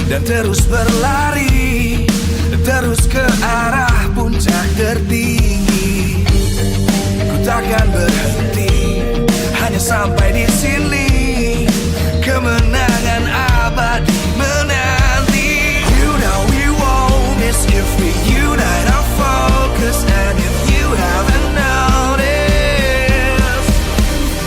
Dan terus berlari, terus ke arah puncak tertinggi. Ku takkan berhenti, hanya sampai di sini. Kemenangan abadi menanti. You know we won't miss if we unite our focus. And if you haven't noticed,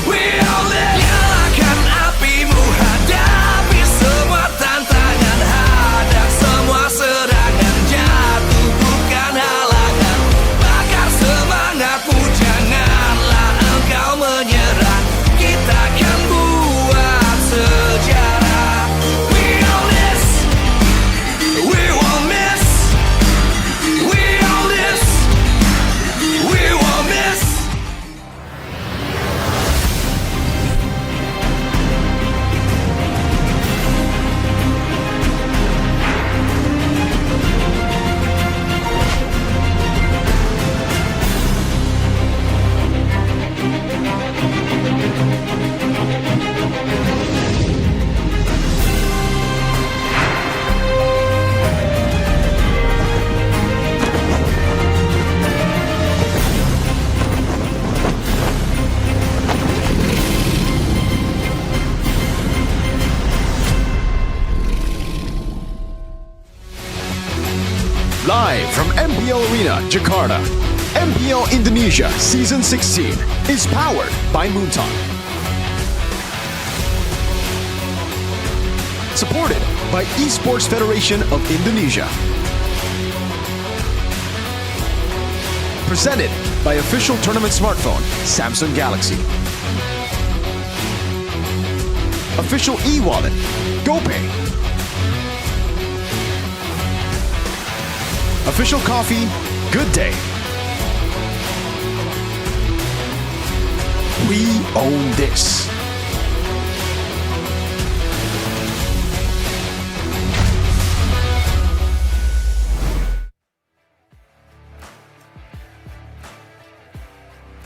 we all live. Nyalakan apimu, hadapi semua tantangan. Hadap semua serangan, jatuh bukan halangan. Bakar semangatmu, janganlah engkau menyerah. Kita akan buat sejarah. We all this, we won't miss. We all this, we won't miss. Live from MPL Arena, Jakarta, MPL Indonesia Season 16 is powered by Moonton. Supported by Esports Federation of Indonesia. Presented by official tournament smartphone, Samsung Galaxy. Official e-wallet, GoPay. Official coffee, Good Day. We own this.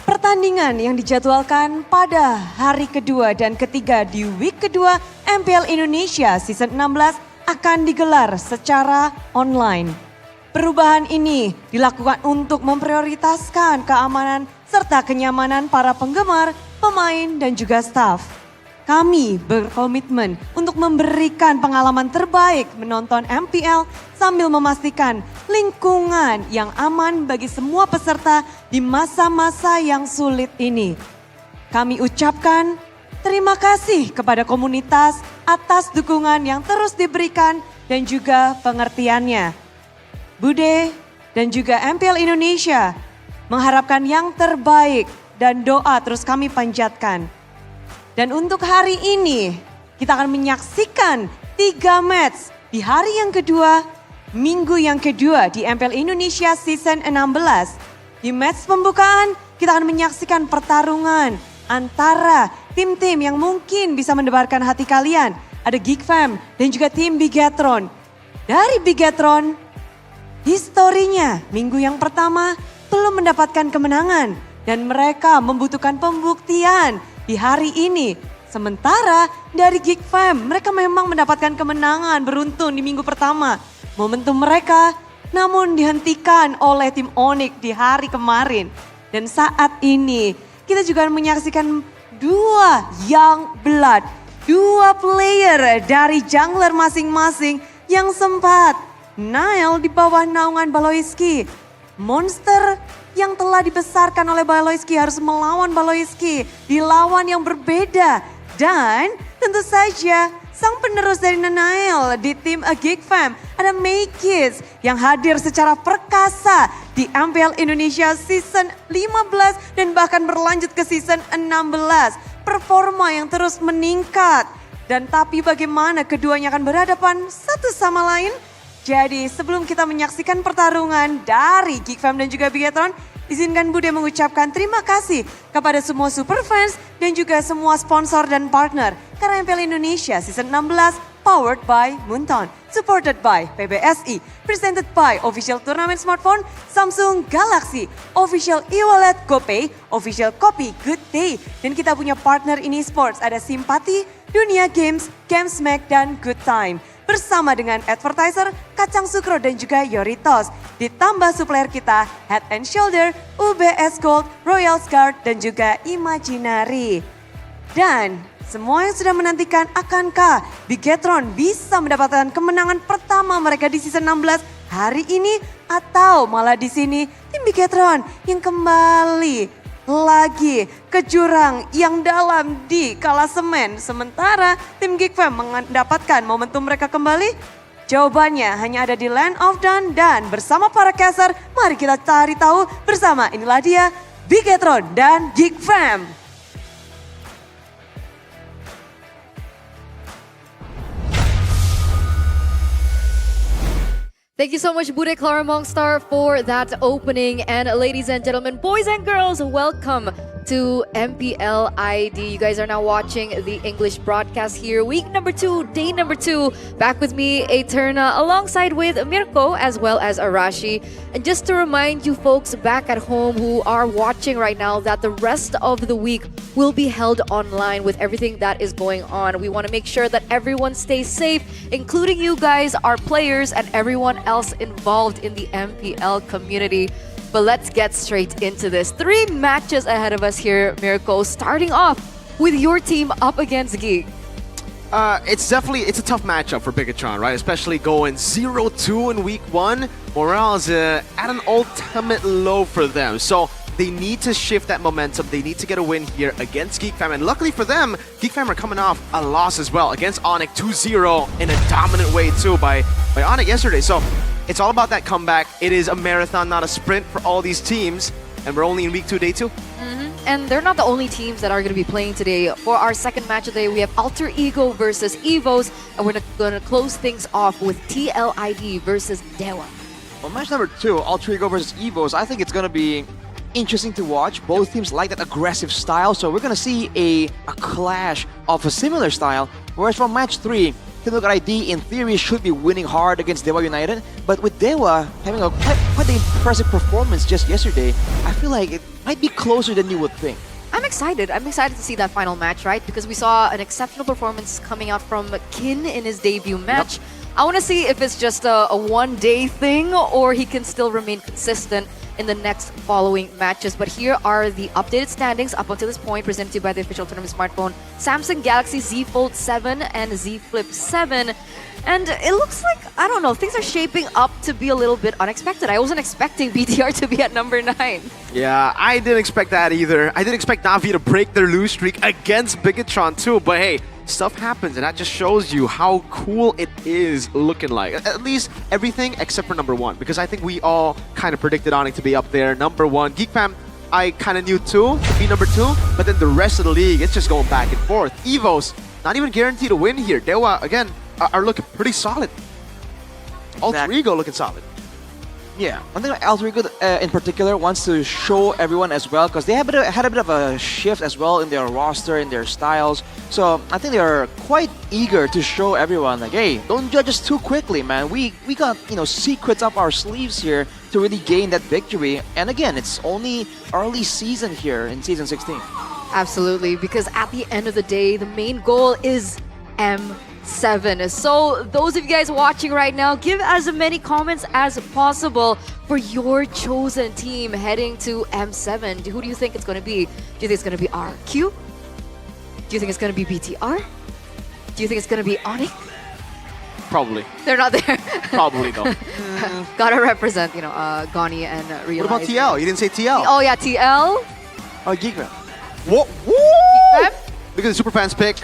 Pertandingan yang dijadwalkan pada hari kedua dan ketiga di week kedua MPL Indonesia Season 16 akan digelar secara online. Perubahan ini dilakukan untuk memprioritaskan keamanan serta kenyamanan para penggemar, pemain, dan juga staf. Kami berkomitmen untuk memberikan pengalaman terbaik menonton MPL sambil memastikan lingkungan yang aman bagi semua peserta di masa-masa yang sulit ini. Kami ucapkan terima kasih kepada komunitas atas dukungan yang terus diberikan dan juga pengertiannya. Bude dan juga MPL Indonesia mengharapkan yang terbaik dan doa terus kami panjatkan. Dan untuk hari ini kita akan menyaksikan 3 match di hari yang kedua, minggu yang kedua di MPL Indonesia Season 16. Di match pembukaan kita akan menyaksikan pertarungan antara tim-tim yang mungkin bisa mendebarkan hati kalian. Ada Geek Fam dan juga tim Bigatron. Dari Bigatron, historinya minggu yang pertama belum mendapatkan kemenangan dan mereka membutuhkan pembuktian di hari ini. Sementara dari Geek Fam mereka memang mendapatkan kemenangan beruntun di minggu pertama. Momentum mereka namun dihentikan oleh tim Onyx di hari kemarin. Dan saat ini kita juga menyaksikan dua young blood, dua player dari jungler masing-masing yang sempat nail di bawah naungan Baloyski. Monster yang telah dibesarkan oleh Baloyski harus melawan Baloyski di lawan yang berbeda. Dan tentu saja sang penerus dari Nanael di tim A Geek Fam ada Maykis yang hadir secara perkasa di MPL Indonesia season 15 dan bahkan berlanjut ke season 16. Performa yang terus meningkat. Dan tapi bagaimana keduanya akan berhadapan satu sama lain? Jadi sebelum kita menyaksikan pertarungan dari Geek Fam dan juga Bigetron, izinkan Bude mengucapkan terima kasih kepada semua super fans dan juga semua sponsor dan partner. Karena MPL Indonesia Season 16 powered by Munton, supported by PBSI, presented by Official Turnamen Smartphone, Samsung Galaxy, Official e-wallet GoPay, Official Kopi Good Day. Dan kita punya partner ini sports, ada Simpati, Dunia Games, Gamesmack, dan Good Time. Bersama dengan advertiser Kacang Sukro dan juga Yoritos. Ditambah supplier kita Head and Shoulder, UBS Gold, Royal Guard dan juga Imaginary. Dan semua yang sudah menantikan akankah Bigetron bisa mendapatkan kemenangan pertama mereka di season 16 hari ini atau malah di sini tim Bigetron yang kembali lagi ke jurang yang dalam di klasemen. Sementara tim Geek Fam mendapatkan momentum mereka kembali. Jawabannya hanya ada di Land of Dawn dan bersama para caster mari kita cari tahu bersama. Inilah dia Bigetron dan Geek Fam. Thank you so much, Bude Clara Mongstar, for that opening. And ladies and gentlemen, boys and girls, welcome to MPL ID. You guys are now watching the English broadcast here. Week number 2, day number 2. Back with me, Eterna, alongside with Mirko, as well as Arashi. And just to remind you folks back at home who are watching right now that the rest of the week will be held online with everything that is going on. We want to make sure that everyone stays safe, including you guys, our players, and everyone else involved in the MPL community. But let's get straight into this. 3 matches ahead of us here, Mirko. Starting off with your team up against Geek. It's a tough matchup for Bigetron, right? Especially going 0-2 in week 1. Morale is at an ultimate low for them. So they need to shift that momentum. They need to get a win here against Geek Fam. And luckily for them, Geek Fam are coming off a loss as well against Onyx 2-0 in a dominant way too by Onyx yesterday. So it's all about that comeback. It is a marathon, not a sprint for all these teams. And we're only in week 2, day 2. And they're not the only teams that are going to be playing today. For our second match of the day, we have Alter Ego versus Evos. And we're going to close things off with TLID versus Dewa. Well, match number 2, Alter Ego versus Evos, I think it's going to be interesting to watch. Both teams like that aggressive style, so we're going to see a clash of a similar style. Whereas from match 3, Team Liquid ID in theory should be winning hard against Dewa United, but with Dewa having a quite an impressive performance just yesterday, I feel like it might be closer than you would think. I'm excited. I'm excited to see that final match, right? Because we saw an exceptional performance coming out from Kin in his debut match. Yep. I want to see if it's just a one-day thing or he can still remain consistent in the next following matches. But here are the updated standings up until this point, presented to you by the official tournament smartphone Samsung Galaxy Z Fold 7 and Z Flip 7. And it looks like, I don't know, things are shaping up to be a little bit unexpected. I wasn't expecting BTR to be at number 9. Yeah, I didn't expect that either. I didn't expect Navi to break their lose streak against Bigetron too, but hey, stuff happens and that just shows you how cool it is looking like. At least everything except for number 1, because I think we all kind of predicted Onyx to be up there. Number 1, Geek Fam, I kind of knew too, to be number 2, but then the rest of the league, it's just going back and forth. Evos, not even guaranteed to win here. Dewa, again, are looking pretty solid. Alter Ego looking solid. Yeah, I think Alter Ego in particular wants to show everyone as well, because they had a bit of a shift as well in their roster, in their styles. So I think they're quite eager to show everyone, like, hey, don't judge us too quickly, man. We got, secrets up our sleeves here to really gain that victory. And again, it's only early season here in Season 16. Absolutely, because at the end of the day, the main goal is MPL. M7. So those of you guys watching right now, give as many comments as possible for your chosen team heading to M7. Who do you think it's going to be? Do you think it's going to be RQ? Do you think it's going to be BTR? Do you think it's going to be Onyx? Probably. They're not there. Probably though. Gotta represent, Goni and Realize. What about TL? You didn't say TL. Oh yeah, TL. Oh, Geekman. What? Fam? Look at the Superfans pick.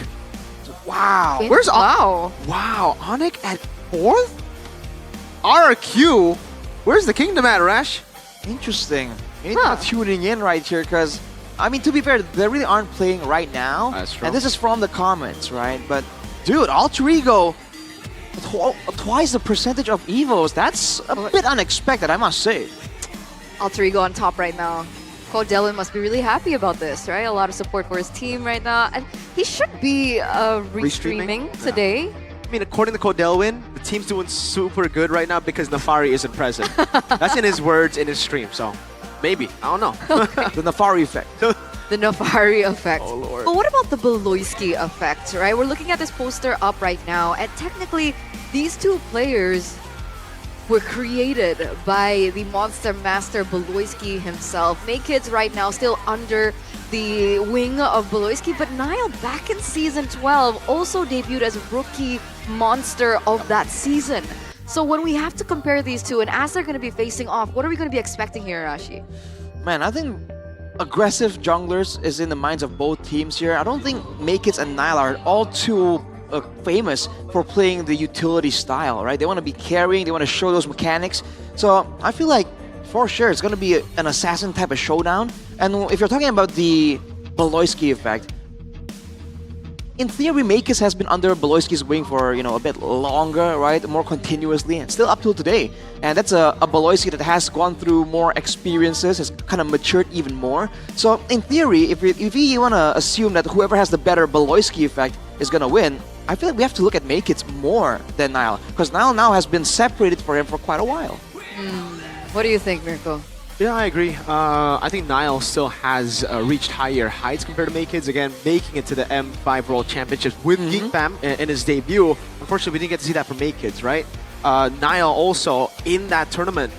Wow. Wow. Wow. Onyx at 4th? RQ? Where's the kingdom at, Rash? Interesting. Maybe Huh. not tuning in right here because, I mean, to be fair, they really aren't playing right now. That's true. And this is from the comments, right? But, dude, Alter Ego, twice the percentage of Evos. That's a bit unexpected, I must say. Alter Ego on top right now. Cole Delwyn must be really happy about this, right? A lot of support for his team right now. And he should be restreaming today. I mean, according to Codelwin, the team's doing super good right now because Nafari isn't present. That's in his words in his stream, so maybe. I don't know. The Nafari effect. The Nafari effect. Oh, Lord. But what about the Beloyski effect, right? We're looking at this poster up right now, and technically, these two players were created by the Monster Master Beloyski himself. Kids right now still under the wing of Beloyski, but Niall back in Season 12 also debuted as Rookie Monster of that season. So when we have to compare these two, and as they're going to be facing off, what are we going to be expecting here, Rashi? Man, I think aggressive junglers is in the minds of both teams here. I don't think Makeits and Niall are all too famous for playing the utility style, right? They want to be carrying, they want to show those mechanics. So I feel like for sure it's going to be an assassin type of showdown. And if you're talking about the Beloyski effect, in theory, Makeits has been under Beloyski's wing for, a bit longer, right? More continuously, and still up till today. And that's a Beloyski that has gone through more experiences, has kind of matured even more. So in theory, if you want to assume that whoever has the better Beloyski effect is going to win, I feel like we have to look at Makeits more than Niall, because Niall now has been separated for him for quite a while. What do you think, Mirko? Yeah, I agree. I think Niall still has reached higher heights compared to Makeits. Again, making it to the M5 World Championships with Geek Fam in his debut. Unfortunately, we didn't get to see that for Makeits, right? Niall also, in that tournament,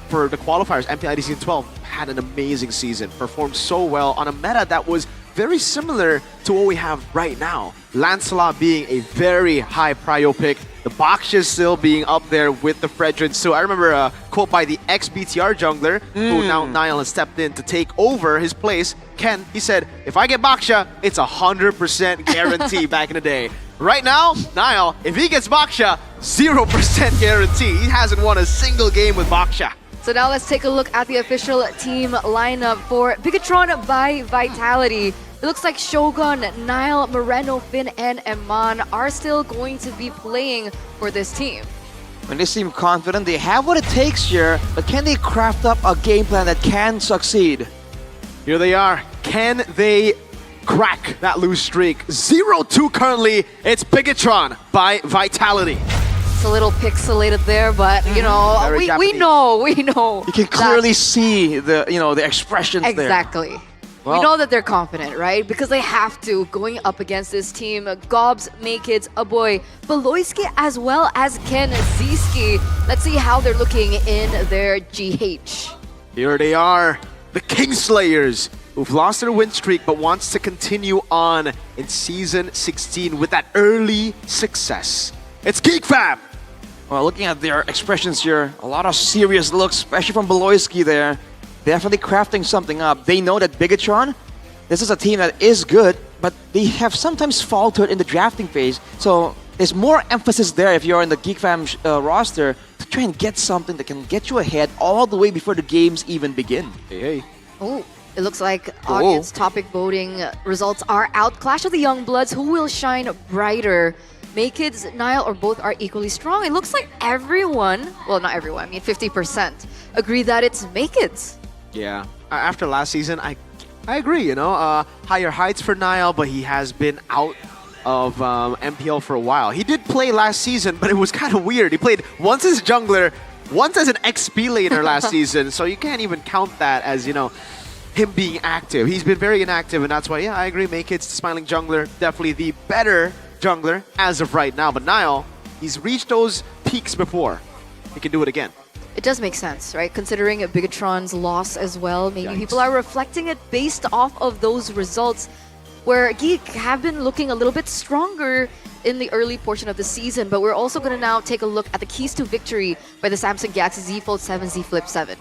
for the qualifiers, MPL ID Season 12, had an amazing season. Performed so well on a meta that was very similar to what we have right now. Lancelot being a very high prio pick. The Baksha still being up there with the Fredrin. So I remember a quote by the ex-BTR jungler, who now Niall has stepped in to take over his place. Ken, he said, if I get Baksha, it's 100% guarantee back in the day. Right now, Niall, if he gets Baksha, 0% guarantee. He hasn't won a single game with Baksha. So now let's take a look at the official team lineup for Bigatron by Vitality. It looks like Shogun, Niall, Moreno, Finn, and Eman are still going to be playing for this team. When they seem confident, they have what it takes here, but can they craft up a game plan that can succeed? Here they are. Can they crack that lose streak? 0-2 currently. It's Bigatron by Vitality. It's a little pixelated there, but we Japanese. know. You can clearly see the expressions there. Exactly. Well, we know that they're confident, right? Because they have to, going up against this team. Gobs, Makeits, Aboy, Beloyski, as well as Ken Ziski. Let's see how they're looking in their GH. Here they are, the Kingslayers, who've lost their win streak but wants to continue on in Season 16 with that early success. It's Geek Fam! Well, looking at their expressions here, a lot of serious looks, especially from Beloyski there. Definitely crafting something up. They know that Bigatron, this is a team that is good, but they have sometimes faltered in the drafting phase. So there's more emphasis there if you're in the Geek Fam roster to try and get something that can get you ahead all the way before the games even begin. Hey. Oh, it looks like audience topic voting results are out. Clash of the Youngbloods, who will shine brighter? Makeits, Niall, or both are equally strong. It looks like everyone, well, not everyone, 50% agree that it's Makeits. Yeah, after last season, I agree, higher heights for Niall, but he has been out of MPL for a while. He did play last season, but it was kind of weird. He played once as jungler, once as an XP laner last season, so you can't even count that as, him being active. He's been very inactive, and that's why, I agree, Makeits, Smiling Jungler, definitely the better jungler as of right now. But Niall, he's reached those peaks before. He can do it again. It does make sense, right? Considering Bigatron's loss as well, maybe Yikes. people are reflecting it based off of those results where Geek have been looking a little bit stronger in the early portion of the season. But we're also going to now take a look at the keys to victory by the Samsung Galaxy Z Fold 7, Z Flip 7.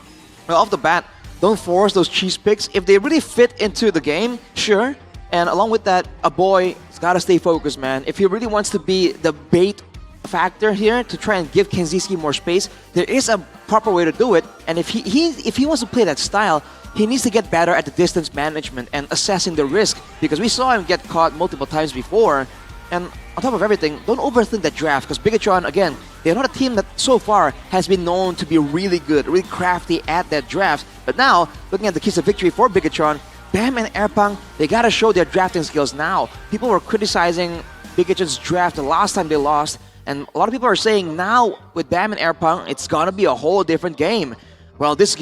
Well, off the bat, don't force those cheese picks. If they really fit into the game, sure. And along with that, a boy's got to stay focused, man. If he really wants to be the bait factor here to try and give Kenziski more space, there is a proper way to do it. And if he wants to play that style, he needs to get better at the distance management and assessing the risk, because we saw him get caught multiple times before. And on top of everything, don't overthink that draft, because Bigatron, again, they're not a team that so far has been known to be really good, really crafty at that draft. But now, looking at the keys of victory for Bigatron, Bam and Airpang, they gotta show their drafting skills now. People were criticizing Bigatron's draft the last time they lost, and a lot of people are saying now with Bam and Airpang, it's gonna be a whole different game. Well, this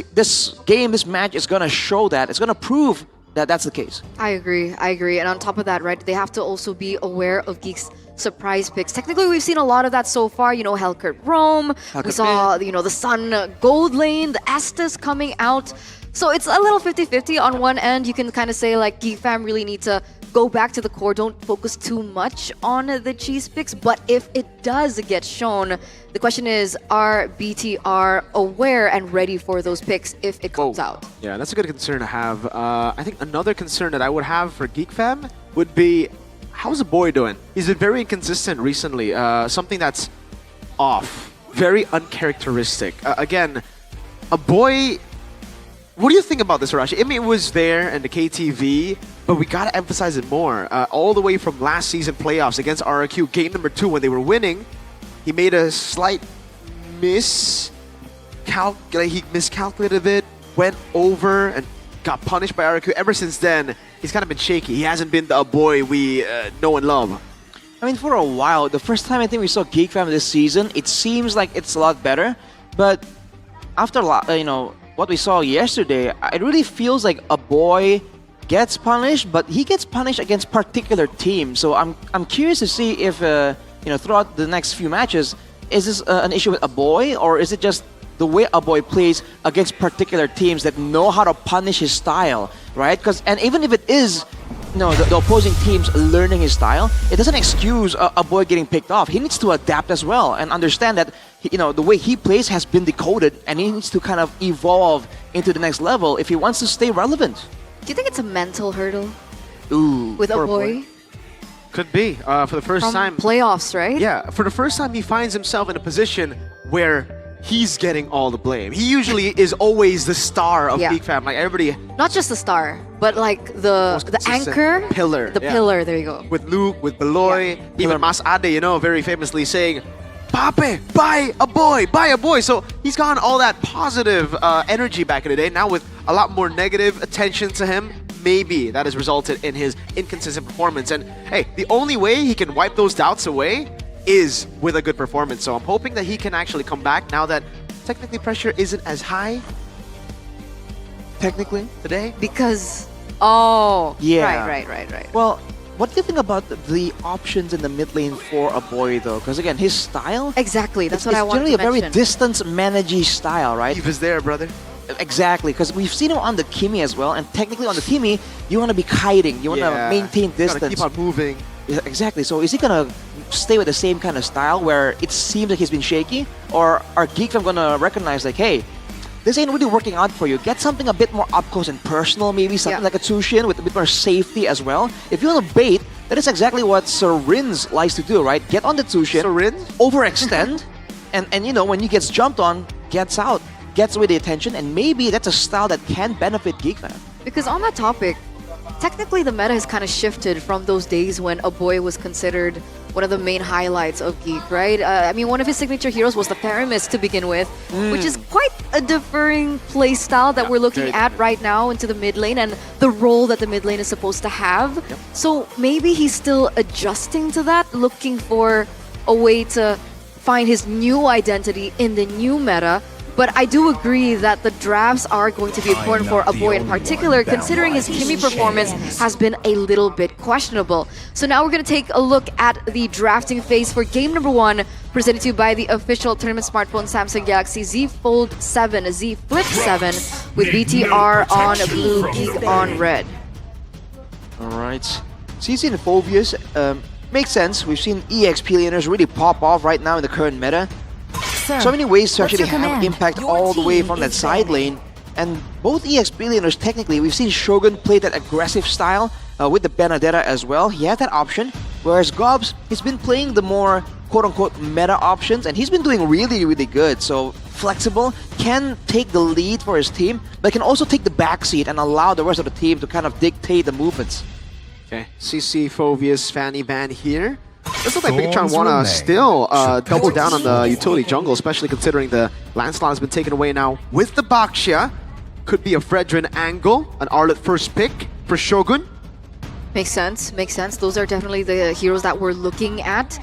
match is gonna show that. It's gonna prove that that's the case. I agree. And on top of that, right, they have to also be aware of Geek's surprise picks. Technically, we've seen a lot of that so far. You know, Hellkurt Rome. We saw, the Sun Gold Lane, the Estes coming out. So it's a little 50-50 on one end. You can kind of say, like, Geek fam really need to go back to the core. Don't focus too much on the cheese picks. But if it does get shown, the question is, are BTR aware and ready for those picks if it comes out? Yeah, that's a good concern to have. I think another concern that I would have for Geek Fam would be, how's the boy doing? He's been very inconsistent recently. Something that's off, very uncharacteristic. Again, a boy. What do you think about this, Arashi? I mean, it was there in the KTV, but we gotta emphasize it more. All the way from last season playoffs against RRQ, game number 2 when they were winning, he made a slight he miscalculated a bit, went over and got punished by RRQ. Ever since then, he's kind of been shaky. He hasn't been the boy we know and love. I mean, for a while, the first time I think we saw Geek Fam this season, it seems like it's a lot better. But after what we saw yesterday, it really feels like a boy gets punished, but he gets punished against particular teams. So I'm curious to see if throughout the next few matches, is this an issue with a boy, or is it just the way a boy plays against particular teams that know how to punish his style, right? And even if it is the opposing teams learning his style, it doesn't excuse a boy getting picked off. He needs to adapt as well and understand that the way he plays has been decoded, and he needs to kind of evolve into the next level if he wants to stay relevant. Do you think it's a mental hurdle Ooh, with a boy? Could be. For the first From time. playoffs, right? Yeah, for the first time, he finds himself in a position where he's getting all the blame. He usually is always the star of Geek Fam. Like everybody. Not just the star, but like the anchor, pillar. The pillar. There you go. With Luke, with Beloy, even Mas Ade, very famously saying, "Pape, buy a boy." So he's gotten all that positive energy back in the day. Now with a lot more negative attention to him, maybe that has resulted in his inconsistent performance. And hey, the only way he can wipe those doubts away is with a good performance. So I'm hoping that he can actually come back now that technically pressure isn't as high. Technically today. Because, yeah. Right. Well, what do you think about the options in the mid lane for a boy, though? Because again, his style. Exactly, that's what I wanted to mention. It's generally a mention. very distance managey style, right? Eve is there, brother. Exactly, because we've seen him on the Kimi as well, and technically on the Kimi, you want to be kiting, you want to maintain distance. Gotta keep on moving. Yeah, exactly. So is he gonna stay with the same kind of style where it seems like he's been shaky, or are Geek Fam gonna recognize like, hey, this ain't really working out for you. Get something a bit more up close and personal, maybe something like a Tushin with a bit more safety as well. If you want to bait, that is exactly what Sir Rins likes to do, right? Get on the Tushin, Sir Rins? overextend, and when he gets jumped on, gets out, gets away the attention, and maybe that's a style that can benefit Geek Fam. Because on that topic, technically the meta has kind of shifted from those days when a boy was considered one of the main highlights of Geek, right? I mean, one of his signature heroes was the Paramis to begin with, which is quite a differing playstyle that we're looking at right now into the mid lane and the role that the mid lane is supposed to have. So maybe he's still adjusting to that, looking for a way to find his new identity in the new meta. But I do agree that the drafts are going to be important for a boy in particular, considering his Kimmy performance has been a little bit questionable. So now we're going to take a look at the drafting phase for game number 1, presented to you by the official tournament smartphone Samsung Galaxy Z Fold 7, Z Flip 7, with VTR on blue, Geek on red. Alright. CC and Phobius makes sense. We've seen EXP laners really pop off right now in the current meta. So many ways to actually have impact all the way from that side lane. And both EXP laners, technically, we've seen Shogun play that aggressive style with the Benedetta as well. He had that option. Whereas Gobs, he's been playing the more quote-unquote meta options, and he's been doing really, really good. So flexible, can take the lead for his team, but can also take the backseat and allow the rest of the team to kind of dictate the movements. Okay, CC, Phobius, Fanny Van here. This looks like Bigatron wanna still double down on the utility jungle, especially considering the Lancelot has been taken away now with the Baxia. Could be a Fredrin angle, an Arlet first pick for Shogun. Makes sense, makes sense. Those are definitely the heroes that we're looking at.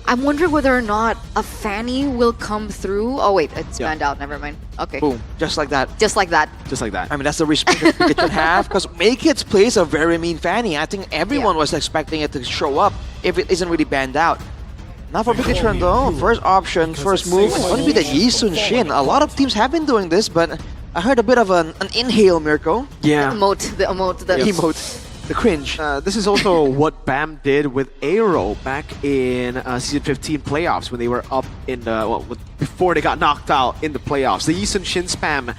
I'm wondering whether or not a Fanny will come through. Oh wait, it's banned out, never mind. Okay. Boom, just like that. Just like that. Just like that. I mean, that's the respect that Bigatron have, because Makeits plays a very mean Fanny. I think everyone was expecting it to show up if it isn't really banned out. Not for Bigatron though. First option, first move, it's going to be the Yisun Shin. A lot of teams have been doing this, but I heard a bit of an inhale, Mirko. Yeah. The emote. The emote. The cringe. This is also what BAM did with Aero back in Season 15 playoffs when they were up in the, before they got knocked out in the playoffs. The Yisun Shin spam.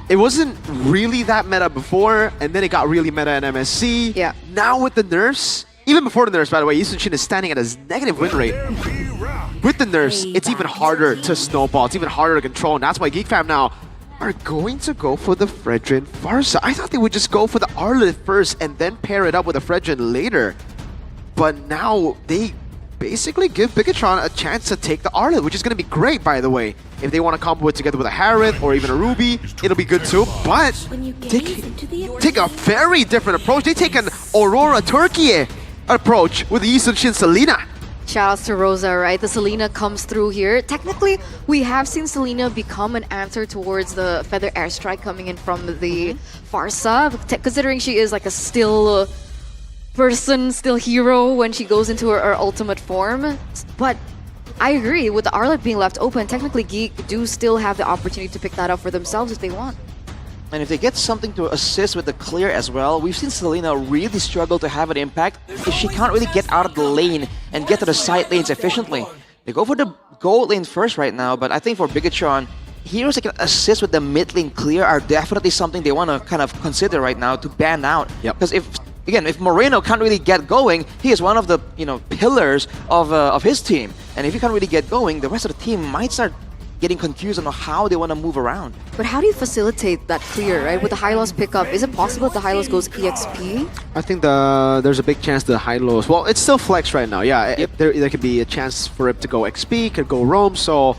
It wasn't really that meta before, and then it got really meta in MSC. Yeah. Now with the nerfs, even before the nerfs, by the way, Yisun Shin is standing at a negative win rate. With the nerfs, it's even harder to snowball. It's even harder to control, and that's why GeekFam now are going to go for the Fredrin Farsa. I thought they would just go for the Arlet first and then pair it up with a Fredrin later. But now they basically give Bigatron a chance to take the Arlet, which is going to be great, by the way. If they want to combo it together with a Harith or even a Ruby, it'll be good too. But take a very different approach. They take an Aurora Turkey approach with the Yisun Shin Selena. Shoutouts to Rosa, right? The Selena comes through here. Technically, we have seen Selena become an answer towards the Feather Airstrike coming in from the Farsa, considering she is like a still person, still hero when she goes into her ultimate form. But I agree, with the Arlet being left open, technically Geek do still have the opportunity to pick that up for themselves if they want. And if they get something to assist with the clear as well, we've seen Selena really struggle to have an impact if she can't really get out of the lane and get to the side lanes efficiently. They go for the gold lane first right now, but I think for Bigatron, heroes that can assist with the mid lane clear are definitely something they want to kind of consider right now to ban out. Because if Moreno can't really get going, he is one of the pillars of his team. And if he can't really get going, the rest of the team might start getting confused on how they want to move around. But how do you facilitate that clear, right? With the Hylos pickup, is it possible that the Hylos goes EXP? I think there's a big chance the Hylos, well, it's still flex right now, yeah. There could be a chance for it to go XP, could go roam, so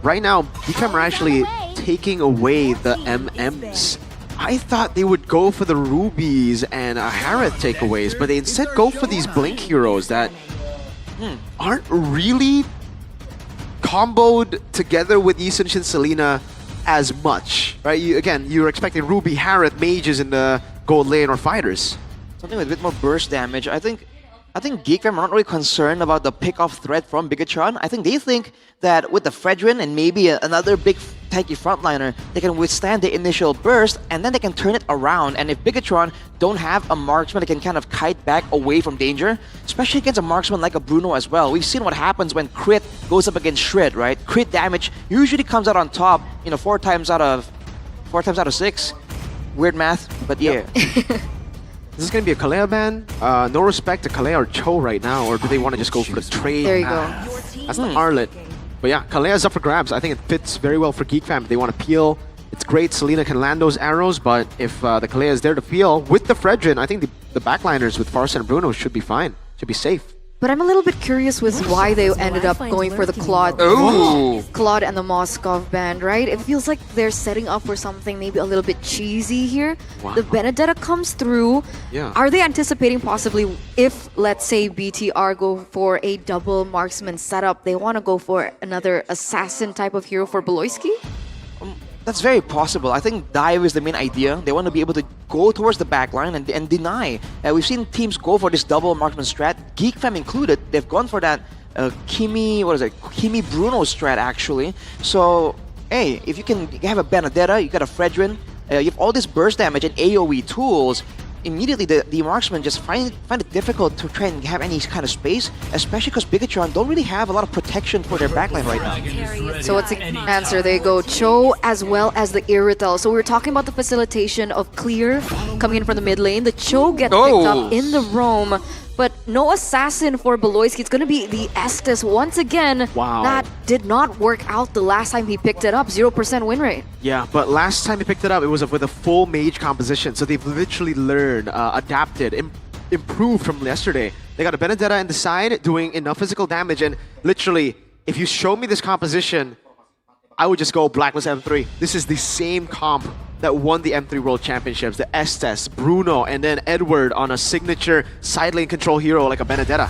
right now, BFM are actually taking away the MMs. I thought they would go for the Rubies and Harith takeaways, but they instead go for these Blink heroes that aren't really comboed together with Yisun Shin Selena as much, right? You're expecting Ruby, Harith, mages in the gold lane or fighters. Something with a bit more burst damage. I think GeekFam are not really concerned about the pick-off threat from Bigatron. I think they think that with the Fredrin and maybe another big tanky frontliner, they can withstand the initial burst and then they can turn it around. And if Bigatron don't have a marksman that can kind of kite back away from danger, especially against a marksman like a Bruno as well. We've seen what happens when crit goes up against shred, right? Crit damage usually comes out on top, 4 times out of 6. Weird math, but yeah. Is this going to be a Kalea ban? No respect to Kalea or Cho right now, or do they want to just go for the trade? There you go. That's the Arlet. But yeah, Kalea's up for grabs. I think it fits very well for GeekFam. They want to peel. It's great. Selena can land those arrows, but if the Kalea is there to peel with the Fredrin, I think the backliners with Farsa and Bruno should be fine. Should be safe. But I'm a little bit curious with why they ended up going for the Claude. Oh. Claude and the Moskov band, right? It feels like they're setting up for something maybe a little bit cheesy here. Wow. The Benedetta comes through. Yeah. Are they anticipating possibly if, let's say, BTR go for a double marksman setup, they want to go for another assassin type of hero for Beloyski? That's very possible. I think dive is the main idea. They want to be able to go towards the backline and deny. We've seen teams go for this double marksman strat, Geek Fam included. They've gone for that Kimi Bruno strat actually. So, hey, if you have a Benedetta, you got a Fredrin, you have all this burst damage and AoE tools, immediately the marksmen just find it difficult to try and have any kind of space, especially because Bigatron don't really have a lot of protection for their backline right now. So what's the answer? They go Cho as well as the Irrital. So we were talking about the facilitation of Clear coming in from the mid lane. The Cho gets picked up in the roam, but no assassin for Beloyski. It's going to be the Estes once again. Wow. That did not work out the last time he picked it up. 0% win rate. Yeah, but last time he picked it up, it was with a full mage composition. So they've literally learned, adapted, improved from yesterday. They got a Benedetta in the side doing enough physical damage, and literally, if you show me this composition, I would just go Blacklist M3. This is the same comp that won the M3 World Championships. The Estes, Bruno, and then Edward on a signature side lane control hero like a Benedetta.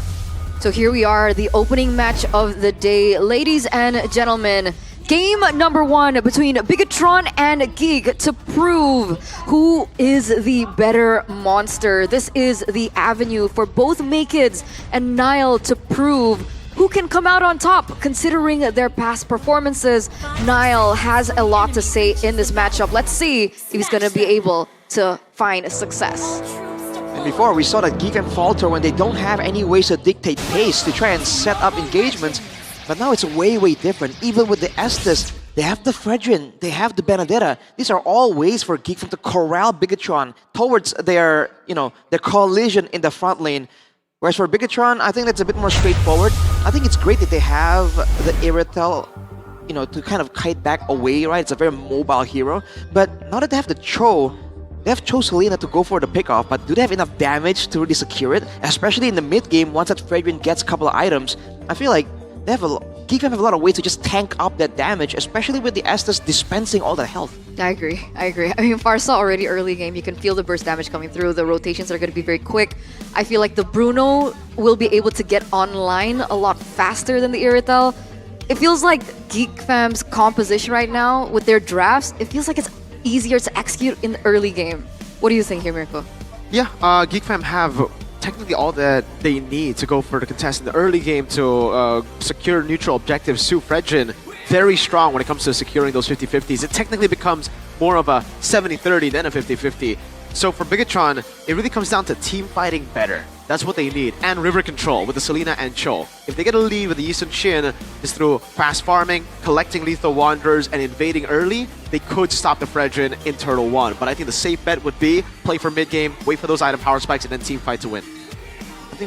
So here we are, the opening match of the day. Ladies and gentlemen, game number 1 between Bigatron and Geek to prove who is the better monster. This is the avenue for both Makids and Nile to prove who can come out on top considering their past performances. Nile has a lot to say in this matchup. Let's see if he's going to be able to find success. And before, we saw that Geek and falter when they don't have any ways to dictate pace to try and set up engagements. But now it's way, way different. Even with the Estes, they have the Fredrin, they have the Benedetta. These are all ways for Geek to corral Bigatron towards their collision in the front lane. Whereas for Bigatron, I think that's a bit more straightforward. I think it's great that they have the Irrital, to kind of kite back away, right? It's a very mobile hero. But now that they have the Cho, they have Cho Selena to go for the pickoff, but do they have enough damage to really secure it? Especially in the mid game, once that Fredrin gets a couple of items, I feel like they have Geek have a lot of ways to just tank up that damage, especially with the Estes dispensing all that health. I agree. I mean, Farsa already early game, you can feel the burst damage coming through. The rotations are going to be very quick. I feel like the Bruno will be able to get online a lot faster than the Irrital. It feels like Geek Fam's composition right now with their drafts, it feels like it's easier to execute in the early game. What do you think here, Mirko? Yeah, Geek Fam have technically all that they need to go for the contest in the early game to secure neutral objectives to Fredrin. Very strong when it comes to securing those 50-50s. It technically becomes more of a 70-30 than a 50-50. So for Bigatron, it really comes down to team fighting better. That's what they need. And river control with the Selena and Cho. If they get a lead with the Yi Sun-shin, is through fast farming, collecting lethal wanderers, and invading early, they could stop the Fredrin in Turtle 1. But I think the safe bet would be play for mid-game, wait for those item power spikes, and then team fight to win.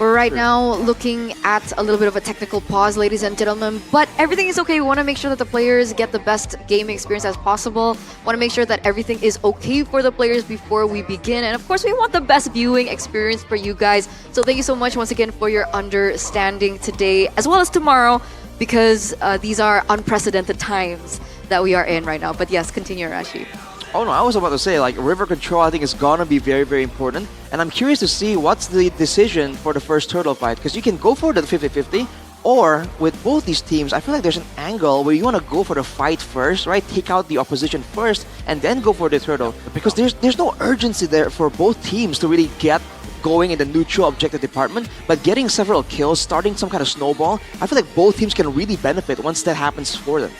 We're right now looking at a little bit of a technical pause, ladies and gentlemen, but everything is okay. We want to make sure that the players get the best gaming experience as possible. Want to make sure that everything is okay for the players before we begin. And of course, we want the best viewing experience for you guys. So thank you so much once again for your understanding today, as well as tomorrow, because these are unprecedented times that we are in right now. But yes, continue, Rashi. Oh no, I was about to say, like, river control I think is gonna be very, very important. And I'm curious to see what's the decision for the first turtle fight, because you can go for the 50-50, or with both these teams, I feel like there's an angle where you want to go for the fight first, right? Take out the opposition first, and then go for the turtle. Because there's no urgency there for both teams to really get going in the neutral objective department, but getting several kills, starting some kind of snowball, I feel like both teams can really benefit once that happens for them.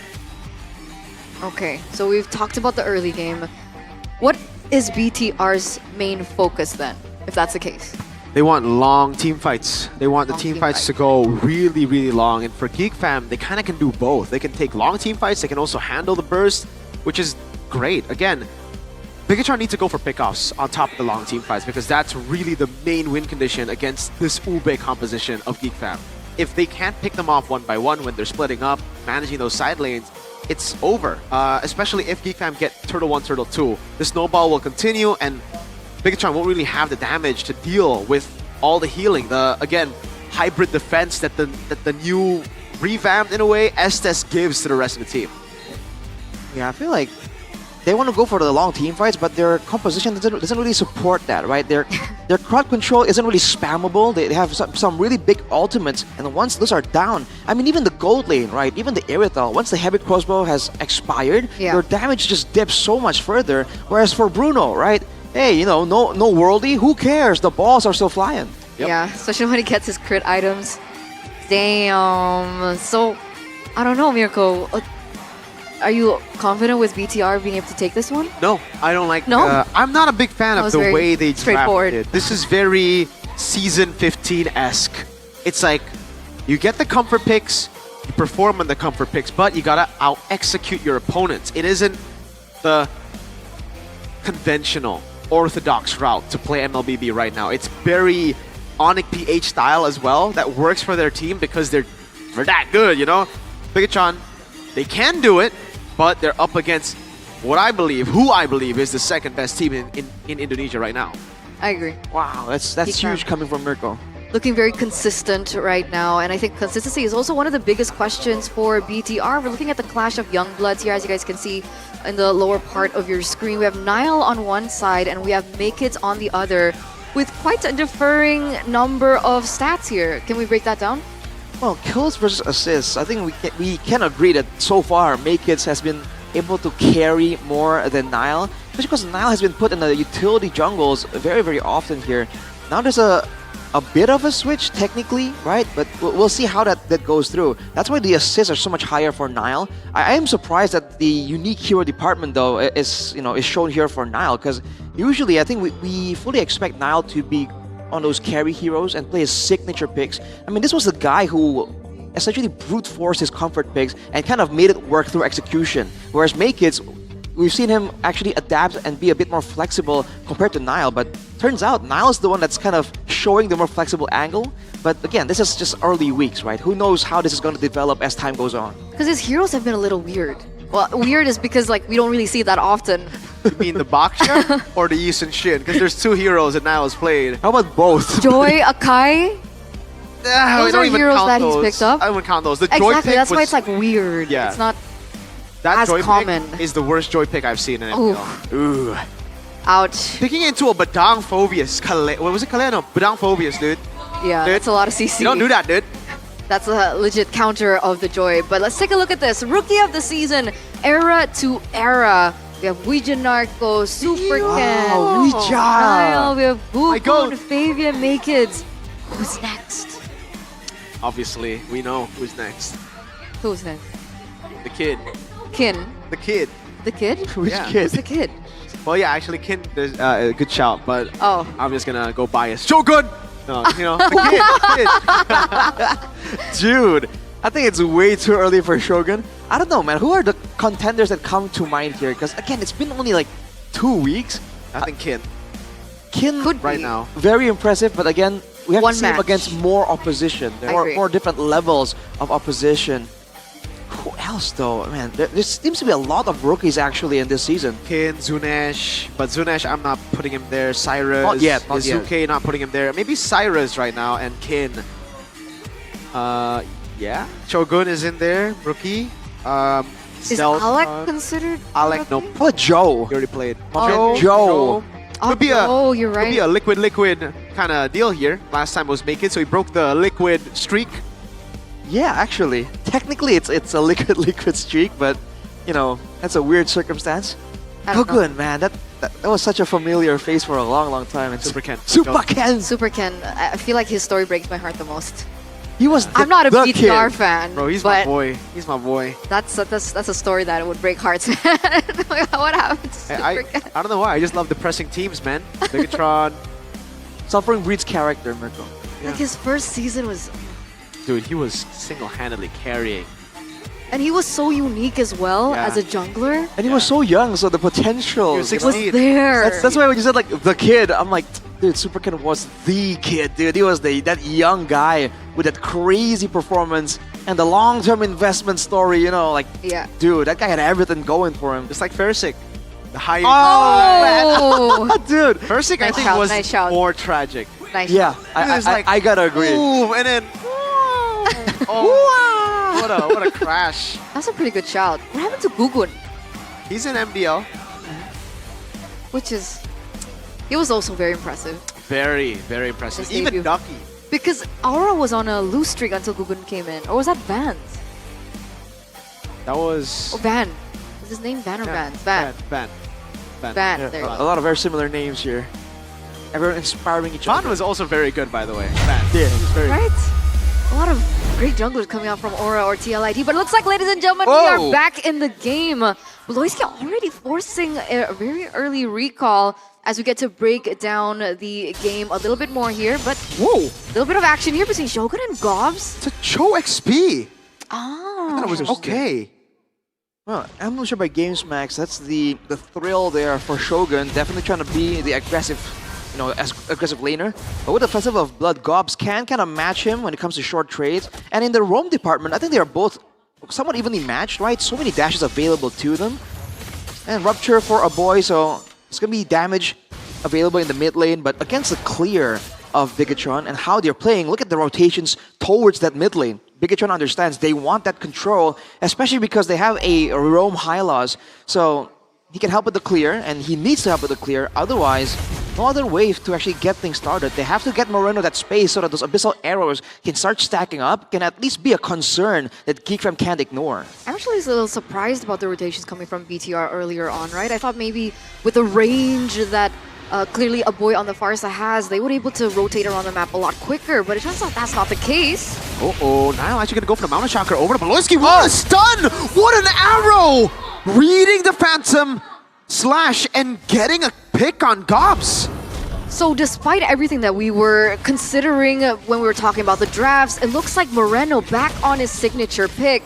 Okay, so we've talked about the early game. What is BTR's main focus then, if that's the case? They want long team fights. They want the team fights to go really, really long. And for Geek Fam, they kind of can do both. They can take long team fights. They can also handle the burst, which is great. Again, Bigatron needs to go for pickoffs on top of the long team fights because that's really the main win condition against this Ube composition of Geek Fam. If they can't pick them off one by one when they're splitting up, managing those side lanes, it's over. Especially if Geek Fam get Turtle 1, Turtle 2. The snowball will continue and Bigatron won't really have the damage to deal with all the healing. Again, hybrid defense that the new revamped in a way S16 gives to the rest of the team. Yeah, I feel like they want to go for the long team fights, but their composition doesn't really support that, right? Their crowd control isn't really spammable. They have some really big ultimates, and once those are down, I mean, even the gold lane, right? Even the Aerithal, once the heavy crossbow has expired, your damage just dips so much further. Whereas for Bruno, right? Hey, you know, no worldy, who cares? The balls are still flying. Yep. Yeah, especially when he gets his crit items. Damn. So, I don't know, Mirko. Are you confident with BTR being able to take this one? No, I don't like. No? I'm not a big fan of the way they straightforward. drafted. This is very season 15-esque. It's like you get the comfort picks, you perform on the comfort picks, but you gotta out execute your opponents. It isn't the conventional, orthodox route to play MLBB right now. It's very Onic PH style as well that works for their team because they're that good, you know? Bigatron, they can do it, but they're up against who I believe is the second best team in Indonesia right now. I agree. Wow, that's huge coming from Mirko. Looking very consistent right now, and I think consistency is also one of the biggest questions for BTR. We're looking at the clash of young bloods here, as you guys can see in the lower part of your screen. We have Nile on one side, and we have Makeits on the other, with quite a differing number of stats here. Can we break that down? Well, kills versus assists, I think we can agree that so far Makeits has been able to carry more than Nile, especially because Nile has been put in the utility jungles very, very often here. Now there's a bit of a switch technically, right? But we'll see how that goes through. That's why the assists are so much higher for Nile. I am surprised that the unique hero department though is shown here for Nile, because usually I think we fully expect Nile to be on those carry heroes and play his signature picks. I mean, this was the guy who essentially brute forced his comfort picks and kind of made it work through execution. Whereas Makeits, we've seen him actually adapt and be a bit more flexible compared to Nile, but turns out Nile is the one that's kind of showing the more flexible angle. But again, this is just early weeks, right? Who knows how this is going to develop as time goes on. Because his heroes have been a little weird. Well, weird is because like we don't really see it that often. You mean the Baksha or the Yi Sun Shin? Because there's two heroes that Niles played. How about both? Joy, Akai. Those are heroes that he's picked up. I wouldn't count those. The Joy Exactly, pick that's why was- it's like weird. Yeah. It's not that as Joy common. pick is the worst Joy pick I've seen in MPL. Ooh. ouch. Picking into a Badang Phobius. What was it? Kale? No, Badang Phobius, dude. Yeah, Dude, that's a lot of CC. You don't do that, dude. That's a legit counter of the Joy. But let's take a look at this. Rookie of the season, era to era. We have Ouija Narco, Super Ken, Ouija. Nile, we have My goat. Boo, Fabian, Makeits. Who's next? Obviously, we know who's next. Who's next? The kid. Kin. The kid. The kid? Which Yeah. kid? Who's the kid? Well, yeah, actually, Kin, there's a good shout, but Oh. I'm just gonna go bias. Shogun! No, the kid. Dude, I think it's way too early for Shogun. I don't know, man. Who are the contenders that come to mind here? Because again, it's been only like 2 weeks. I think Kin. Kin Could Right be. now. very impressive, but again, we have One to see him match. against more opposition. There I are agree. more different levels of opposition. Who else though? Man, there seems to be a lot of rookies actually in this season. Kin, Zunesh, but Zunesh, I'm not putting him there. Cyrus, Not yet, not yet. Izuke, not putting him there. Maybe Cyrus right now and Kin. Yeah. Shogun is in there, rookie. Is Stealth, Alec considered? Alec, rookie? nope. How about Joe? He already played. Oh, Joe. Oh, Could be a, oh, you're could be right. a liquid kind of deal here. Last time was Make It, so he broke the liquid streak. Yeah, actually, technically it's a liquid streak, but you know that's a weird circumstance. I don't know. Kogun, man, that was such a familiar face for a long time. And Super Ken. Super Ken. Super Ken, I feel like his story breaks my heart the most. He was. I'm not a the BTR kid. fan, Bro, he's my but boy. He's my boy. that's a story that would break hearts. What happened to Super I Ken? don't know why. I just love depressing teams, man. Bigatron. Suffering breeds character, Mirko. Yeah. Like his first season was, Dude, he was single-handedly carrying. and he was so unique as well Yeah. as a jungler. And he was so young, so the potential. He was you know? Was 16. there. That's why when you said like the kid, I'm like, dude, Super Ken was the kid, dude. He was that young guy with that crazy performance and the long-term investment story. You know, like, Yeah. dude, that guy had everything going for him. Just like Fersic. The high... Oh, Dude, Fersic, I Nice think, shout, was nice shout. more tragic. Nice. Yeah, It's like, I gotta agree. Ooh, and then. Oh, what a crash. That's a pretty good shout. What happened to Gugun? He's in MDL. Which is... He was also very impressive. Very, very impressive. His Even debut. Ducky. Because Aura was on a lose streak until Gugun came in. Or was that Vans? That was. Oh, Van. Is his name Van or Vans? Van. Van. Van. Yeah, There you a go. lot of very similar names here. Everyone inspiring each Van other. was also very good, by the way. Van. Yeah. He's very Right? A lot of great junglers coming out from Aura or TLID. But it looks like, ladies and gentlemen, we Whoa. are back in the game. Bloisky already forcing a very early recall as we get to break down the game a little bit more here. But Whoa! a little bit of action here between Shogun and Gobs. It's a Cho XP. Ah. That was okay. Well, I'm not sure by Games Max. That's the thrill there for Shogun. Definitely trying to be the aggressive, aggressive laner. But with the Festival of Blood, Gobs can kind of match him when it comes to short trades. And in the roam department, I think they are both somewhat evenly matched, right? So many dashes available to them. And Rupture for a boy, so it's going to be damage available in the mid lane. But against the clear of Bigatron and how they're playing, look at the rotations towards that mid lane. Bigatron understands they want that control, especially because they have a roam Hylos. So he can help with the clear, and he needs to help with the clear. Otherwise, no other way to actually get things started. They have to get Moreno that space so that those abyssal arrows can start stacking up, can at least be a concern that Geekfam can't ignore. I'm actually a little surprised about the rotations coming from BTR earlier on, right? I thought maybe with the range that clearly a boy on the far side has, they would be able to rotate around the map a lot quicker, but it turns out that's not the case. Uh-oh, Niall actually gonna go for the Mountain Chakra over to Bloisky. What a stun! What an arrow! Reading the Phantom slash and getting a pick on Gobs. So despite everything that we were considering when we were talking about the drafts, it looks like Moreno back on his signature pick.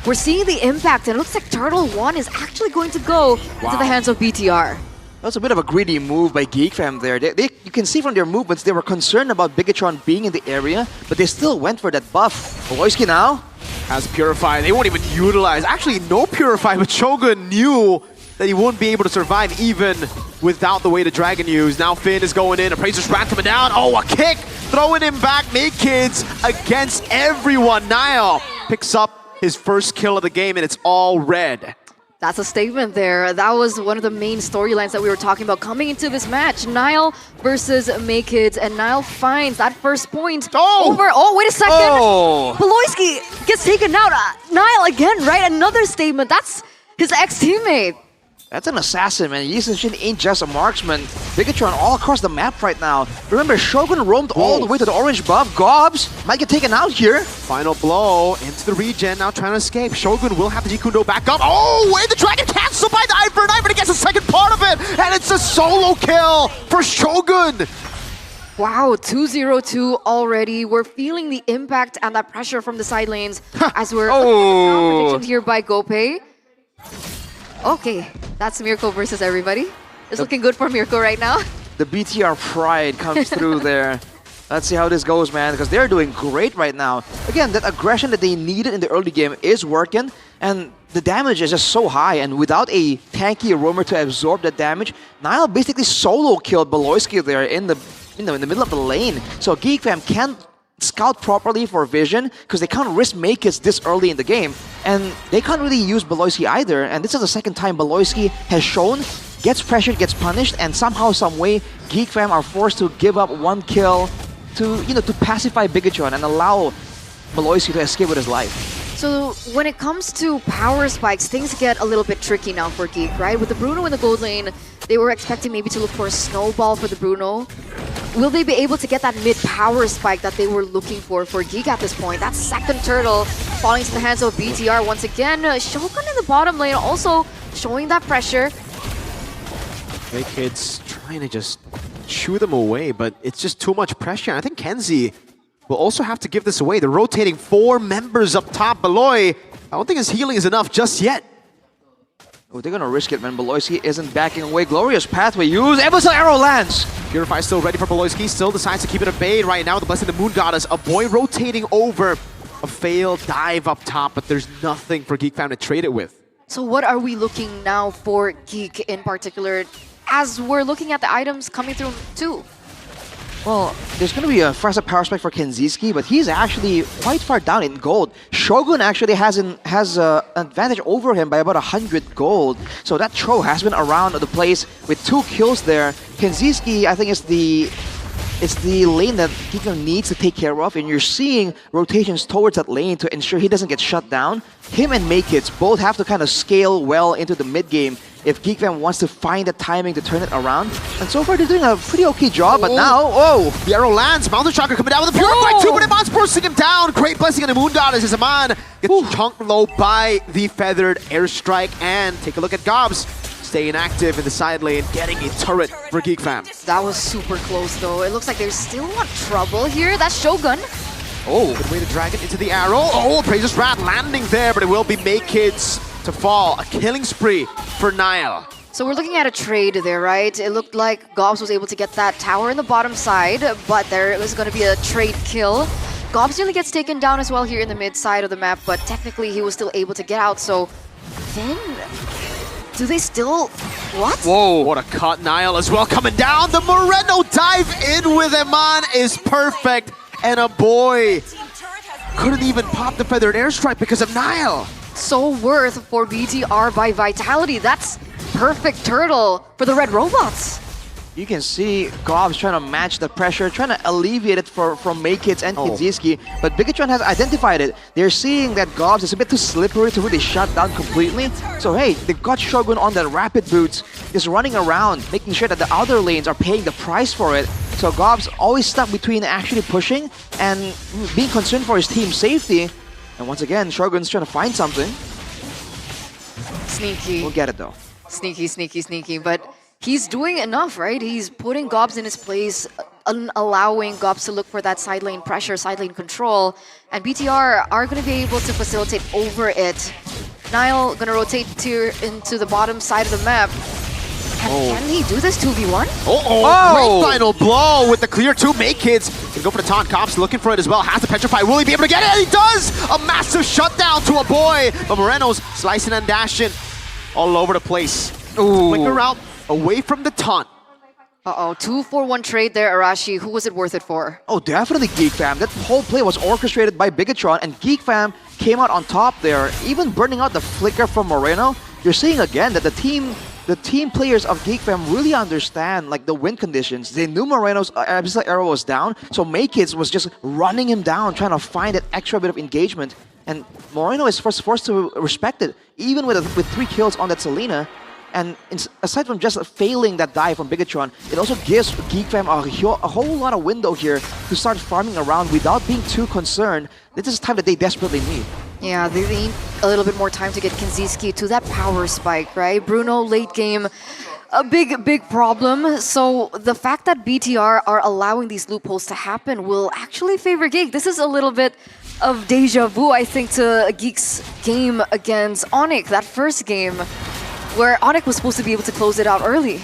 We're seeing the impact, and it looks like Turtle 1 is actually going to go into the hands of BTR. That's a bit of a greedy move by Geekfam there. You can see from their movements, they were concerned about Bigatron being in the area, but they still went for that buff. Bloisky now Has Purify, they won't even utilize. Actually, no Purify, but Shogun knew that he wouldn't be able to survive even without the way the Dragon used. Now Finn is going in, Appraiser's Wrath coming down. Oh, a kick! Throwing him back, make kids against everyone. Niall picks up his first kill of the game, and it's all red. That's a statement there. That was one of the main storylines that we were talking about coming into this match. Niall versus Maykids, and Niall finds that first point over. Oh, wait a second. Oh. Bloisky gets taken out. Niall again, right? Another statement. That's his ex-teammate. That's an assassin, man. Yi Sun-shin ain't just a marksman. Bigatron all across the map right now. Remember, Shogun roamed all the way to the orange buff. Gobs might get taken out here. Final blow into the regen, now trying to escape. Shogun will have the Jikundo back up. Oh, wait, the Dragon canceled by the Ivern. Ivern gets the second part of it, and it's a solo kill for Shogun. Wow, 2-0-2 already. We're feeling the impact and that pressure from the side lanes as we're prediction here by GoPay. Okay, that's Mirko versus everybody. It's looking good for Mirko right now. The BTR pride comes through there. Let's see how this goes, man, because they're doing great right now. Again, that aggression that they needed in the early game is working, and the damage is just so high, and without a tanky roamer to absorb that damage, Niall basically solo killed Bloisky there in the in the middle of the lane. So Geekfam can't scout properly for vision because they can't risk make it this early in the game, and they can't really use Bloisky either. And this is the second time Bloisky has shown, gets pressured, gets punished, and somehow, some way, Geekfam are forced to give up one kill to to pacify Bigatron and allow Bloisky to escape with his life. So when it comes to power spikes, things get a little bit tricky now for Geek, right? With the Bruno in the gold lane, they were expecting maybe to look for a snowball for the Bruno. Will they be able to get that mid-power spike that they were looking for Geek at this point? That second turtle falling into the hands of BTR once again. Shogun in the bottom lane also showing that pressure. Maykids trying to just shoo them away, but it's just too much pressure. I think Kenzie will also have to give this away. They're rotating 4 members up top. Beloy, I don't think his healing is enough just yet. Oh, they're gonna risk it, man. Bloisky isn't backing away. Glorious pathway use. Emerson arrow lands. Purify still ready for Bloisky. Still decides to keep it at bay right now with the Blessing of the Moon Goddess. A boy rotating over. A failed dive up top, but there's nothing for Geekfam to trade it with. So what are we looking now for Geek in particular as we're looking at the items coming through too? Well, there's going to be a faster power spike for Kenziski, but he's actually quite far down in gold. Shogun actually has an advantage over him by about 100 gold. So that throw has been around the place with 2 kills there. Kenziski, I think, is the lane that Geekfam needs to take care of, and you're seeing rotations towards that lane to ensure he doesn't get shut down. Him and Makeits both have to kind of scale well into the mid game if Geekfam wants to find the timing to turn it around. And so far they're doing a pretty okay job, but now, The arrow lands, Mountain Chakra coming down with a Purify 2, but Iman's bursting him down. Great blessing on the Moon Goddess as Iman gets chunked low by the feathered airstrike. And take a look at Gobs, staying active in the side lane, getting a turret for Geekfam. That was super close though. It looks like there's still not trouble here. That's Shogun. Good way to drag it into the arrow. Praises Rat landing there, but it will be Makeits to fall. A killing spree for Nile. So we're looking at a trade there, right? It looked like Gobs was able to get that tower in the bottom side, but there was going to be a trade kill. Gobs nearly gets taken down as well here in the mid side of the map, but technically he was still able to get out. So then, do they still... What? Whoa, what a cut. Nile as well coming down. The Moreno dive in with Iman is perfect. And a boy couldn't even pop the feathered airstrike because of Nile. So worth for BTR by Vitality. That's perfect turtle for the red robots. you can see Gobs trying to match the pressure, trying to alleviate it from Makeits and Kinziski, but Bigatron has identified it. They're seeing that Gobs is a bit too slippery to really shut down completely. So hey, they've got Shogun on the rapid boots, just running around, making sure that the other lanes are paying the price for it. So Gobs always stuck between actually pushing and being concerned for his team's safety. And once again, Shogun's trying to find something. Sneaky. We'll get it though. Sneaky, sneaky, sneaky. But he's doing enough, right? He's putting Gobs in his place, allowing Gobs to look for that side lane pressure, side lane control. And BTR are going to be able to facilitate over it. Nile going to rotate into the bottom side of the map. And can he do this 2v1? Great final blow with the clear 2 Makeits. Can go for the taunt. Cops looking for it as well. Has to petrify. Will he be able to get it? And he does! A massive shutdown to a boy. But Moreno's slicing and dashing all over the place. Flicker out away from the taunt. 2-for-1 trade there, Arashi. Who was it worth it for? Oh, definitely Geekfam. That whole play was orchestrated by Bigatron, and Geekfam came out on top there, even burning out the flicker from Moreno. You're seeing again that the team players of Geekfam really understand like the win conditions. They knew Moreno's arrow was down, so Makeits was just running him down, trying to find that extra bit of engagement. And Moreno is forced to respect it, even with 3 kills on that Selena. And aside from just failing that dive from Bigatron, it also gives Geekfam a whole lot of window here to start farming around without being too concerned. This is time that they desperately need. Yeah, they need a little bit more time to get Kinziski to that power spike, right? Bruno, late game, a big problem. So the fact that BTR are allowing these loopholes to happen will actually favor Geek. This is a little bit of deja vu, I think, to Geek's game against Onyx, that first game, where Onyx was supposed to be able to close it out early.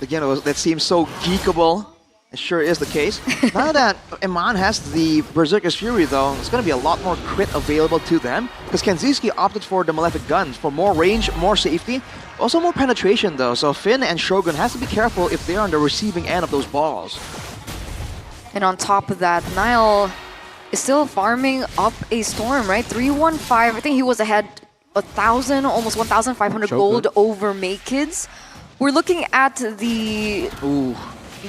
Again, that seems so geekable. It sure is the case. Now that Iman has the Berserker's Fury though, it's going to be a lot more crit available to them, because Kenziski opted for the Malefic Guns for more range, more safety, also more penetration though, so Finn and Shogun has to be careful if they're on the receiving end of those balls. And on top of that, Nile is still farming up a Storm, right? 315, I think he was ahead 1,000, almost 1,500 gold over Makeits. We're looking at the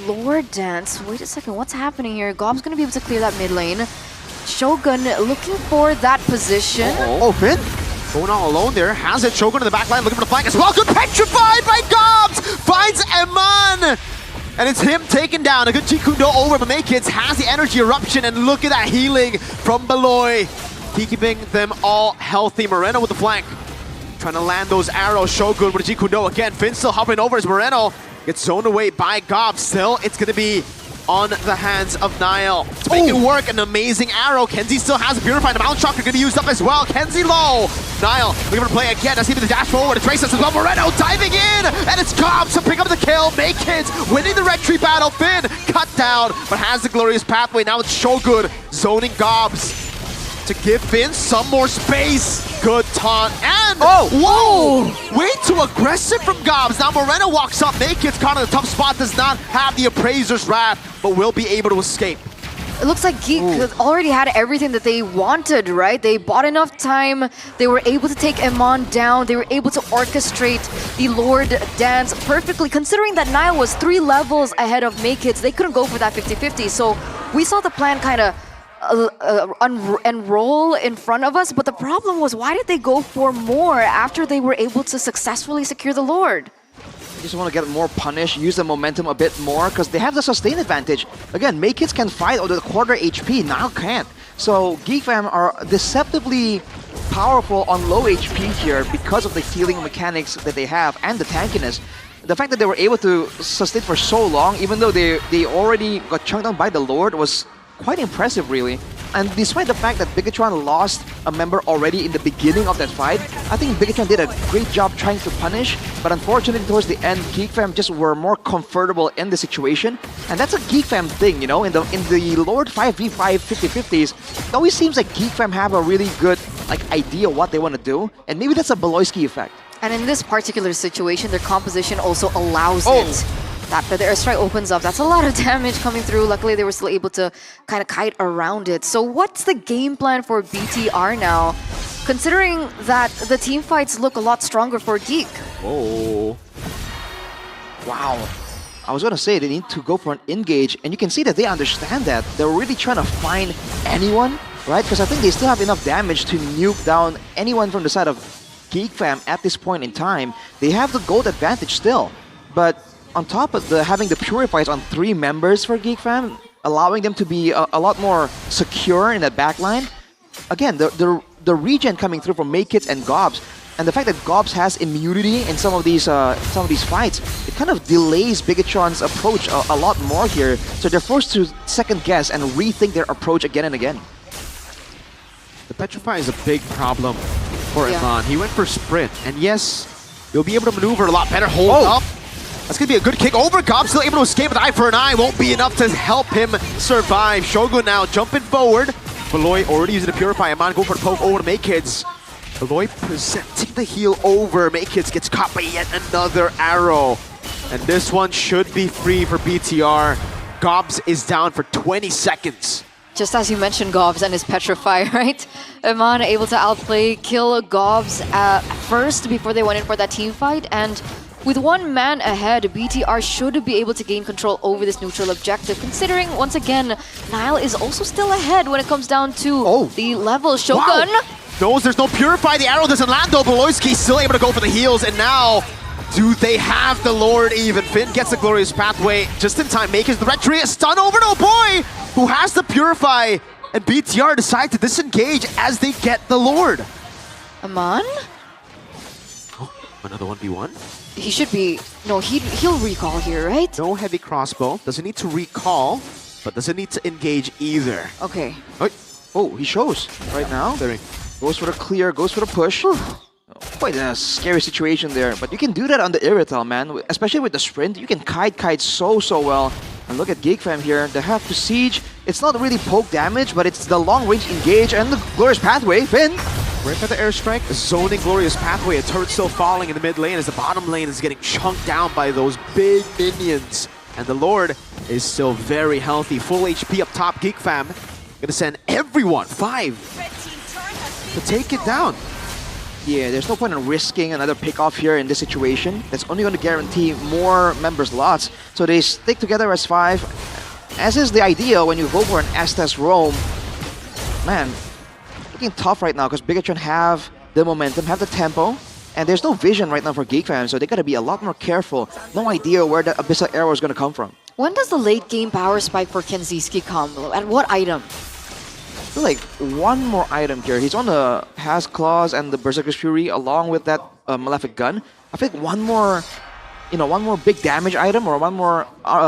Lore Dance. Wait a second, what's happening here? Gob's going to be able to clear that mid lane. Shogun looking for that position. Finn going all alone there. Has it. Shogun in the back line looking for the flank as well. Good petrified by Gobs. Finds Eman. And it's him taken down. A good Jikundo over, but Makeits has the energy eruption. And look at that healing from Beloy. Keeping them all healthy. Moreno with the flank. Trying to land those arrows. Shogun with a Jikundo again. Finn still hovering over as Moreno gets zoned away by Gob. Still, it's going to be on the hands of Nile. To make it work, an amazing arrow. Kenzie still has a Purify. The Mount Chakra going to be used up as well. Kenzie low. Nile looking for the play again. Let's see the dash forward. It's Racist as well. Moreno diving in. And it's Gob to pick up the kill. Makeits winning the red tree battle. Finn cut down, but has the glorious pathway. Now it's Shogun zoning Gobs. to give Finn some more space. Good taunt, and Oh! whoa! Way too aggressive from Gobs. Now Moreno walks up, Naked's caught in a tough spot, does not have the Appraiser's Wrath, but will be able to escape. It looks like Geek already had everything that they wanted, right? They bought enough time. They were able to take Iman down. They were able to orchestrate the Lord dance perfectly. Considering that Nile was 3 levels ahead of Makekids, they couldn't go for that 50-50. So we saw the plan kind of unroll in front of us. But the problem was, why did they go for more after they were able to successfully secure the Lord? Just want to get more punish, use the momentum a bit more, because they have the sustain advantage. Again, Makekids can fight over the quarter HP, Nile can't. So GeekFam are deceptively powerful on low HP here because of the healing mechanics that they have and the tankiness. The fact that they were able to sustain for so long, even though they already got chunked down by the Lord, was quite impressive, really. And despite the fact that Bigatron lost a member already in the beginning of that fight, I think Bigatron did a great job trying to punish, but unfortunately towards the end, GeekFam just were more comfortable in the situation. And that's a GeekFam thing, you know, in the Lord 5v5 50-50s, it always seems like GeekFam have a really good idea what they want to do, and maybe that's a Beloyski effect. And in this particular situation, their composition also allows it. After the airstrike opens up, that's a lot of damage coming through. Luckily, they were still able to kind of kite around it. So what's the game plan for BTR now? Considering that the team fights look a lot stronger for Geek. Oh. Wow. I was going to say they need to go for an engage, and you can see that they understand that. They're really trying to find anyone, right? Because I think they still have enough damage to nuke down anyone from the side of GeekFam at this point in time. They have the gold advantage still, but on top of having the Purifies on 3 members for GeekFam, allowing them to be a lot more secure in that backline. Again, the regen coming through from Makekids and Gobs, and the fact that Gobs has immunity in some of these fights, it kind of delays Bigatron's approach a lot more here. So they're forced to second guess and rethink their approach again and again. The Petrify is a big problem for Iman. He went for sprint, and yes, you'll be able to maneuver a lot better. Hold up. That's going to be a good kick over. Gob still able to escape with eye for an eye. Won't be enough to help him survive. Shogun now jumping forward. Beloy already using the Purify. Iman go for the poke over to Makekids. Beloy presenting the heal over. Makekids gets caught by yet another arrow. And this one should be free for BTR. Gobs is down for 20 seconds. Just as you mentioned, Gobs and his Petrify, right? Iman able to outplay, kill Gobs first before they went in for that team fight. And with 1 man ahead, BTR should be able to gain control over this neutral objective, considering, once again, Nile is also still ahead when it comes down to the level. Shogun! Wow. Knows there's no Purify, the arrow doesn't land though. Beloyski still able to go for the heals, and now, do they have the Lord even? Finn gets the Glorious Pathway just in time. Makes the retreat, a stun over to a boy who has the Purify, and BTR decide to disengage as they get the Lord. Iman? Oh, another 1v1? He should be... No, he'll recall here, right? No heavy crossbow. Doesn't need to recall, but doesn't need to engage either. Okay. Oh, he shows right now. Goes for the clear, goes for the push. Quite a scary situation there, but you can do that on the Irrital, man. Especially with the sprint, you can kite so well. And look at GeekFam here. They have to siege. It's not really poke damage, but it's the long range engage and the Glorious Pathway. Finn! Right for the airstrike, zoning Glorious Pathway. A turret still falling in the mid lane as the bottom lane is getting chunked down by those big minions. And the Lord is still very healthy. Full HP up top. GeekFam gonna send everyone 5 to take it down. Yeah, there's no point in risking another pick-off here in this situation. That's only going to guarantee more members' lots. So they stick together as 5. As is the idea when you go for an Estes roam. Man, looking tough right now because Bigatron have the momentum, have the tempo, and there's no vision right now for GeekFam, so they got to be a lot more careful. No idea where the Abyssal Arrow is going to come from. When does the late game power spike for Kenziski come? At what item? I feel like 1 more item here. He's on the Has Claws and the Berserker's Fury along with that Malefic Gun. I think one more big damage item or 1 more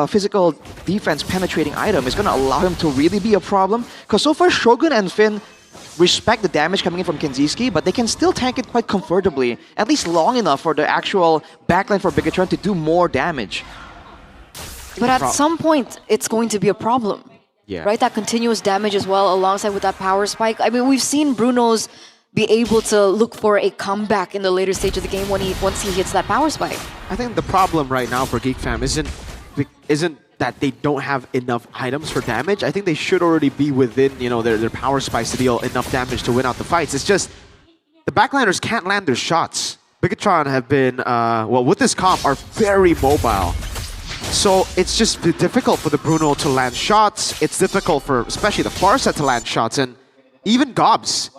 physical defense penetrating item is going to allow him to really be a problem. Because so far Shogun and Finn respect the damage coming in from Kenziski, but they can still tank it quite comfortably, at least long enough for the actual backline for Bigatron to do more damage. But at some point, it's going to be a problem. Yeah. right? That continuous damage as well, alongside with that power spike. I mean, we've seen Bruno's be able to look for a comeback in the later stage of the game once he hits that power spike. I think the problem right now for Geek Fam isn't that they don't have enough items for damage. I think they should already be within, you know, their power spikes to deal enough damage to win out the fights. It's just the backliners can't land their shots. Bigatron have been, well, with this comp, are very mobile. So it's just difficult for the Bruno to land shots. It's difficult for especially the Farset to land shots. And even Gobs,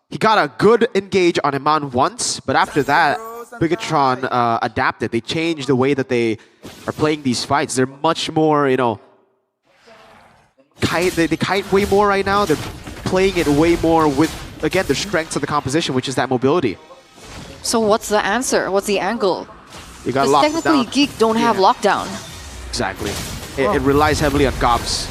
he got a good engage on Iman once, but after that, Bigatron adapted. They changed the way that they are playing these fights. They're much more, you know, they kite way more right now. They're playing it way more with, again, the strengths of the composition, which is that mobility. So what's the answer? What's the angle? You got Because locked technically down. Geek don't have lockdown. Exactly. It relies heavily on Gobs.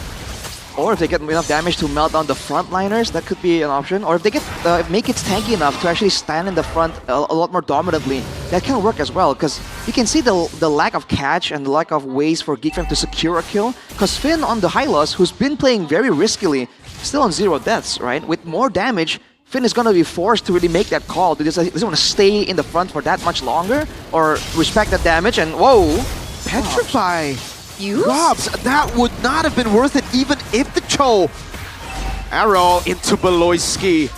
Or if they get enough damage to melt down the frontliners, that could be an option. Or if they get make it tanky enough to actually stand in the front a lot more dominantly, that can work as well. Because you can see the lack of catch and the lack of ways for Geek Fam to secure a kill. Because Finn on the Hylos, who's been playing very riskily, still on 0 deaths, right? With more damage, Finn is going to be forced to really make that call. Does he want to stay in the front for that much longer? Or respect that damage and whoa! Petrify! Use? Gobs, that would not have been worth it even if the Cho arrow into Beloyski.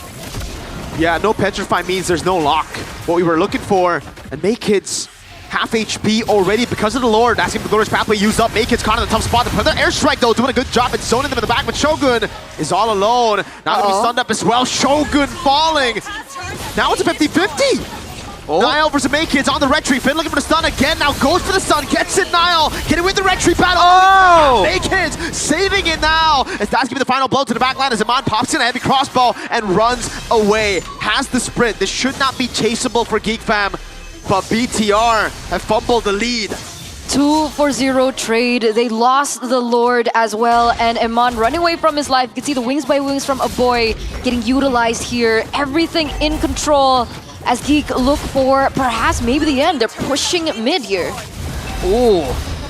Yeah, no Petrify means there's no lock. What we were looking for, and Maykid's half HP already because of the Lord. Asking for the Glorious Pathway used up. Maykid's caught in the tough spot. The airstrike though, doing a good job at zoning them in the back, but Shogun is all alone. Now gonna be stunned up as well. Shogun falling. Now it's a 50-50. Niall versus Maykid's on the retreat. Finn looking for the stun again. Now goes for the stun. Gets it, Niall. Getting with the retreat battle. Oh! Maykid's saving it now. As that's giving the final blow to the back line as Iman pops in a heavy crossbow and runs away. Has the sprint. This should not be chaseable for Geek Fam, but BTR have fumbled the lead. 2-for-0 trade. They lost the Lord as well, and Iman running away from his life. You can see the wings by wings from Aboy getting utilized here. Everything in control as Geek look for perhaps maybe the end. They're pushing mid here. Ooh,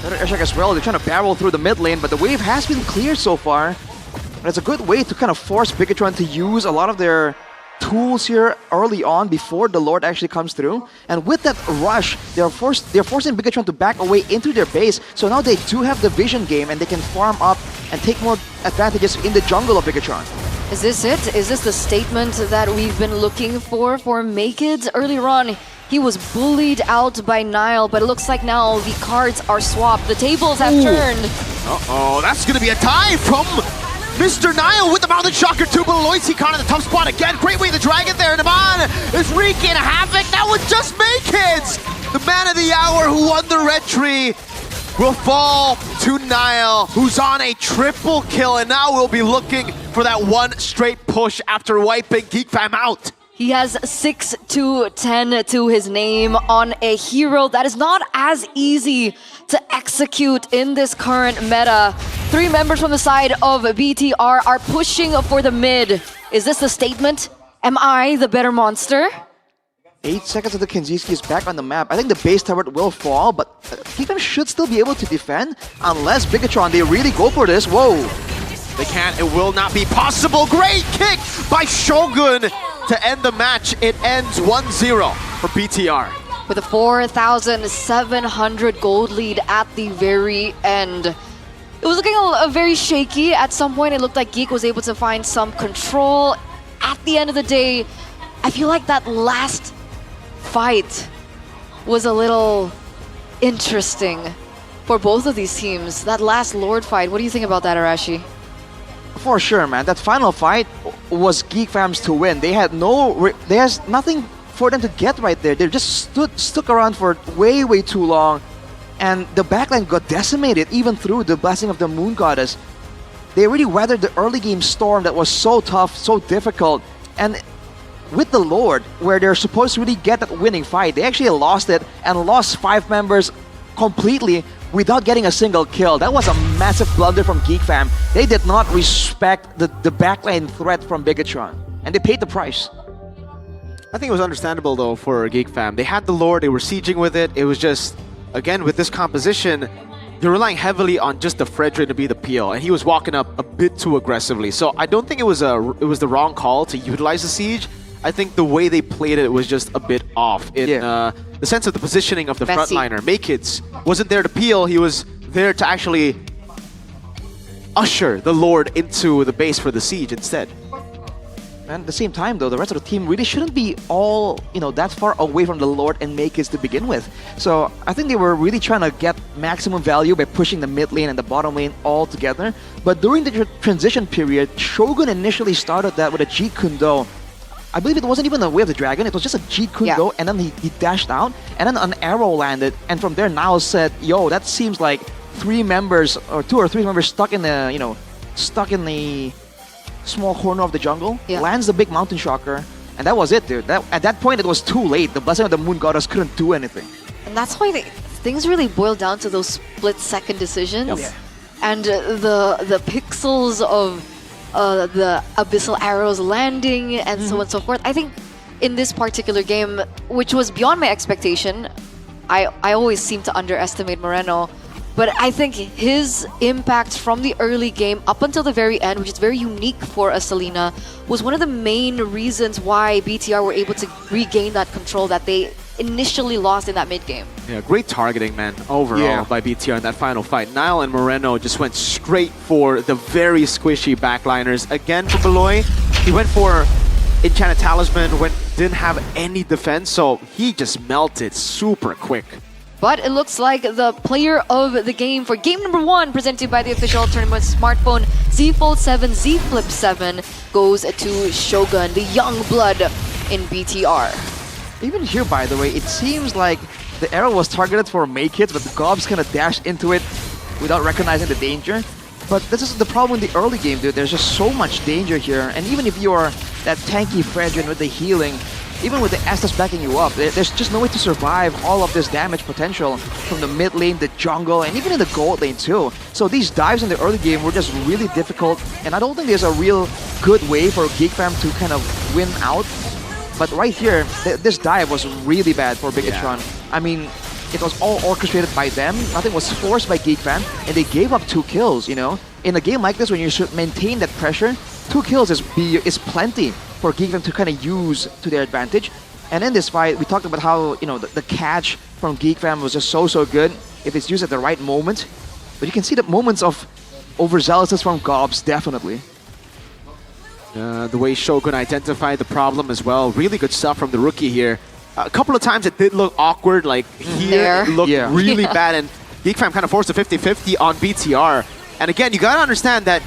better airstrike as well. They're trying to barrel through the mid lane, but the wave has been cleared so far. And it's a good way to kind of force Bigatron to use a lot of their tools here early on before the Lord actually comes through. And with that rush, they're forcing Bigatron to back away into their base. So now they do have the vision game and they can farm up and take more advantages in the jungle of Bigatron. Is this it? Is this the statement that we've been looking for Maykid? Earlier on, he was bullied out by Niall, but it looks like now the cards are swapped. The tables have turned. Uh-oh, that's going to be a tie from Mr. Niall with the Mountain Shocker to Beloyski caught in the tough spot again. Great way to drag it there. And Iman is wreaking havoc. That was just Maykid. The man of the hour who won the retry will fall to Niall, who's on a triple kill, and now we'll be looking for that one straight push after wiping Geek Fam out. He has 6-10 to his name on a hero that is not as easy to execute in this current meta. 3 members from the side of BTR are pushing for the mid. Is this the statement? Am I the better monster? 8 seconds until Kinziski is back on the map. I think the base turret will fall, but Geek Fam should still be able to defend unless Bigatron, they really go for this. Whoa! They can't. It will not be possible. Great kick by Shogun to end the match. It ends 1-0 for BTR. With a 4,700 gold lead at the very end. It was looking a very shaky. At some point, it looked like Geek was able to find some control. At the end of the day, I feel like that last fight was a little interesting for both of these teams. That last Lord fight, what do you think about that, Arashi? For sure, man. That final fight was Geek Fam's to win. They had there's nothing for them to get right there. They just stuck around for way too long. And the backline got decimated even through the Blessing of the Moon Goddess. They really weathered the early game storm that was so tough, so difficult. And with the Lord, where they're supposed to really get that winning fight, they actually lost it and lost 5 members completely without getting a single kill. That was a massive blunder from Geek Fam. They did not respect the backline threat from Bigatron, and they paid the price. I think it was understandable though for Geek Fam. They had the Lord, they were sieging with it. It was just, again, with this composition, you're relying heavily on just the Fredrin to be the PL, and he was walking up a bit too aggressively. So I don't think it was the wrong call to utilize the siege. I think the way they played it was just a bit off in the sense of the positioning of the frontliner. Maykids wasn't there to peel, he was there to actually usher the Lord into the base for the siege instead. And at the same time, though, the rest of the team really shouldn't be all, that far away from the Lord and Maykids to begin with. So I think they were really trying to get maximum value by pushing the mid lane and the bottom lane all together. But during the transition period, Shogun initially started that with a Jeet Kune Do. I believe it wasn't even a Way of the Dragon, it was just a Jeet Kune Do, and then he dashed out, and then an arrow landed, and from there Niall said, yo, that seems like 3 members, or 2 or 3 members stuck in the, small corner of the jungle, lands the big mountain shocker, and that was it, dude. At that point, it was too late. The Blessing of the Moon Goddess couldn't do anything. And that's why things really boil down to those split-second decisions. Yep. And the pixels of the abyssal arrows landing and so on and so forth. I think in this particular game, which was beyond my expectation, I always seem to underestimate Moreno. But I think his impact from the early game up until the very end, which is very unique for a Selena, was one of the main reasons why BTR were able to regain that control that they initially lost in that mid game. Yeah, great targeting, man, overall by BTR in that final fight. Niall and Moreno just went straight for the very squishy backliners. Again, for Beloy, he went for Enchanted Talisman, didn't have any defense, so he just melted super quick. But it looks like the player of the game for game number 1, presented by the official tournament smartphone Z Fold 7, Z Flip 7, goes to Shogun, the young blood in BTR. Even here, by the way, it seems like the arrow was targeted for Maykids, but the Gobs kind of dashed into it without recognizing the danger. But this is the problem in the early game, dude. There's just so much danger here. And even if you're that tanky Fredrin with the healing, even with the Estus backing you up, there's just no way to survive all of this damage potential from the mid lane, the jungle, and even in the gold lane too. So these dives in the early game were just really difficult, and I don't think there's a real good way for GeekFam to kind of win out. But right here, this dive was really bad for Bigatron. I mean, it was all orchestrated by them. Nothing was forced by GeekFam, and they gave up 2 kills, In a game like this, when you should maintain that pressure, 2 kills is plenty for GeekFam to kind of use to their advantage. And in this fight, we talked about how, the catch from GeekFam was just so good if it's used at the right moment. But you can see the moments of overzealousness from Gobs, definitely. The way Shogun identified the problem as well. Really good stuff from the rookie here. A couple of times it did look awkward, like here it looked really bad, and GeekFam kind of forced a 50-50 on BTR. And again, you gotta understand that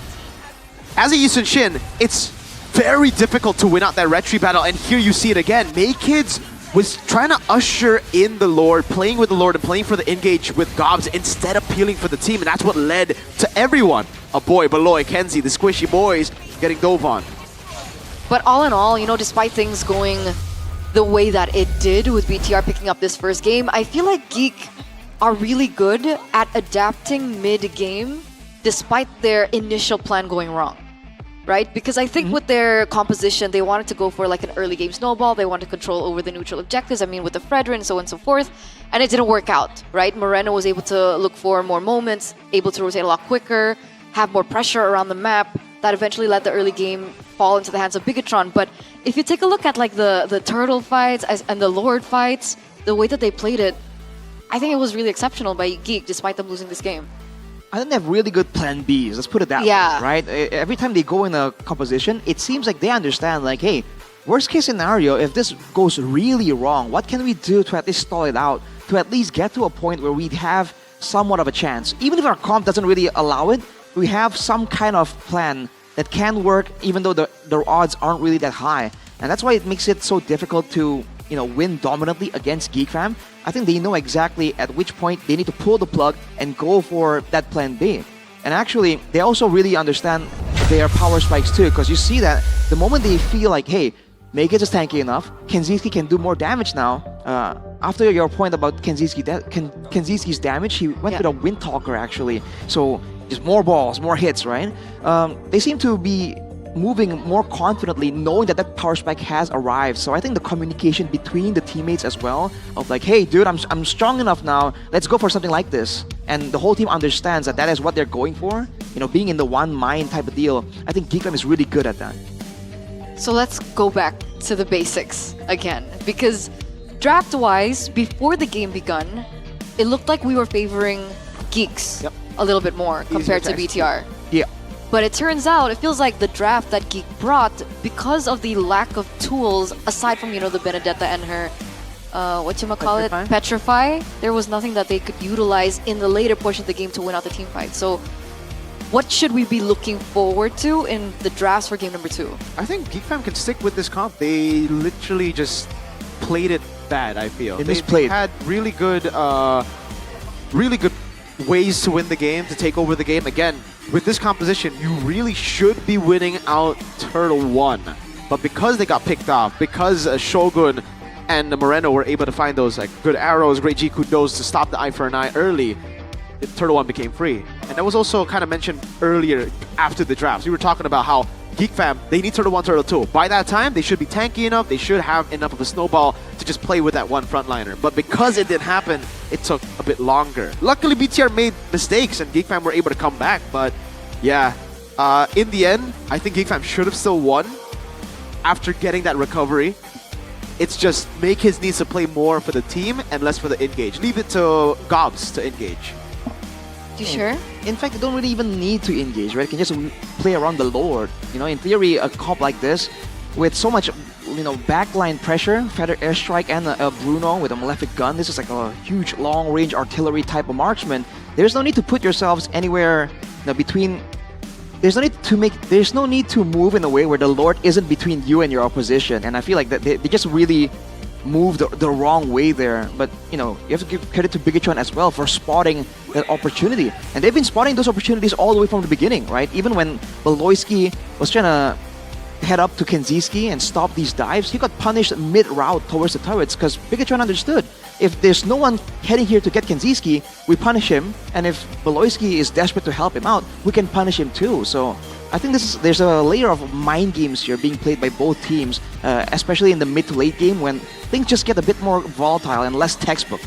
as a Yisun Shin, it's very difficult to win out that retry battle, and here you see it again. Maykids was trying to usher in the Lord, playing with the Lord and playing for the engage with Gobs instead of peeling for the team, and that's what led to everyone. A boy, Beloy, Kenzie, the squishy boys getting dove on. But all in all, despite things going the way that it did with BTR picking up this first game, I feel like Geek are really good at adapting mid-game despite their initial plan going wrong, right? Because I think with their composition, they wanted to go for like an early game snowball. They wanted to control over the neutral objectives, with the Fredrin and so on and so forth. And it didn't work out, right? Moreno was able to look for more moments, able to rotate a lot quicker, have more pressure around the map. That eventually let the early game fall into the hands of Bigatron. But if you take a look at like the turtle fights and the Lord fights, the way that they played it, I think it was really exceptional by Geek, despite them losing this game. I think they have really good plan Bs, let's put it that way, right? Every time they go in a composition, it seems like they understand, like, hey, worst case scenario, if this goes really wrong, what can we do to at least stall it out, to at least get to a point where we'd have somewhat of a chance? Even if our comp doesn't really allow it, we have some kind of plan that can work even though the odds aren't really that high. And that's why it makes it so difficult to, win dominantly against GeekFam. I think they know exactly at which point they need to pull the plug and go for that plan B. And actually, they also really understand their power spikes too, because you see that the moment they feel like, hey, Maykids is tanky enough, Kenziski can do more damage now. After your point about Kenziski's damage, he went with a Windtalker actually. So just more balls, more hits, right? They seem to be moving more confidently, knowing that that power spike has arrived. So I think the communication between the teammates as well, of like, hey dude, I'm strong enough now, let's go for something like this. and the whole team understands that that is what they're going for. You know, being in the one mind type of deal. I think GeekFam is really good at that. So let's go back to the basics again, because draft-wise, before the game begun, it looked like we were favoring Geeks a little bit more compared to BTR. Yeah. But it turns out, it feels like the draft that Geek brought, because of the lack of tools, aside from, you know, the Benedetta and her, whatchamacallit, Petrify, there was nothing that they could utilize in the later portion of the game to win out the team fight. So what should we be looking forward to in the drafts for game number 2? I think GeekFam can stick with this comp. They literally just played it bad, I feel. They had really good ways to win the game, to take over the game. Again, with this composition, you really should be winning out Turtle 1. But because they got picked off, because Shogun and Moreno were able to find those like good arrows, great G kudos to stop the eye for an eye early, Turtle 1 became free. And that was also kind of mentioned earlier after the drafts. We were talking about how GeekFam, they need Turtle 1, Turtle 2. By that time, they should be tanky enough, they should have enough of a snowball to just play with that one frontliner. But because it didn't happen, it took a bit longer. Luckily, BTR made mistakes and GeekFam were able to come back, but yeah, in the end, I think GeekFam should have still won after getting that recovery. It's just make his needs to play more for the team and less for the engage. Leave it to Gobs to engage. You sure? In fact, they don't really even need to engage, right? They can just play around the Lord. You know, in theory, a comp like this, with so much, you know, backline pressure, Feather Airstrike and Bruno with a malefic gun, this is like a huge long-range artillery type of marksman. There's no need to put yourselves anywhere, you know, between. There's no need to move in a way where the Lord isn't between you and your opposition. And I feel like that they just really moved the wrong way there. But, you know, you have to give credit to Bigatron as well for spotting that opportunity. And they've been spotting those opportunities all the way from the beginning, right? Even when Beloyski was trying to head up to Kenziski and stop these dives, he got punished mid-route towards the turrets because Bigatron understood. If there's no one heading here to get Kenziski, we punish him. And if Beloyski is desperate to help him out, we can punish him too. So I think there's a layer of mind games here being played by both teams, especially in the mid to late game when things just get a bit more volatile and less textbook.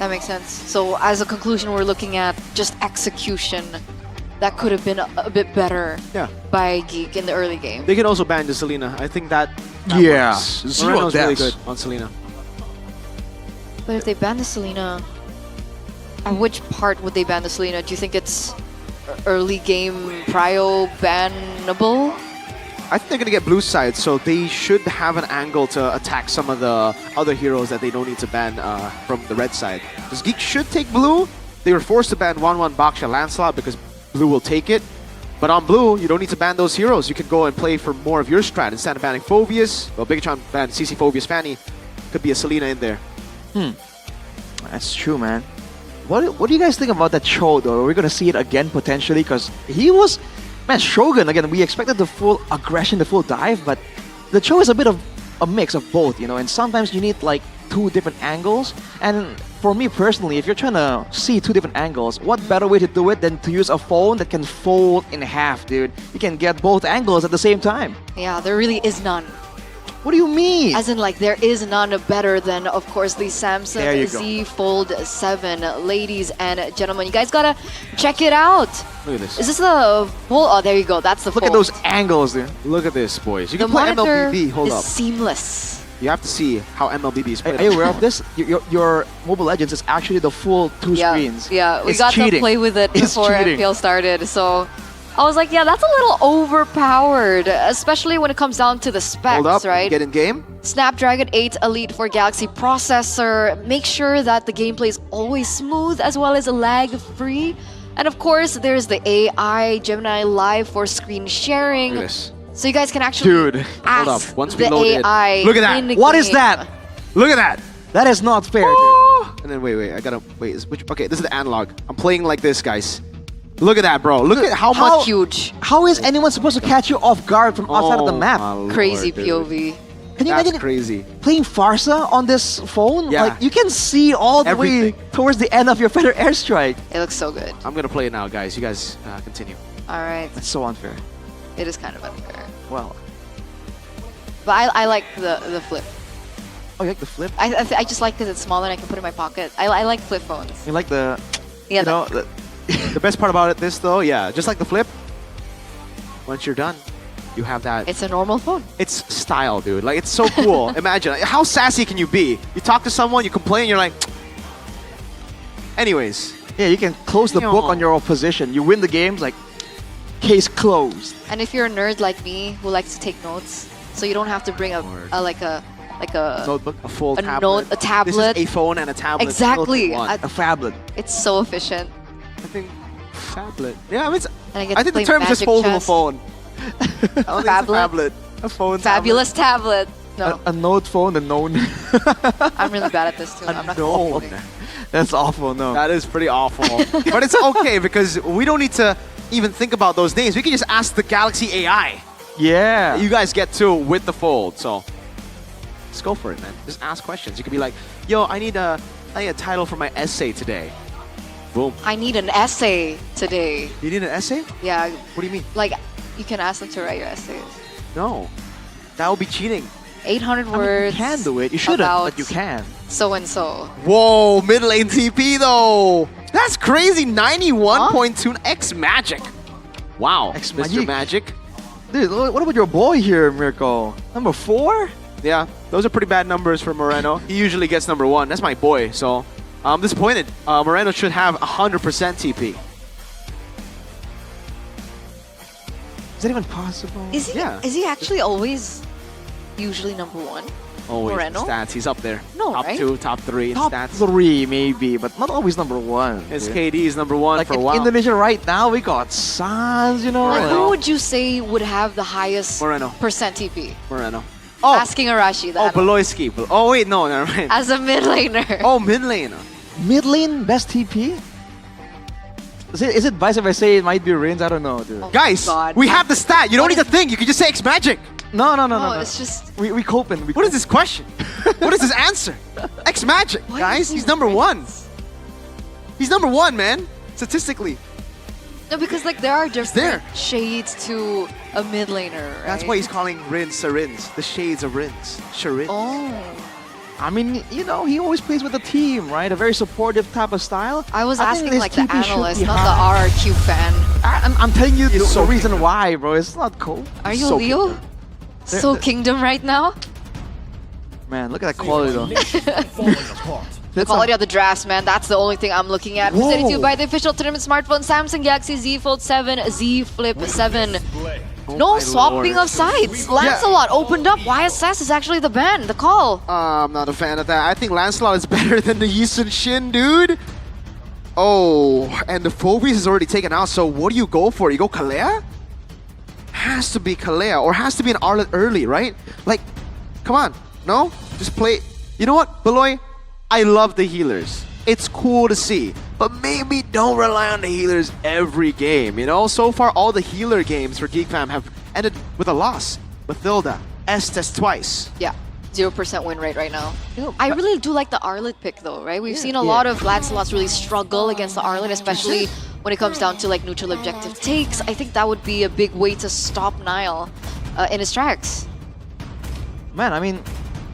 That makes sense. So as a conclusion, we're looking at just execution that could have been a bit better by Geek in the early game. They can also ban the Selena. I think that works. Moreno's really good on Selena. But if they ban the Selena, on which part would they ban the Selena? Do you think it's early game prio bannable? I think they're going to get blue side, so they should have an angle to attack some of the other heroes that they don't need to ban from the red side. Because Geek should take blue. They were forced to ban 1-1 Baksha Lancelot because blue will take it. But on blue, you don't need to ban those heroes. You can go and play for more of your strat. Instead of banning Phobius, well, Bigatron banned CC Phobius Fanny. Could be a Selena in there. That's true, man. What do you guys think about that Cho, though? Are we going to see it again, potentially? Because he was... Man, Shogun, again, we expected the full aggression, the full dive, but the Cho is a bit of a mix of both, you know, and sometimes you need, like, 2 different angles. And for me, personally, if you're trying to see 2 different angles, what better way to do it than to use a phone that can fold in half, dude? You can get both angles at the same time. Yeah, there really is none. What do you mean? As in, like, there is none better than, of course, the Samsung go. Z Fold 7. Ladies and gentlemen, you guys gotta check it out. Look at this. Is this the full? Oh, there you go. That's the Look fold. at those angles, dude. Look at this, boys. You The can play monitor MLBB. Hold is up. seamless. You have to see how MLBB is played. Are you aware of this? Your Mobile Legends is actually the full 2 screens. Yeah, we It's got cheating. to play with it It's before cheating. MPL started. So I was like, yeah, that's a little overpowered, especially when it comes down to the specs, Hold up. right? Get in game. Snapdragon 8 Elite for Galaxy processor. Make sure that the gameplay is always smooth as well as lag-free. And of course, there's the AI Gemini Live for screen sharing. Look at this. So you guys can actually Dude, ask hold up. Once we the load in. AI Look at that. in the What is game. that? Look at that. That is not fair, dude. And then wait. I gotta wait. Okay, this is the analog. I'm playing like this, guys. Look at that, bro. Look at how much. Huge. How is anyone supposed to catch you off guard from outside of the map? my Crazy Lord, dude. POV. Can you That's imagine crazy. playing Farsa on this phone? Yeah. Like, you can see all the way Everything. towards the end of your Feather Airstrike. It looks so good. I'm gonna play it now, guys. You guys continue. All right. That's so unfair. It is kind of unfair. Well, But I like the flip. oh, you like the flip? I just like because it's smaller and I can put it in my pocket. I like flip phones. You like the Yeah, You know, The best part about this though, yeah, just like the flip, once you're done, you have that. it's a normal phone. It's style, dude. Like, it's so cool. Imagine, like, how sassy can you be? You talk to someone, you complain, you're like... Anyways. yeah, you can close the book on your opposition. You win the games, like, case closed. And if you're a nerd like me who likes to take notes, so you don't have to bring a like a Notebook, a full a tablet. note, a tablet. This is a phone and a tablet. Exactly. built in one. A phablet. It's so efficient. I think phablet. Yeah, I mean, And I get I to think the play term is just Magic foldable Chess. phone. I don't think it's a Phablet? tablet. A phone. Fabulous tablet. No, A note phone, a known. I'm really bad at this too. I'm not known. kidding. That's awful, no. That is pretty awful. But it's okay because we don't need to even think about those names. We can just ask the Galaxy AI. Yeah. You guys get to with the fold, so let's go for it, man. Just ask questions. You could be like, "Yo, I need a title for my essay today." Boom. I need an essay today. You need an essay? Yeah, What do you mean? like you can ask them to write your essays. No, that would be cheating. 800 I mean, words. you can do it. You shouldn't, about but you can. So and so. Whoa, mid lane TP though. That's crazy. 91.2 X Magic. Wow, X Mr. Magic. Magic. Dude, what about your boy here, Mirko? Number 4? Yeah, those are pretty bad numbers for Moreno. He usually gets number 1. That's my boy, so I'm disappointed. Moreno should have 100% TP. Is that even possible? Is he? Yeah. Is he actually always usually number 1? Always Moreno? stats. He's up there. No, top right? 2, top 3 in Top stats. 3 maybe, but not always number 1. His dude. KD is number 1 Like for a in while. Indonesia right now, we got Sans, you know. Like, Moreno. who would you say would have the highest Moreno. percent TP? Moreno. Oh, Asking Arashi oh, that. Beloyski. Oh wait, no, never mind. As a mid laner. Oh, mid laner. Mid lane, best TP? Is it vice if I say it might be Rins? I don't know, dude. Oh. Guys, God. we have the stat. You don't What need to think. You can just say X Magic. No. No, it's just. We coping. What is this question? What is his answer? X Magic, Why guys. is he He's number 1. Rins? He's number 1, man. Statistically. No, because like there are there. different shades to a mid laner. Right? That's why he's calling Rins Sarins. The shades of Rins. Sharins. Oh, I mean, you know, he always plays with the team, right? A very supportive type of style. I was think asking his like the TP should analyst, be not high. the RRQ fan. I'm telling you the so reason Kingdom. why, bro. It's not cool. Are you So Leo? Kingdom. So Kingdom right now? Man, look at that quality though. The That's quality of the drafts, man. That's the only thing I'm looking at. Whoa. Presented to you by the official tournament smartphone Samsung Galaxy Z Fold 7, Z Flip 7. No my swapping lord. of sides. Lancelot opened up. YSS is actually the ban, the call. I'm not a fan of that. I think Lancelot is better than the Yisun Shin, dude. Oh, and the Phobies is already taken out, so what do you go for? You go Kalea? Has to be Kalea, or has to be an Arlet early, right? Like, come on. No? Just play. You know what, Beloy? I love the healers. It's cool to see. But maybe don't rely on the healers every game, you know? So far, all the healer games for GeekFam have ended with a loss. Mathilda, Estes twice. Yeah, 0% win rate right now. You know, I really do like the Arlet pick though, right? We've seen a lot of Lancelots really struggle against the Arlet, especially when it comes down to like neutral objective takes. I think that would be a big way to stop Nile in his tracks. man, I mean,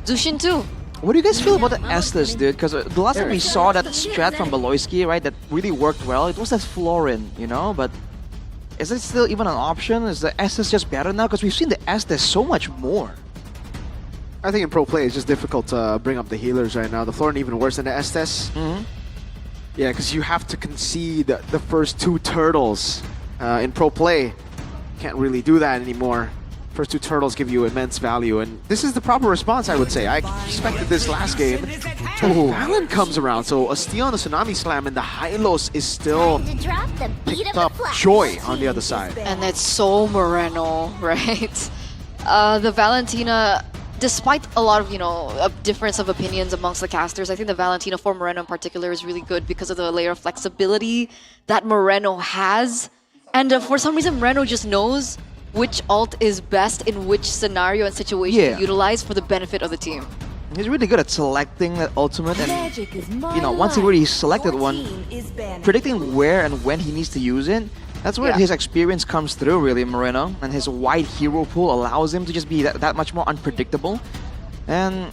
Zushin too. what do you guys feel about the Estes, dude? Because the last time we saw that strat from Beloyski, right, that really worked well, it was that Florin, you know? But is it still even an option? Is the Estes just better now? Because we've seen the Estes so much more. I think in pro play it's just difficult to bring up the healers right now. The Florin even worse than the Estes. Yeah, because you have to concede the first 2 turtles in pro play. Can't really do that anymore. First 2 turtles give you immense value, and this is the proper response, I would say. I expected this last game. Valen comes around, so a steal on the Tsunami Slam, and the Hylos is still picked up Joy on the other side. And it's so Moreno, right? The Valentina, despite a lot of, a difference of opinions amongst the casters, I think the Valentina for Moreno in particular is really good because of the layer of flexibility that Moreno has. And for some reason, Moreno just knows which ult is best in which scenario and situation Yeah. to utilize for the benefit of the team. He's really good at selecting that ultimate and, once he already selected one, predicting where and when he needs to use it. That's where Yeah. his experience comes through, really, Moreno. And his wide hero pool allows him to just be that much more unpredictable. And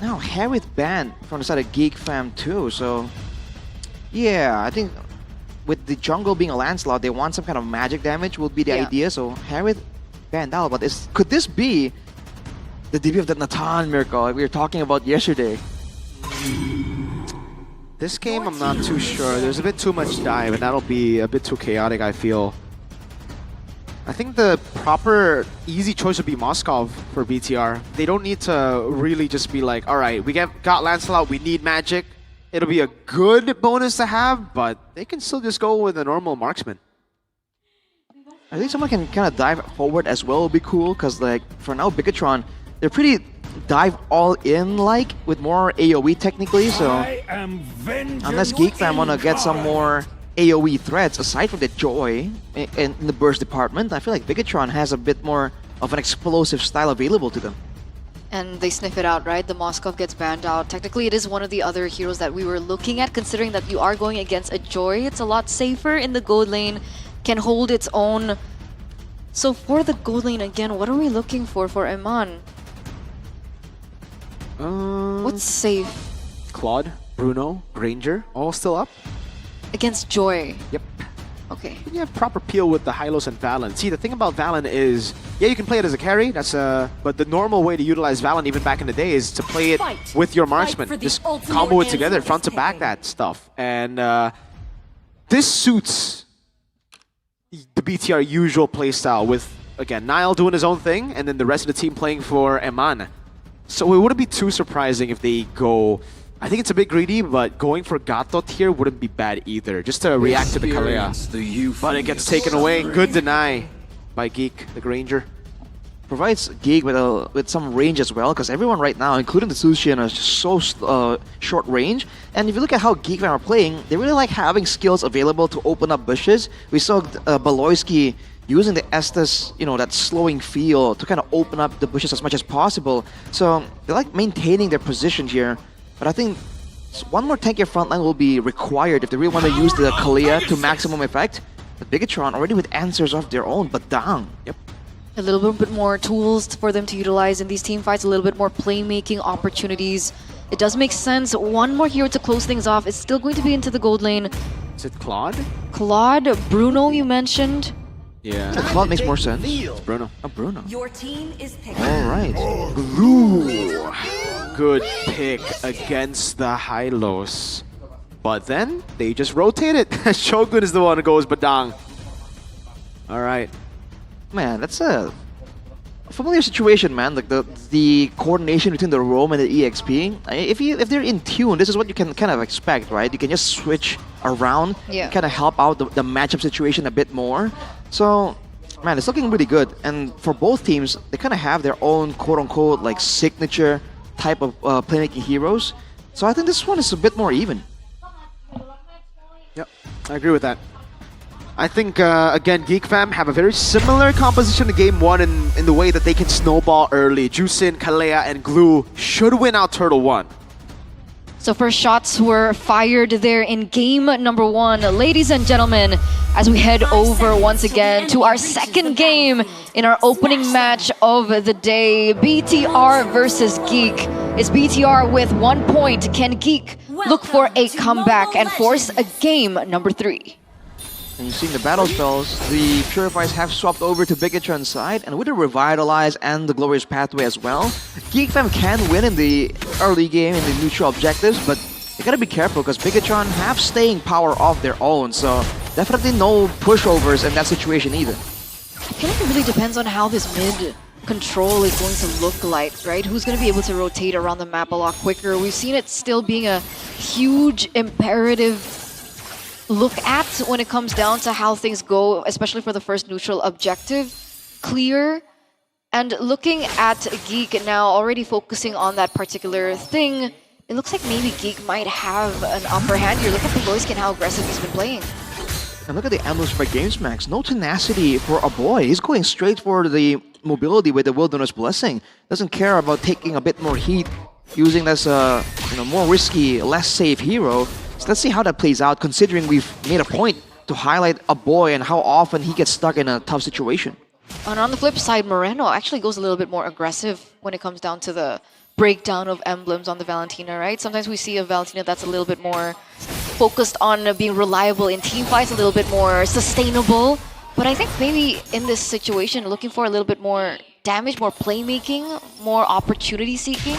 now Harith banned from the side of Geek Fam too, so... Yeah, I think with the jungle being a Lancelot, they want some kind of magic damage will be the idea. So Harith Vandal, but could this be the debut of the Natan miracle like we were talking about yesterday? This game, I'm not too sure. There's a bit too much dive, and that'll be a bit too chaotic, I feel. I think the proper, easy choice would be Moskov for BTR. They don't need to really just be like, all right, we got Lancelot, we need magic. It'll be a good bonus to have, but they can still just go with a normal marksman. I think someone can kind of dive forward as well would be cool, because like for now, Bigatron, they're pretty dive all in like with more AoE technically, so unless Geek Fam want to get some more AoE threats aside from the Joy in the burst department, I feel like Bigatron has a bit more of an explosive style available to them. And they sniff it out, right? The Moskov gets banned out. Technically, it is one of the other heroes that we were looking at, considering that you are going against a Joy. It's a lot safer in the gold lane, can hold its own. So for the gold lane again, what are we looking for Eman? What's safe? Claude, Bruno, Granger, all still up? Against Joy. Yep. Okay. You have proper peel with the Hylos and Valen. See, the thing about Valen is, yeah, you can play it as a carry, but the normal way to utilize Valen even back in the day is to play it with your marksman. Just combo it together, front to back that stuff. And this suits the BTR usual playstyle with, again, Nile doing his own thing, and then the rest of the team playing for Eman. So it wouldn't be too surprising if they go... I think it's a bit greedy, but going for Gatot here wouldn't be bad either, just to react to the Kalea. But it gets taken away. Good deny by Geek, the Granger. Provides Geek with some range as well, because everyone right now, including the Sushin, is just so short range. And if you look at how Geek are playing, they really like having skills available to open up bushes. We saw Baloyski using the Estes, that slowing feel to kind of open up the bushes as much as possible. So they like maintaining their position here. But I think one more tankier frontline will be required if they really want to use the Kalea to maximum effect. But Bigatron already with answers of their own, but down. Yep. A little bit more tools for them to utilize in these team fights, a little bit more playmaking opportunities. It does make sense. One more hero to close things off. It's still going to be into the gold lane. Is it Claude? Claude, Bruno you mentioned. Yeah. Claude makes more sense. It's Bruno. Oh, Bruno. Your team is picking. All right. Glue. Good pick against the Hylos. But then, they just rotate it. Shogun is the one who goes Badang. All right. Man, that's a familiar situation, man. Like the coordination between the roam and the EXP. If they're in tune, this is what you can kind of expect, right? You can just switch around, kind of help out the matchup situation a bit more. So, man, it's looking really good. And for both teams, they kind of have their own quote-unquote like signature type of playmaking heroes. So I think this one is a bit more even. Yep, I agree with that. I think, again, Geek Fam have a very similar composition to Game 1 in the way that they can snowball early. Jusin, Kalea, and Glue should win out Turtle 1. So first shots were fired there in game number 1. Ladies and gentlemen, as we head over once again to our second game in our opening match of the day, BTR versus Geek. It's BTR with 1 point. Can Geek look for a comeback and force a game number 3? And you've seen the battle spells, the Purifiers have swapped over to Bigatron's side, and with the Revitalize and the Glorious Pathway as well, Geek Fam can win in the early game in the neutral objectives, but you gotta be careful because Bigatron have staying power of their own, so definitely no pushovers in that situation either. I feel like it really depends on how this mid control is going to look like, right? Who's going to be able to rotate around the map a lot quicker? We've seen it still being a huge imperative look at when it comes down to how things go, especially for the first neutral objective. Clear. And looking at Geek now, already focusing on that particular thing, it looks like maybe Geek might have an upper hand here. Look at Baloyski and how aggressive he's been playing. And look at the emblems by GamesMax. No tenacity for a boy. He's going straight for the mobility with the Wilderness Blessing. Doesn't care about taking a bit more heat, using this more risky, less safe hero. So let's see how that plays out, considering we've made a point to highlight a boy and how often he gets stuck in a tough situation. And on the flip side, Moreno actually goes a little bit more aggressive when it comes down to the breakdown of emblems on the Valentina, right? Sometimes we see a Valentina that's a little bit more focused on being reliable in team fights, a little bit more sustainable. But I think maybe in this situation, looking for a little bit more damage, more playmaking, more opportunity seeking.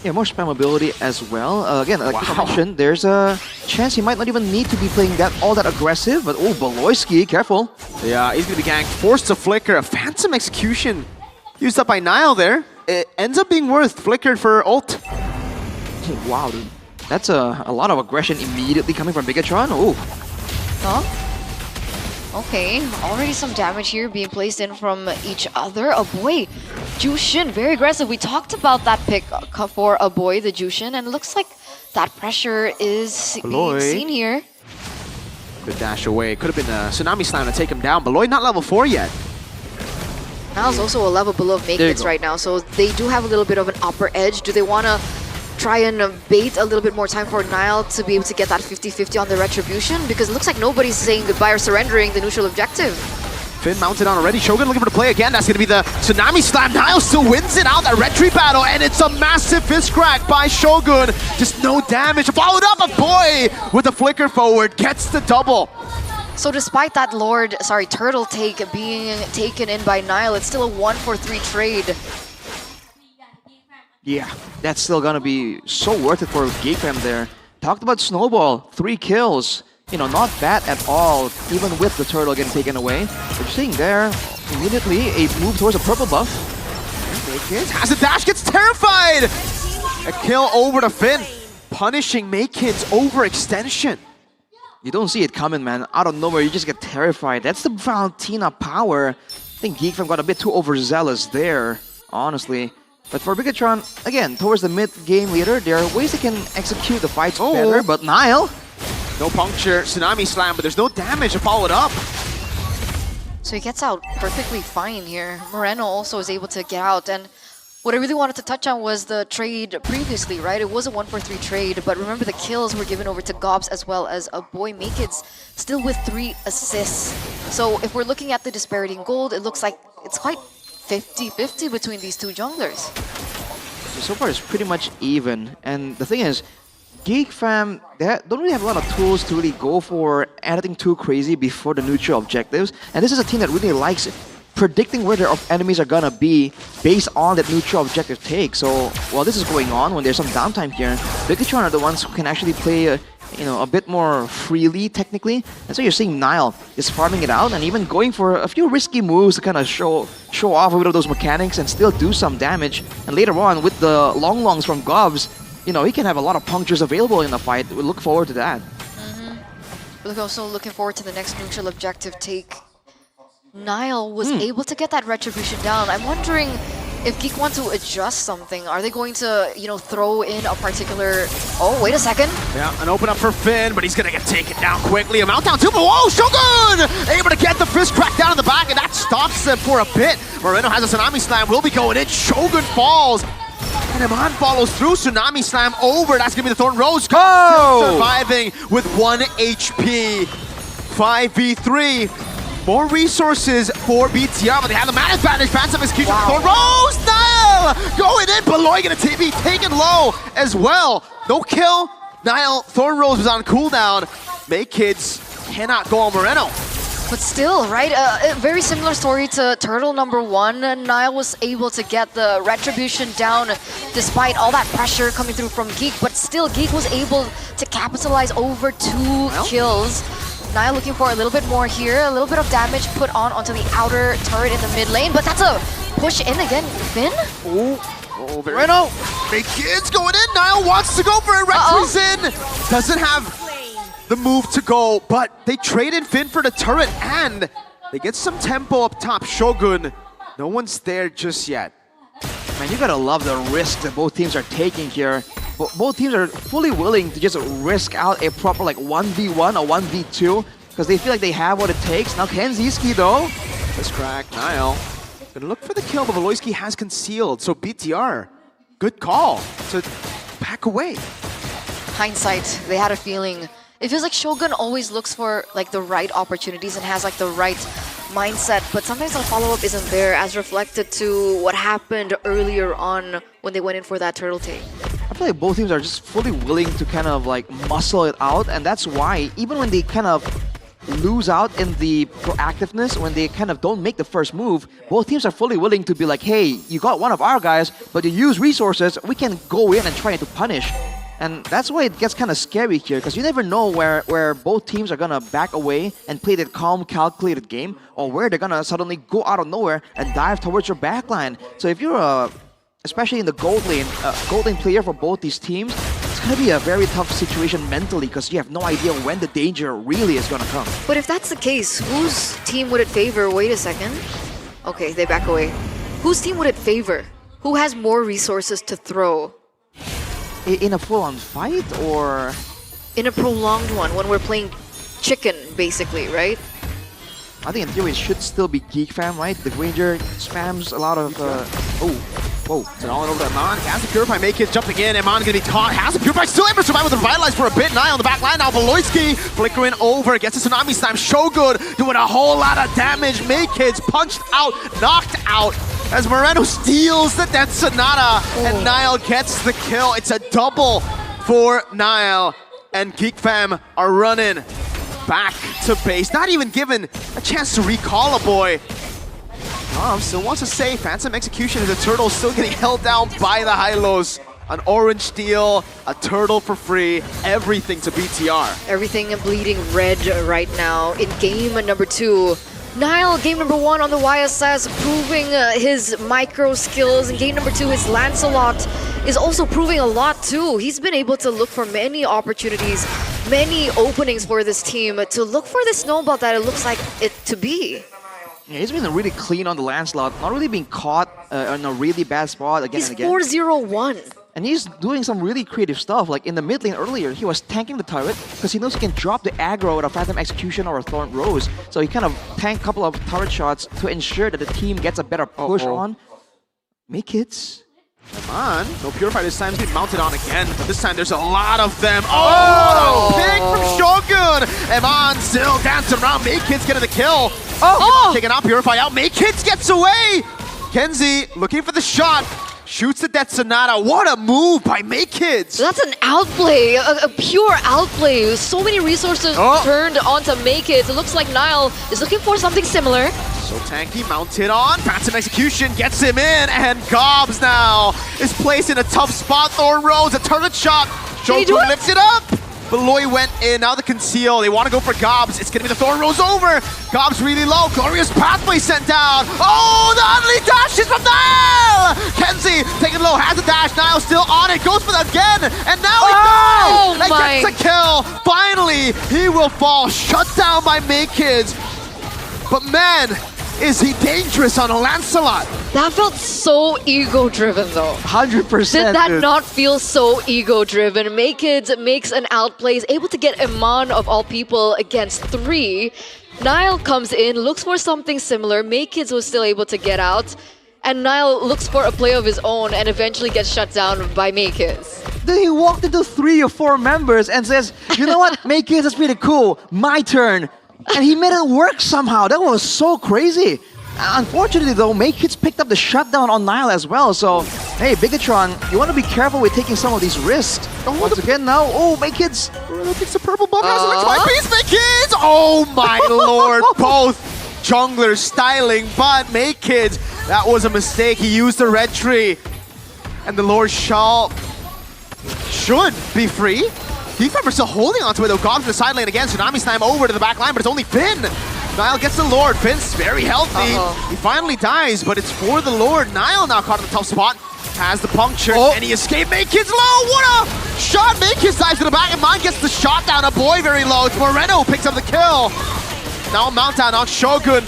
Yeah, more spammability as well. Again, like I mentioned, there's a chance he might not even need to be playing all that aggressive. But oh, Beloyski, careful. Yeah, he's gonna be ganked, forced to flicker. A phantom execution used up by Nile there. It ends up being worth flickered for ult. Wow, dude. That's a lot of aggression immediately coming from Bigatron. Oh. Huh? Okay, already some damage here being placed in from each other. A boy, Jushin, very aggressive. We talked about that pick for a boy, the Jushin, and it looks like that pressure is being seen here. Good dash away. Could have been a Tsunami Slam to take him down. Beloy not level 4 yet. Nile's also a level below Makeits right now, so they do have a little bit of an upper edge. Do they want to try and bait a little bit more time for Nile to be able to get that 50-50 on the Retribution? Because it looks like nobody's saying goodbye or surrendering the neutral objective. Finn mounted on already. Shogun looking for the play again. That's going to be the Tsunami Slam. Nile still wins it out, that Retri battle, and it's a massive fist crack by Shogun. Just no damage. Followed up, a boy with a flicker forward. Gets the double. So despite that turtle take being taken in by Nile, it's still a 1-for-3 trade. Yeah, that's still gonna be so worth it for GateFam there. Talked about Snowball, 3 kills. You know, not bad at all, even with the turtle getting taken away. But you're seeing there, immediately a move towards a purple buff. Makins has a dash, gets terrified! A kill over to Finn, punishing Makins overextension. You don't see it coming, man. Out of nowhere, you just get terrified. That's the Valentina power. I think GateFam got a bit too overzealous there, honestly. But for Bigatron, again, towards the mid-game later, there are ways they can execute the fights better, but Nile... No puncture, Tsunami Slam, but there's no damage to follow it up. So he gets out perfectly fine here. Moreno also is able to get out, and what I really wanted to touch on was the trade previously, right? It was a 1-for-3 trade, but remember the kills were given over to Gobs as well as a boy Makeits, still with 3 assists. So if we're looking at the disparity in gold, it looks like it's quite 50-50 between these two junglers. So far, it's pretty much even. And the thing is, GateFam, they don't really have a lot of tools to really go for anything too crazy before the neutral objectives. And this is a team that really likes predicting where their enemies are gonna be based on that neutral objective take. So while this is going on, when there's some downtime here, Bigatron are the ones who can actually play a bit more freely, technically. And so you're seeing Nile just farming it out and even going for a few risky moves to kind of show off a bit of those mechanics and still do some damage. And later on, with the longs from Gobs, he can have a lot of punctures available in the fight. We look forward to that. We're also looking forward to the next neutral objective take. Nile was able to get that Retribution down. I'm wondering if Geek want to adjust something. Are they going to, throw in a particular... Oh, wait a second. Yeah, an open up for Finn, but he's going to get taken down quickly. A mount down too, but whoa, Shogun! Able to get the fist crack down in the back, and that stops them for a bit. Moreno has a Tsunami Slam, will be going in. Shogun falls. And Iman follows through, Tsunami Slam over. That's going to be the Thorn Rose. Go! Surviving with 1 HP. 5v3. More resources for BTR, but they have the man advantage. Phantom execution. Thorn Rose! Nile! Going in. Beloy going to be taken low as well. No kill. Nile, Thorn Rose was on cooldown. Makeits cannot go on Moreno. But still, right? A very similar story to Turtle number 1. Nile was able to get the Retribution down despite all that pressure coming through from Geek, but still Geek was able to capitalize over 2 kills. Nile looking for a little bit more here, a little bit of damage put onto the outer turret in the mid lane, but that's a push in again. Finn? Oh, Moreno! Big kids going in. Nile wants to go for it. Retri's in. Doesn't have the move to go, but they traded Finn for the turret and they get some tempo up top. Shogun, no one's there just yet. Man, you gotta love the risk that both teams are taking here. Both teams are fully willing to just risk out a proper 1v1 or 1v2 because they feel like they have what it takes. Now Kenziski though. Let's crack. Nile gonna look for the kill, but Veloisky has concealed. So BTR, good call to back away. Hindsight, they had a feeling. It feels like Shogun always looks for the right opportunities and has the right mindset, but sometimes the follow-up isn't there, as reflected to what happened earlier on when they went in for that turtle take. I feel feel like both teams are just fully willing to kind of like muscle it out, and that's why even when they kind of lose out in the proactiveness, when they kind of don't make the first move, both teams are fully willing to be like, hey, you got one of our guys, but you use resources, we can go in and try to punish. And that's why it gets kind of scary here, because you never know where both teams are gonna back away and play that calm, calculated game, or where they're gonna suddenly go out of nowhere and dive towards your backline. So if you're especially in the gold lane player for both these teams, it's gonna be a very tough situation mentally, because you have no idea when the danger really is gonna come. But if that's the case, whose team would it favor? Wait a second. Okay, they back away. Whose team would it favor? Who has more resources to throw? In a full-on fight, or In a prolonged one, when we're playing chicken, basically, right? I think in theory it should still be Geek Fam, right? The Ranger spams a lot of whoa. It's an all-in over to Iman. Has the Purify, make it jumping in. Iman gonna be caught. Has the Purify, still able to survive with the Revitalize for a bit. Nile on the back line now. Voloitsky flickering over. Gets the Tsunami Slam. Shogun doing a whole lot of damage. Make-Kids punched out, knocked out. As Moreno steals the Death Sonata. And Nile gets the kill. It's a double for Nile. And Geek Fam are running back to base. Not even given a chance to recall a boy. Still wants to say Phantom Execution is a turtle still getting held down by the Hylos. An orange steel, a turtle for free, everything to BTR. Everything bleeding red right now in game number 2. Nile, game number 1 on the YSS, proving his micro skills. In game number 2, his Lancelot is also proving a lot too. He's been able to look for many opportunities, many openings for this team to look for the snowball that it looks like it to be. Yeah, he's been really clean on the Lancelot, not really being caught in a really bad spot again He's and again. 4-0-1. And he's doing some really creative stuff. Like in the mid lane earlier, he was tanking the turret because he knows he can drop the aggro with a Phantom Execution or a Thorn Rose. So he kind of tanked a couple of turret shots to ensure that the team gets a better push on. Make-Kids. Come on. No Purify this time. He's getting mounted on again. But this time there's a lot of them. Oh, pick from Shogun. Eman still dancing around. Make-Kids getting the kill. Taking out Purify out. Make-Kids gets away. Kenzie looking for the shot. Shoots the Death Sonata. What a move by Make-Kids. That's an outplay, a pure outplay. So many resources turned onto Make-Kids. It looks like Nile is looking for something similar. So tanky, mounted on. Phantom Execution gets him in. And Gobs now is placed in a tough spot. Thorn Rose, a turret shot. he do Shogun it? lifts it up. Beloy went in. Now the conceal. They want to go for Gobs. It's going to be the Thorn Rose over. Gobs really low. Glorious Pathway sent down. Oh, the Unleash dash is from Nile. Kenzie taking low. Has a dash. Nile still on it. Goes for that again. And now he dies. And gets a kill. Finally, he will fall. Shut down by Make-Kids. But man, is he dangerous on a Lancelot? That felt so ego-driven though. 100%. Did that not feel so ego-driven? Make-Kids makes an outplay, is able to get Iman of all people against 3. Nile comes in, looks for something similar. Make-Kids was still able to get out. And Nile looks for a play of his own and eventually gets shut down by Make-Kids. Then he walked into 3 or 4 members and says, you know what, Make-Kids is pretty cool, my turn. And he made it work somehow. That was so crazy. Unfortunately though, Make-Kids picked up the shutdown on Nile as well. So, hey, Bigatron, you want to be careful with taking some of these risks. Once again now, Make-Kids. Picks a purple bomb, has electrified beast, Make-Kids! Oh my lord, both junglers styling, but Make-Kids, that was a mistake. He used the red tree. And the Lord should be free. Geekfam are still holding onto it though. Gobs to the side lane again. Tsunami Slam over to the back line, but it's only Finn. Nile gets the Lord. Finn's very healthy. He finally dies, but it's for the Lord. Nile now caught in the tough spot. Has the puncture, and he escaped. Make-Kids low. What a shot. Make-Kids dives to the back, and Mine gets the shot down. A boy very low. It's Moreno picks up the kill. Now mount down on Shogun.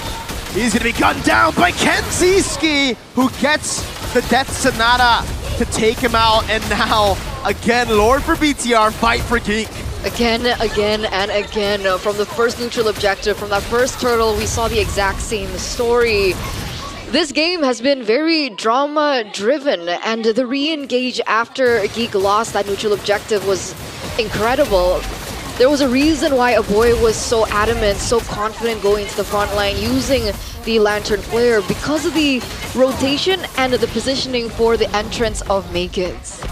He's going to be gunned down by Kenziski, who gets the Death Sonata to take him out. And now, again, Lord for BTR, fight for Geek. Again, and again. From the first neutral objective, from that first turtle, we saw the exact same story. This game has been very drama-driven, and the re-engage after Geek lost that neutral objective was incredible. There was a reason why a boy was so adamant, so confident going to the front line, using the Lantern Flare, because of the rotation and the positioning for the entrance of Make-Kids.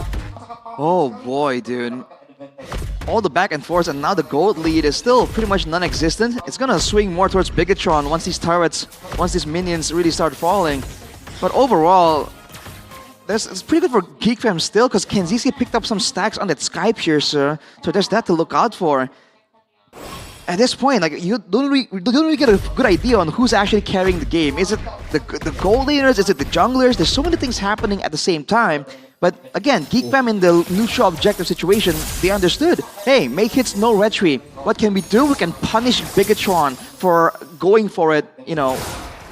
Oh boy, dude. All the back and forth, and now the gold lead is still pretty much non-existent. It's gonna swing more towards Bigatron once these turrets, once these minions really start falling. But overall, it's pretty good for Geek Fam still, because Kenziski picked up some stacks on that Sky Piercer, so there's that to look out for. At this point, like, you don't really get a good idea on who's actually carrying the game. Is it the gold laners? Is it the junglers? There's so many things happening at the same time. But again, Geek Fam in the neutral objective situation, they understood, hey, make hits, no retry. What can we do? We can punish Bigatron for going for it, you know,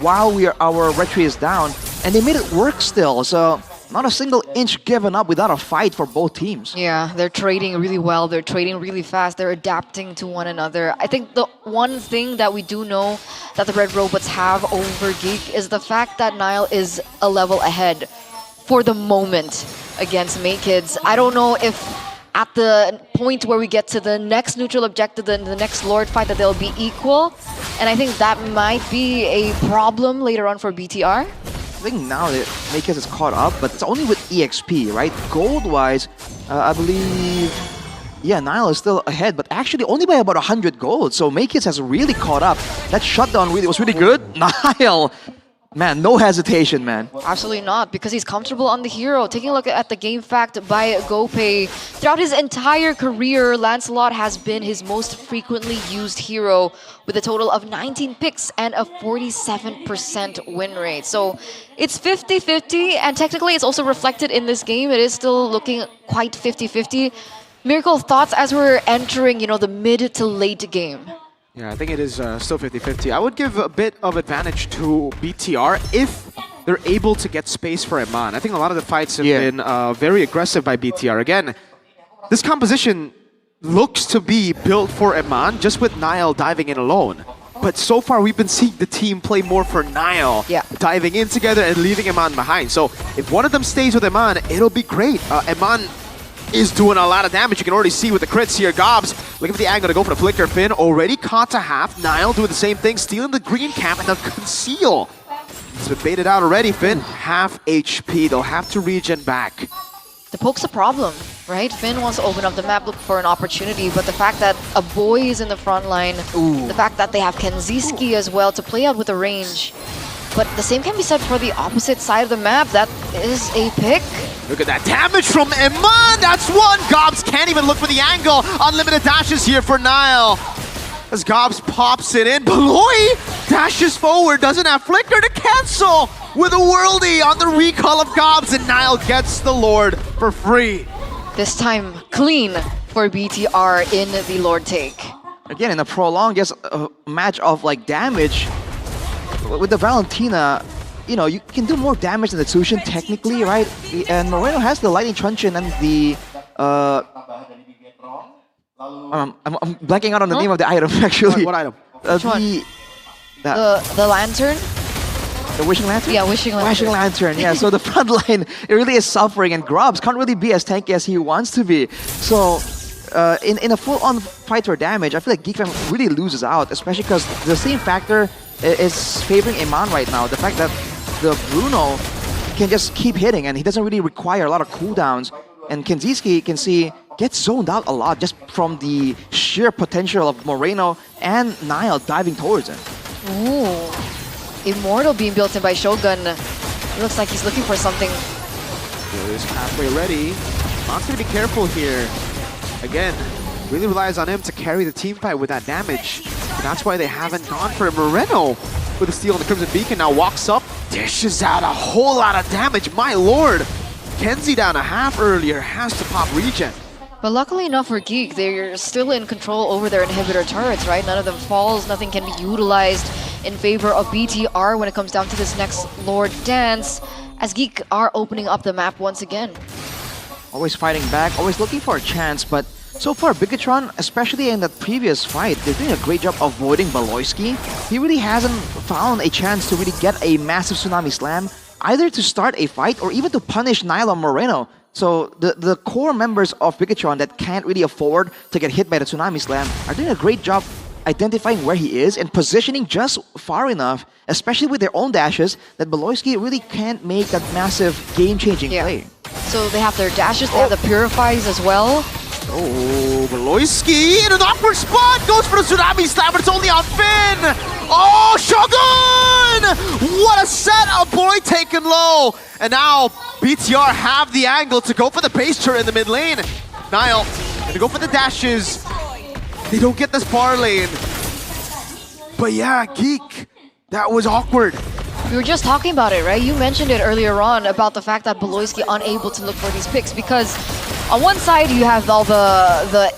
while our retry is down. And they made it work still, so not a single inch given up without a fight for both teams. Yeah, they're trading really well. They're trading really fast. They're adapting to one another. I think the one thing that we do know that the Red Robots have over Geek is the fact that Nile is a level ahead for the moment against Kids. I don't know if at the point where we get to the next neutral objective, the next Lord fight, that they'll be equal. And I think that might be a problem later on for BTR. I think now that Makers is caught up, but it's only with EXP, right? Gold-wise, I believe, yeah, Nile is still ahead, but actually only by about 100 gold. So Makers has really caught up. That shutdown was really good. Nile, man, no hesitation, man. Absolutely not, because he's comfortable on the hero. Taking a look at the game fact by GoPay, throughout his entire career, Lancelot has been his most frequently used hero with a total of 19 picks and a 47% win rate. So it's 50-50, and technically it's also reflected in this game. It is still looking quite 50-50. Miracle, thoughts as we're entering, you know, the mid to late game? Yeah, I think it is still 50-50. I would give a bit of advantage to BTR if they're able to get space for Eman. I think a lot of the fights have been very aggressive by BTR. Again, this composition looks to be built for Eman, just with Nile diving in alone. But so far, we've been seeing the team play more for Nile, diving in together and leaving Eman behind. So if one of them stays with Eman, it'll be great. Eman is doing a lot of damage. You can already see with the crits here. Gobs looking for the angle to go for the flicker. Finn already caught to half. Nile doing the same thing, stealing the green cap and the conceal. It's been baited out already. Finn, half HP. They'll have to regen back. The poke's a problem, right? Finn wants to open up the map, look for an opportunity, but the fact that a boy is in the front line, the fact that they have Kenziski as well to play out with the range. But the same can be said for the opposite side of the map. That is a pick. Look at that damage from Eman. That's one. Gobs can't even look for the angle. Unlimited dashes here for Nile. As Gobs pops it in. Beloy dashes forward. Doesn't have flicker to cancel with a worldie on the recall of Gobs. And Nile gets the Lord for free. This time clean for BTR in the Lord take. Again, in a prolonged just match of like damage, with the Valentina, you know, you can do more damage than the Tsushin technically, right? And Moreno has the Lightning Truncheon and the I'm blanking out on the name of the item actually. What item? Which one? The lantern? The Wishing Lantern? Yeah, Wishing Lantern. Wishing Lantern, yeah. So the front line, it really is suffering, and Grubs can't really be as tanky as he wants to be. So in a full-on fight for damage, I feel like Geek Fam really loses out, especially because the same factor is favoring Eman right now. The fact that the Bruno can just keep hitting and he doesn't really require a lot of cooldowns. And Kenziski can see gets zoned out a lot just from the sheer potential of Moreno and Nile diving towards him. Ooh. Immortal being built in by Shogun. It looks like he's looking for something. He's halfway ready. Mon's gonna be careful here. Again, really relies on him to carry the team fight with that damage. And that's why they haven't gone for Moreno with a steal on the Crimson Beacon. Now walks up, dishes out a whole lot of damage. My lord! Kenzie down a half earlier, has to pop regen. But luckily enough for Geek, they're still in control over their inhibitor turrets, right? None of them falls, nothing can be utilized in favor of BTR when it comes down to this next Lord dance, as Geek are opening up the map once again. Always fighting back, always looking for a chance, but so far Bigatron, especially in that previous fight, they're doing a great job avoiding Baloyski. He really hasn't found a chance to really get a massive Tsunami Slam, either to start a fight or even to punish Nile or Moreno. So the core members of Bigatron that can't really afford to get hit by the Tsunami Slam are doing a great job identifying where he is and positioning just far enough, especially with their own dashes, that Baloyski really can't make that massive game-changing play. So they have their dashes, they have the purifies as well. Oh, Beloyski in an awkward spot goes for the Tsunami Slam, but it's only on Finn. Oh, Shogun! What a setup, boy, taken low. And now BTR have the angle to go for the base turret in the mid lane. Niall gonna go for the dashes. They don't get this far lane. But yeah, Geek, that was awkward. We were just talking about it, right? You mentioned it earlier on about the fact that Beloyski unable to look for these picks because on one side you have all the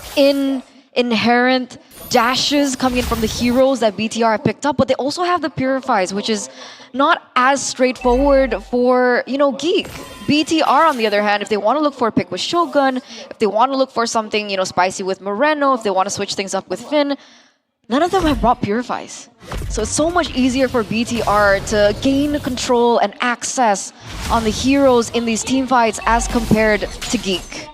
inherent dashes coming in from the heroes that BTR have picked up, but they also have the purifies, which is not as straightforward for, you know, Geek. BTR, on the other hand, if they want to look for a pick with Shogun, if they want to look for something, you know, spicy with Moreno, if they want to switch things up with Finn, none of them have brought purifies. So it's so much easier for BTR to gain control and access on the heroes in these team fights as compared to Geek.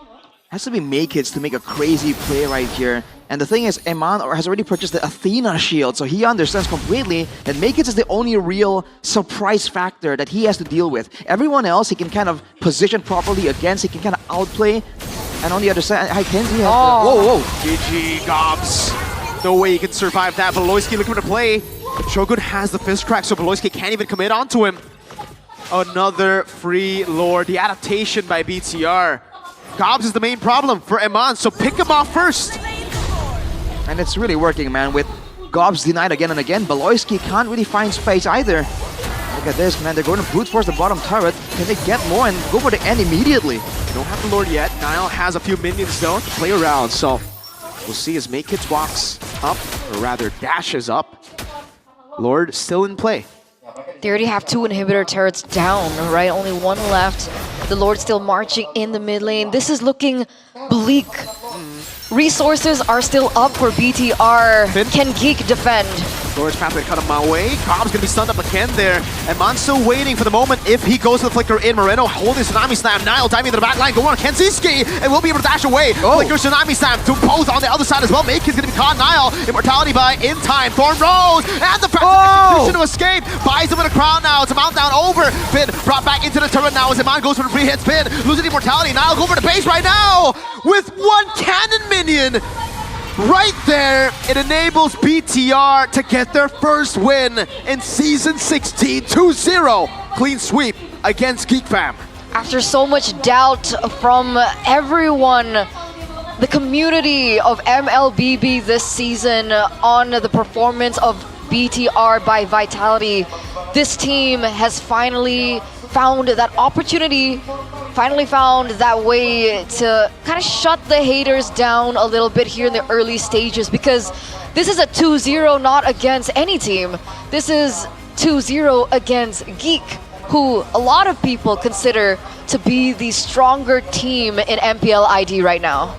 Has to be Makeits to make a crazy play right here. And the thing is, Eman has already purchased the Athena shield, so he understands completely that Makeits is the only real surprise factor that he has to deal with. Everyone else he can kind of position properly against, he can kind of outplay. And on the other side, Kenzie has Whoa, GG, Gobs. No way he can survive that. Beloyski looking for the play. But Shogun has the fist crack, so Beloyski can't even commit onto him. Another free lore. The adaptation by BTR. Gobs is the main problem for Eman, so pick him off first. And it's really working, man. With Gobs denied again and again, Beloyski can't really find space either. Look at this, man. They're going to brute force the bottom turret. Can they get more and go for the end immediately? They don't have the Lord yet. Niall has a few minions though to play around, so we'll see as Makeits walks up, or rather dashes up. Lord still in play. They already have 2 inhibitor turrets down, right? Only 1 left. The Lord still marching in the mid lane. This is looking bleak. Resources are still up for BTR. Finn? Can Geek defend? Lord's pathway cut him my way. Gob's gonna be stunned up again there. And Man's still waiting for the moment if he goes to the Flicker in. Moreno holding Tsunami Slam. Niall diving to the back line. Going on Kenziski and will be able to dash away. Flicker Tsunami Slam to both on the other side as well. Make is gonna be caught. Niall, immortality by in time. Thorn Rose and the execution to escape. Buys him with a crown now. It's a mount down over. Finn brought back into the turret now as Iman goes for the free hit spin. Losing immortality. Niall go for the base right now with 1 cannon minion. Right there, it enables BTR to get their first win in Season 16, 2-0. Clean sweep against Geek Fam. After so much doubt from everyone, the community of MLBB this season on the performance of BTR by Vitality, this team has finally found that opportunity, finally found that way to kind of shut the haters down a little bit here in the early stages, because this is a 2-0 not against any team. This is 2-0 against Geek, who a lot of people consider to be the stronger team in MPL ID right now.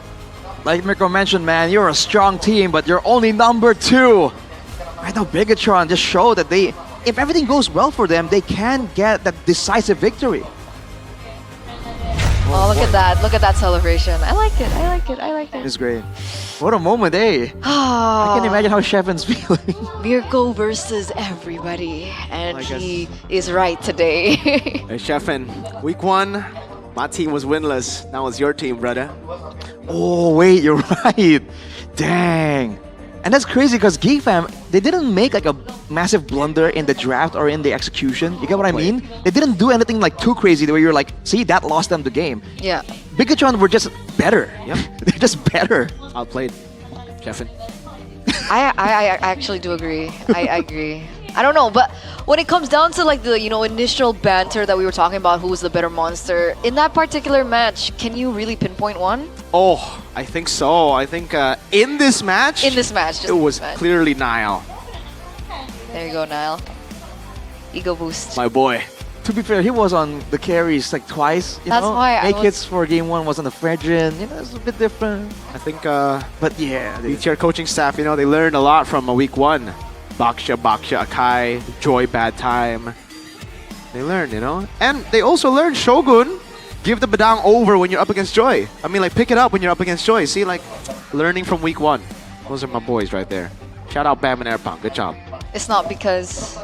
Like Mirko mentioned, man, you're a strong team, but you're only number 2. Right now, Bigatron just showed that if everything goes well for them, they can get that decisive victory. Oh, look at that. Look at that celebration. I like it. I like it. I like it. It's great. What a moment, eh? I can imagine how Shevan's feeling. Mirko versus everybody. And I guess. he is right today. Hey, Shefin, week 1, my team was winless. Now it's your team, brother. Oh, wait, you're right. Dang. And that's crazy because Geek Fam, they didn't make like a massive blunder in the draft or in the execution. You get what I mean? They didn't do anything like too crazy where you're like, see, that lost them the game. Yeah. Bigatron were just better. Yep. They're just better. Outplayed. Shefin. I actually do agree. I agree. I don't know, but when it comes down to like the initial banter that we were talking about, who was the better monster in that particular match, can you really pinpoint one? Oh, I think so. I think in this match, In this match, just it in was this match. clearly Niall, There you go, Niall. Ego boost. my boy. To be fair, he was on the carries like twice. That's why I Make was- hits for game 1 was on the Fredrin. It's a bit different. I think But yeah, BTR coaching staff, they learned a lot from week 1. Baksha, Akai, Joy, Bad Time. They learned, And they also learned Shogun. Give the Badang over when you're up against Joy. I mean, like, pick it up when you're up against Joy. See, like, learning from week 1. Those are my boys right there. Shout out Bam and Airpunk. Good job. It's not because.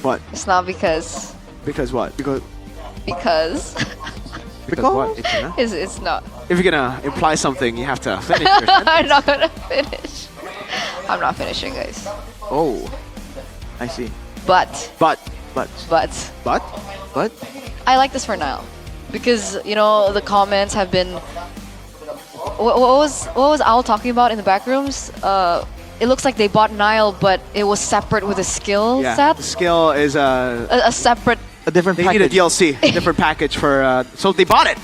What? It's not because. Because what? Because Because Because what? Ichina? it's not. If you're gonna imply something, you have to finish your sentence. I'm not gonna finish. I'm not finishing, guys. Oh, I see. But But, But but, I like this for Nile because the comments have been. What was Owl talking about in the back rooms? It looks like they bought Nile, but it was separate with a skill yeah, set. the skill is A separate. a different they package. need a DLC, a different package for. So they bought it.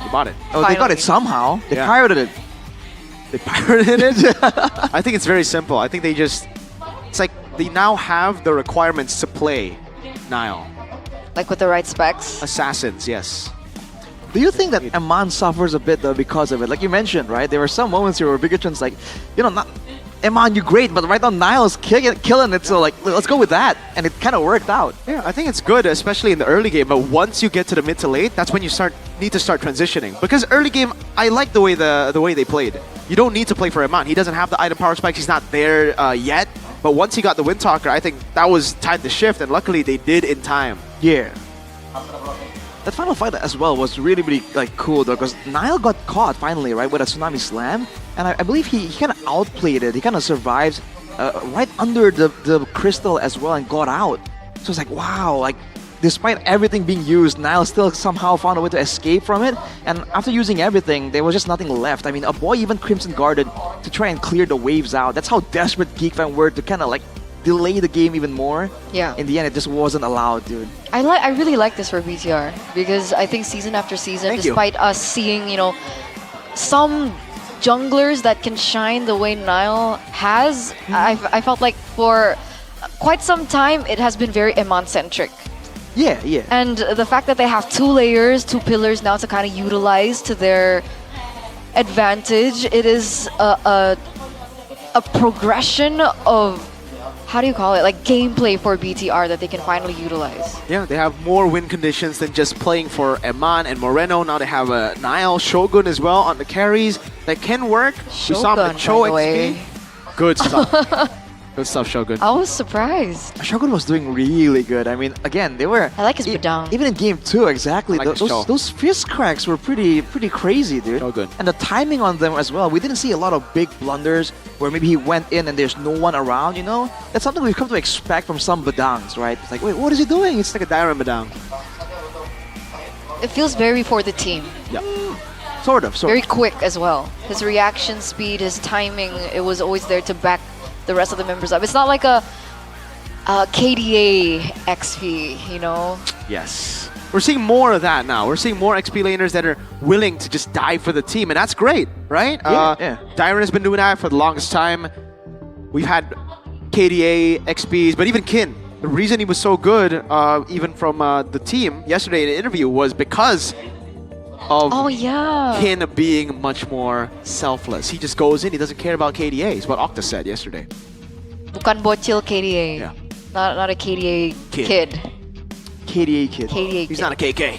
They bought it. Oh, they got Finally. it somehow. They Yeah. pirated it. They pirated it. I think it's very simple. I think they just. It's like they now have the requirements to play Nile. Like with the right specs. Assassins, yes. Do you think that Aman suffers a bit though because of it? Like you mentioned, right? There were some moments here where Bigotron's like, not Aman, you're great, but right now Nile's killing it. So like, let's go with that, and it kind of worked out. Yeah, I think it's good, especially in the early game. But once you get to the mid to late, that's when you need to start transitioning. Because early game, I like the way they played. You don't need to play for Aman. He doesn't have the item power spikes. He's not there yet. But once he got the Windtalker, I think that was time to shift, and luckily they did in time. Yeah. That final fight as well was really, really like cool though, because Nile got caught finally, right, with a Tsunami Slam, and I believe he kind of outplayed it. He kind of survived right under the crystal as well and got out. So it's like, wow, like despite everything being used, Nile still somehow found a way to escape from it. And after using everything, there was just nothing left. I mean, a boy even Crimson Guarded to try and clear the waves out. That's how desperate GeekFam were to kind of like delay the game even more. Yeah. In the end, it just wasn't allowed, dude. I really like this for BTR because I think season after season, Thank you. despite us seeing some junglers that can shine the way Nile has, I felt like for quite some time it has been very Eman centric. Yeah, yeah. And the fact that they have two pillars now to kind of utilize to their advantage, it is a progression of, how do you call it, like gameplay for BTR that they can finally utilize. Yeah, they have more win conditions than just playing for Eman and Moreno. Now they have a Nile, Shogun as well on the carries that can work. We saw him in Shogun, Cho by the way. XP. Good stuff. Good stuff, Shogun. I was surprised. Shogun was doing really good. I mean, again, they were. I like his bedang. Even in game 2, exactly. I like his Cho. Those fist cracks were pretty crazy, dude. Shogun. And the timing on them as well. We didn't see a lot of big blunders where maybe he went in and there's no one around. That's something we've come to expect from some bedangs, right? It's like, wait, what is he doing? It's like a diorama down. It feels very for the team. Yeah. Sort of. Very quick as well. His reaction speed, his timing, it was always there to back the rest of the members up. It's not like a KDA XP, Yes. We're seeing more of that now. We're seeing more XP laners that are willing to just die for the team, and that's great, right? Yeah. Dyron has been doing that for the longest time. We've had KDA XPs, but even Kin. The reason he was so good, even from the team yesterday in an interview, was because of Oh yeah. Kin being much more selfless. He just goes in, he doesn't care about KDA, is what Octa said yesterday. Bukan bocil KDA. Yeah. Not a KDA Kid. kid. KDA kid. KDA He's kid. not a KK.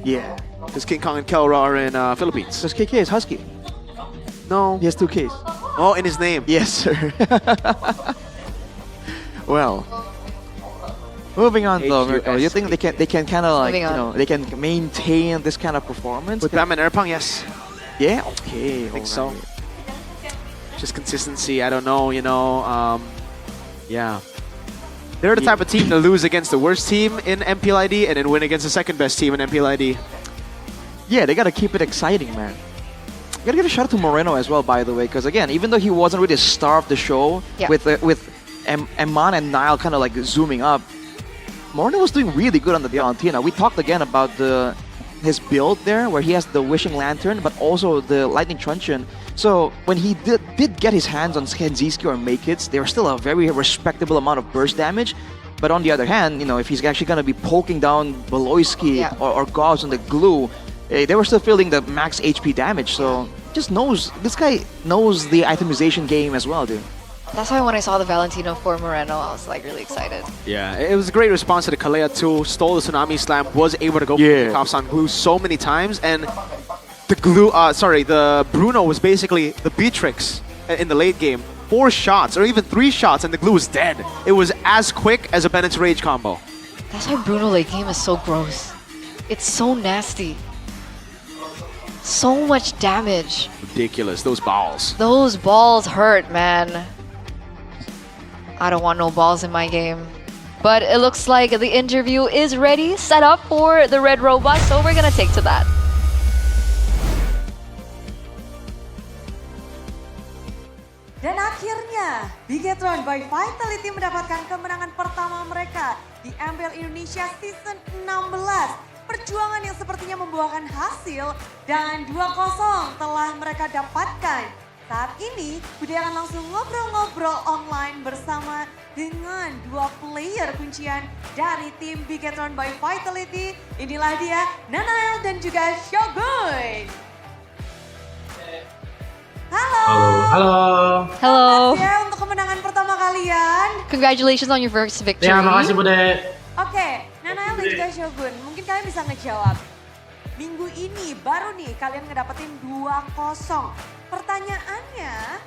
Yeah. Because King Kong and Kelra are in Philippines. Because KK is Husky. No. He has 2 Ks. Oh, in his name. Yes, sir. Well, moving on though, Mirko, you think they can kind of like, Moving on. they can maintain this kind of performance? With Batman Erpang, yes. Yeah, okay. I think so. alright. Just consistency, I don't know, yeah. They're the type of team to lose against the worst team in MPL ID and then win against the second best team in MPL ID. Yeah, they gotta keep it exciting, man. Gotta give a shout out to Moreno as well, by the way, because again, even though he wasn't really a star of the show, Yeah. with Eman and Nile kind of like zooming up, Moreno was doing really good on the Valentina. We talked again about his build there, where he has the Wishing Lantern, but also the Lightning Truncheon. So when he did get his hands on Kenziski or Make-Its, they were still a very respectable amount of burst damage. But on the other hand, if he's actually going to be poking down Beloyski Yeah. or Gauss on the glue, they were still feeling the max HP damage. So this guy knows the itemization game as well, dude. That's why when I saw the Valentino for Moreno, I was like really excited. Yeah, it was a great response to the Kalea 2, stole the Tsunami Slam, was able to go Yeah. for the cops on glue so many times, and the Bruno was basically the Beatrix in the late game. 4 shots, or even 3 shots, and the glue was dead. It was as quick as a Bennett's Rage combo. That's why Bruno late game is so gross. It's so nasty. So much damage. Ridiculous, those balls. Those balls hurt, man. I don't want no balls in my game. But it looks like the interview is ready, set up for the red robot, so we're gonna take to that. Dan akhirnya, Bigetron by Vitality mendapatkan kemenangan pertama mereka di MPL Indonesia Season 16. Perjuangan yang sepertinya membuahkan hasil dan 2-0 telah mereka dapatkan. Saat ini, Budi akan langsung ngobrol-ngobrol online bersama dengan dua player kuncian dari tim Bigetron by Vitality. Inilah dia, Nanael dan juga Shogun. Halo. Halo. Hello. Selamat ya untuk kemenangan pertama kalian. Congratulations on your first victory. Ya, makasih Bude. Oke, Nanael dan juga Shogun, mungkin kalian bisa ngejawab. Minggu ini baru nih kalian ngedapetin 2-0. Pertanyaannya,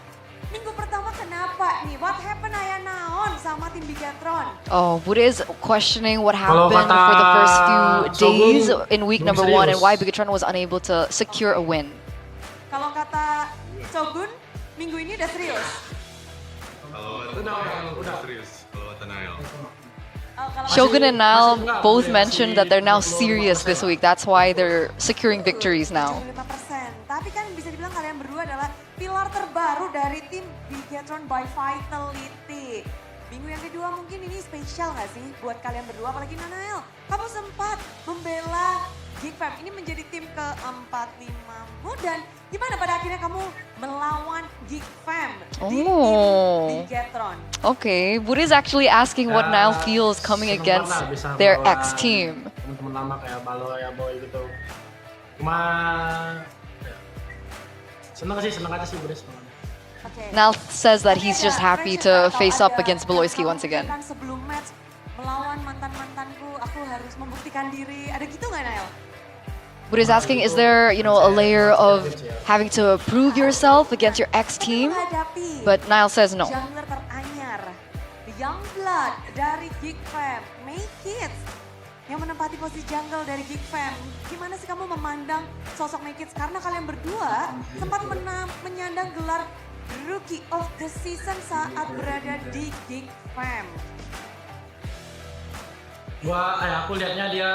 minggu pertama kenapa nih? What happened aya naon sama tim Bigetron? Oh, Bude is questioning what Kalau happened kata for the first few days Shogun, in week belum number 1 and serius. why Bigetron was unable to secure a win. Kalau kata Shogun, minggu ini udah serius. Kalau udah serius, kalau kata Nail. Kalau Shogun and Nile enggak, both masih mentioned that they're now 75%. serious this week. That's why they're securing victories now. 75%. Tapi kan bisa dibilang kalian berdua adalah pilar terbaru dari tim Bigetron by Vitality. Minggu yang kedua mungkin ini spesial gak sih buat kalian berdua, apalagi Nanael. Kamu sempat membela Geekfam, ini menjadi tim ke-45mu dan gimana pada akhirnya kamu melawan Geekfam di tim Oh. Bigetron? Okay, Bude is actually asking what Nile feels coming seneng against banget lah bisa their ngelawan ex-team. Teman-teman lama kayak Balo ya Boy gitu. Cuma ya, seneng aja sih Bude seneng. Oke. Nile says that he's Tapi just ada happy pressure to atau face up ada against yang Beloyski kamu once again. pikirkan sebelum match melawan mantan-mantanku, aku harus membuktikan diri. Ada gitu nggak Nael? Bude is asking, is there, a layer of having to prove yourself against your ex-team? Menghadapi But Nile says no. jungler teranyar, the young blood dari Geekfam, Make Kids yang menempati posisi jungle dari Geekfam. Gimana sih kamu memandang sosok Make Kids? Karena kalian berdua sempat menyandang gelar Rookie of the Season saat berada di Geekfam. Aku lihatnya dia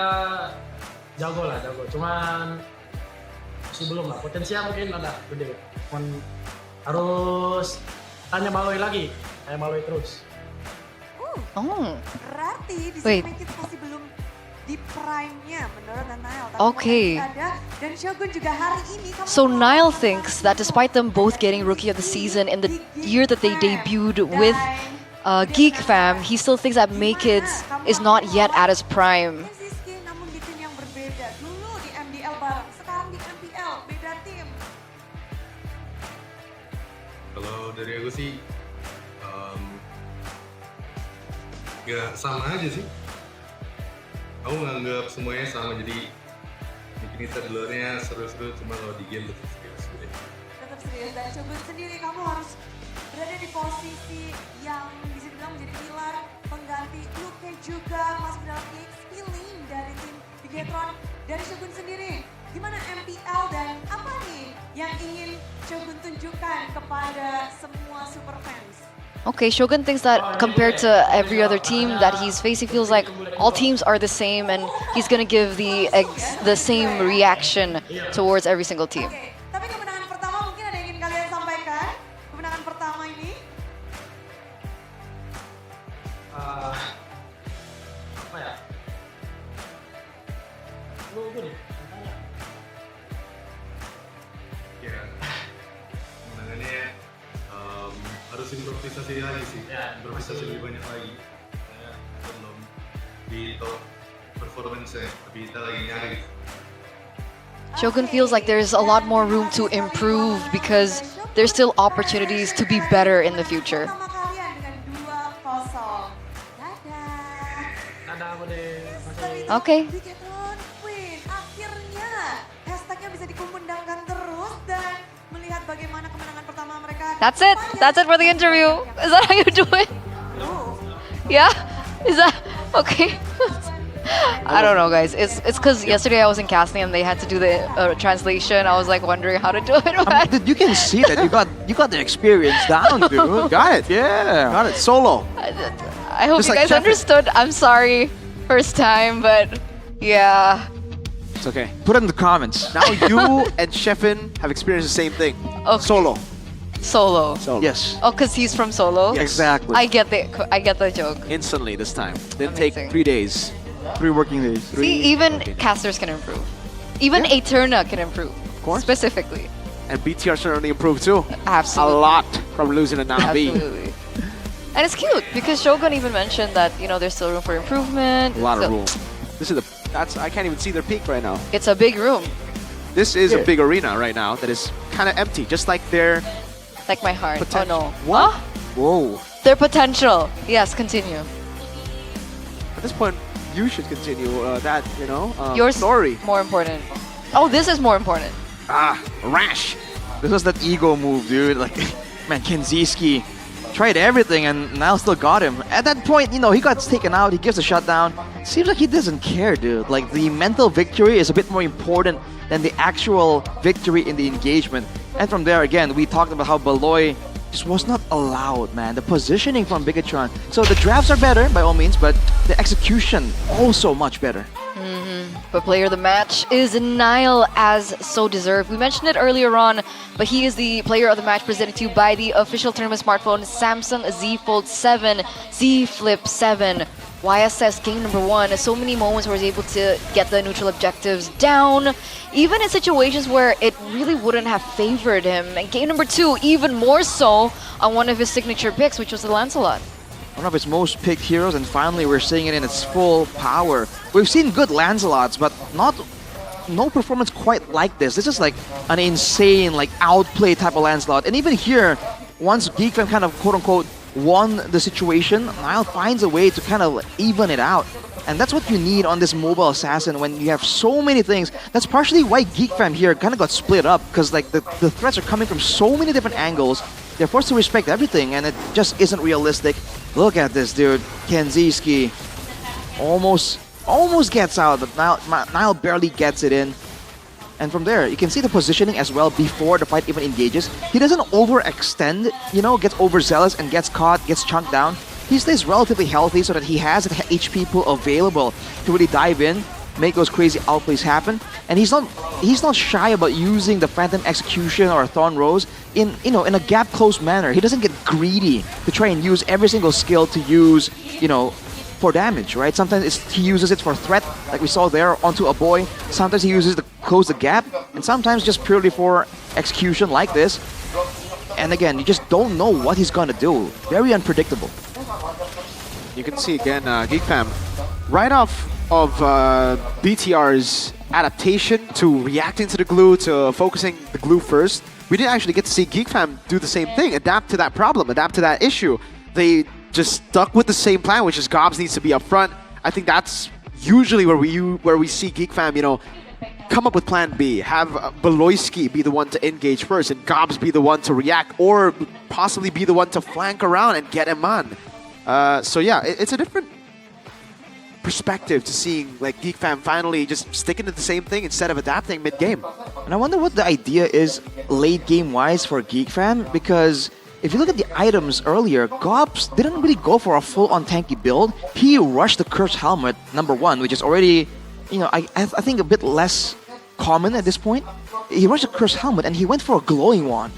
jago. Cuman masih belum lah. Potensinya mungkin ada gede. Cuman harus tanya Baloy lagi. Kayak Baloy terus. Oh, Berarti di Wait. sini Make Kids masih belum di prime-nya menurut Nanael. Tapi Okay. potensi ada, dan Shogun juga hari ini kamu so melawan Nile mantan thinks that despite them both getting Rookie of the Season in the year that they debuted with Geek Fam, he still thinks that Make Kids is not yet at his prime. Siski namun di tim yang berbeda. Dulu di MDL bareng, sekarang di MPL beda tim. Kalau dari aku sih, ya sama aja sih. Aku nganggap semuanya sama, jadi bikin kita di luarnya seru-seru, cuma kalau di game tetap serius gitu. Tetap serius dan Shogun sendiri kamu harus berada di posisi yang bisa dibilang menjadi pilar pengganti Luke juga masuk dalam EXP lane dari tim Bigetron. Dari Shogun sendiri, gimana MPL dan apa nih yang ingin Shogun tunjukkan kepada semua super fans? Okay, Shogun thinks that compared to every other team that he's facing, feels like all teams are the same and he's gonna give the same reaction towards every single team. Oke, tapi kemenangan pertama mungkin ada yang ingin kalian sampaikan? Kemenangan pertama ini? Apa ya? Lu nih. Tanya. Ya, kemenangannya harus improvisasi lagi sih. Ya, Improvisasi lebih banyak lagi. Karena kita belum di top performance-nya, tapi kita lagi nyari. Shogun feels like there's a lot more room to improve because there's still opportunities to be better in the future. Pertama kalian dengan 2-0. Dadah. Ada Bude. Masih. Okay. Bigetron win. Akhirnya hashtagnya bisa dikumandangkan terus dan melihat bagaimana kemenangan pertama mereka. That's it. That's it for the interview. Is that how you do it? Oh. Yeah? Is that okay? I don't know, guys. It's because yesterday I was in casting and they had to do the translation. I was like wondering how to do it. But Dude, you can see that you got the experience down, dude. Got it. Yeah. Got it. Solo. I hope Just you like guys Sheffield. understood. I'm sorry, first time, but yeah. It's okay. Put it in the comments. Now you and Sheffin have experienced the same thing. Okay. Solo. Solo. Solo. Yes. Oh, because he's from Solo. Exactly. I get the joke. Instantly this time. Didn't Amazing. take 3 days. 3 working days. See, even casters can improve. Even Eterna can improve. Of course. Specifically. And BTR certainly improved too. Absolutely. A lot from losing to Navi. Absolutely. And it's cute because Shogun even mentioned that there's still room for improvement. A lot of So, room. This is I can't even see their peak right now. It's a big room, This is a big arena right now that is kind of empty, just like their like my heart. potential. Oh no. What? Huh? Whoa. Their potential. Yes, continue. At this point, you should continue that, Your story. more important. Oh, this is more important. Rash. This was that ego move, dude. Like, man, Kenziski tried everything and Niall still got him. At that point, he got taken out, he gives a shutdown. Seems like he doesn't care, dude. Like, the mental victory is a bit more important than the actual victory in the engagement. And from there, again, we talked about how Baloy just was not allowed, man. The positioning from Bigatron. So the drafts are better, by all means, but the execution also much better. But player of the match is Niall, as so deserved. We mentioned it earlier on, but he is the player of the match presented to you by the official tournament smartphone Samsung Z Fold 7, Z Flip 7. YSS game number 1, so many moments where he's able to get the neutral objectives down, even in situations where it really wouldn't have favored him. And game number 2, even more so on one of his signature picks, which was the Lancelot. One of his most picked heroes, and finally we're seeing it in its full power. We've seen good Lancelots, but no performance quite like this. This is like an insane, like outplay type of Lancelot. And even here, once Geekfam kind of quote-unquote won the situation, Niall finds a way to kind of even it out. And that's what you need on this mobile assassin when you have so many things. That's partially why GeekFam here kind of got split up, because like the threats are coming from so many different angles. They're forced to respect everything, and it just isn't realistic. Look at this, dude. Kenziski almost gets out, but Niall barely gets it in. And from there, you can see the positioning as well before the fight even engages. He doesn't overextend, gets overzealous and gets caught, gets chunked down. He stays relatively healthy so that he has an HP pool available to really dive in, make those crazy outplays happen. And he's not shy about using the Phantom Execution or Thorn Rose in a gap close manner. He doesn't get greedy to try and use every single skill to use, for damage, right? Sometimes he uses it for threat, like we saw there, onto a boy. Sometimes he uses it to close the gap, and sometimes just purely for execution like this. And again, you just don't know what he's gonna do. Very unpredictable. You can see again, GeekFam, right off of BTR's adaptation to reacting to the glue, to focusing the glue first, we didn't actually get to see GeekFam do the same thing, adapt to that problem, adapt to that issue. They just stuck with the same plan, which is Gobs needs to be up front. I think that's usually where we see GeekFam, come up with plan B, have Beloyski be the one to engage first and Gobs be the one to react, or possibly be the one to flank around and get him on. So yeah, it's a different perspective to seeing like GeekFam finally just sticking to the same thing instead of adapting mid-game. And I wonder what the idea is late game wise for GeekFam, because if you look at the items earlier, Gobs didn't really go for a full-on tanky build. He rushed the Cursed Helmet, number 1, which is already, I think a bit less common at this point. He rushed the Cursed Helmet and he went for a Glowing Wand.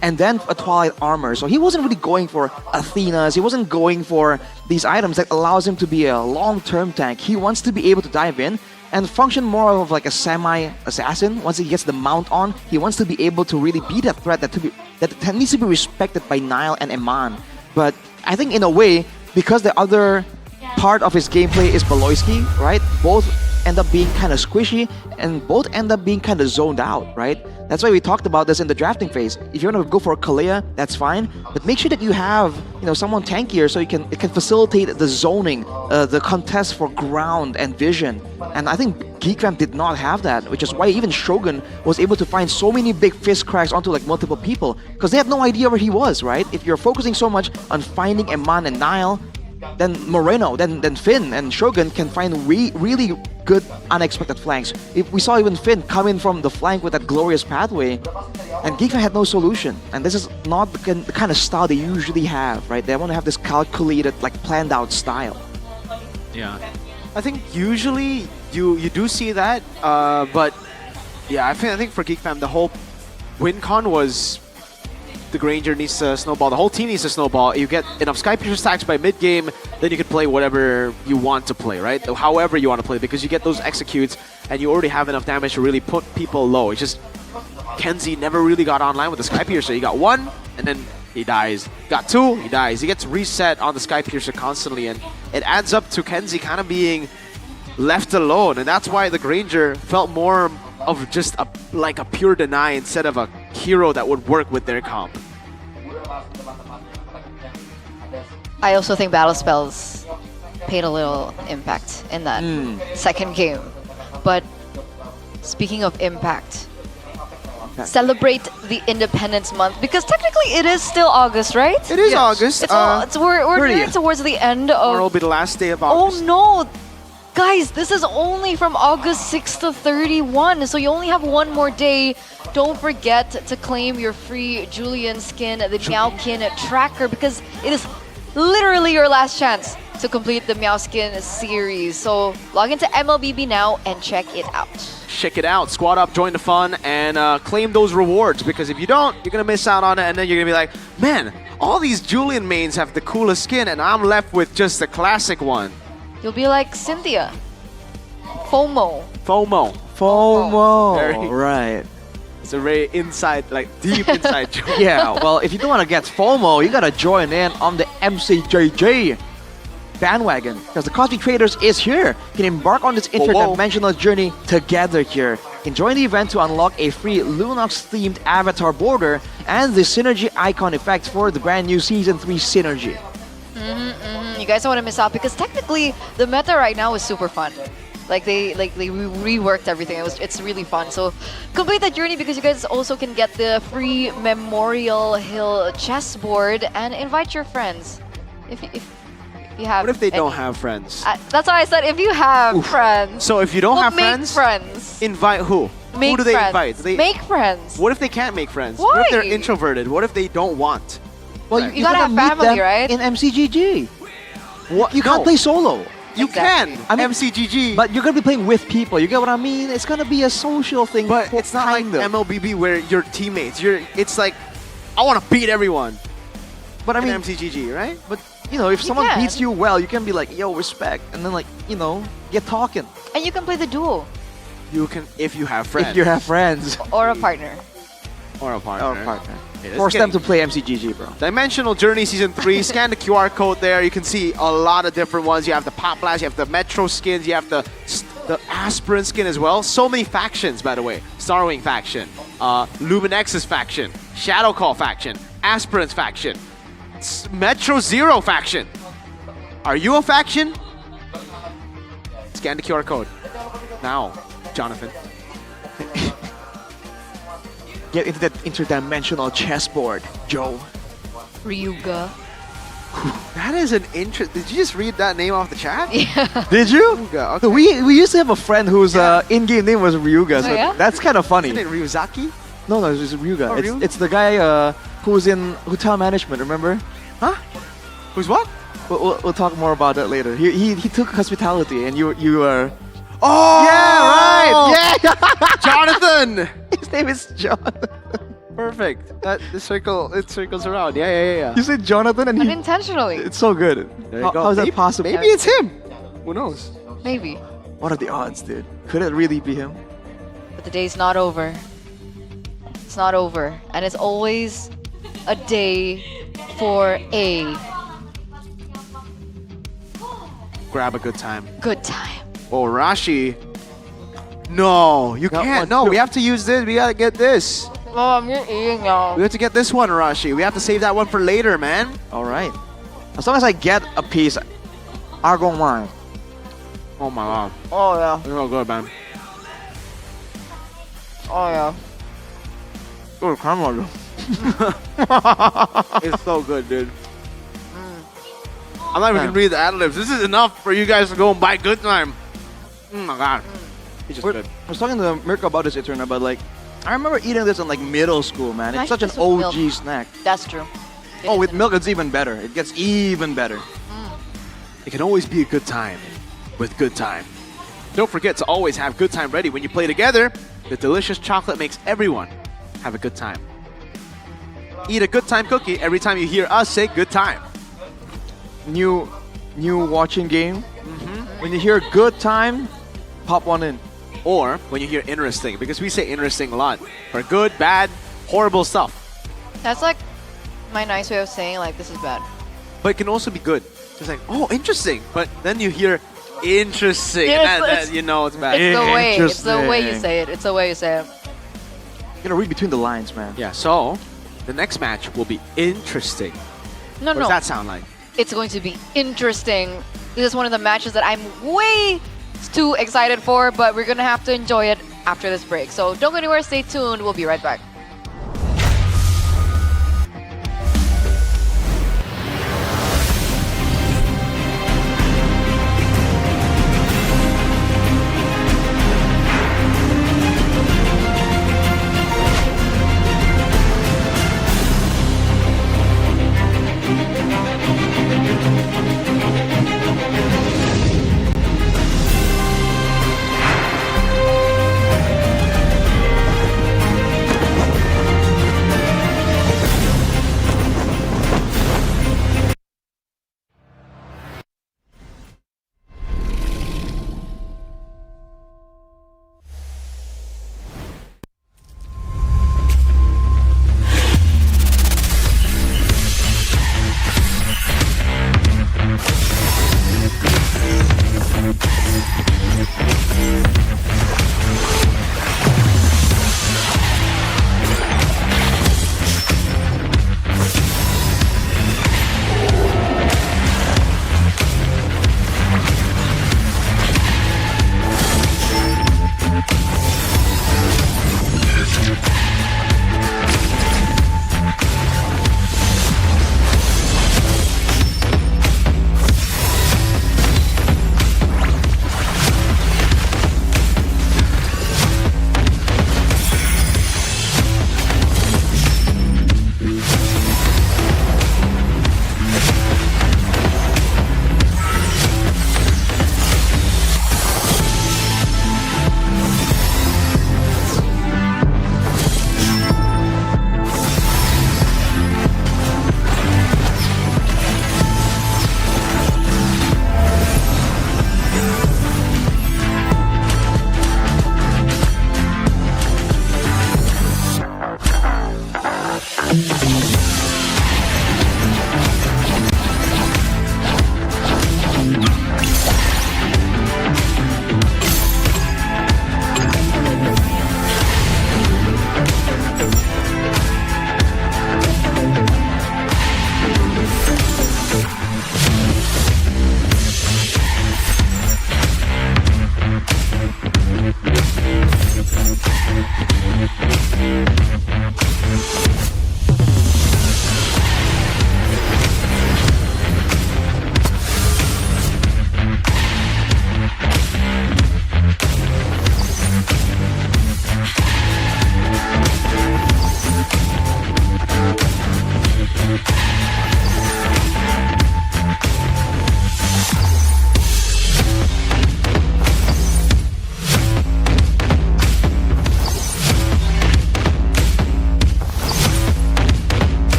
And then a Twilight Armor. So he wasn't really going for Athenas. He wasn't going for these items that allows him to be a long-term tank. He wants to be able to dive in and function more of like a semi-assassin. Once he gets the mount on, he wants to be able to really be that threat that needs to be respected by Niall and Eman. But I think in a way, because the other part of his gameplay is Beloyski, right? Both end up being kind of squishy and both end up being kind of zoned out, right? That's why we talked about this in the drafting phase. If you're gonna go for a Kalea, that's fine, but make sure that you have, someone tankier so it can facilitate the zoning, the contest for ground and vision. And I think GeekFam did not have that, which is why even Shogun was able to find so many big fist cracks onto like multiple people, because they had no idea where he was, right? If you're focusing so much on finding Eman and Niall, then Moreno, then Finn and Shogun can find really good unexpected flanks. If we saw even Finn come in from the flank with that glorious pathway, and Geekfam had no solution. And this is not the kind of style they usually have, right? They want to have this calculated, like planned out style. Yeah. I think usually you do see that, but yeah, I think for Geekfam the whole win con was the Granger needs to snowball, the whole team needs to snowball. You get enough Skypiercer stacks by mid game, then you can play whatever you want to play, right? However you want to play, because you get those executes and you already have enough damage to really put people low. It's just Kenzie never really got online with the Skypiercer. He got one and then he dies. Got two, he dies. He gets reset on the Skypiercer constantly, and it adds up to Kenzie kind of being left alone, and that's why the Granger felt more of just like a pure deny instead of a hero that would work with their comp. I also think battle spells paid a little impact in that second game. But speaking of impact, celebrate the Independence Month, because technically it is still August, right? It is August. We're nearing towards the end of. Tomorrow will be the last day of August. Oh no! Guys, this is only from August 6th to 31, so you only have one more day. Don't forget to claim your free Julian skin, the Meowkin tracker, because it is literally your last chance to complete the Meowskin series. So log into MLBB now and check it out. Check it out. Squad up, join the fun, and claim those rewards, because if you don't, you're going to miss out on it, and then you're going to be like, man, all these Julian mains have the coolest skin, and I'm left with just the classic one. You'll be like Cynthia. FOMO. Very, Right. it's a very inside, like deep inside joke. Yeah, well, if you don't want to get FOMO, you gotta join in on the MCJJ bandwagon, because the Cosmic Traders is here. You can embark on this interdimensional journey together here. You can join the event to unlock a free Lunox-themed avatar border and the synergy icon effect for the brand new Season 3 Synergy. You guys don't want to miss out, because technically the meta right now is super fun. Like they reworked everything. It's really fun. So complete that journey, because you guys also can get the free Memorial Hill chessboard and invite your friends. If you have. What if they any. don't have friends? That's why I said if you have friends. So if you don't have make friends, invite who? Make who do they friends. invite? They, Make friends. What if they can't make friends? Why? What if they're introverted? What if they don't want? Well, You gotta have meet family, them right? in MCGG. What? You can't play solo. You Exactly. can. I mean, MCGG. But you're gonna be playing with people. You get what I mean? It's gonna be a social thing. But it's not like kind of. MLBB where you're teammates. It's like, I want to beat everyone. But I In mean, MCGG, right? but you know, if someone can. beats you well, you can be like, yo, respect, and then like, you know, get talking. And you can play the duo You can, if you have friends. If you have friends or a partner. or a partner. or a partner, Yeah, it's force them getting- to play MCGG, bro. Dimensional Journey Season 3, scan the QR code there. You can see a lot of different ones. You have the Pop Blast, you have the Metro skins, you have the Aspirin skin as well. So many factions, by the way. Starwing faction, Luminex's faction, Shadow Call faction, Aspirin's faction, Metro Zero faction. Are you a faction? Scan the QR code. Now, Jonathan. Get into that interdimensional chessboard, Joe. Ryuga. That is an interest. Did you just read that name off the chat? Yeah. Did you? Ryuga, So okay. we used to have a friend whose in-game name was Ryuga, so Oh, yeah? that's kind of funny. Isn't it Ryuzaki? No, it's just Ryuga. Oh, it's, Ryuga? it's the guy who's in hotel management. Remember? Huh? Who's what? We'll talk more about that later. He took hospitality, and you are. Oh! Yeah, right. Yeah. Jonathan! His name is John. Perfect. It circles around. Yeah. You said Jonathan, and he. Unintentionally. It's so good. There you go. How is that Maybe- possible? Maybe it's him. Who knows? Maybe. What are the odds, dude? Could it really be him? But the day's not over. It's not over. And it's always a day for a Grab a good time. good time. Oh, Rashi. No, you Got can't. one, No, too. we have to use this. We gotta get this. Oh, I'm eating now. We have to get this one, Rashi. We have to save that one for later, man. All right. As long as I get a piece, I'll go mine. Oh my god. Oh yeah. You're all good, man. Oh yeah. Oh, come on. It's so good, dude. I'm not even gonna read the ad-libs. This is enough for you guys to go and buy Good Time. Oh my god. It's just good. I was talking to Mirko about this, Eterna, but like, I remember eating this in like middle school, man. It's I such an just with milk. OG snack. That's true. Oh, with milk, it's even better. It gets even better. It can always be a good time with Good Time. Don't forget to always have Good Time ready when you play together. The delicious chocolate makes everyone have a good time. Eat a Good Time cookie every time you hear us say Good Time. New watching game. When you hear good time, pop one in. Or when you hear interesting, because we say interesting a lot. For good, bad, horrible stuff. That's like my nice way of saying like this is bad. But it can also be good. Just like, oh, interesting. But then you hear interesting. Yeah, and it's- you know it's bad. It's the way. It's the way you Interesting. say it. It's the way you say it. You gotta read between the lines, man. Yeah, so the next match will be interesting. No, What no. does that sound like? It's going to be interesting. This is one of the matches that I'm way too excited for, but we're gonna have to enjoy it after this break. So don't go anywhere. Stay tuned. We'll be right back.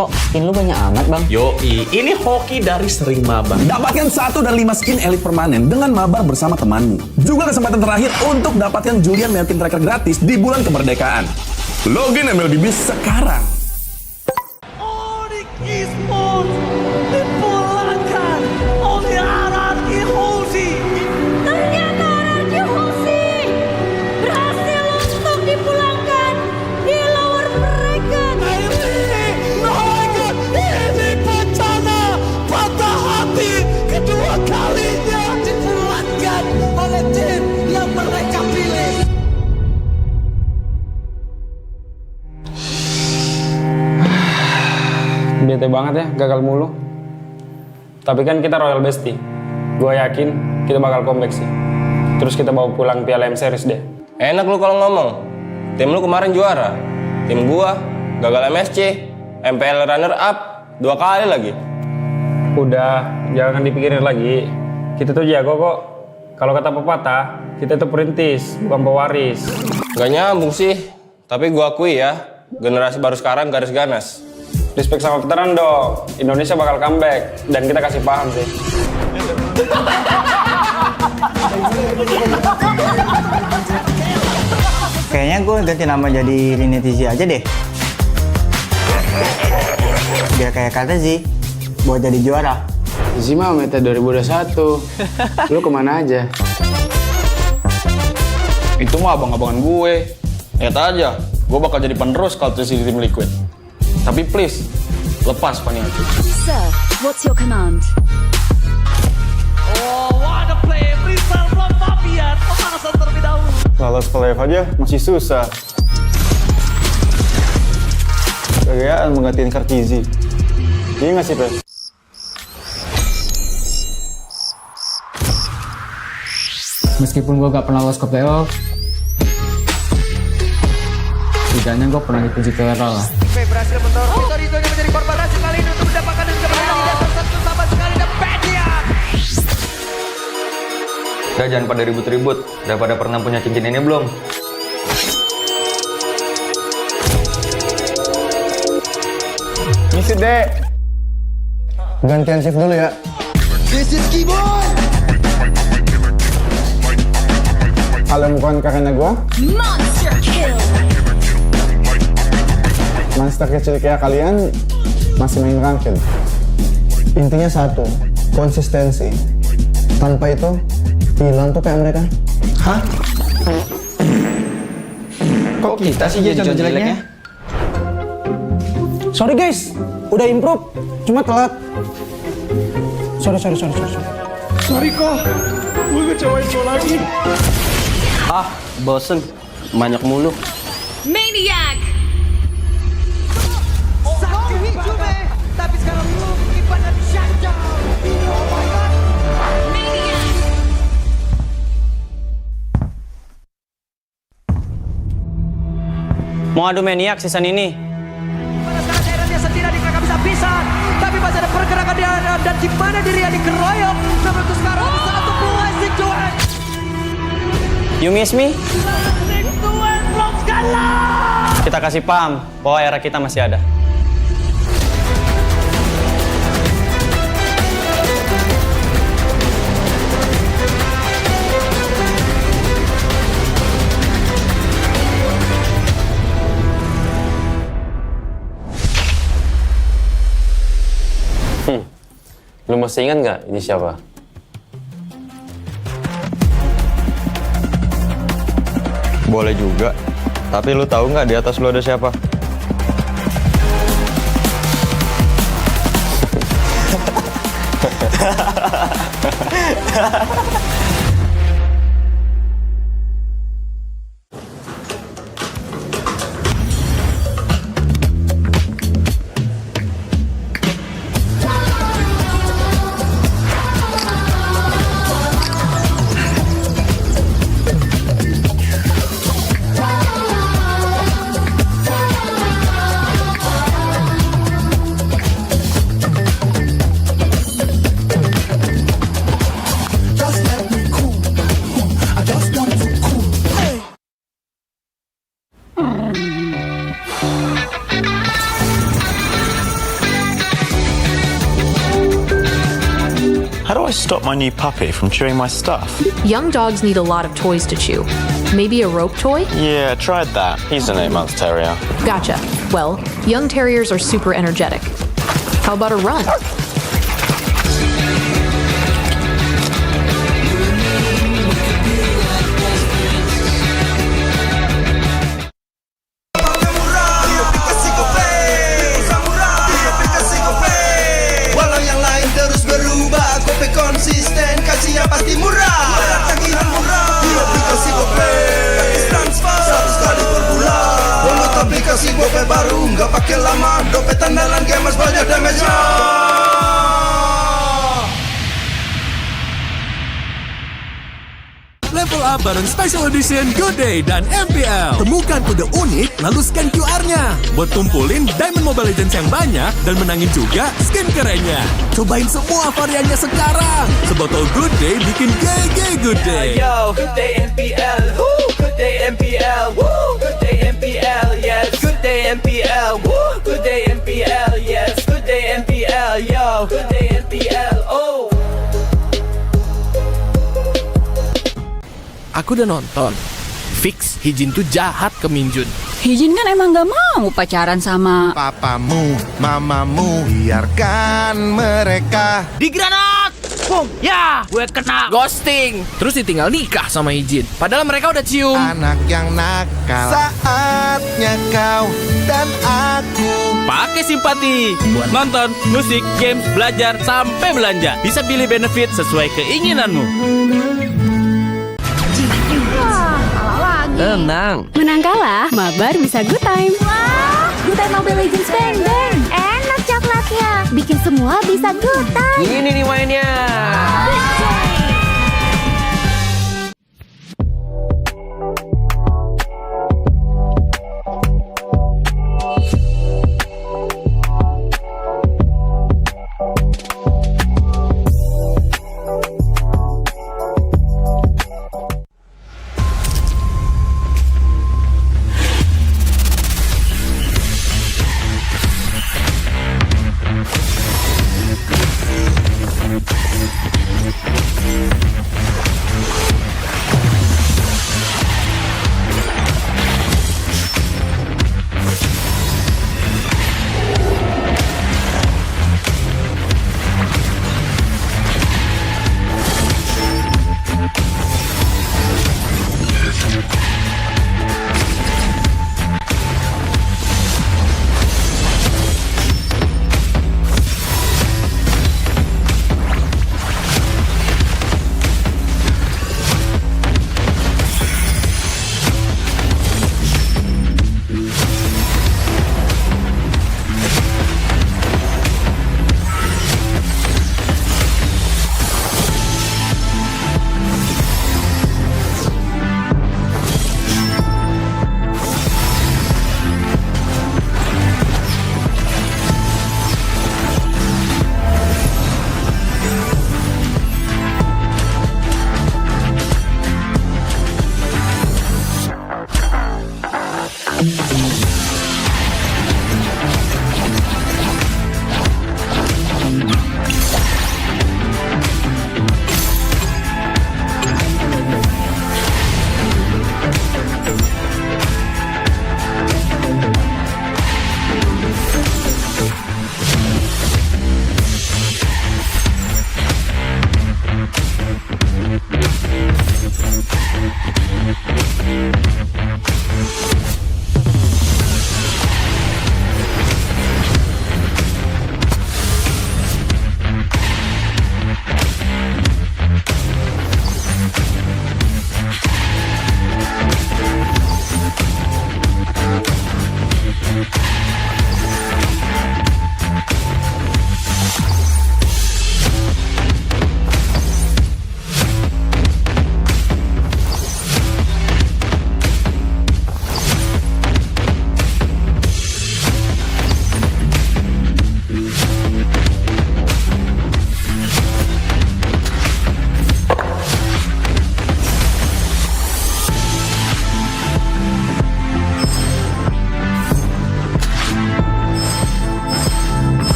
Kok skin lu banyak amat, Bang? Yoi, ini hoki dari sering mabar. Dapatkan 1 dan 5 skin elit permanen dengan mabar bersama temanmu. Juga kesempatan terakhir untuk dapatkan Julian Melkin Tracker gratis di bulan kemerdekaan. Login MLBB sekarang. Esports dipulangkan oleh Araki Hoshi. Ternyata Araki Hoshi berhasil untuk dipulangkan di lower bracket. Ini bencana patah hati kedua kalinya dipulangkan oleh tim yang mereka pilih. Bete banget ya, gagal mulu. Tapi kan kita Royal Bestie. Gue yakin kita bakal comeback sih. Terus kita bawa pulang Piala M Series deh. Enak lu kalau ngomong. Tim lu kemarin juara. Tim gua gagal MSC, MPL runner up 2 kali lagi. Udah, jangan dipikirin lagi. Kita tuh jago kok. Kalau kata pepatah, kita tuh perintis, bukan pewaris. Gak nyambung sih. Tapi gua akui ya, generasi baru sekarang garis ganas. Respect sama veteran dong. Indonesia bakal comeback dan kita kasih paham sih. Kayaknya gue ganti nama jadi Rinetizi aja deh. Biar kayak kata Zi, buat jadi juara. Zi mah meta 2021. Lu kemana aja? Itu mah abang-abangan gue. Lihat aja, gue bakal jadi penerus kalau terus di tim Liquid. Tapi please, lepas Paniati. Sir, what's your command? Oh, what a play! Freestyle from Fabian. Pemanasan terlebih dahulu. Lolos ke live aja masih susah. Kayaknya menggantiin Kartizi. Iya nggak sih, Teh? Meskipun gue gak pernah lolos ke playoff, setidaknya gue pernah dipuji viral lah. Berhasil mendorong Vitorino yang menjadi korban hasil kali ini untuk mendapatkan kemenangan di dasar satu sama sekali dan Pedian. Udah jangan pada ribut-ribut. Udah pada pernah punya cincin ini belum? Misi dek. Gantian shift dulu ya. This is Keyboy. Kalau bukan karena gue, Monster kill! monster kecil kayak kalian masih main ranked. Intinya satu, konsistensi. Tanpa itu, hilang tuh kayak mereka. Hah? Kok kita sih jadi contoh jeleknya? Sorry guys, udah improve, cuma telat. Sorry. Sorry kok, gue ngecewain lo lagi. Ah, bosen. Banyak mulu. Maniac! Sakti Hijume. Tapi sekarang kipan dari Shanja. Oh my god. Maniac! Mau adu Maniac season ini? Pada sekarang daerah dia sendiri dikagak bisa pisan. Tapi masih ada pergerakan dia dan di mana dirinya dikeroyok. Namun untuk sekarang satu peluang Duet. You miss me? Duet belum kalah. Kita kasih paham bahwa era kita masih ada. Lu masih ingat nggak ini siapa? Boleh juga. Tapi lu tahu nggak di atas lu ada siapa? Just let me cool. How do I stop my new puppy from chewing my stuff? Young dogs need a lot of toys to chew. Maybe a rope toy? Yeah, tried that. He's an 8-month terrier. Gotcha. Well, young terriers are super energetic. How about a run? Walau yang lain terus berubah, Gope konsisten, kasihnya pasti murah. Tagihan murah, di aplikasi Gope, transfer 100 kali per bulan. Download aplikasi Gope baru, nggak pakai lama. Dompet andalan gamers banyak damage-nya. Level up bareng Special Edition Good Day dan MPL. Temukan kode unik, lalu scan QR-nya. Buat kumpulin Diamond Mobile Legends yang banyak dan menangin juga skin kerennya. Cobain semua variannya sekarang. Sebotol Good Day bikin GG Good Day. Yo, Good Day MPL, woo, Good Day MPL, woo, Good Day MPL, yes, Good Day MPL, woo, Good Day MPL, yes, Good Day MPL, yo, Good Day MPL, oh. Aku udah nonton. Fix, Hijin tuh jahat ke Minjun. Hijin kan emang gak mau pacaran sama papamu, mamamu, biarkan mereka. Di granat! Boom! Ya, gue kena ghosting. Terus ditinggal nikah sama Hijin. Padahal mereka udah cium. Anak yang nakal. Saatnya kau dan aku Pakai simpati buat nonton, musik, games, belajar, sampai belanja. Bisa pilih benefit sesuai keinginanmu. Tenang. Menang kalah, mabar bisa good time. Wah, good time Mobile Legends bang bang. Enak coklatnya, bikin semua bisa good time. Ini nih mainnya.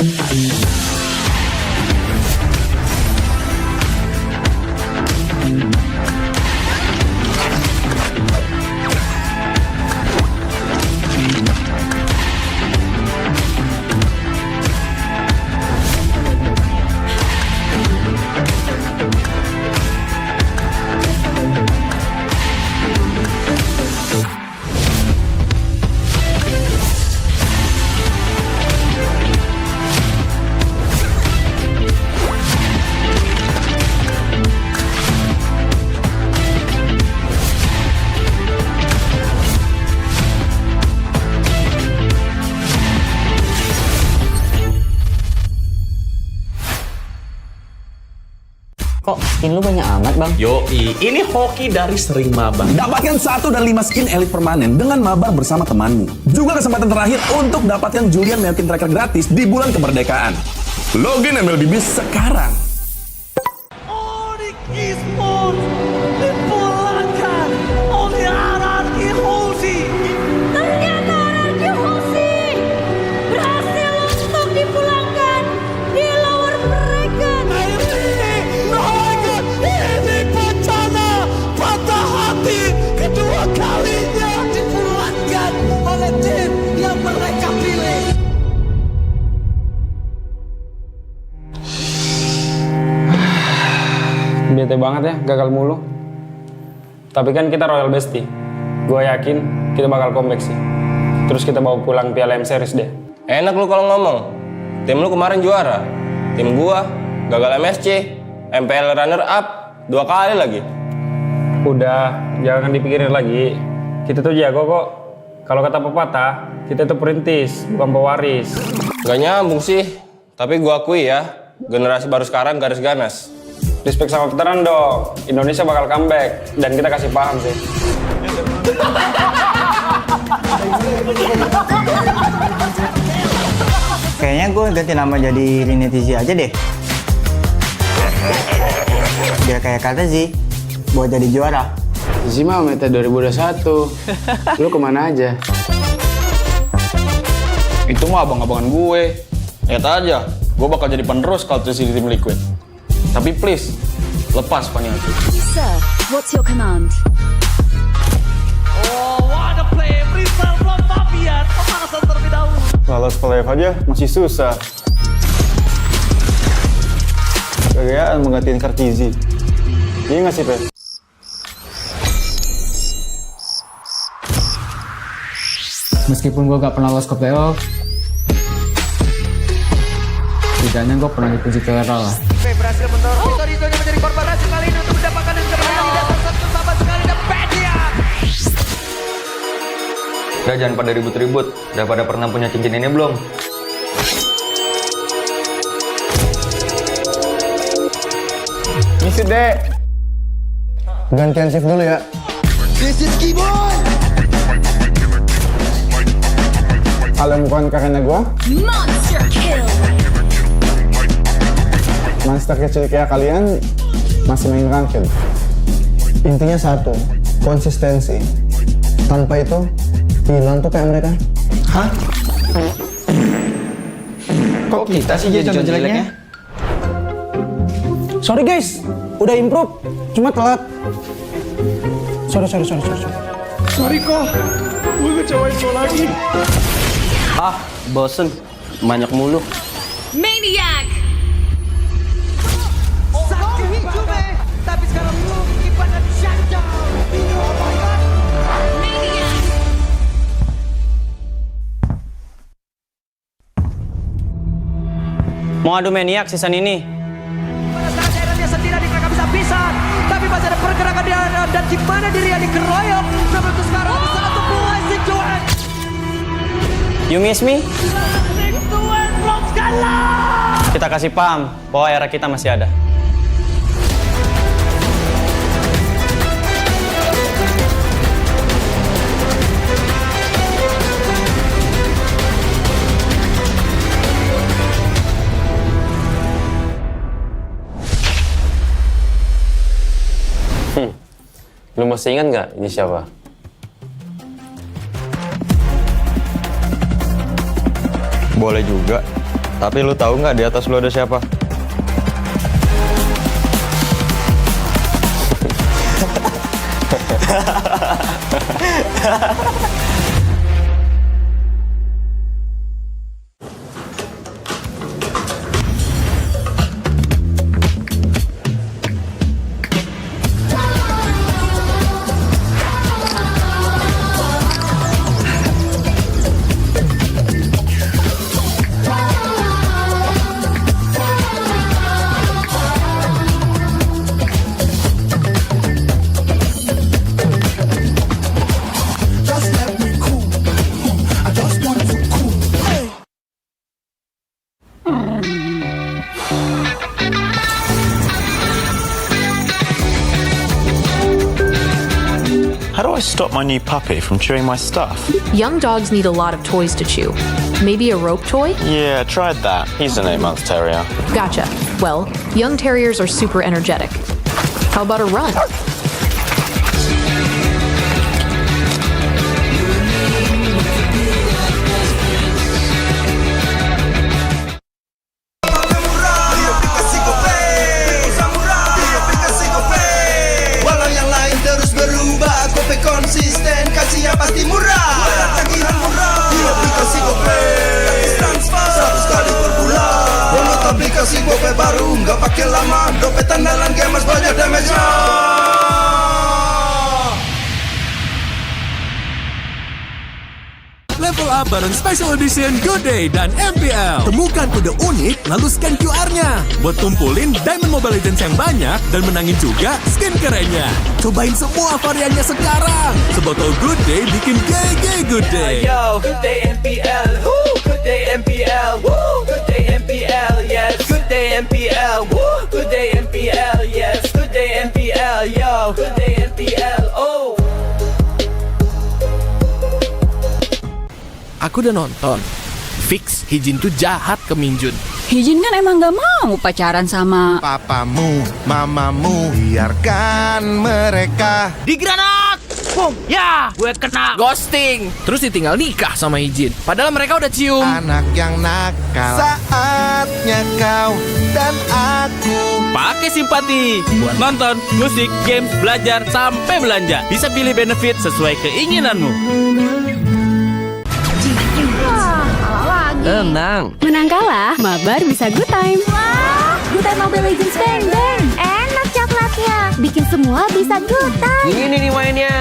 Kok skin lu banyak amat, Bang? Yoi, ini hoki dari sering mabar. Dapatkan 1 dan 5 skin elit permanen dengan mabar bersama temanmu. Juga kesempatan terakhir untuk dapatkan Julian Melkin Tracker gratis di bulan kemerdekaan. Login MLBB sekarang. Esports dipulangkan oleh Araki Hoshi. Ternyata Araki Hoshi berhasil untuk dipulangkan di lower bracket. Ini bencana patah hati kedua kalinya dipulangkan oleh tim yang mereka pilih. Bete banget ya, gagal mulu. Tapi kan kita Royal Bestie. Gue yakin kita bakal comeback sih. Terus kita bawa pulang Piala M Series deh. Enak lu kalau ngomong. Tim lu kemarin juara. Tim gua gagal MSC, MPL runner up 2 kali lagi. Udah, jangan dipikirin lagi. Kita tuh jago kok. Kalau kata pepatah, kita tuh perintis, bukan pewaris. Gak nyambung sih. Tapi gua akui ya, generasi baru sekarang garis ganas. Respect sama veteran dong. Indonesia bakal comeback dan kita kasih paham sih. Kayaknya gue ganti nama jadi Rinetizi aja deh. Biar kayak kata sih, buat jadi juara. Zizi mah meta 2021. Lu kemana aja? Itu mah abang-abangan gue. Lihat aja, gue bakal jadi penerus kalau terus di tim Liquid. Tapi please, lepas Paniati. Sir, what's your command? Oh, what a play! Freestyle from Fabian. Pemanasan terlebih dahulu. Lolos playoff aja masih susah. Kegayaan menggantiin Kartizi. Iya nggak sih, Pe? Meskipun gue gak pernah lolos ke playoff, setidaknya gue pernah dipuji Kelera lah. Berhasil mendorong Vito-Vitonya menjadi korban racun kali ini untuk mendapatkan kemenangan di atas satu sahabat sekali dan Pedia. Udah jangan pada ribut-ribut. Udah pada pernah punya cincin ini belum? Misi dek. Gantian shift dulu ya. This is Keyboard. Kalau bukan karena gua, Monster kill. monster kecil kayak kalian masih main ranked. Intinya satu, konsistensi. Tanpa itu, hilang tuh kayak mereka. Hah? Kok kita sih jadi contoh jeleknya? Sorry guys, udah improve, cuma telat. Sorry. Sorry kok, gue ngecewain lo lagi. Ah, bosen. Banyak mulu. Maniac. Sakti Hijume, tapi sekarang belum ibadah shutdown. Oh my god. Maniac. Mau adu Maniac season ini? Pada saat daerahnya sendiri mereka bisa pisan, tapi masih ada pergerakan di ada dan di mana dirinya dikeroyok. Namun untuk sekarang satu mulai Sijuan. You miss me? Sijuan belum skala. Kita kasih paham bahwa era kita masih ada. Lu masih ingat nggak ini siapa? Boleh juga. Tapi lu tahu nggak di atas lu ada siapa? How do I stop my new puppy from chewing my stuff? Young dogs need a lot of toys to chew. Maybe a rope toy? Yeah, tried that. He's an 8-month terrier. Gotcha. Well, young terriers are super energetic. How about a run? Walau yang lain terus berubah, Gope konsisten, kasihnya pasti murah. Tagihan murah, di aplikasi Gope, transfer 100 kali per bulan. Download aplikasi Gope baru, nggak pakai lama. Dompet andalan gamers banyak damage-nya. Level up bareng Special Edition Good Day dan MPL. Temukan kode unik, lalu scan QR-nya. Buat tumpulin Diamond Mobile Legends yang banyak dan menangin juga skin kerennya. Cobain semua variannya sekarang. Sebotol Good Day bikin GG Good Day. Yo, Good Day MPL. Woo, Good Day MPL. Woo, Good Day MPL. Yes, Good Day MPL. Woo, Good Day MPL. Yes, Good Day MPL. Yo, Good Day MPL. Oh. Aku udah nonton. Fix, Hijin tuh jahat ke Minjun. Hijin kan emang gak mau pacaran sama papamu, mamamu, biarkan mereka. Di granat! Boom! Ya, gue kena ghosting. Terus ditinggal nikah sama Hijin. Padahal mereka udah cium. Anak yang nakal, saatnya kau dan aku Pakai simpati buat nonton, musik, games, belajar, sampai belanja. Bisa pilih benefit sesuai keinginanmu. Tenang. Menang kalah, mabar bisa good time. Wah, good time Mobile Legends bang bang. Enak coklatnya, bikin semua bisa good time. Ini nih mainnya.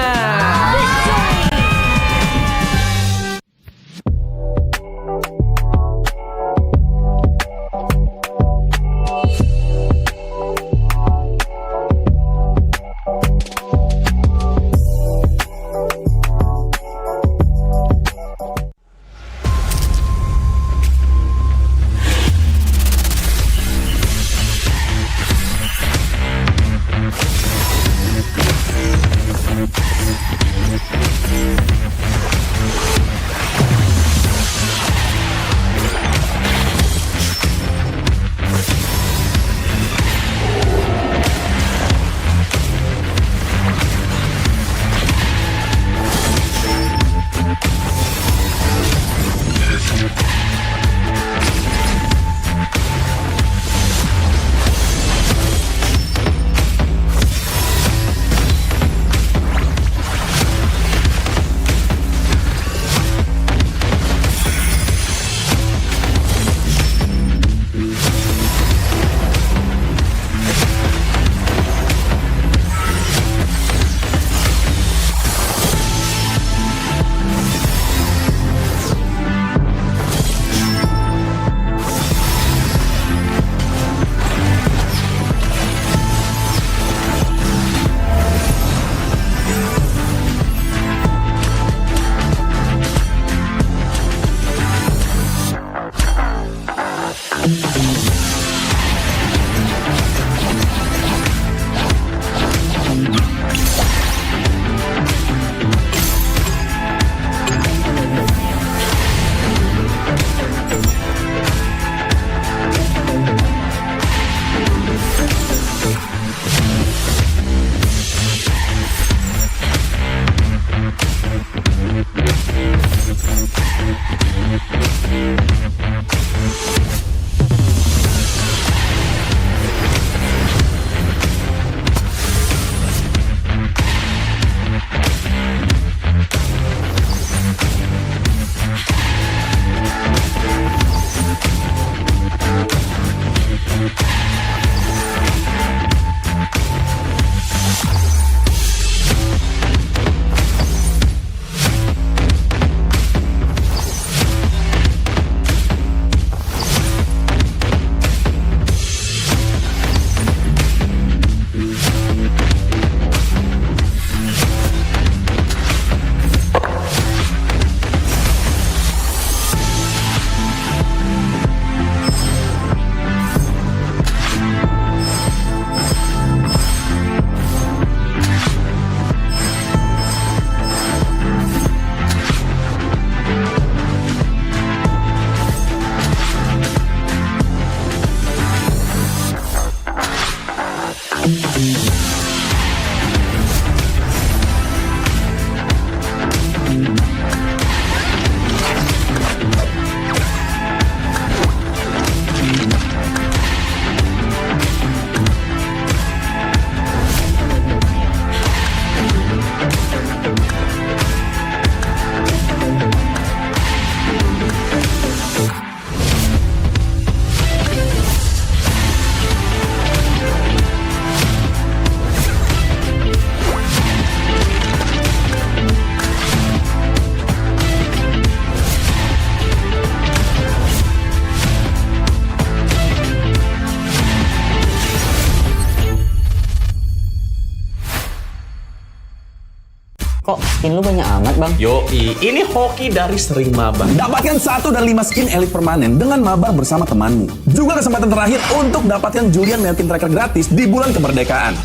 Skin lu banyak amat, Bang. Yoi, ini hoki dari sering mabar. Dapatkan 1 dan 5 skin elit permanen dengan mabar bersama temanmu. Juga kesempatan terakhir untuk dapatkan Julian Melkin Tracker gratis di bulan kemerdekaan.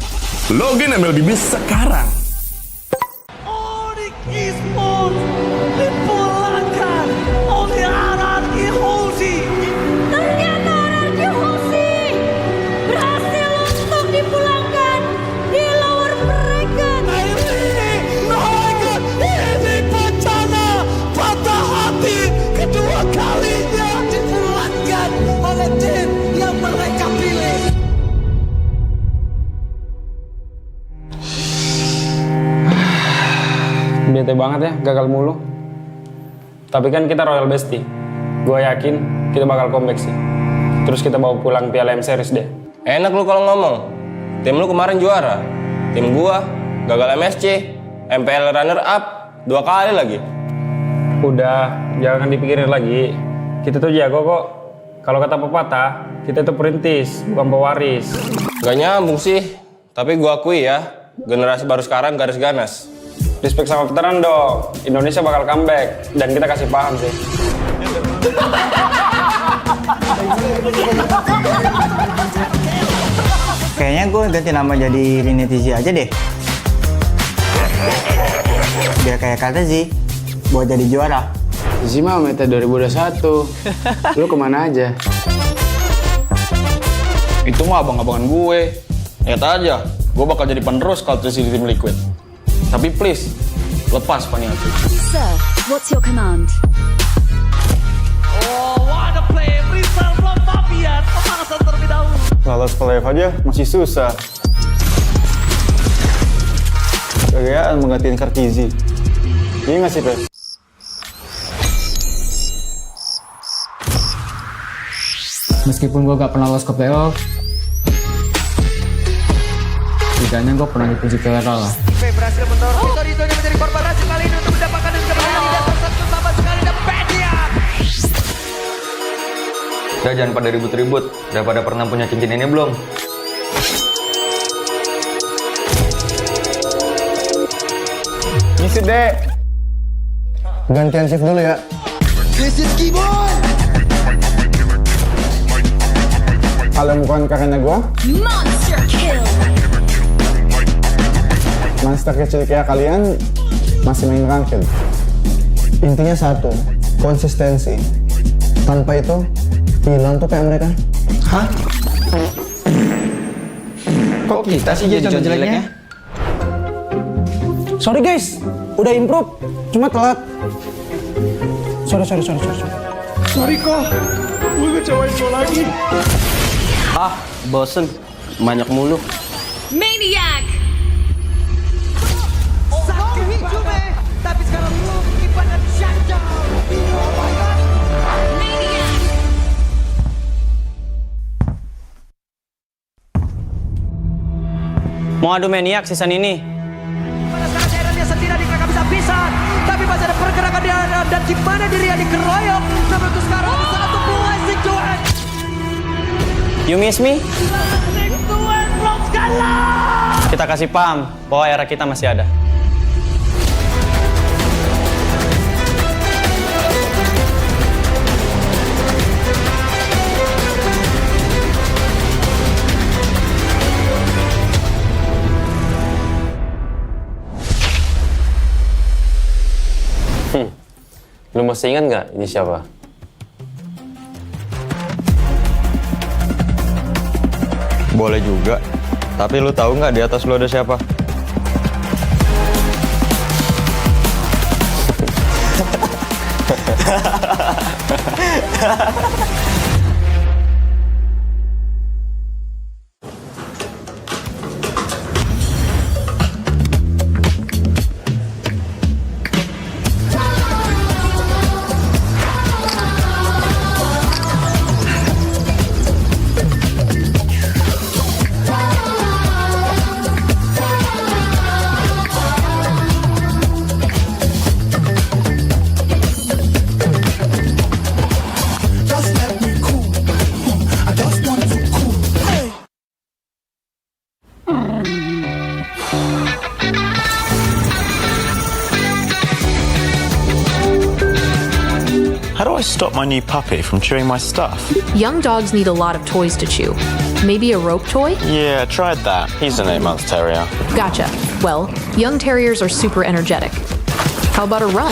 Login MLB sekarang. Esports dipulangkan oleh Anarki Hoshi. Ternyata Anarki Hoshi berhasil untuk dipulangkan di lower bracket. Ini bencana patah hati kedua kalinya dipulangkan oleh tim yang mereka pilih. Bete banget ya, gagal mulu. Tapi kan kita Royal Bestie. Gue yakin kita bakal comeback sih. Terus kita bawa pulang Piala M Series deh. Enak lu kalau ngomong. Tim lu kemarin juara. Tim gua gagal MSC, MPL runner up 2 kali lagi. Udah, jangan dipikirin lagi. Kita tuh jago kok. Kalau kata pepatah, kita tuh perintis, bukan pewaris. Gak nyambung sih. Tapi gua akui ya, generasi baru sekarang garis ganas. Respect sama veteran dong. Indonesia bakal comeback dan kita kasih paham sih. Kayaknya gue ganti nama jadi Rinetizi aja deh. Biar kayak kata sih, buat jadi juara. Zizi mah meta 2021. Lu kemana aja? Itu mah abang-abangan gue. Lihat aja, gue bakal jadi penerus kalau terus di tim Liquid. Tapi please, lepas Paniati. Sir, what's your command? Oh, what a play! Rizal from Fabian, pemanasan terlebih dahulu. Lolos ke live aja masih susah. Kegayaan menggantiin Kartizi. Iya nggak sih, Pe? Meskipun gue gak pernah lolos ke playoff, setidaknya gue pernah dipuji ke era lah. Berhasil mendorong Vitorino menjadi korban racun kali ini untuk mendapatkan kemenangan di atas satu sama sekali dan Pedia. Udah jangan pada ribut-ribut. Udah pada pernah punya cincin ini belum? Ngisi deh. Gantian shift dulu ya. This is Keyboard. Kalau bukan karena gue, Monster kill. monster kecil kayak kalian masih main ranked. Intinya satu, konsistensi. Tanpa itu, hilang tuh kayak mereka. Hah? Kok kita sih jadi contoh jeleknya? Sorry guys, udah improve, cuma telat. Sorry. Sorry kok, gue ngecewain lo lagi. Ah, bosen. Banyak mulu. Maniac. Sakit Jume, tapi sekarang lu ibadah shutdown. Oh my god. Maniac. Mau adu Maniac season ini? Pada saat daerahnya sendiri di kakak bisa pisan, tapi masih ada pergerakan di dalam dan di mana dirinya dikeroyok. Namun untuk sekarang bisa satu blessing duet. You miss me? Blessing duet belum kalah. Kita kasih paham bahwa era kita masih ada. Lu masih ingat nggak ini siapa? Boleh juga. Tapi lu tahu nggak di atas lu ada siapa? Just let stop my new puppy from chewing my stuff? Young dogs need a lot of toys to chew. Maybe a rope toy? Yeah, I tried that. He's an 8-month terrier. Gotcha. Well, young terriers are super energetic. How about a run?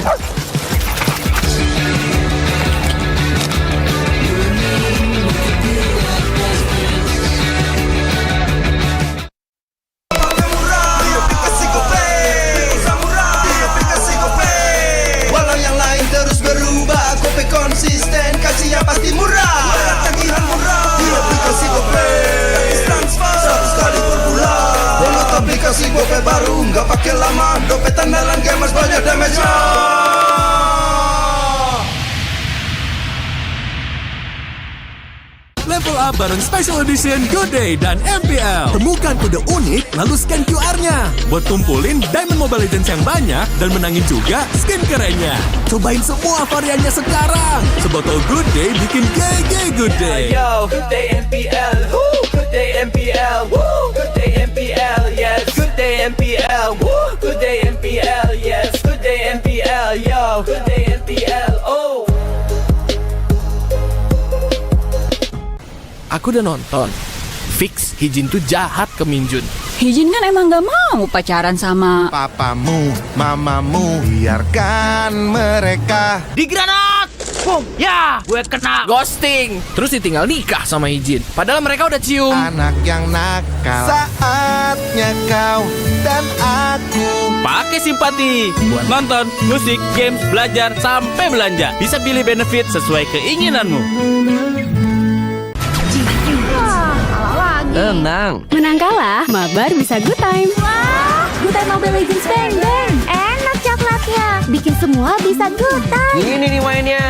Walau yang lain terus berubah, Gope konsisten, kasih yang pasti murah. Bayar tagihan murah di aplikasi Gope, gratis transfer 100 kali per bulan. Download aplikasi Gope baru, nggak pakai lama. Dompet andalan gamers banyak damage-nya. Level up bareng Special Edition Good Day dan MPL. Temukan kode unik, lalu scan QR-nya. Buat tumpulin Diamond Mobile Legends yang banyak dan menangin juga skin kerennya. Cobain semua variannya sekarang. Sebotol Good Day bikin GG Good Day. Yo, Good Day MPL, woo, Good Day MPL, woo, Good Day MPL, yes, Good Day MPL, woo, Good Day MPL, yes, Good Day MPL, yo, Good Day MPL, oh. Aku udah nonton. Fix, Hijin tuh jahat ke Minjun. Hijin kan emang gak mau pacaran sama Papamu, mamamu, biarkan mereka. Di granat! Boom! Ya, gue kena ghosting. Terus ditinggal nikah sama Hijin. Padahal mereka udah cium. Anak yang nakal, saatnya kau dan aku. Pakai simpati buat nonton, musik, games, belajar, sampai belanja. Bisa pilih benefit sesuai keinginanmu. Tenang. Menang kalah, mabar bisa good time. Wah, good time Mobile Legends Bang Bang. Enak coklatnya, bikin semua bisa good time. Ini nih mainnya.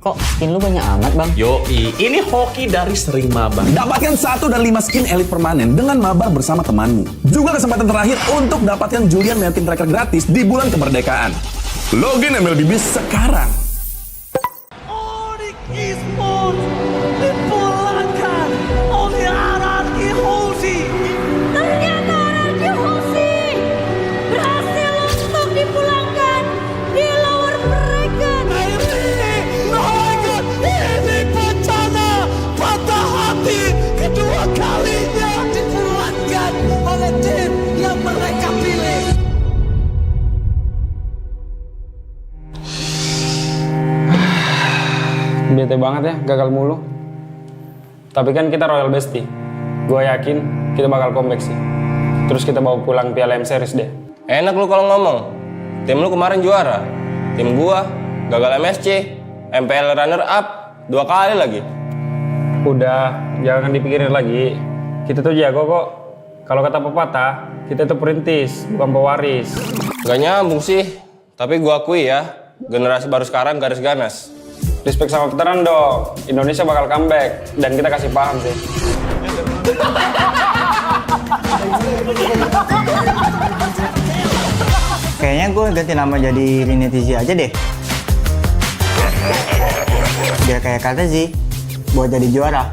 Kok skin lu banyak amat, Bang? Yoi, ini hoki dari sering mabar. Dapatkan 1 dan 5 skin elit permanen dengan mabar bersama temanmu. Juga kesempatan terakhir untuk dapatkan Julian Melting Tracker gratis di bulan kemerdekaan. Login MPL ID sekarang. Esports dipulangkan oleh Araki Hoshi. Ternyata Araki Hoshi berhasil untuk dipulangkan di lower bracket. Ini bencana patah hati kedua kalinya dipulangkan oleh tim yang mereka pilih. Bete banget ya, gagal mulu. Tapi kan kita Royal Bestie. Gue yakin kita bakal comeback sih. Terus kita bawa pulang Piala M Series deh. Enak lu kalau ngomong. Tim lu kemarin juara. Tim gua gagal MSC, MPL runner up 2 kali lagi. Udah, jangan dipikirin lagi. Kita tuh jago kok. Kalau kata pepatah, kita tuh perintis, bukan pewaris. Gak nyambung sih. Tapi gua akui ya, generasi baru sekarang garis ganas. Respect sama veteran dong. Indonesia bakal comeback dan kita kasih paham sih. Kayaknya gue ganti nama jadi Rinetizi aja deh. Biar kayak kata Zi, buat jadi juara.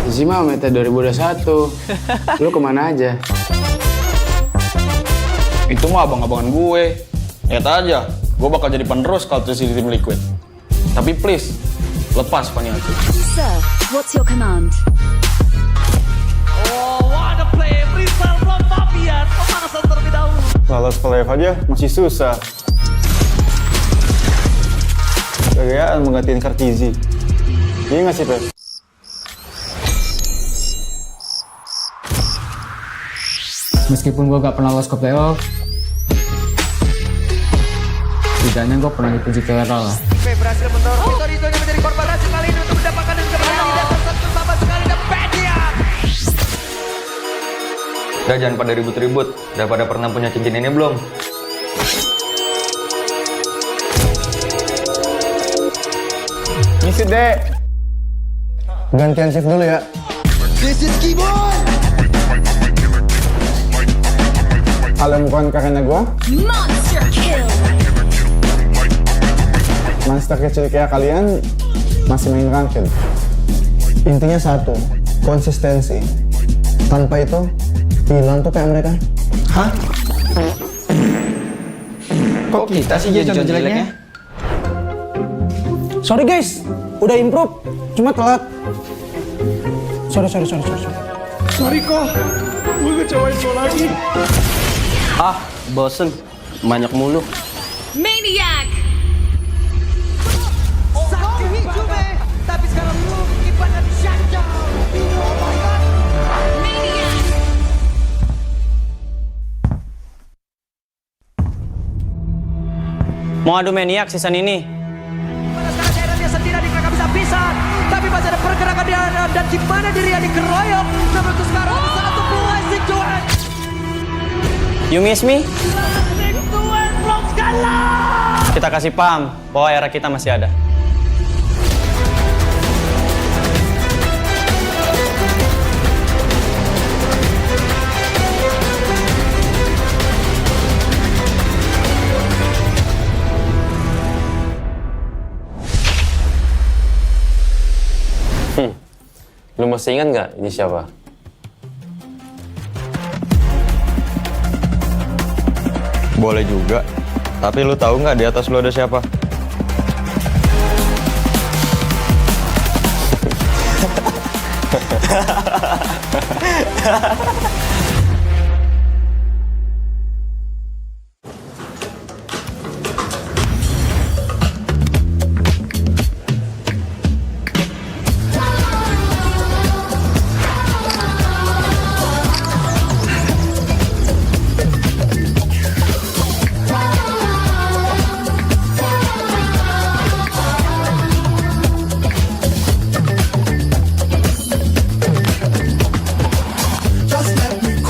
Zi mah meta 2021. Lu kemana aja? Itu mah abang-abangan gue. Lihat aja, gue bakal jadi penerus kalau terus di tim Liquid. Tapi please, lepas Paniati. Sir, what's your command? Oh, what a play! Brisbane from Fabian. Pemanasan terlebih dahulu. Lolos ke live aja masih susah. Gaya menggantiin Kartizi. Iya nggak sih, Pep? Meskipun gue gak pernah lolos ke playoff, setidaknya gue pernah dipuji Kelera lah. Berhasil mendorong Vitorino menjadi korban hasil kali ini untuk mendapatkan kemenangan di atas satu sama sekali dan Pedia. Udah jangan pada ribut-ribut. Udah pada pernah punya cincin ini belum? Ngisi deh. Gantian shift dulu ya. This is Keyboard. Kalau bukan karena gue, Monster kill. monster kecil kayak kalian masih main ranked. Intinya satu, konsistensi. Tanpa itu, hilang tuh kayak mereka. Hah? Kok kita sih jadi contoh jeleknya? Sorry guys, udah improve, cuma telat. Sorry. Sorry kok, gue ngecewain lo lagi. Ah, bosen. Banyak mulu. Maniac. Sakti Hijume, tapi sekarang lu kipannya disyajak. Oh my god. Maniac. Mau adu Maniac season ini? Pada sekarang daerah dia sendiri adik bisa pisan. Tapi masih ada pergerakan dia dan gimana diri adik keroyok. Namun itu sekarang satu peluang Johan. You miss me? Tuan Blok Skala. Kita kasih paham bahwa era kita masih ada. Lu masih ingat nggak ini siapa? Boleh juga. Tapi lu tahu nggak di atas lu ada siapa? Just let me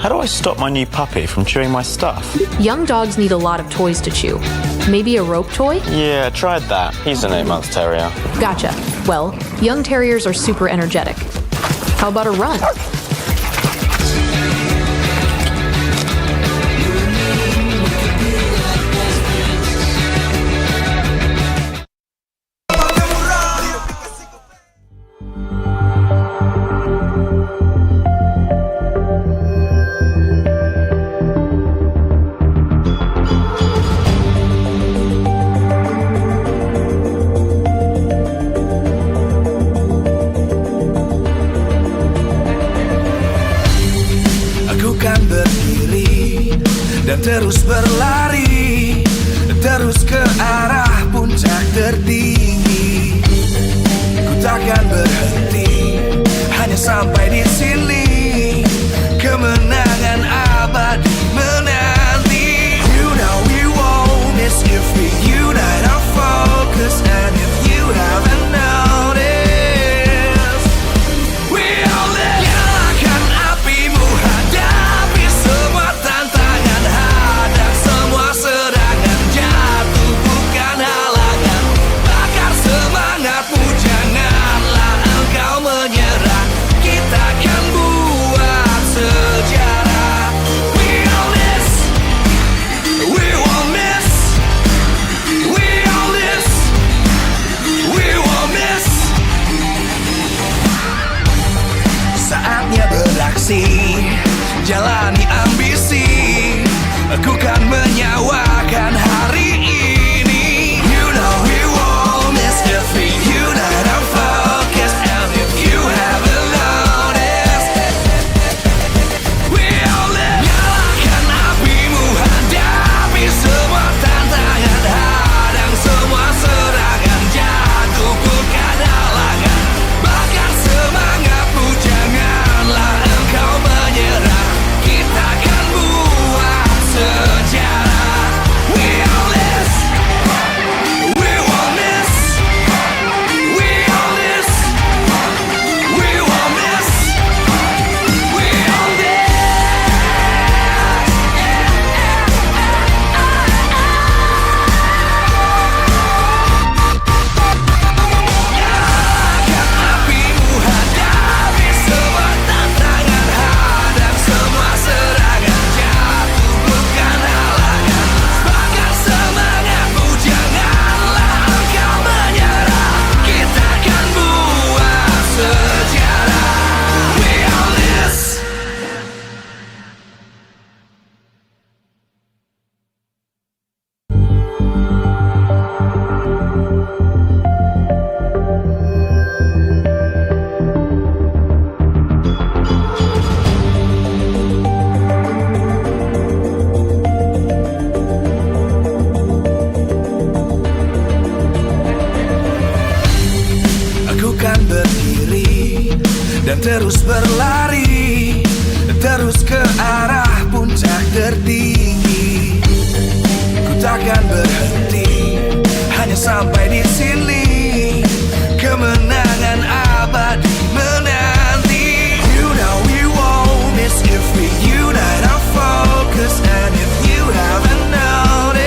How do I stop my new puppy from chewing my stuff? Young dogs need a lot of toys to chew. Maybe a rope toy? Yeah, tried that. He's an 8-month terrier. Gotcha. Well, young terriers are super energetic. How about a run? Aku kan berdiri dan terus berlari, terus ke arah puncak tertinggi. Ku takkan berhenti, hanya sampai di sini. Kemenangan abadi menanti. You know we won't miss if we unite our focus. And if you haven't noticed, we all live. Nyalakan apimu, hadapi semua tantangan, hadang semua serangan, jatuh bukan halangan. Bakar semangatmu, janganlah engkau menyerah. Kita akan buat sejarah. We all this, we won't miss. We all this, we won't miss. Saatnya beraksi, jalani ambisi. Aku kan menyawakan hari ini. You know we won't miss if we unite our focus. And if you haven't noticed, we all live. Nyalakan apimu, hadapi semua tantangan, hadang semua serangan, jatuh bukan halangan. Bakar semangatmu, janganlah engkau menyerah. Kita akan buat sejarah. We all this, we won't miss. We all this, we won't miss. We all this. Nyalakan apimu, hadapi semua tantangan, hadang semua serangan, jatuh bukan halangan. Bakar semangatmu, janganlah engkau menyerah. Kita akan buat sejarah. We all this. Aku kan berdiri dan terus berlari, terus ke arah puncak tertinggi. Ku takkan berhenti, hanya sampai di sini. Kemenangan abadi menanti. You know we won't miss if we unite our focus. And if you haven't noticed,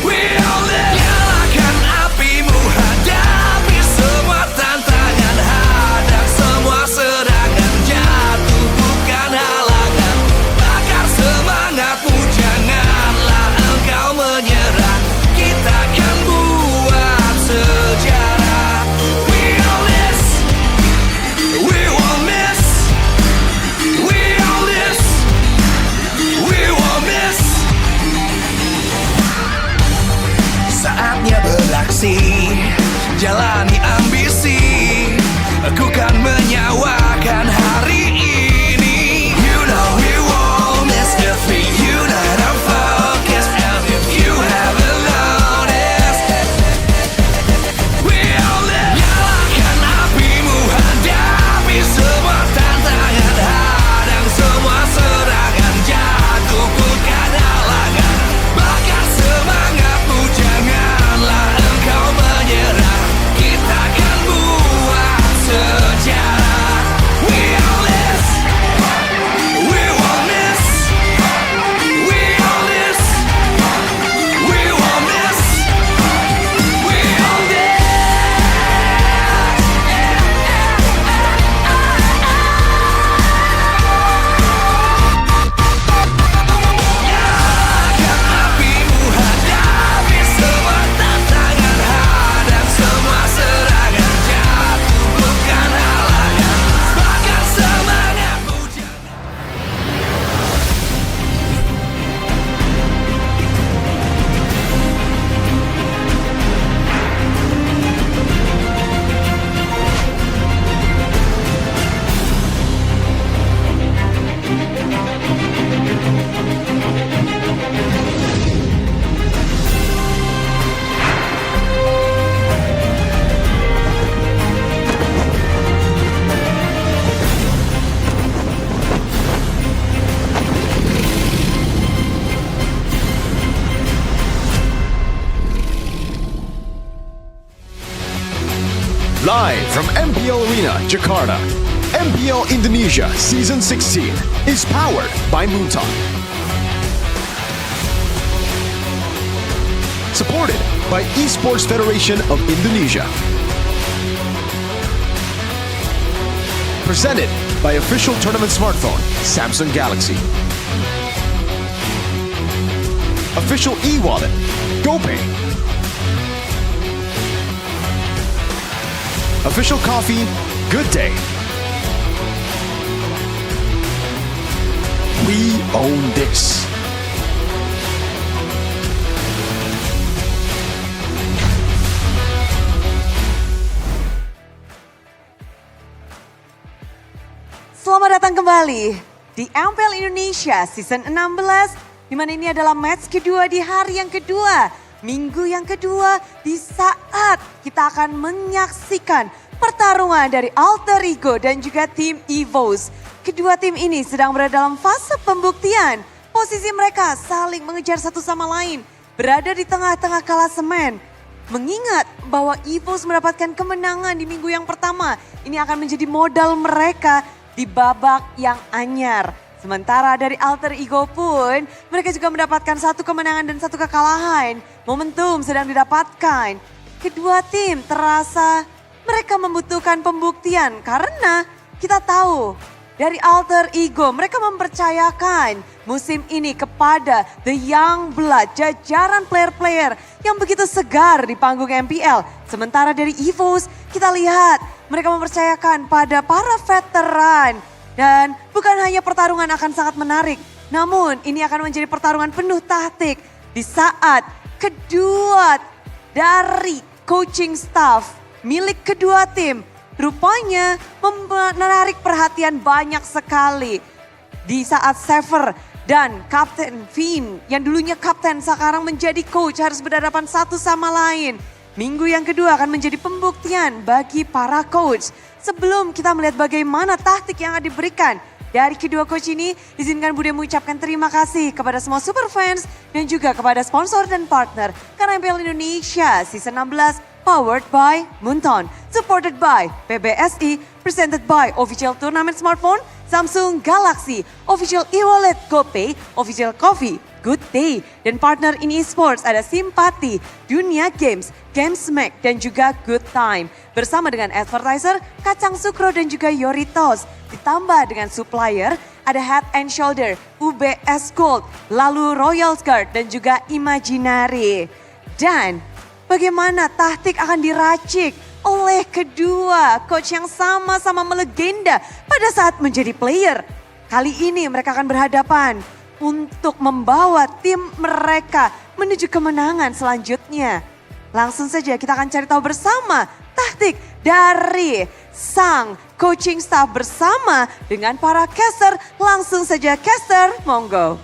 we all live. Nyalakan apimu, hadapi semua tantangan, hadang semua serangan, jatuh bukan halangan. Bakar semangatmu, janganlah engkau menyerah. Kita akan buat sejarah. We all this, we won't miss. We all this, we won't miss. Saatnya beraksi, jalani ambisi. Aku kan menyawakan hari ini. You know we won't miss if we unite our focus. And if you haven't noticed, we all live. Nyalakan apimu, hadapi semua tantangan, hadang semua serangan, jatuh bukan halangan. Bakar semangatmu, janganlah engkau menyerah. Kita akan buat sejarah. Live from MPL Arena, Jakarta, MPL Indonesia Season 16 is powered by Moonton. Supported by Esports Federation of Indonesia. Presented by official tournament smartphone, Samsung Galaxy. Official e-wallet, GoPay. Official coffee, Good Day. We own this. Selamat datang kembali di MPL Indonesia Season 16, di mana ini adalah match kedua di hari yang kedua, minggu yang kedua, di saat kita akan menyaksikan pertarungan dari Alter Ego dan juga tim EVOS. Kedua tim ini sedang berada dalam fase pembuktian. Posisi mereka saling mengejar satu sama lain, berada di tengah-tengah klasemen. Mengingat bahwa EVOS mendapatkan kemenangan di minggu yang pertama, ini akan menjadi modal mereka di babak yang anyar. Sementara dari Alter Ego pun, mereka juga mendapatkan satu kemenangan dan satu kekalahan. Momentum sedang didapatkan. Kedua tim terasa mereka membutuhkan pembuktian karena kita tahu dari Alter Ego mereka mempercayakan musim ini kepada The Young Blood, jajaran player-player yang begitu segar di panggung MPL. Sementara dari EVOS kita lihat mereka mempercayakan pada para veteran. Dan bukan hanya pertarungan akan sangat menarik, namun ini akan menjadi pertarungan penuh taktik di saat kedua dari coaching staff milik kedua tim rupanya menarik perhatian banyak sekali. Di saat Sever dan Kapten Vin yang dulunya kapten sekarang menjadi coach harus berhadapan satu sama lain. Minggu yang kedua akan menjadi pembuktian bagi para coach. Sebelum kita melihat bagaimana taktik yang akan diberikan dari kedua coach ini, izinkan Bude mengucapkan terima kasih kepada semua super fans dan juga kepada sponsor dan partner. Karena MPL Indonesia Season 16 powered by Moonton, supported by PBSI, presented by official tournament smartphone, Samsung Galaxy, official e-wallet GoPay, official coffee, Good Day, dan partner in esports ada Simpati, Dunia Games, Gamesmack, dan juga Good Time. Bersama dengan advertiser, Kacang Sukro dan juga Yoritos. Ditambah dengan supplier, ada Head and Shoulder, UBS Gold, lalu Royal Guard, dan juga Imaginary. Dan bagaimana taktik akan diracik oleh kedua coach yang sama-sama melegenda pada saat menjadi player. Kali ini mereka akan berhadapan untuk membawa tim mereka menuju kemenangan selanjutnya. Langsung saja kita akan cari tahu bersama taktik dari sang coaching staff bersama dengan para caster. Langsung saja caster, monggo.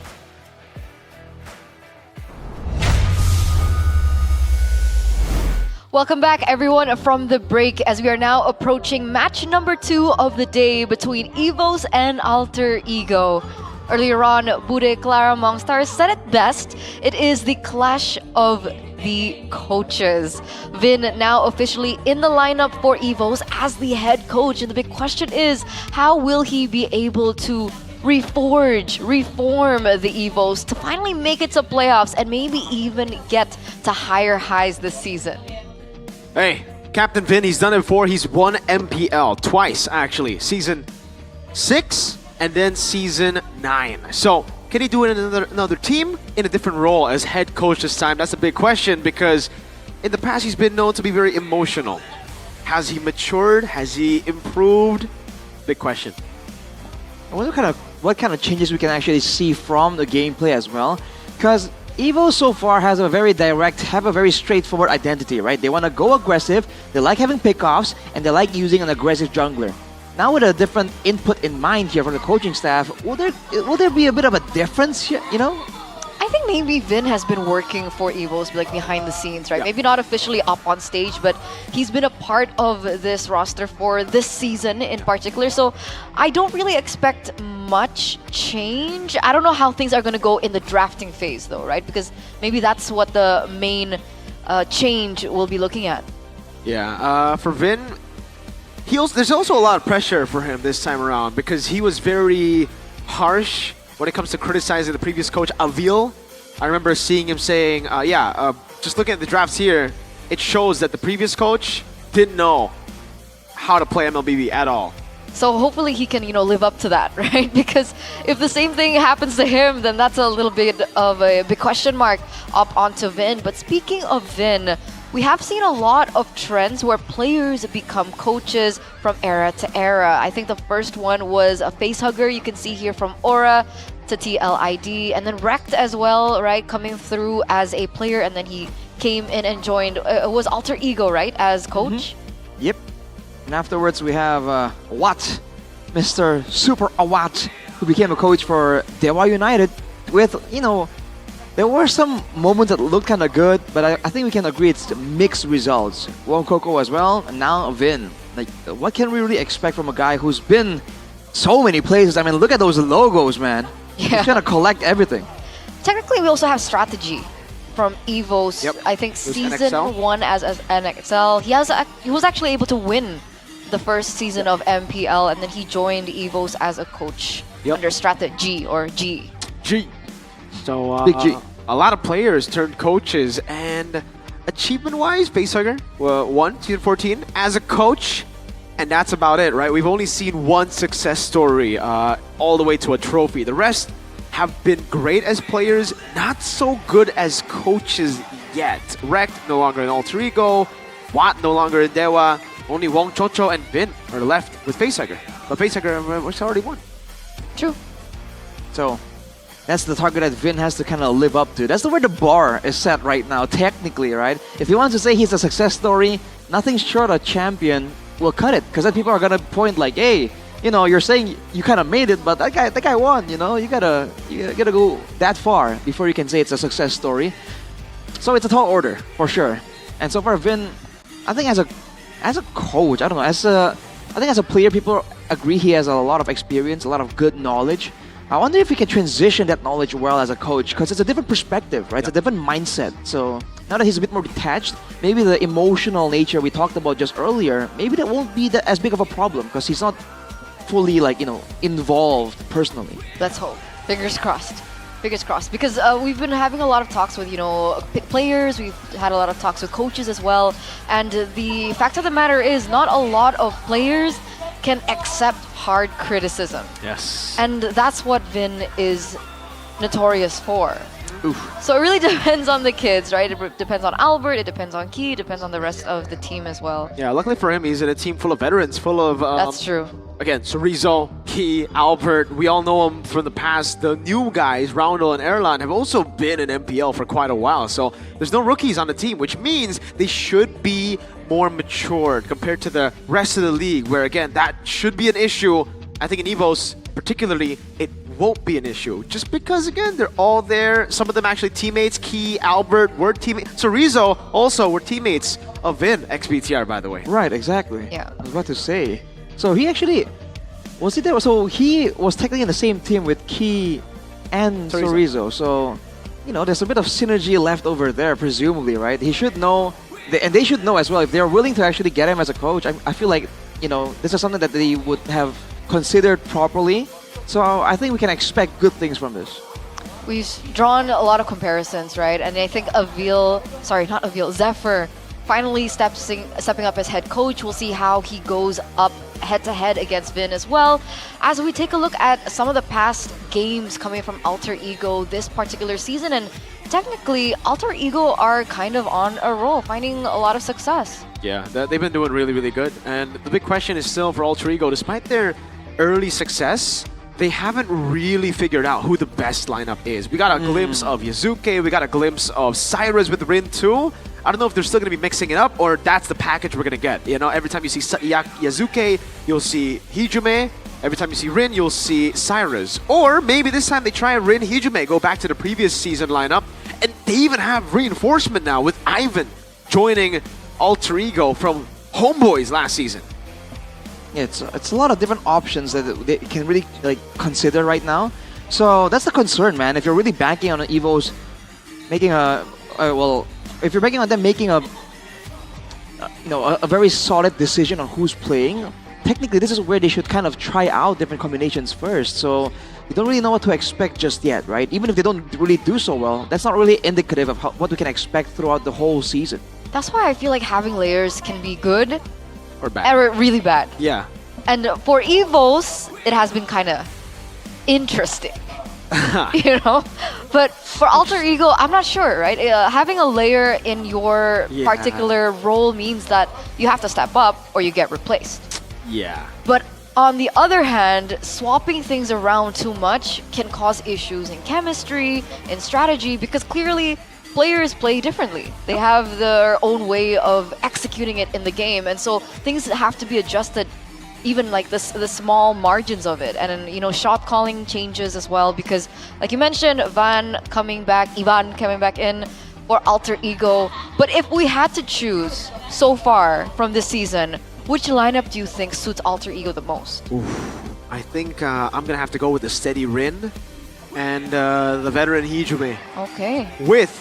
Welcome back everyone from the break as we are now approaching match number 2 of the day between EVOS and Alter Ego. Earlier on, Bude Clara Mongstars said it best. It is the clash of the coaches. Vin now officially in the lineup for EVOS as the head coach. And the big question is, how will he be able to reform the EVOS to finally make it to playoffs and maybe even get to higher highs this season? Hey, Captain Vin, he's done it before. He's won MPL twice, actually. Season 6 and then Season 9. So, can he do it in another team in a different role as head coach this time? That's a big question because in the past he's been known to be very emotional. Has he matured? Has he improved? Big question. I wonder what kind of changes we can actually see from the gameplay as well. Because EVO so far has a very straightforward identity, right? They want to go aggressive, they like having pickoffs, and they like using an aggressive jungler. Now with a different input in mind here from the coaching staff, will there be a bit of a difference here, you know? I think maybe Vin has been working for EVOS like behind the scenes, right? Yeah. Maybe not officially up on stage, but he's been a part of this roster for this season in particular. So I don't really expect much change. I don't know how things are going to go in the drafting phase though, right? Because maybe that's what the main change we'll be looking at. Yeah, for Vin, there's also a lot of pressure for him this time around because he was very harsh when it comes to criticizing the previous coach, Avil. I remember seeing him saying, just looking at the drafts here, it shows that the previous coach didn't know how to play MLBB at all. So hopefully he can, live up to that, right? Because if the same thing happens to him, then that's a little bit of a big question mark up onto Vin. But speaking of Vin, we have seen a lot of trends where players become coaches from era to era. I think the first one was a facehugger. You can see here from Aura to TLID, and then Wrecked as well, right? Coming through as a player, and then he came in and joined. It was Alter Ego, right? As coach? Yep. And afterwards we have Watt, Mr. Super Awat, who became a coach for Dewa United with, there were some moments that looked kind of good, but I think we can agree it's mixed results. Wong Coco as well, and now Vin. Like, what can we really expect from a guy who's been so many places? I mean, look at those logos, man. Yeah. He's trying to collect everything. Technically, we also have strategy from Evo's. Yep. I think It was season NXL. 1 as NXL. He was actually able to win the first season of MPL, and then he joined Evo's as a coach under strategy or G. G. So Big G. a lot of players turned coaches, and achievement-wise, Facehugger won season 14 as a coach, and that's about it, right? We've only seen one success story all the way to a trophy. The rest have been great as players, not so good as coaches yet. Wrecked no longer in Alter Ego, Watt no longer in Dewa. Only Wong Chocho and Vin are left with Facehugger. But Facehugger was already won. True. So that's the target that Vin has to kind of live up to. That's the where the bar is set right now, technically, right? If he wants to say he's a success story, nothing short of champion will cut it. Because then people are gonna point like, hey, you're saying you kind of made it, but that guy won. You gotta go that far before you can say it's a success story. So it's a tall order for sure. And so far, Vin, I think as a coach, I don't know, I think as a player, people agree he has a lot of experience, a lot of good knowledge. I wonder if he can transition that knowledge well as a coach, because it's a different perspective, right? It's a different mindset. So now that he's a bit more detached, maybe the emotional nature we talked about just earlier, maybe that won't be as big of a problem, because he's not fully involved personally. Let's hope. Fingers crossed. Fingers crossed. Because we've been having a lot of talks with, players. We've had a lot of talks with coaches as well. And the fact of the matter is, not a lot of players can accept hard criticism. Yes. And that's what Vin is notorious for. Oof. So it really depends on the kids, right? It depends on Albert, it depends on Key, it depends on the rest of the team as well. Yeah, luckily for him, he's in a team full of veterans, full of... That's true. Again, Chorizo, Key, Albert, we all know him from the past. The new guys, Roundel and Erlan, have also been in MPL for quite a while. So there's no rookies on the team, which means they should be more matured compared to the rest of the league, where again, that should be an issue. I think in EVOS, particularly, it won't be an issue. Just because, again, they're all there. Some of them actually teammates. Key, Albert were teammates. Chorizo also were teammates of Vin, XBTR, by the way. Right, exactly. Yeah. I was about to say. So he actually... Was he there? So he was technically in the same team with Key and Chorizo. So, there's a bit of synergy left over there, presumably, right? He should know, and they should know as well, if they're willing to actually get him as a coach. I feel like, this is something that they would have considered properly. So I think we can expect good things from this. We've drawn a lot of comparisons, right? And I think Zephyr finally stepping up as head coach. We'll see how he goes up head-to-head against Vin as well. As we take a look at some of the past games coming from Alter Ego this particular season, and technically, Alter Ego are kind of on a roll, finding a lot of success. Yeah, they've been doing really, really good. And the big question is still for Alter Ego, despite their early success, they haven't really figured out who the best lineup is. We got a glimpse of Yazuke, we got a glimpse of Cyrus with Rin too. I don't know if they're still going to be mixing it up, or that's the package we're going to get. Every time you see Yazuke, you'll see Hijume. Every time you see Rin, you'll see Cyrus. Or maybe this time they try Rin, Hijume, go back to the previous season lineup, and they even have reinforcement now with Ivan joining Alter Ego from Homeboys last season. Yeah, it's a lot of different options that they can really consider right now. So that's the concern, man. If you're really banking on EVOs making if you're banking on them making a very solid decision on who's playing, technically this is where they should kind of try out different combinations first. So you don't really know what to expect just yet, right? Even if they don't really do so well, that's not really indicative of what we can expect throughout the whole season. That's why I feel like having layers can be good or bad. Or really bad. Yeah. And for Evos, it has been kind of interesting. You know, but for Alter Ego, I'm not sure, right? Having a layer in your particular role means that you have to step up or you get replaced. Yeah. But on the other hand, swapping things around too much can cause issues in chemistry, in strategy, because clearly players play differently. They have their own way of executing it in the game, and so things have to be adjusted, even like the small margins of it. And then, you know, shot calling changes as well, because like you mentioned, Ivan coming back in for Alter Ego. But if we had to choose so far from this season, which lineup do you think suits Alter Ego the most? I think I'm gonna have to go with the steady Rin and the veteran Hijime. Okay. With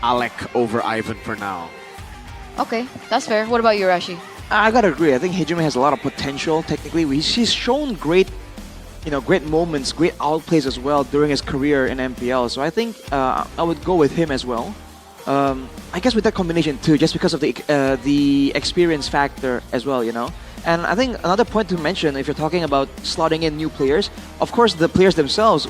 Alec over Ivan for now. Okay, that's fair. What about you, Rashi? I gotta agree. I think Hijime has a lot of potential. Technically, he's shown great, great moments, great outplays as well during his career in MPL. So I think I would go with him as well. I guess with that combination too, just because of the experience factor as well, And I think another point to mention, if you're talking about slotting in new players, of course the players themselves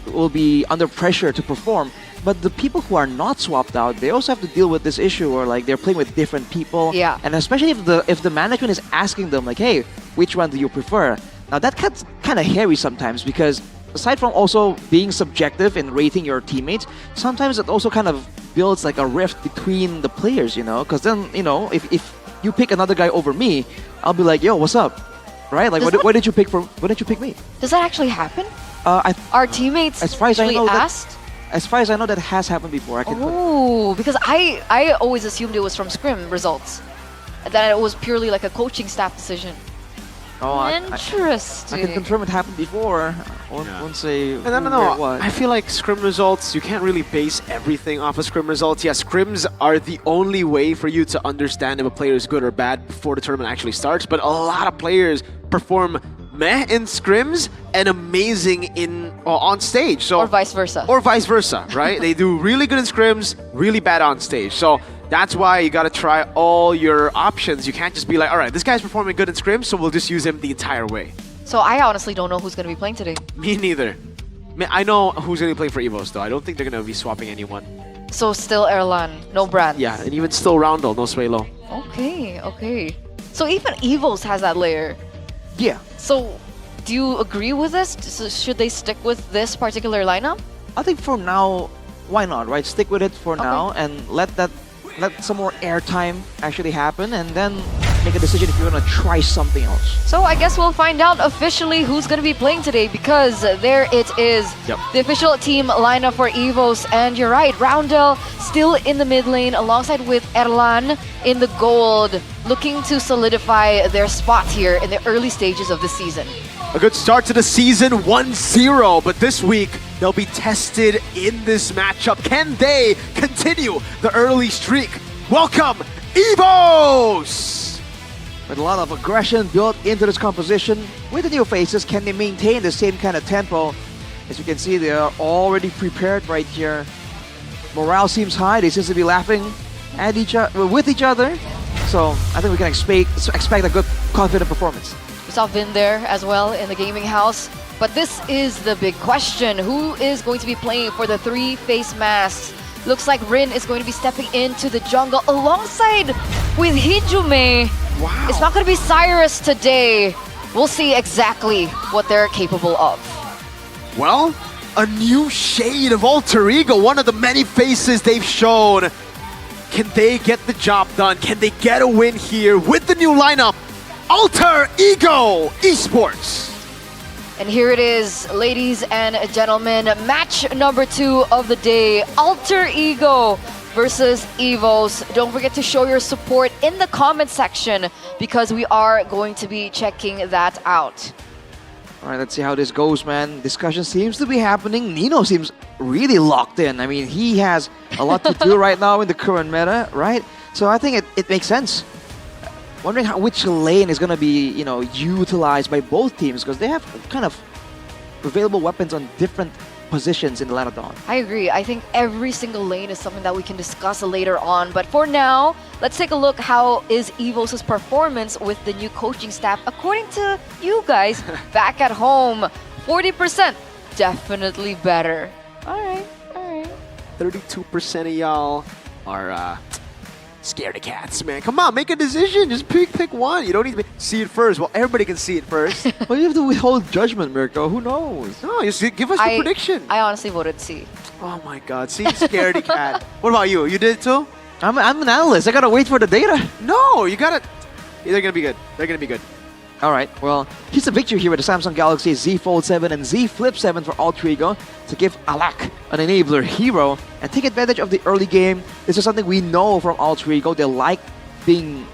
will be under pressure to perform. But the people who are not swapped out, they also have to deal with this issue where like they're playing with different people. Yeah. And especially if the management is asking them like, hey, which one do you prefer? Now that gets kind of hairy sometimes, because aside from also being subjective in rating your teammates, sometimes it also kind of builds like a rift between the players, Because then, if you pick another guy over me, I'll be like, yo, what's up? Right? Like, why did you pick me? Does that actually happen? Our teammates as far as I know, asked? As far as I know, that has happened before. Because I always assumed it was from scrim results. That it was purely like a coaching staff decision. Interesting. I can confirm it happened before. I won't say. And I don't know. I feel like scrim results, you can't really base everything off of scrim results. Yeah, scrims are the only way for you to understand if a player is good or bad before the tournament actually starts. But a lot of players perform meh in scrims and amazing on stage. So or vice versa. Or vice versa, right? They do really good in scrims, really bad on stage. So that's why you got to try all your options. You can't just be like, all right, this guy's performing good in scrims, so we'll just use him the entire way. So I honestly don't know who's going to be playing today. Me neither. I know who's going to be playing for Evos, though. I don't think they're going to be swapping anyone. So still Erlan, no Brand. Yeah, and even still Roundel, no Suelo. Okay. So even Evos has that layer. Yeah. So do you agree with this? So should they stick with this particular lineup? I think for now, why not, right? Stick with it for now and let some more airtime actually happen, and then make a decision if you want to try something else. So I guess we'll find out officially who's going to be playing today, because there it is. Yep. The official team lineup for Evos. And you're right, Roundel still in the mid lane alongside with Erlan in the gold, looking to solidify their spot here in the early stages of the season. A good start to the season, 1-0, but this week they'll be tested in this matchup. Can they continue the early streak? Welcome, Evos! With a lot of aggression built into this composition, with the new faces, can they maintain the same kind of tempo? As you can see, they are already prepared right here. Morale seems high, they seem to be laughing at with each other. So I think we can expect a good, confident performance. We saw Vin there as well in the gaming house. But this is the big question. Who is going to be playing for the three-face masks? Looks like Rin is going to be stepping into the jungle alongside with Hijime. Wow. It's not going to be Cyrus today. We'll see exactly what they're capable of. Well, a new shade of Alter Ego, one of the many faces they've shown. Can they get the job done? Can they get a win here with the new lineup? Alter Ego Esports. And here it is, ladies and gentlemen, match number 2 of the day, Alter Ego versus Evos. Don't forget to show your support in the comment section, because we are going to be checking that out. All right, let's see how this goes, man. Discussion seems to be happening. Nino seems really locked in. I mean, he has a lot to do right now in the current meta, right? So I think it makes sense. wondering which lane is going to be, utilized by both teams because they have kind of available weapons on different positions in the Land of Dawn. I agree. I think every single lane is something that we can discuss later on. But for now, let's take a look how is EVOS' performance with the new coaching staff according to you guys back at home. 40%, definitely better. All right. 32% of y'all are scaredy cats, man. Come on, make a decision. Just pick one. You don't need to see it first. Well, everybody can see it first. Well, you have to withhold judgment, Mirko. Who knows? No, just give us your prediction. I honestly voted C. Oh my God, see, scaredy cat. What about you? You did it too? I'm an analyst. I gotta wait for the data. No, you gotta. They're gonna be good. They're gonna be good. All right, well, here's a victory here with the Samsung Galaxy Z Fold 7 and Z Flip 7 for Alter Ego to give Alak an enabler hero and take advantage of the early game. This is something we know from Alter Ego. They like being,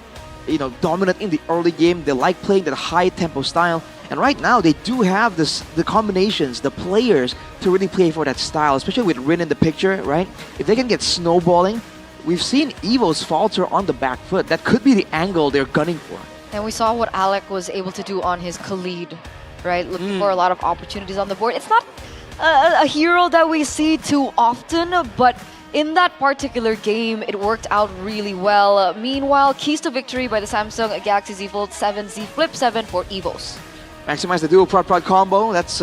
dominant in the early game. They like playing that high tempo style. And right now, they do have the combinations, the players to really play for that style, especially with Rin in the picture, right? If they can get snowballing, we've seen EVOS falter on the back foot. That could be the angle they're gunning for. And we saw what Alec was able to do on his Khalid, right? Looking for a lot of opportunities on the board. It's not a hero that we see too often, but in that particular game, it worked out really well. Meanwhile, keys to victory by the Samsung Galaxy Z Fold 7, Z Flip 7 for EVOS. Maximize the dual prod combo. It's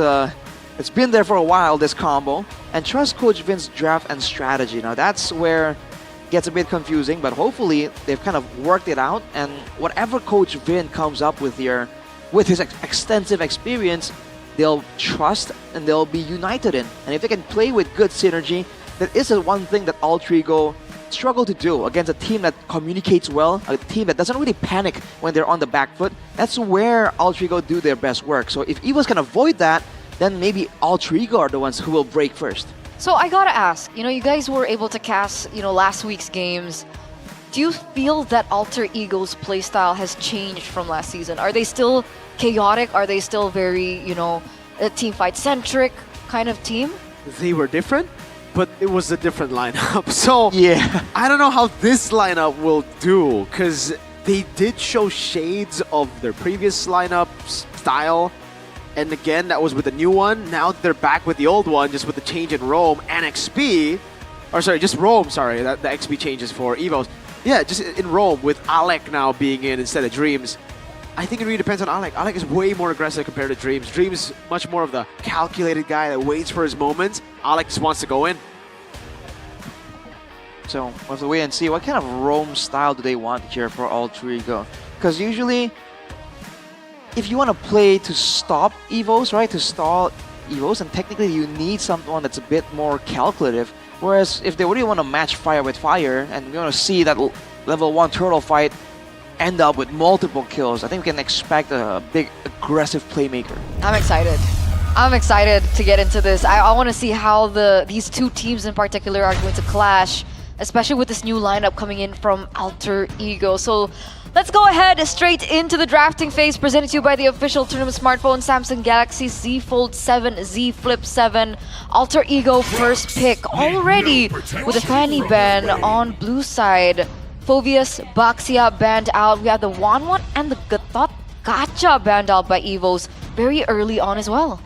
been there for a while, this combo. And trust Coach Vin's draft and strategy. Now that's where gets a bit confusing, but hopefully they've kind of worked it out, and whatever Coach Vin comes up with here, with his extensive experience, they'll trust and they'll be united in. And if they can play with good synergy, that is the one thing that Alter Ego struggle to do against a team that communicates well, a team that doesn't really panic when they're on the back foot. That's where Alter Ego do their best work. So if EVOS can avoid that, then maybe Alter Ego are the ones who will break first. So I gotta ask, you guys were able to cast, last week's games. Do you feel that Alter Ego's playstyle has changed from last season? Are they still chaotic? Are they still very, a team fight centric kind of team? They were different, but it was a different lineup. So yeah, I don't know how this lineup will do, because they did show shades of their previous lineup style. And again, that was with the new one. Now they're back with the old one, just with the change in Roam and XP. Or sorry, just Roam, sorry. The XP changes for EVOS. Yeah, just in Roam with Alec now being in instead of Dreams. I think it really depends on Alec. Alec is way more aggressive compared to Dreams. Dreams much more of the calculated guy that waits for his moments. Alec just wants to go in. So we'll have to wait and see what kind of Roam style do they want here for Alter Ego. Because usually, if you want to play to stop EVOS, right, to stall EVOS, and technically you need someone that's a bit more calculative. Whereas if they really want to match fire with fire, and we want to see that level 1 turtle fight end up with multiple kills, I think we can expect a big aggressive playmaker. I'm excited. I'm excited to get into this. I want to see how these two teams in particular are going to clash, especially with this new lineup coming in from Alter Ego. So let's go ahead straight into the drafting phase, presented to you by the official tournament smartphone Samsung Galaxy Z Fold 7, Z Flip 7. Alter Ego first pick already with a Fanny ban on blue side. Phoveus, Baxia banned out. We have the Wanwan and the Gatot Gacha banned out by EVOS very early on as well.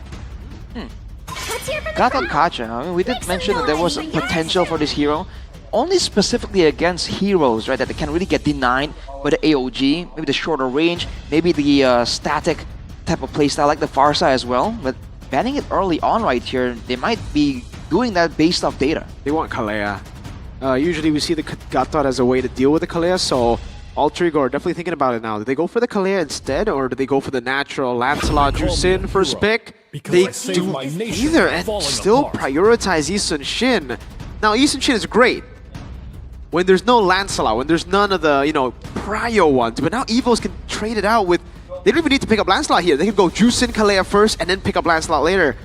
Gatot Gacha, I mean, we did mention that there was potential for this hero. Only specifically against heroes, right, that they can really get denied by the AOG, maybe the shorter range, maybe the static type of playstyle like the Farsa as well. But banning it early on right here, they might be doing that based off data. They want Kalea. Usually we see the Gatot as a way to deal with the Kalea, so Alter Ego are definitely thinking about it now. Do they go for the Kalea instead, or do they go for the natural Lancelot Jusin first pick? They do either and still prioritize Yi Sun-shin. Now, Yi Sun-shin is great when there's no Lancelot, when there's none of the, prio ones. But now EVOS can trade it out with... They don't even need to pick up Lancelot here. They can go Jusin, Kalea first, and then pick up Lancelot later.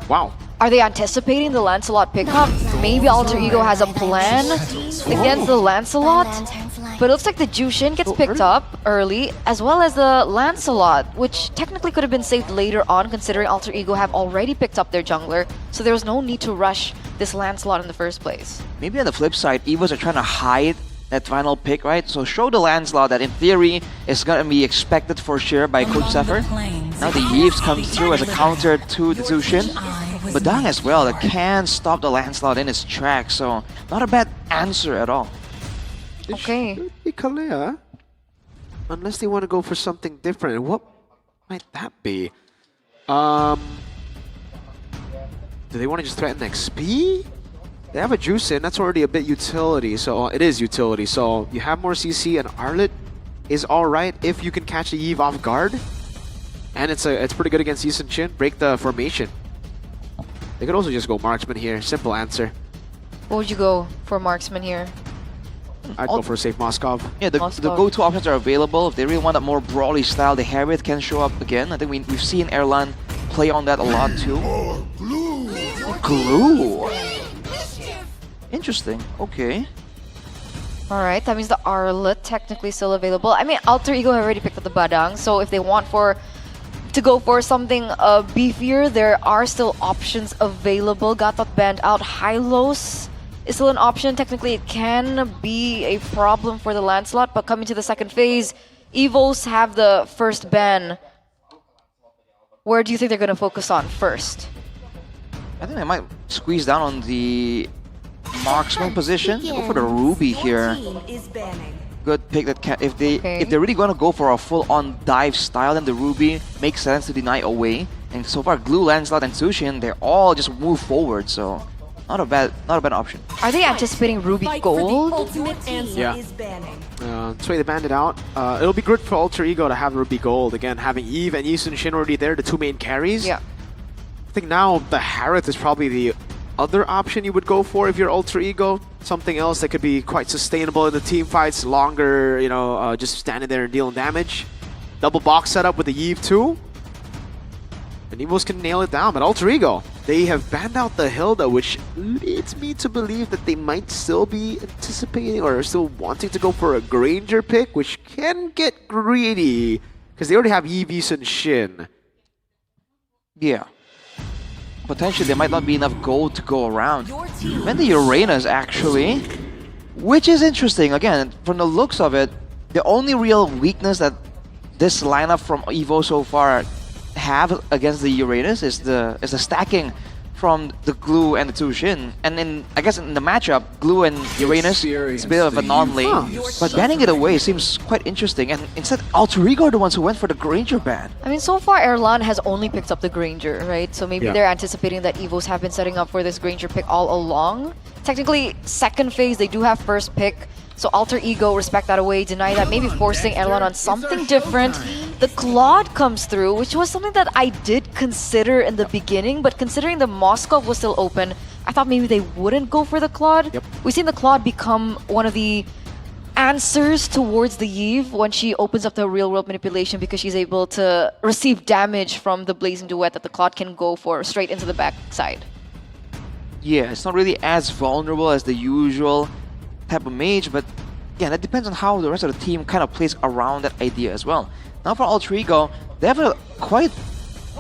Wow. Are they anticipating the Lancelot pickup? Maybe Alter Ego has a plan against the Lancelot? But it looks like the Jushin gets picked up early, as well as the Lancelot, which technically could have been saved later on, considering Alter Ego have already picked up their jungler, so there was no need to rush this Lancelot in the first place. Maybe on the flip side, EVOS are trying to hide that final pick, right? So show the Lancelot that in theory is gonna be expected for sure by Coach Zephyr. Now the Yves comes through as a counter to the Zushin. Badang as well that can stop the Lancelot in its tracks, so not a bad answer at all. Okay. Should be Kalea. Unless they want to go for something different. What might that be? Do they want to just threaten XP? They have a juice in, that's already a bit utility, so it is utility. So you have more CC and Arlet is alright if you can catch the Eve off guard. And it's pretty good against Yisun Shin. Break the formation. They could also just go marksman here. Simple answer. What would you go for marksman here? I'd go for safe Moskov. Yeah, the go-to options are available. If they really want a more brawly style, the Harriet can show up again. I think we've seen Erlan play on that a lot too. Glue. Interesting. Okay. Alright, that means the Arlet technically still available. I mean, Alter Ego already picked up the Badang, so if they want to go for something beefier, there are still options available. Gatot banned out. Hylos is still an option. Technically, it can be a problem for the Lancelot, but coming to the second phase, Evos have the first ban. Where do you think they're going to focus on first? I think they might squeeze down on the marksman position. Go for the Ruby here. Good pick. That can, if they're really going to go for a full-on dive style, then the Ruby makes sense to deny away. And so far, Glue, Lancelot, and Zushin, they all just move forward. So not a bad option. Are they anticipating Ruby Gold? Yeah. That's why they banned it out. It'll be good for Alter Ego to have Ruby Gold. Again, having Eve and Yisun Shin already there, the two main carries. Yeah. I think now the Harith is probably the other option you would go for if you're Alter Ego. Something else that could be quite sustainable in the team fights, longer, you know, just standing there and dealing damage. Double box setup with the Eve too. And Evos can nail it down, but Alter Ego, they have banned out the Hilda, which leads me to believe that they might still be anticipating or still wanting to go for a Granger pick, which can get greedy, because they already have Eve and Shin. Yeah. Potentially there might not be enough gold to go around. And the Uranus actually, which is interesting. Again, from the looks of it, the only real weakness that this lineup from Evo so far have against the Uranus is the stacking from the Glue and the Zushin. And I guess in the matchup, Glue and Uranus is a bit of a non-lane. But banning it away seems quite interesting. And instead, Alter Ego are the ones who went for the Granger ban. I mean, so far Erlan has only picked up the Granger, right? So maybe they're anticipating that Evos have been setting up for this Granger pick all along. Technically, second phase, they do have first pick. So Alter Ego respect that away, deny that, maybe forcing Erlan on something different. The Claude comes through, which was something that I did consider in the beginning, but considering the Moskov was still open, I thought maybe they wouldn't go for the Claude. We've seen the Claude become one of the answers towards the Eve when she opens up the real-world manipulation, because she's able to receive damage from the Blazing Duet that the Claude can go for straight into the backside. Yeah, it's not really as vulnerable as the usual type of mage, but yeah, that depends on how the rest of the team kind of plays around that idea as well. Now for Alter Ego, they have quite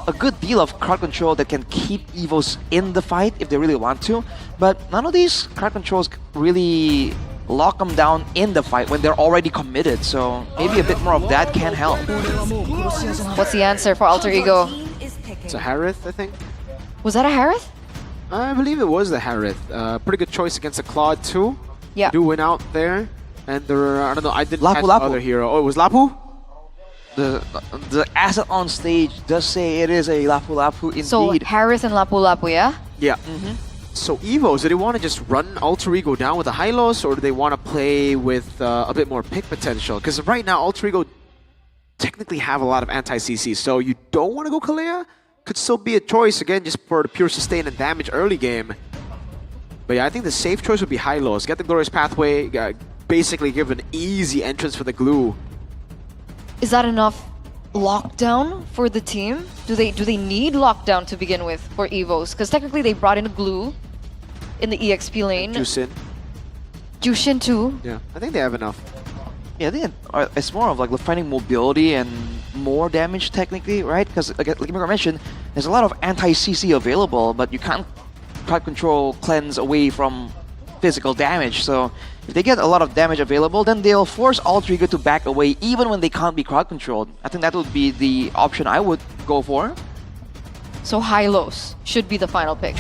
a good deal of crowd control that can keep Evos in the fight if they really want to, but none of these crowd controls really lock them down in the fight when they're already committed, so maybe a bit more of that can help. What's the answer for Alter Ego? It's a Harith, I think. Was that a Harith? I believe it was the Harith. Pretty good choice against the Claude too. Yeah. Do win out there. And there, I don't know, I didn't catch the Lapu. other hero. Oh, it was Lapu? The asset on stage does say it is a Lapu indeed. So Harith and Lapu, yeah? Yeah. So Evos, do they want to just run Alter Ego down with a Hylos, or do they want to play with a bit more pick potential? Because right now, Alter Ego technically have a lot of anti-CC, so you don't want to go Kalea? Could still be a choice, again, just for the pure sustain and damage early game. But yeah, I think the safe choice would be Hylos. Get the Glorious Pathway, basically give an easy entrance for the Glue. Is that enough lockdown for the team? Do they need lockdown to begin with for Evos? Because technically they brought in a Glue in the EXP lane. Jushin too. Yeah, I think they have enough. Yeah, I think it's more of like finding mobility and more damage technically, right? Because like Mirko mentioned, there's a lot of anti-CC available, but you can't crowd control cleanse away from physical damage. So if they get a lot of damage available, then they'll force Alter Ego to back away even when they can't be crowd controlled. I think that would be the option I would go for. So Hylos should be the final pick.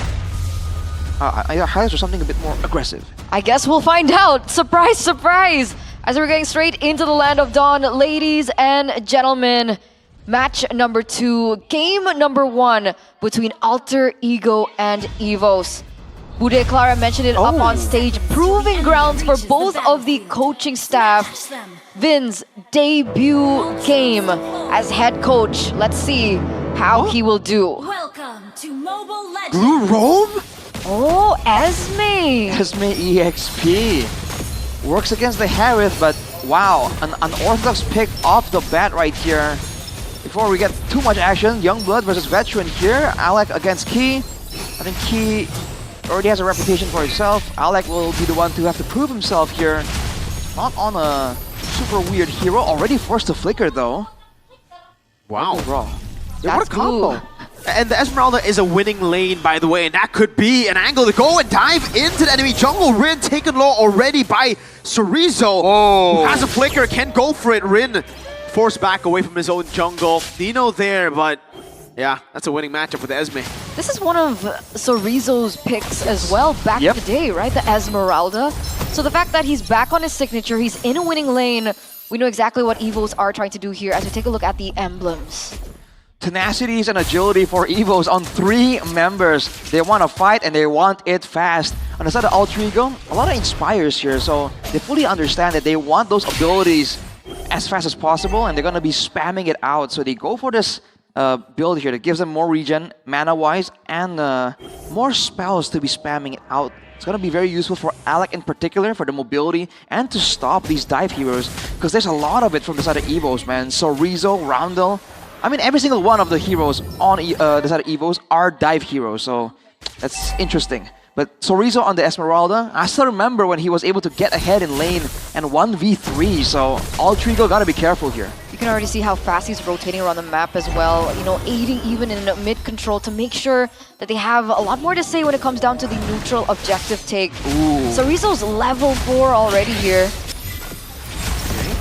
Hylos or something a bit more aggressive. I guess we'll find out. Surprise, surprise! As we're getting straight into the Land of Dawn, ladies and gentlemen, match number 2, game number 1 between Alter Ego and EVOS. Bude Clara mentioned it up on stage, proving grounds for both of the coaching staff. Vin's debut game as head coach. Let's see how he will do. Welcome to Mobile Legends. Blue Robe? Oh, Esme! Esme EXP. Works against the Harith, but wow, an unorthodox pick off the bat right here. Before we get too much action, Youngblood versus Veteran here. Alec against Key. I think Key already has a reputation for himself. Alec will be the one to have to prove himself here. Not on a super weird hero. Already forced to flicker though. Wow. Raw. What a combo. And the Esmeralda is a winning lane, by the way, and that could be an angle to go and dive into the enemy jungle. Rin taken low already by Chorizo, who has a flicker, can go for it. Rin forced back away from his own jungle. Dino there, but yeah, that's a winning matchup with Esme. This is one of Chorizo's picks as well back in the day, right? The Esmeralda. So the fact that he's back on his signature, he's in a winning lane, we know exactly what EVOs are trying to do here as we take a look at the emblems. Tenacities and agility for EVOs on 3 members. They want to fight and they want it fast. On the side of Alter Ego, a lot of inspires here, so they fully understand that they want those abilities as fast as possible and they're going to be spamming it out. So they go for this build here that gives them more regen, mana-wise, and more spells to be spamming it out. It's going to be very useful for Alec in particular, for the mobility, and to stop these dive heroes, because there's a lot of it from the side of EVOs, man. So Rizzo, Roundel, I mean, every single one of the heroes on the side of EVOs are dive heroes, so that's interesting. But Chorizo on the Esmeralda, I still remember when he was able to get ahead in lane and 1v3, so Alter Ego gotta be careful here. You can already see how fast he's rotating around the map as well, you know, aiding even in mid-control to make sure that they have a lot more to say when it comes down to the neutral objective take. Chorizo's level 4 already here.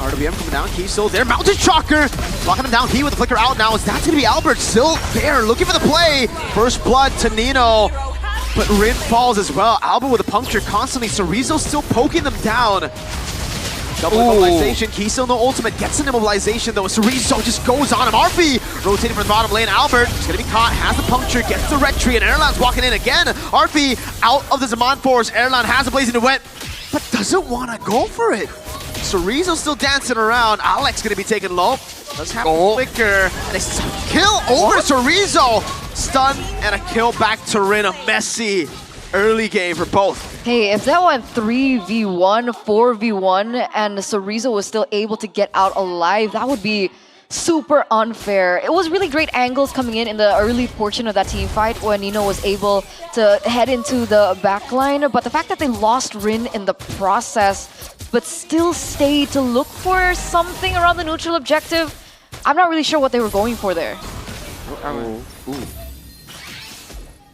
RWM coming down, Key still there, Mountain Shocker! Locking him down, Key with the flicker out now, is that gonna be Albert still there, looking for the play! First blood to Nino, but Rin falls as well. Albert with a puncture constantly, Chorizo still poking them down. Double immobilization, Key still no ultimate, gets an immobilization though, Chorizo just goes on him. RP rotating from the bottom lane, Albert is gonna be caught, has the puncture, gets the red tree, and Erlan's walking in again. RP out of the Zaman Force, Erlan has a blazing wet, but doesn't wanna go for it. Chorizo still dancing around. Alex gonna be taken low. Let's have a flicker. And a kill over Chorizo. Stun and a kill back to Rin. A messy early game for both. Hey, if that went 3v1, 4v1, and Chorizo was still able to get out alive, that would be super unfair. It was really great angles coming in the early portion of that team fight when Nino was able to head into the backline, but the fact that they lost Rin in the process but still stayed to look for something around the neutral objective, I'm not really sure what they were going for there.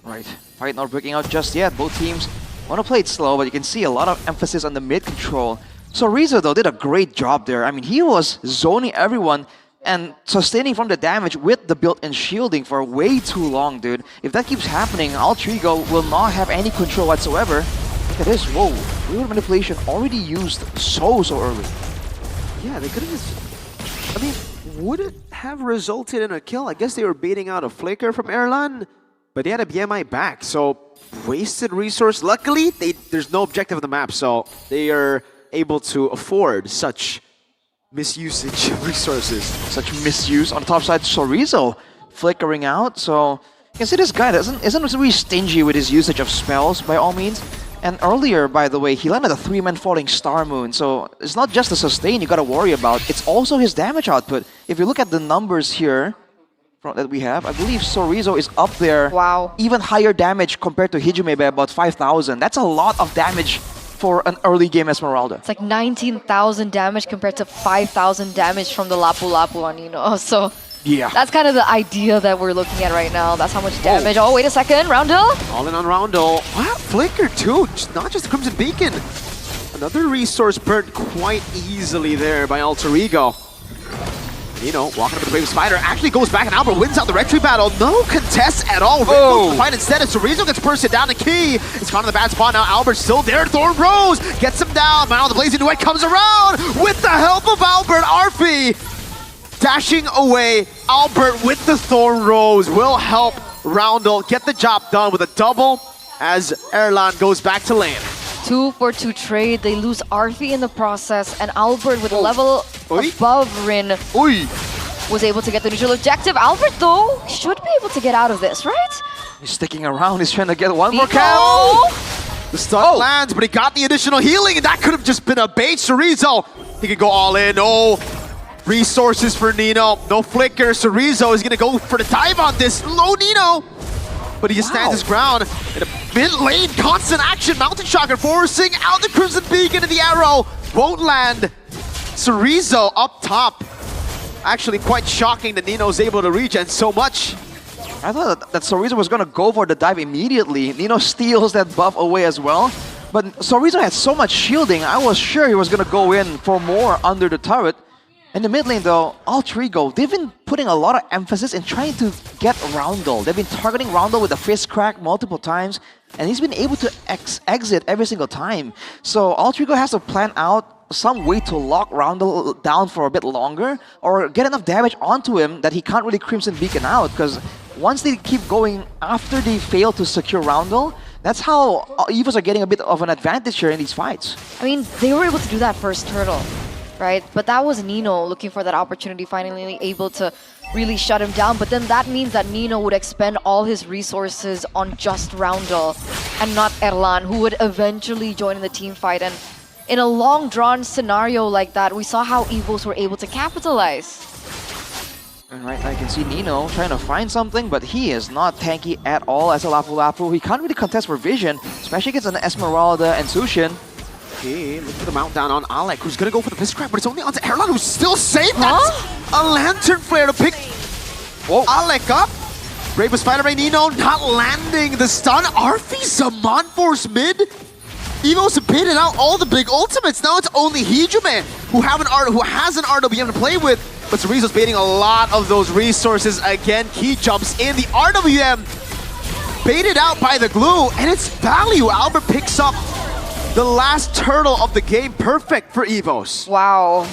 Right, fight not breaking out just yet. Both teams want to play it slow, but you can see a lot of emphasis on the mid control. So Rizzo though did a great job there. I mean, he was zoning everyone and sustaining from the damage with the built-in shielding for way too long, dude. If that keeps happening, Alter Ego will not have any control whatsoever. Look at this, whoa. Real manipulation already used so early. Yeah, they could have just... I mean, would it have resulted in a kill? I guess they were baiting out a flicker from Erlan, but they had a BMI back, so wasted resource. Luckily, there's no objective on the map, so they are able to afford such misusage of resources. Such misuse. On the top side, Chorizo flickering out, so you can see this guy isn't really stingy with his usage of spells by all means. And earlier, by the way, he landed a 3-man falling Star Moon, so it's not just the sustain you gotta worry about, it's also his damage output. If you look at the numbers here that we have, I believe Chorizo is up there. Wow. Even higher damage compared to Hijime by about 5,000. That's a lot of damage for an early game Esmeralda. It's like 19,000 damage compared to 5,000 damage from the Lapu Lapu on Nino, so... Yeah. That's kind of the idea that we're looking at right now. That's how much damage. Oh, wait a second. Roundel? All in on Roundel. Wow, Flicker too. Not just the Crimson Beacon. Another resource burned quite easily there by Alter Ego. Nino walking up with the Brave Spider actually goes back and Albert wins out the retreat battle. No contest at all. Rick goes to the fight instead as Chorizo gets bursted down the key. It's gone to the bad spot now. Albert's still there. Thorn Rose gets him down. Now the Blazing Duet comes around with the help of Albert. Arfi dashing away. Albert with the Thorn Rose will help Roundel get the job done with a double as Erlan goes back to lane. 2-for-2 trade. They lose Arfi in the process, and Albert with a level above Rin was able to get the neutral objective. Albert, though, should be able to get out of this, right? He's sticking around. He's trying to get one more kill. The stun lands, but he got the additional healing, and that could have just been a bait. Chorizo, he could go all in. No resources for Nino. No flicker. Chorizo is going to go for the dive on this. Low Nino. But he just stands his ground in a mid-lane constant action. Mountain Shocker forcing out the Crimson Beacon and the arrow. Won't land. Chorizo up top. Actually quite shocking that Nino's able to regen so much. I thought that Chorizo was going to go for the dive immediately. Nino steals that buff away as well. But Chorizo had so much shielding, I was sure he was going to go in for more under the turret. In the mid lane though, Alter Ego, they've been putting a lot of emphasis in trying to get Roundel. They've been targeting Roundel with the fist crack multiple times, and he's been able to exit every single time. So Alter Ego has to plan out some way to lock Roundel down for a bit longer, or get enough damage onto him that he can't really Crimson Beacon out, because once they keep going after they fail to secure Roundel, that's how EVOs are getting a bit of an advantage here in these fights. I mean, they were able to do that first turtle, right? But that was Nino looking for that opportunity, finally able to really shut him down. But then that means that Nino would expend all his resources on just Roundel and not Erlan, who would eventually join in the team fight. And in a long-drawn scenario like that, we saw how EVOs were able to capitalize. And right now you can see Nino trying to find something, but he is not tanky at all as a Lapu Lapu. He can't really contest for vision, especially against an Esmeralda and Sushin. Okay, look for the mount down on Alec, who's gonna go for the fist crack, but it's only onto Erlan, who's still safe. That's a Lantern Flare to pick Alec up. Brave Spider by Nino not landing the stun. Arfi Zaman Force mid. Evo's baited out all the big ultimates. Now it's only Hijume who has an RWM to play with, but Chorizo's baiting a lot of those resources again. Key jumps in the RWM, baited out by the glue, and it's value. Albert picks up the last turtle of the game. Perfect for Evos. Wow.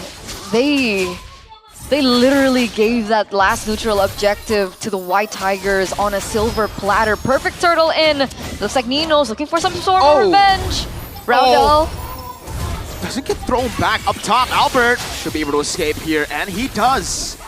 They literally gave that last neutral objective to the White Tigers on a silver platter. Perfect turtle in. Looks like Nino's looking for some sort of revenge. Roundel. Doesn't get thrown back up top. Albert should be able to escape here, and he does.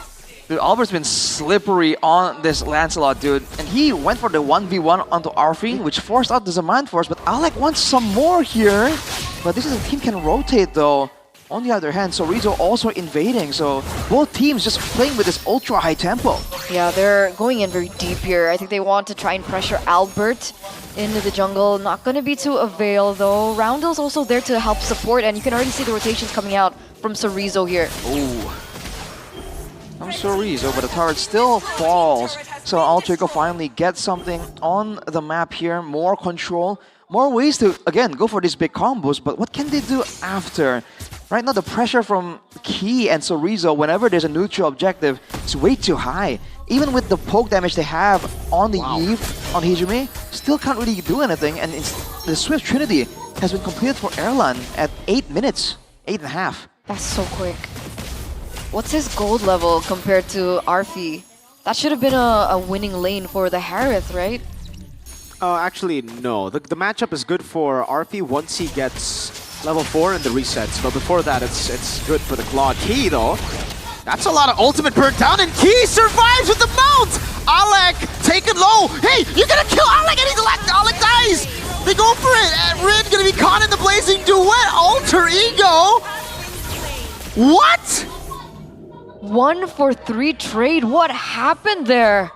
Dude, Albert's been slippery on this Lancelot, dude. And he went for the 1v1 onto Arfi, which forced out the Zaman Force, but Alec wants some more here. But this is a team can rotate, though. On the other hand, Chorizo also invading, so both teams just playing with this ultra high tempo. Yeah, they're going in very deep here. I think they want to try and pressure Albert into the jungle. Not going to be to avail, though. Roundel's also there to help support, and you can already see the rotations coming out from Chorizo here. Ooh. I'm Chorizo, but the turret still falls. So Alter Ego finally gets something on the map here. More control, more ways to, again, go for these big combos, but what can they do after? Right now, the pressure from Key and Chorizo, whenever there's a neutral objective, is way too high. Even with the poke damage they have on the Eve, on Hijume, still can't really do anything. And the Swift Trinity has been completed for Erlan at 8 minutes, 8.5. That's so quick. What's his gold level compared to Arfi? That should have been a winning lane for the Harith, right? Actually, no. The matchup is good for Arfi once he gets level 4 and the resets, but before that, it's good for the Claw. Key, though, that's a lot of ultimate burnt down, and Key survives with the mount! Alec, taken low. Hey, you're gonna kill Alec, and Alec dies! They go for it, and Rin gonna be caught in the Blazing Duet. Alter Ego! What? 1-for-3 trade. What happened there?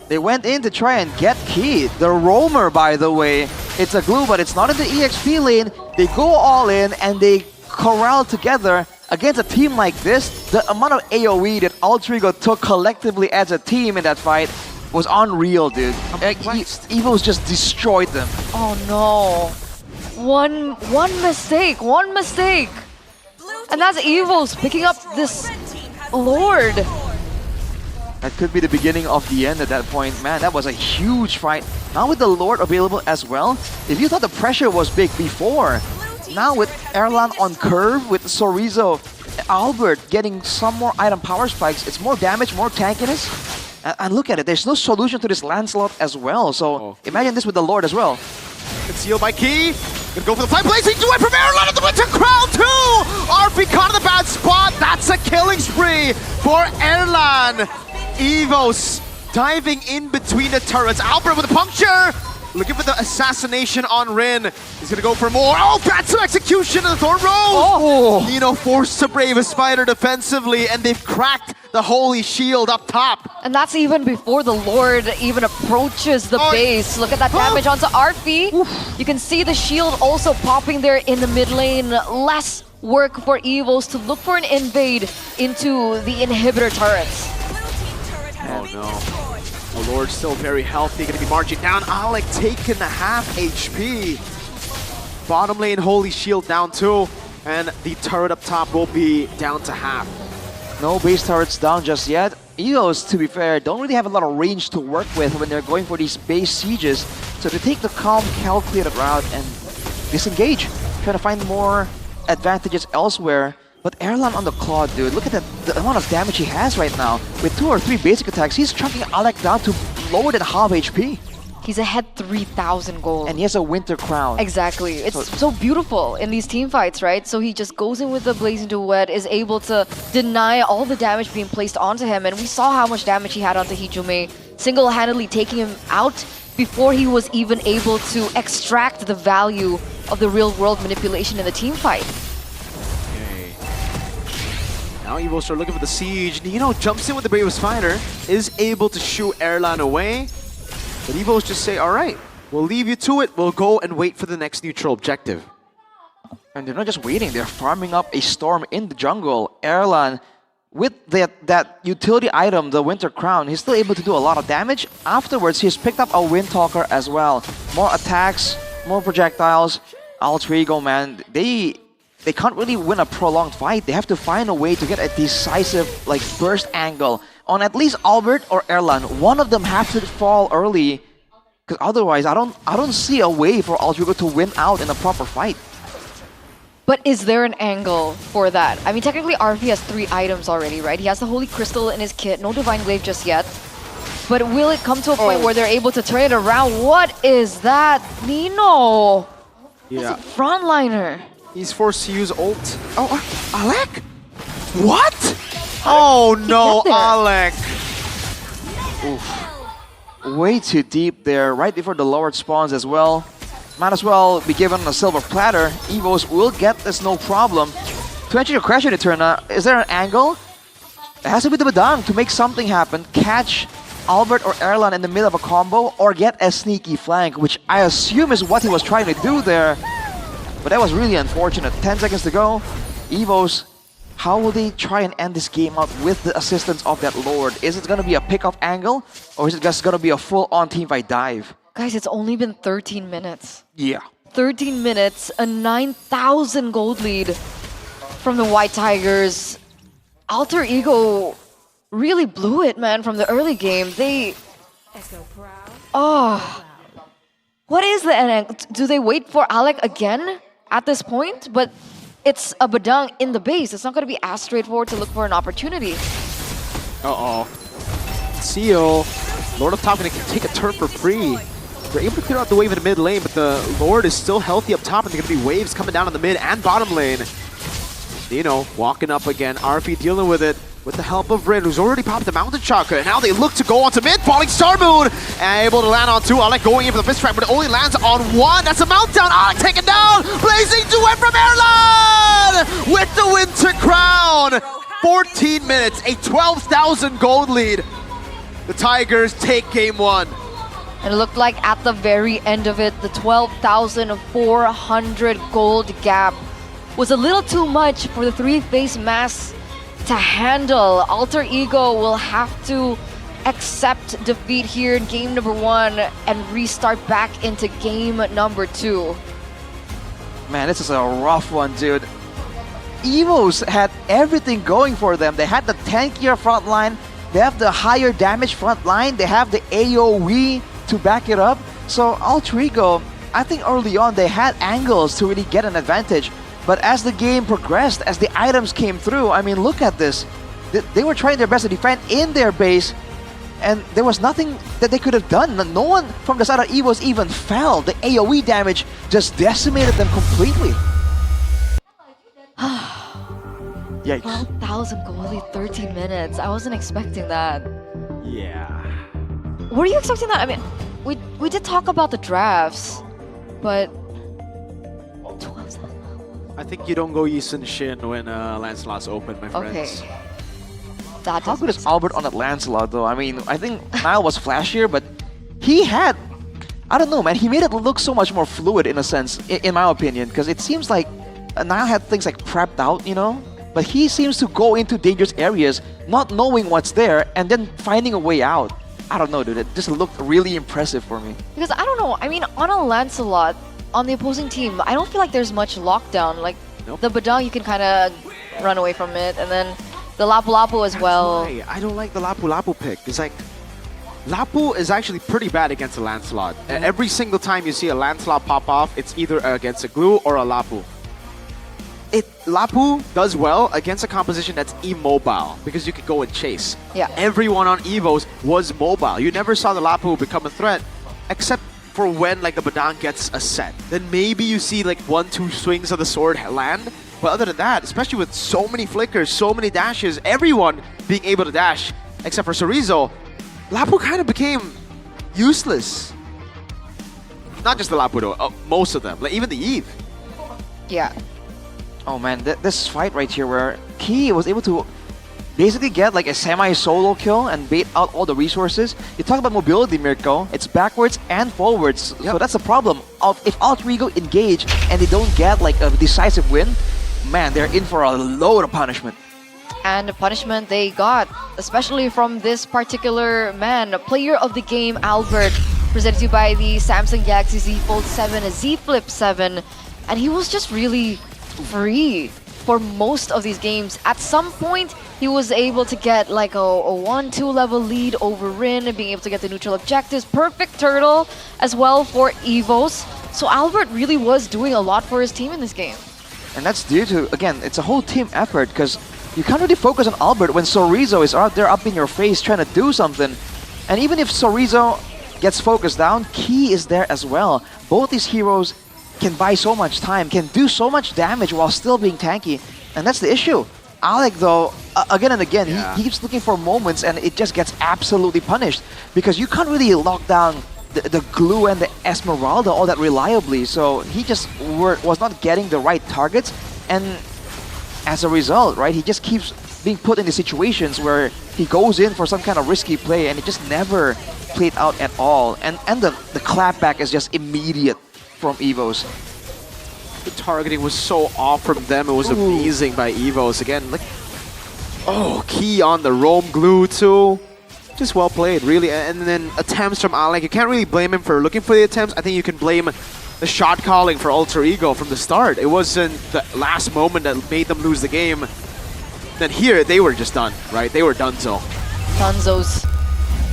They went in to try and get Key. The roamer, by the way. It's a glue, but it's not in the EXP lane. They go all in and they corral together against a team like this, the amount of AoE that Altrigo took collectively as a team in that fight was unreal, dude. Evos just destroyed them. Oh no. One mistake. And that's Evos picking up this Lord. That could be the beginning of the end at that point. Man, that was a huge fight. Now with the Lord available as well, if you thought the pressure was big before, now with Erlan on curve, with Sorizo, Albert getting some more item power spikes, it's more damage, more tankiness. And look at it, there's no solution to this Lancelot as well. So imagine this with the Lord as well. Concealed by Key. Gonna go for the fight. Blazing duet from Erlan at the Winter Crown too! RP caught in the bad spot. That's a killing spree for Erlan. Evos diving in between the turrets. Albert with a puncture. Looking for the assassination on Rin. He's gonna go for more. Oh, that's an execution of the Thorn Rose! Oh. Nino forced to brave a spider defensively, and they've cracked the holy shield up top. And that's even before the Lord even approaches the base. Look at that damage onto Arfi. You can see the shield also popping there in the mid lane. Less work for Evos to look for an invade into the inhibitor turrets. Oh no. The Lord's still very healthy, gonna be marching down. Alec taking the half HP. Bottom lane Holy Shield down too. And the turret up top will be down to half. No base turrets down just yet. Eos, to be fair, don't really have a lot of range to work with when they're going for these base sieges. So they take the calm, calculated route and disengage. Trying to find more advantages elsewhere. But Erlan on the Claw, dude, look at the amount of damage he has right now. With 2 or 3 basic attacks, he's chunking Alec down to lower than half HP. He's ahead 3,000 gold. And he has a Winter Crown. Exactly. It's so beautiful in these team fights, right? So he just goes in with the Blazing Duet, is able to deny all the damage being placed onto him. And we saw how much damage he had onto Hijume, single-handedly taking him out before he was even able to extract the value of the real-world manipulation in the team fight. Now Evos are looking for the siege. Nino jumps in with the Bravest Fighter, is able to shoo Erlan away. But Evos just say, alright, we'll leave you to it. We'll go and wait for the next neutral objective. And they're not just waiting, they're farming up a storm in the jungle. Erlan, with that utility item, the Winter Crown, he's still able to do a lot of damage. Afterwards, he's picked up a Windtalker as well. More attacks, more projectiles. Altrigo, man, they can't really win a prolonged fight. They have to find a way to get a decisive burst angle on at least Albert or Erlan. One of them have to fall early, because otherwise I don't see a way for Altrigo to win out in a proper fight. But is there an angle for that? I mean, technically Arfi has 3 items already, right? He has the Holy Crystal in his kit, no Divine Glaive just yet. But will it come to a point where they're able to turn it around? What is that? Nino! Yeah. Frontliner. He's forced to use ult. Oh, Alec? What? Oh no, Alec. Oof. Way too deep there, right before the Lord spawns as well. Might as well be given a silver platter. Evos will get this no problem. To enter your question, Eterna, is there an angle? It has to be done to make something happen. Catch Albert or Erlan in the middle of a combo, or get a sneaky flank, which I assume is what he was trying to do there. But that was really unfortunate. 10 seconds to go. Evos, how will they try and end this game out with the assistance of that Lord? Is it going to be a pick-off angle, or is it just going to be a full-on teamfight dive? Guys, it's only been 13 minutes. Yeah. 13 minutes, a 9,000 gold lead from the White Tigers. Alter Ego really blew it, man, from the early game. They... Oh... What is the end? Do they wait for Alec again at this point? But it's a Badang in the base. It's not going to be as straightforward to look for an opportunity. Uh-oh. Seal. Lord up top going to take a turn for free. They're able to clear out the wave in the mid lane, but the Lord is still healthy up top, and there's going to be waves coming down in the mid and bottom lane. Nino walking up again. Arfi dealing with it with the help of Rin, who's already popped the Mountain Chakra. And now they look to go onto mid. Falling Star Moon. And able to land on 2. Alec going in for the fist track, but it only lands on 1. That's a Meltdown. Alec taken down. Blazing Duet from Erlan with the Winter Crown. 14 minutes, a 12,000 gold lead. The Tigers take game 1. And it looked like at the very end of it, the 12,400 gold gap was a little too much for the three-face mask to handle. Alter Ego will have to accept defeat here in game number 1 and restart back into game number 2. Man, this is a rough one, dude. Evos had everything going for them. They had the tankier front line, they have the higher damage front line, they have the AoE to back it up. So Alter Ego, I think early on they had angles to really get an advantage. But as the game progressed, as the items came through, I mean, look at this. They were trying their best to defend in their base, and there was nothing that they could have done. No one from the side of Evos even fell. The AoE damage just decimated them completely. Yikes. 12,000 gold in 13 minutes. I wasn't expecting that. Yeah. Were you expecting that? I mean, we did talk about the drafts, but I think you don't go Yi Sun Shin when Lancelot's open, my friends. okay. How good is Albert on that Lancelot, though? I mean, I think Niall was flashier, but he had... I don't know, man. He made it look so much more fluid, in a sense, in my opinion, because it seems like Niall had things like prepped out, you know? But he seems to go into dangerous areas, not knowing what's there, and then finding a way out. I don't know, dude. It just looked really impressive for me. Because I don't know, I mean, on a Lancelot, on the opposing team, I don't feel like there's much lockdown. Like, the Badang, you can kind of run away from it, and then the Lapu Lapu as well. Why. I don't like the Lapu Lapu pick. It's like, Lapu is actually pretty bad against a Lancelot. Every single time you see a Lancelot pop off, it's either against a Glue or a Lapu. Lapu does well against a composition that's immobile, because you could go and chase. Yeah. Everyone on Evos was mobile. You never saw the Lapu become a threat, except for when like the Badang gets a set. Then maybe you see like 1-2 swings of the sword land. But other than that, especially with so many flickers, so many dashes, everyone being able to dash, except for Chorizo, Lapu kind of became useless. Not just the Lapu though, most of them, like even the Eve. Yeah. Oh man, this fight right here where Key was able to basically get like a semi-solo kill and bait out all the resources. You talk about mobility, Mirko. It's backwards and forwards. So that's the problem. If Alter Ego engage and they don't get like a decisive win, man, they're in for a load of punishment. And the punishment they got, especially from this particular man, player of the game, Albert, presented to you by the Samsung Galaxy Z Fold 7, Z Flip 7, and he was just really free for most of these games. At some point, he was able to get like a 1-2 level lead over Rin and being able to get the neutral objectives. Perfect turtle as well for Evos. So Albert really was doing a lot for his team in this game. And that's due to, again, it's a whole team effort, because you can't really focus on Albert when Chorizo is out there up in your face trying to do something. And even if Chorizo gets focused down, Key is there as well. Both these heroes can buy so much time, can do so much damage while still being tanky. And that's the issue. Alec, though, again and again, he keeps looking for moments and it just gets absolutely punished. Because you can't really lock down the Glue and the Esmeralda all that reliably. So he just was not getting the right targets. And as a result, right, he just keeps being put in the situations where he goes in for some kind of risky play and it just never played out at all. And the clapback is just immediate from Evos. The targeting was so off from them. It was amazing by Evos. Again, like, Key on the roam Glue too. Just well played, really. And then attempts from Alec. You can't really blame him for looking for the attempts. I think you can blame the shot calling for Alter Ego from the start. It wasn't the last moment that made them lose the game. Then here, they were just done, right? They were donezo. Dunzos.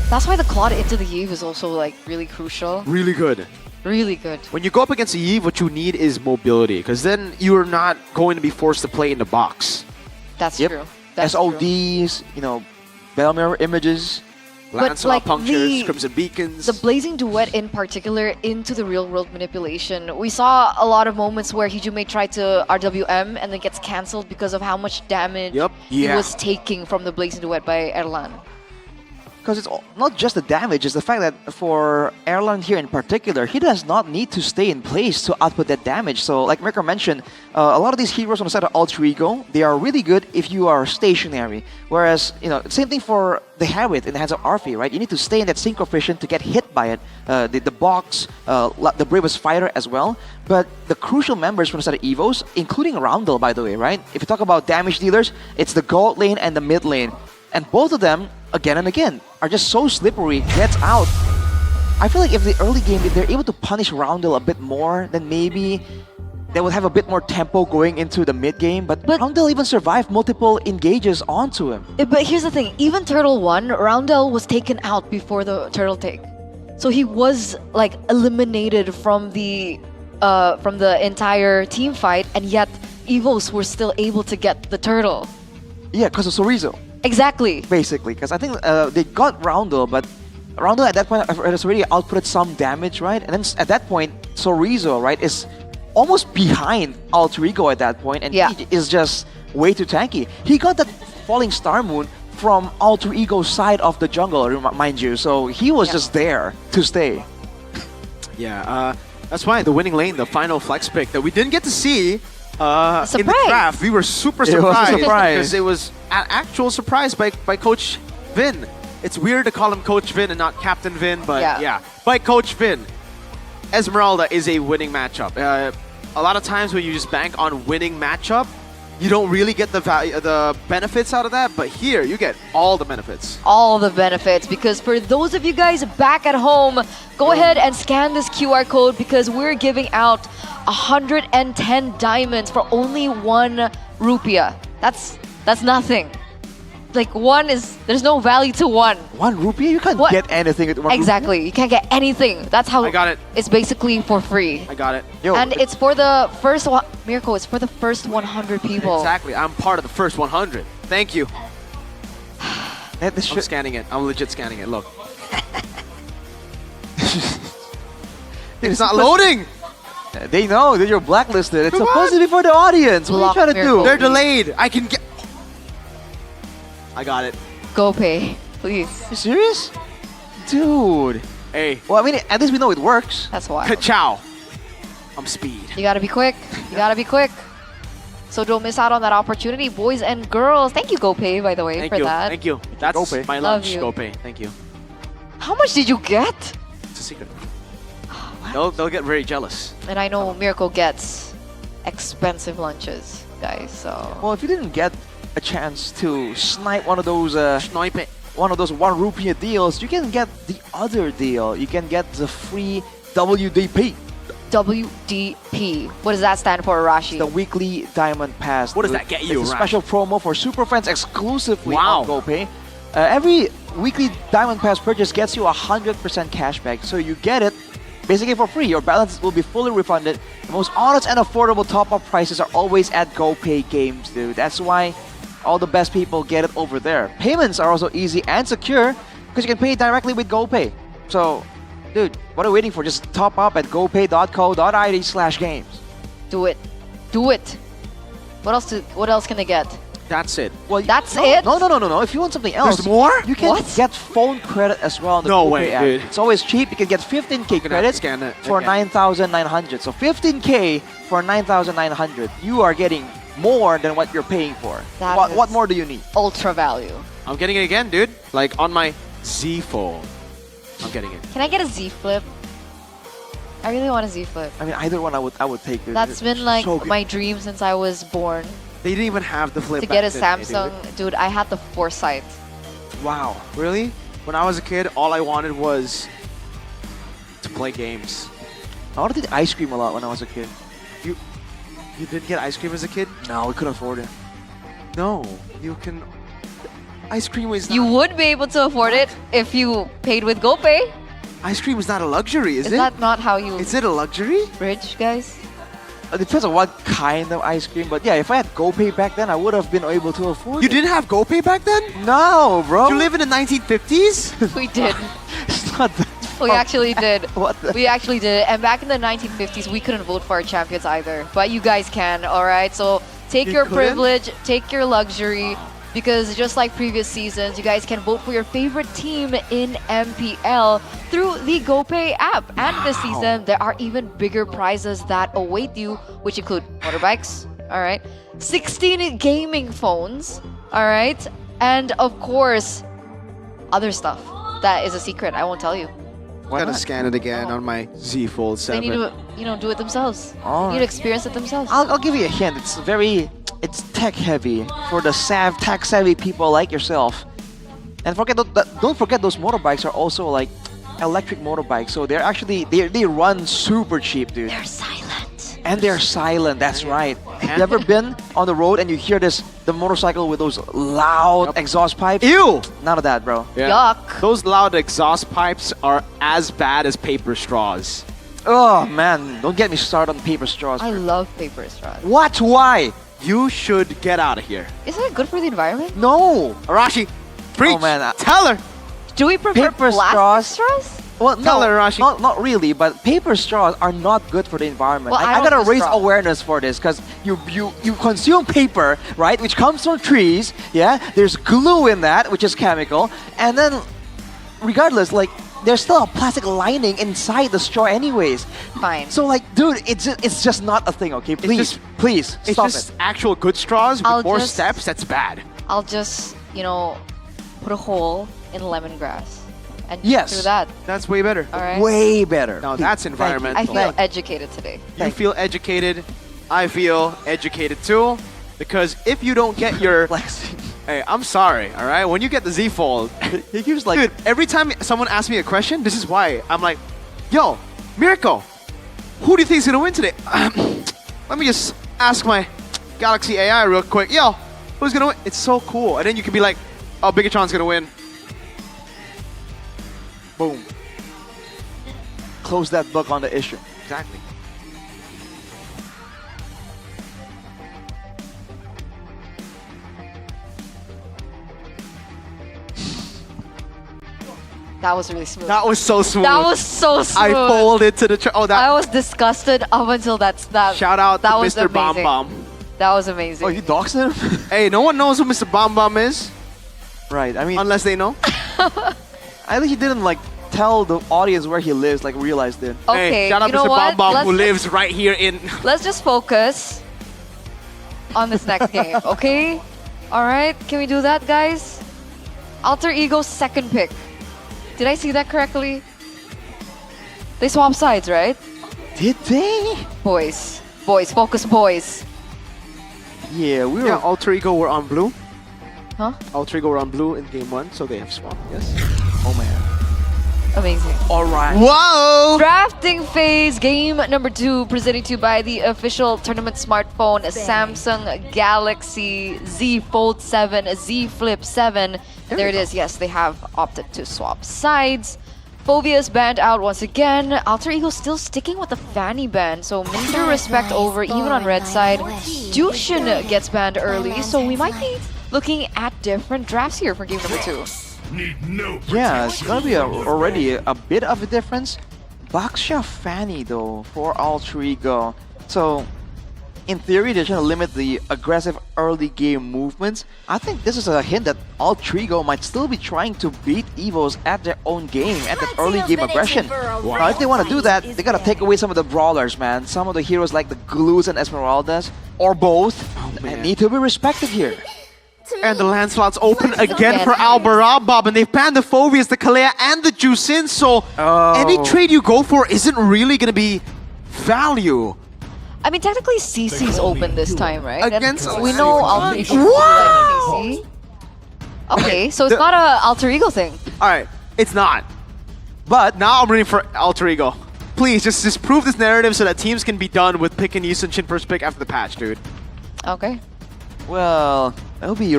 That's why the Claude into the Eve is also like really crucial. Really good. Really good. When you go up against the Eve, what you need is mobility, because then you're not going to be forced to play in the box. That's true. That's SODs, you know, Bell Mirror images. Lancelot punctures, Crimson Beacons. The Blazing Duet in particular into the real world manipulation. We saw a lot of moments where Hijume tried to RWM and then gets cancelled because of how much damage he was taking from the Blazing Duet by Erlan. Because it's not just the damage, it's the fact that for Erland here in particular, he does not need to stay in place to output that damage. So like Mirko mentioned, a lot of these heroes on the side of Alter Ego, they are really good if you are stationary. Whereas, same thing for the Habit in the hands of Arfi, right? You need to stay in that sync coefficient to get hit by it. The box, the bravest fighter as well. But the crucial members from the side of Evos, including Roundel, by the way, right? If you talk about damage dealers, it's the gold lane and the mid lane. And both of them, again and again, are just so slippery, gets out. I feel like if the early game, if they're able to punish Roundel a bit more, then maybe they will have a bit more tempo going into the mid game. But Roundel even survived multiple engages onto him. But here's the thing, even Turtle 1, Roundel was taken out before the Turtle take. So he was like eliminated from the entire team fight, and yet Evos were still able to get the Turtle. Yeah, because of Sorizo. Exactly. Basically, because I think they got Roundel, but Roundel at that point has already outputted some damage, right? And then at that point, Sorizo, right, is almost behind Alter Ego at that point, and he is just way too tanky. He got that Falling Star Moon from Alter Ego's side of the jungle, mind you, so he was just there to stay. Yeah, that's why the winning lane, the final flex pick that we didn't get to see in the draft, we were super surprised because it was an actual surprise by Coach Vin. It's weird to call him Coach Vin and not Captain Vin, but yeah. By Coach Vin, Esmeralda is a winning matchup. A lot of times when you just bank on winning matchup, you don't really get the benefits out of that, but here you get all the benefits. All the benefits, because for those of you guys back at home, go ahead and scan this QR code because we're giving out 110 diamonds for only 1 rupiah. That's nothing. Like there's no value to 1. 1 rupiah? You can't get anything with 1 Exactly, you can't get anything. That's how I got it. It's basically for free. I got it. And it's for the first one, Mirko, it's for the first 100 people. Exactly, I'm part of the first 100. Thank you. I'm scanning it. I'm legit scanning it. Look. It's not loading. They know that you're blacklisted. It's supposed to be for the audience. What are you trying to do? They're delayed. I can get. I got it. Go pay, please. You serious? Dude. Hey. Well, I mean, at least we know it works. That's why. Ka-chow. I'm speed. You gotta be quick. You gotta be quick. So don't miss out on that opportunity, boys and girls. Thank you, GoPay, by the way, for that. Thank you. That's GoPay. my lunch, GoPay. Thank you. How much did you get? It's a secret. They'll get very jealous. And I know Mirko gets expensive lunches, guys, so... Well, if you didn't get a chance to snipe one of those one of those 1 rupiah deals, you can get the other deal. You can get the free WDP. WDP. What does that stand for, Arashi? The weekly diamond pass. What does that get you, It's a special promo for super fans exclusively Wow. on GoPay. Every weekly diamond pass purchase gets you 100% cashback, so you get it basically for free. Your balance will be fully refunded. The most honest and affordable top-up prices are always at GoPay games, dude. That's why all the best people get it over there. Payments are also easy and secure because you can pay directly with GoPay. So, dude, what are you waiting for? Just top up at gopay.co.id/games. Do it. Do it. What else can they get? That's it. Well, That's it? No. If you want something else, There's more? You can get phone credit as well on the No GoPay way, app. dude. It's always cheap. You can get 15k credits scan it. for Okay. 9,900. So 15k for 9,900. You are getting more than what you're paying for. What more do you need? Ultra value. I'm getting it again, dude. Like on my Z phone. I'm getting it. Can I get a Z Flip? I really want a Z Flip. I mean, either one I would take. Dude. That's It's been like so good. my dream since I was born. They didn't even have the flip To get a back then, Samsung, dude, I had the foresight. Wow, really? When I was a kid, all I wanted was to play games. I wanted to eat ice cream a lot when I was a kid. You didn't get ice cream as a kid? No, we couldn't afford it. No, you can. Ice cream is not. You would be able to afford it if you paid with GoPay. Ice cream is not a luxury, is it? Is that not how you... Is it a luxury? Rich, guys? It depends on what kind of ice cream, but yeah, if I had GoPay back then, I would have been able to afford You it. didn't have GoPay back then? No, bro. You live in the 1950s? We did. It's not that We actually did. What the- We actually did. And back in the 1950s, we couldn't vote for our champions either. But you guys can, all right? So take You your couldn't? privilege, take your luxury, Because just like previous seasons, you guys can vote for your favorite team in MPL through the GoPay app. And this season, there are even bigger prizes that await you, which include motorbikes, all right, 16 gaming phones, all right, and of course, other stuff that is a secret. I won't tell you. I'm gonna scan it again on my Z Fold 7. They need to, do it themselves. Oh. They need to experience it themselves. I'll give you a hint. It's tech heavy for the tech savvy people like yourself. And don't forget those motorbikes are also like electric motorbikes. So they're actually they run super cheap, dude. They're silent. And they're silent. That's right. You ever been on the road and you hear the motorcycle with those loud exhaust pipes? Ew! None of that, bro. Yeah. Yuck. Those loud exhaust pipes are as bad as paper straws. Oh man, don't get me started on paper straws. I love paper straws. What? Why? You should get out of here. Isn't it good for the environment? No. Arashi, preach. Oh man, Tell her. Do we prefer paper plastic straws? Well, Tell no, her, Rashi. not really, but paper straws are not good for the environment. Well, I I don't gotta do raise straw. awareness for this because you consume paper, right, which comes from trees. Yeah, there's glue in that, which is chemical, and then regardless, like there's still a plastic lining inside the straw, anyways. Fine. So like, dude, it's just not a thing. Okay, please, please It's stop just it. actual good straws I'll with more just- steps. That's bad. I'll just, put a hole in lemongrass and Yes. through that. That's way better. All right. Way better. Now that's Thank you. environmental. I feel educated today. You feel educated. I feel educated too. Because if you don't get your... Hey, I'm sorry, all right? When you get the Z Fold, he keeps like... Dude, every time someone asks me a question, this is why. I'm like, yo, Miracle, who do you think is going to win today? Let me just ask my Galaxy AI real quick. Yo, who's going to win? It's so cool. And then you can be like, oh, Bigatron's going to win. Boom. Close that book on the issue. Exactly. That was really smooth. That was so smooth. That was so smooth. I folded to the... Oh, that... I was disgusted up until that. Shout out that to was Mr. Bomb amazing. Bomb. That was amazing. Oh, you doxed him? Hey, no one knows who Mr. Bomb Bomb is. Right, I mean... Unless they know. I think he didn't like tell the audience where he lives, like realized it. Okay, Hey, shout out you know Mr. what? Bomb Bomb Let's who just- lives right here in... Let's just focus on this next game, okay? All right, can we do that, guys? Alter Ego's second pick. Did I see that correctly? They swap sides, right? Did they? Boys, focus, boys. Yeah, we were... Yeah, Alter Ego were on blue. Huh? Alter Ego were on blue in game 1, so they have swapped, yes. Oh man. Amazing. All right. Whoa! Drafting phase, game number 2, presented to you by the official tournament smartphone, Samsung Galaxy Z Fold 7, Z Flip 7. There it is. Yes, they have opted to swap sides. Fovea's banned out once again. Alter Ego still sticking with the Fanny ban, so major respect over even on red side. Jushin gets banned early, so we might be looking at different drafts here for game number 2. Yeah, it's gonna be already a bit of a difference. Baksha Fanny though for Alter Ego. So in theory they're trying to limit the aggressive early game movements. I think this is a hint that Alter Ego might still be trying to beat Evos at their own game, at that early game aggression. Now if they want to do that, they gotta take away some of the brawlers, man. Some of the heroes like the Glues and Esmeraldas, or both, and need to be respected here. And the Lancelot's open again for Albarabab, and they've banned the Foveas, the Kalea, and the Jusin, so any trade you go for isn't really going to be value. I mean, technically CC's open this time, right? Against And we know Alter Ego Wow! like CC. Okay, so it's not a Alter Ego thing. Alright, it's not. But now I'm rooting for Alter Ego. Please, just prove this narrative so that teams can be done with pick and use and Shin first pick after the patch, dude. Okay. Well, that'll be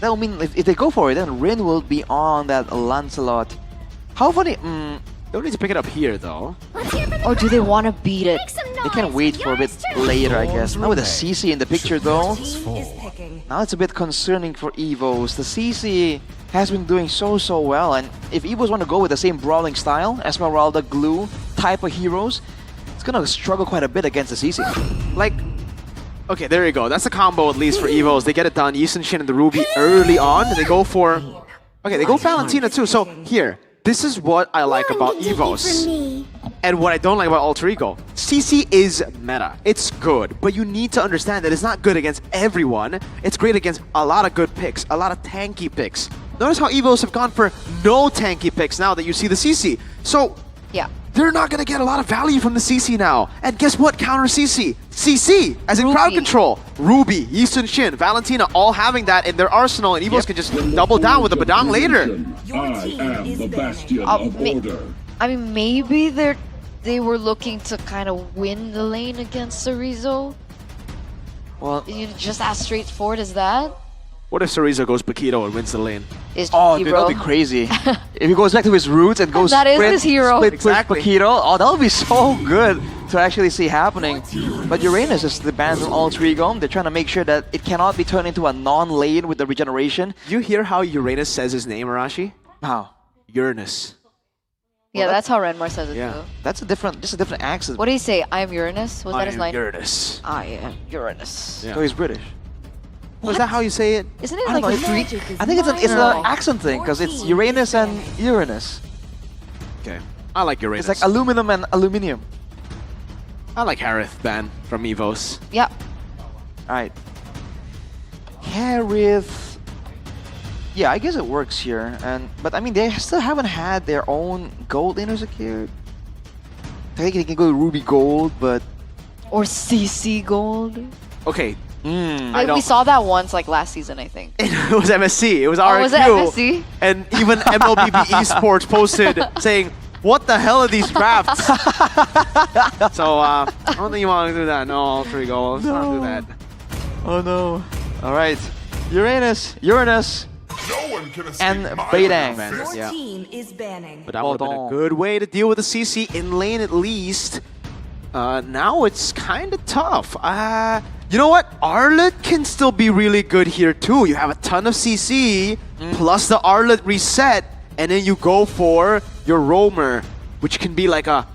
that'll mean if they go for it, then Rin will be on that Lancelot. How funny? They don't need to pick it up here, though. Or do they want to beat it? They can wait for a bit later, I guess. Now with the CC in the picture, though, now it's a bit concerning for Evos. The CC has been doing so well, and if Evos want to go with the same brawling style, Esmeralda, Glue type of heroes, it's gonna struggle quite a bit against the CC. Like, Okay, there you go. That's a combo at least for Evos. They get it done. Shin and the Ruby early on. They go for... Okay, they go Valentina too. So here, this is what I like about Evos. And what I don't like about Alter Ego. CC is meta. It's good, but you need to understand that it's not good against everyone. It's great against a lot of good picks, a lot of tanky picks. Notice how Evos have gone for no tanky picks now that you see the CC. So... Yeah. They're not going to get a lot of value from the CC now. And guess what? Counter CC. CC, as in Ruby. crowd control. Ruby, Shin, Valentina, all having that in their arsenal. And Evos can just double down with the Badang later. I mean, maybe they were looking to kind of win the lane against Cerezo. Well, just as straightforward as that. What if Cerezo goes Paquito and wins the lane? Oh, dude, that would be crazy. If he goes back to his roots and goes That is his hero. split Exactly. Paquito, oh, that would be so good to actually see happening. But Uranus is the ban from Alter Ego. They're trying to make sure that it cannot be turned into a non-lane with the regeneration. You hear how Uranus says his name, Arashi? How? Uranus. Yeah, that's how Renmar says it Yeah. too. That's just a different accent. What did he say? I am Uranus? Was that his line? Uranus. I am Uranus. Yeah. So he's British. Was that how you say it? Isn't it I like don't know, Greek? I think it's an accent thing because it's Uranus and Uranus. Okay. I like Uranus. It's like aluminum and aluminium. I like Harith ban from Evos. Yep. Alright. Harith. Yeah, I guess it works here. But I mean, they still haven't had their own gold laner secured. I think they can go Ruby Gold, but... Or CC Gold. Okay. Like, we saw that once, like last season, I think. It was MSC. It was RQ. Oh, was it MSC? And even MLBB Esports posted saying, "What the hell are these drafts?" So I don't think you want to do that. No, Alter Ego. Let's not do that. Oh no. Alright. Uranus, and Badang. Yeah. Team is banning. But that would have been a good way to deal with the CC in lane at least. Now it's kind of tough. You know what? Arlet can still be really good here too. You have a ton of CC plus the Arlet reset, and then you go for your Roamer, which can be like a...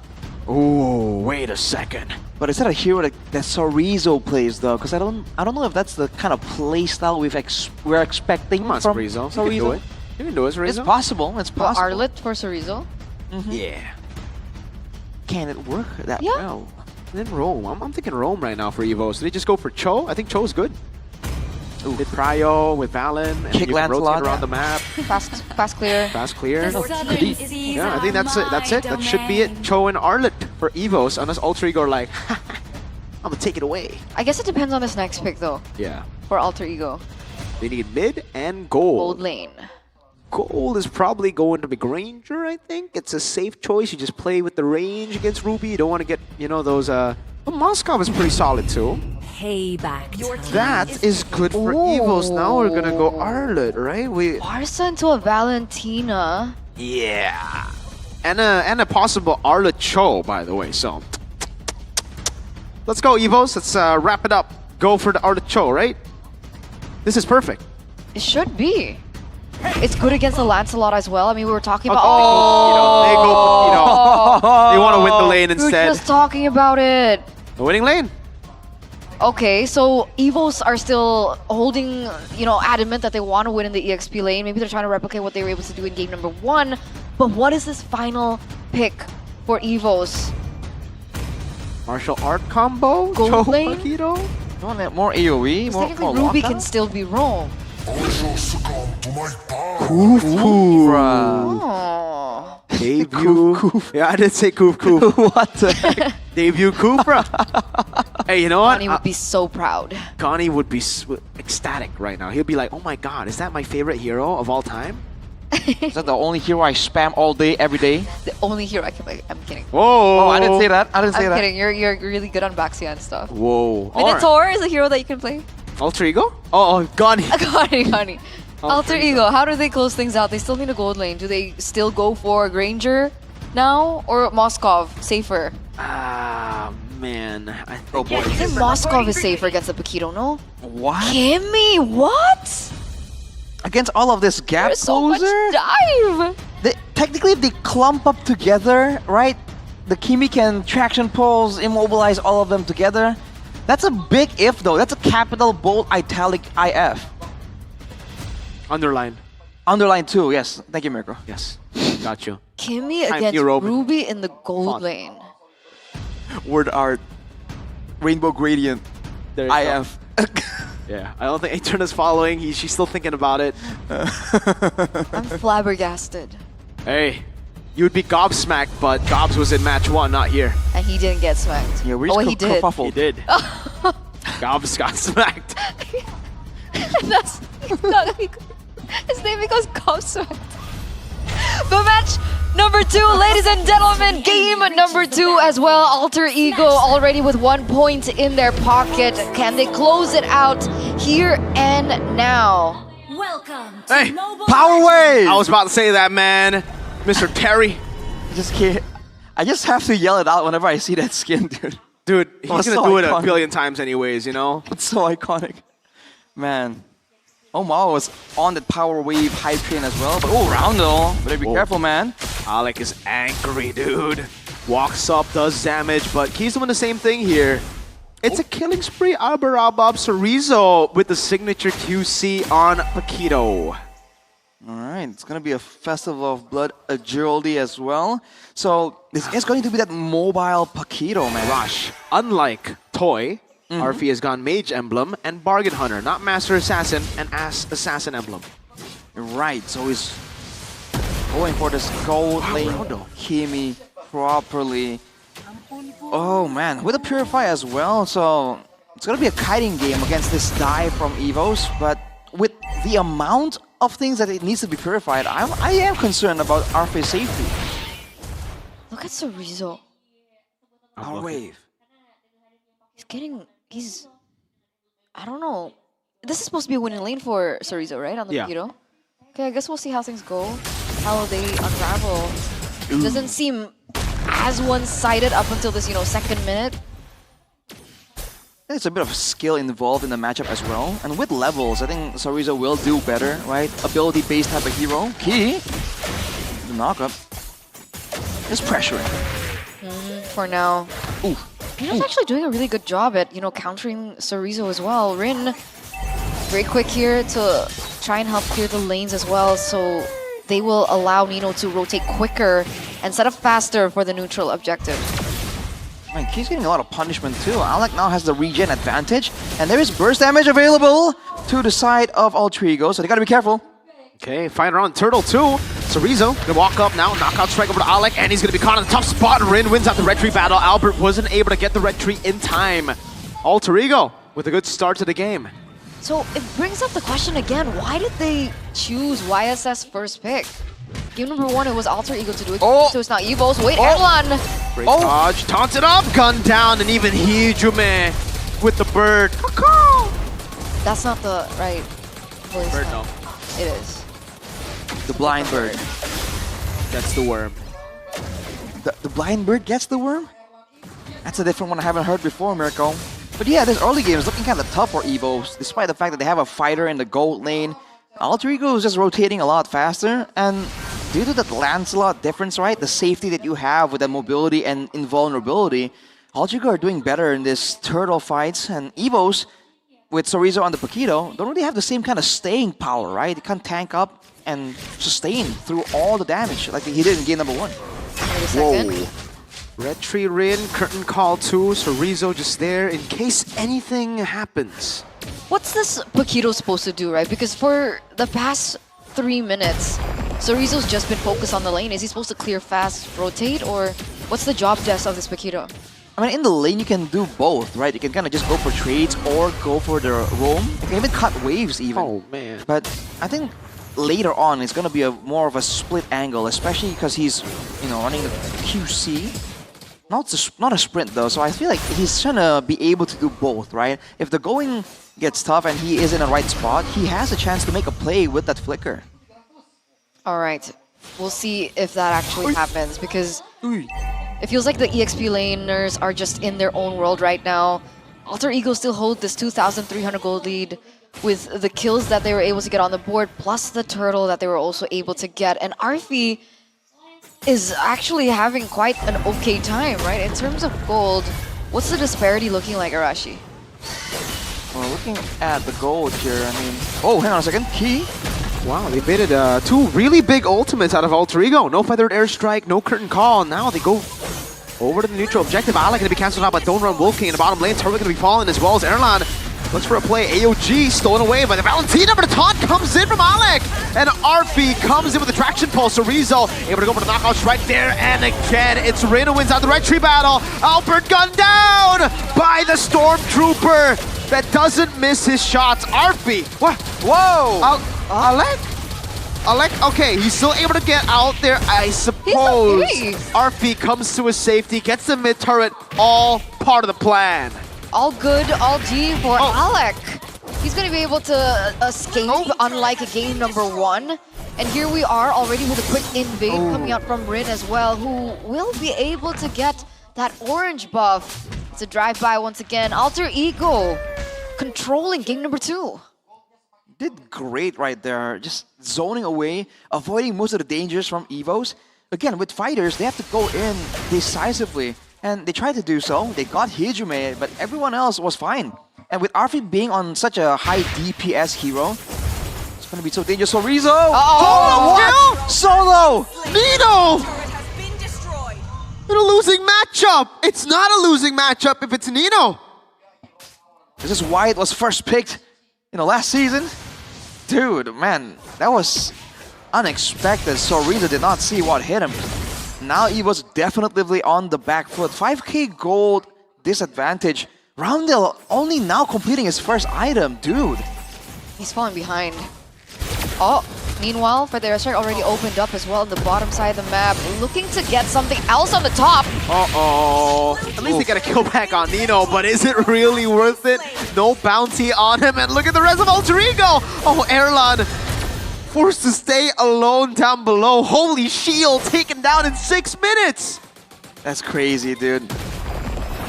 Oh, wait a second. But is that a hero that Cerezo plays though? Because I don't know if that's the kind of play style we're expecting Come on, from Cerezo. You can do it. You can do it, Cerezo. It's possible. It's possible. Arlet for Cerezo? Yeah. Can it work that Yeah. well? And then Rome. I'm thinking Rome right now for Evos. Did they just go for Cho? I think Cho's good. Did Pryo with Valen, and Kick you can rotate Lancelot. around the map. Fast clear. Fast clear. Yeah, Yeah, I think that's it. That's it. That should be it. Cho and Arlet for Evos, unless Alter Ego are like, I'm gonna take it away. I guess it depends on this next pick though, Yeah. for Alter Ego. They need mid and gold. Gold lane. Gold is probably going to be Granger, I think. It's a safe choice. You just play with the range against Ruby. You don't want to get, you know, those... Well, Moskov is pretty solid too. Payback. That is good for Evos. Now we're gonna go Arlet, right? Barca into a Valentina. Yeah. And a possible Arlet Cho, by the way, so... Let's go, Evos. Let's wrap it up. Go for the Arlet Cho, right? This is perfect. It should be. It's good against the Lancelot as well. I mean, we were talking about... They go Paquito. They want to win the lane We were instead. just talking about it. The winning lane. Okay, so Evos are still holding, adamant that they want to win in the EXP lane. Maybe they're trying to replicate what they were able to do in game number 1. But what is this final pick for Evos? Martial art combo? Gold Cho lane? Paquito? More AoE? More Technically, Ruby Waka? can still be wrong. Oh. Debut. Yeah, I did say Koof Koof. What the heck? Debut Koofra. Hey, you know what? Connie would be so proud. Connie would be ecstatic right now. He'll be like, oh my god, is that my favorite hero of all time? Is that the only hero I spam all day, every day? The only hero I can play. I'm kidding. Whoa. Oh, I didn't say that. I didn't say I'm that. kidding. You're really good on Baxia and stuff. Whoa. Minotaur is a hero that you can play. Alter Ego? Oh, Connie. Connie. Alter Ego. How do they close things out? They still need a gold lane. Do they still go for Granger now? Or Moskov? Safer? Man. I Oh boy. I think Moskov is safer against the Paquito, no? What? Kimmy, what? Against all of this gap There's so much closer? dive! Technically, if they clump up together, right? The Kimi can traction pulls, immobilize all of them together. That's a big if though. That's a capital bold italic IF. Underline. Underline too, yes. Thank you, Mirko. Yes. Got you. Kimmy Time against New Roman. Ruby in the gold Font. lane. Word art. Rainbow gradient. There you go. IF. Yeah, I don't think Aetherna's following. She's still thinking about it. I'm flabbergasted. Hey, you would be gobsmacked, but Gobs was in match 1, not here. And he didn't get smacked. Yeah, we're oh, just he did. He did. Gobs got smacked. That's not his name because gobsmacked. But match number 2, ladies and gentlemen, game number 2 as well. Alter Ego already with 1 point in their pocket. Can they close it out here and now? Welcome Hey, Power Wave! I was about to say that, man. Mr. Terry. I just have to yell it out whenever I see that skin, dude. Dude, he's That's gonna so do it iconic. a billion times anyways, you know? It's so iconic. Man. Omar was on the Power Wave hype train as well, but Roundel, better be careful, man. Alec is angry, dude. Walks up, does damage, but he's doing the same thing here. It's a killing spree. Albarabab Chorizo with the signature QC on Paquito. Alright, it's gonna be a Festival of Blood agility as well. So this is going to be that mobile Paquito, man. Rush. Unlike Toy, Arfi has gone Mage Emblem and Bargain Hunter, not Master Assassin and Assassin Emblem. Right, so he's going for this gold lane Kimi properly. Oh man, with a Purify as well, so it's gonna be a kiting game against this dive from Evos, but with the amount of things that it needs to be purified, I am concerned about Arfi's safety. Look at Chorizo. Our wave. I don't know. This is supposed to be a winning lane for Chorizo, right? On the Yeah. Paquito. Okay, I guess we'll see how things go. How they unravel. It doesn't seem as one-sided up until this, second minute. There's a bit of skill involved in the matchup as well. And with levels, I think Chorizo will do better, right? Ability-based type of hero. Key. The knockup. Just pressuring. For now. Ooh. Rino's actually doing a really good job at, countering Chorizo as well. Rin, very quick here to try and help clear the lanes as well, so they will allow Nino to rotate quicker and set up faster for the neutral objective. Man, Key's getting a lot of punishment too. Alec now has the regen advantage, and there is burst damage available to the side of Altrigo, so they gotta be careful. Okay, fighter on Turtle too. Chorizo gonna walk up now, knockout strike over to Alec, and he's gonna be caught in a tough spot. Rin wins out the red tree battle. Albert wasn't able to get the red tree in time. Alter Ego with a good start to the game. So it brings up the question again, why did they choose YSS first pick? Game number 1, it was Alter Ego to do it, so it's not Evos. Wait, Erlan! Great dodge, taunted up, gun down, and even Hijume with the bird. That's not the right voice. Bird, no. It is. The blind bird. That's the worm. The blind bird gets the worm? That's a different one I haven't heard before, Mirko. But yeah, this early game is looking kind of tough for Evos, despite the fact that they have a fighter in the gold lane. Alter Ego is just rotating a lot faster, and due to that Lancelot difference, right, the safety that you have with that mobility and invulnerability, Alter Ego are doing better in this turtle fights, and Evos, with Chorizo on the Paquito, don't really have the same kind of staying power, right? They can't tank up and sustain through all the damage like he did in game number 1. Wait a second. Whoa. Red Tree Rin, Curtain Call 2, Chorizo just there in case anything happens. What's this Paquito supposed to do, right? Because for the past 3 minutes, Chorizo's just been focused on the lane. Is he supposed to clear fast, rotate, or what's the job desk of this Paquito? I mean, in the lane, you can do both, right? You can kind of just go for trades or go for the roam. You can even cut waves, even. Oh, man. But I think later on, it's going to be more of a split angle, especially because he's, running the QC. Not a sprint, though, so I feel like he's trying to be able to do both, right? If the going gets tough and he is in the right spot, he has a chance to make a play with that flicker. All right. We'll see if that actually happens, because it feels like the EXP laners are just in their own world right now. Alter Ego still hold this 2,300 gold lead with the kills that they were able to get on the board, plus the turtle that they were also able to get. And Arfi is actually having quite an okay time, right? In terms of gold, what's the disparity looking like, Arashi? looking at the gold here, I mean... Oh, hang on a second. Key? Wow, they baited two really big ultimates out of Alter Ego. No feathered airstrike, no curtain call. Now they go over to the neutral objective. Alec going to be cancelled out by Don't Run Wolf King in the bottom lane. Turtle going to be falling as well as Erlan looks for a play. AOG stolen away by the Valentina, but a taunt comes in from Alec. And Arfi comes in with a traction pulse. So Rizzo able to go for the knockouts right there. And again, it's Rin who wins out the red tree battle. Albert gunned down by the Stormtrooper that doesn't miss his shots. Arfi, what? Whoa! Alec, okay, he's still able to get out there, I suppose. Okay. Arfi comes to his safety, gets the mid turret, all part of the plan. All good, all G for Alec. He's going to be able to escape, unlike game number 1. And here we are already with a quick invade coming out from Rin as well, who will be able to get that orange buff. It's a drive-by once again. Alter Ego controlling game number 2. Did great right there, just zoning away, avoiding most of the dangers from Evos. Again, with fighters, they have to go in decisively, and they tried to do so. They got Hijume, but everyone else was fine. And with Arfi being on such a high DPS hero, it's gonna be so dangerous. So Rizzo! What? Solo! Nino! In a losing matchup! It's not a losing matchup if it's Nino! This is why it was first picked in the last season. Dude, man, that was unexpected. So Rizzo did not see what hit him. Now he was definitely on the back foot. 5k gold disadvantage. Roundel only now completing his first item, dude. He's falling behind. Oh, meanwhile, for the airstrike already opened up as well on the bottom side of the map. Looking to get something else on the top. Uh-oh. At least they got a kill back on Nino, but is it really worth it? No bounty on him, and look at the rest of Alter Ego! Oh, Erlan forced to stay alone down below. Holy shield taken down in 6 minutes! That's crazy, dude.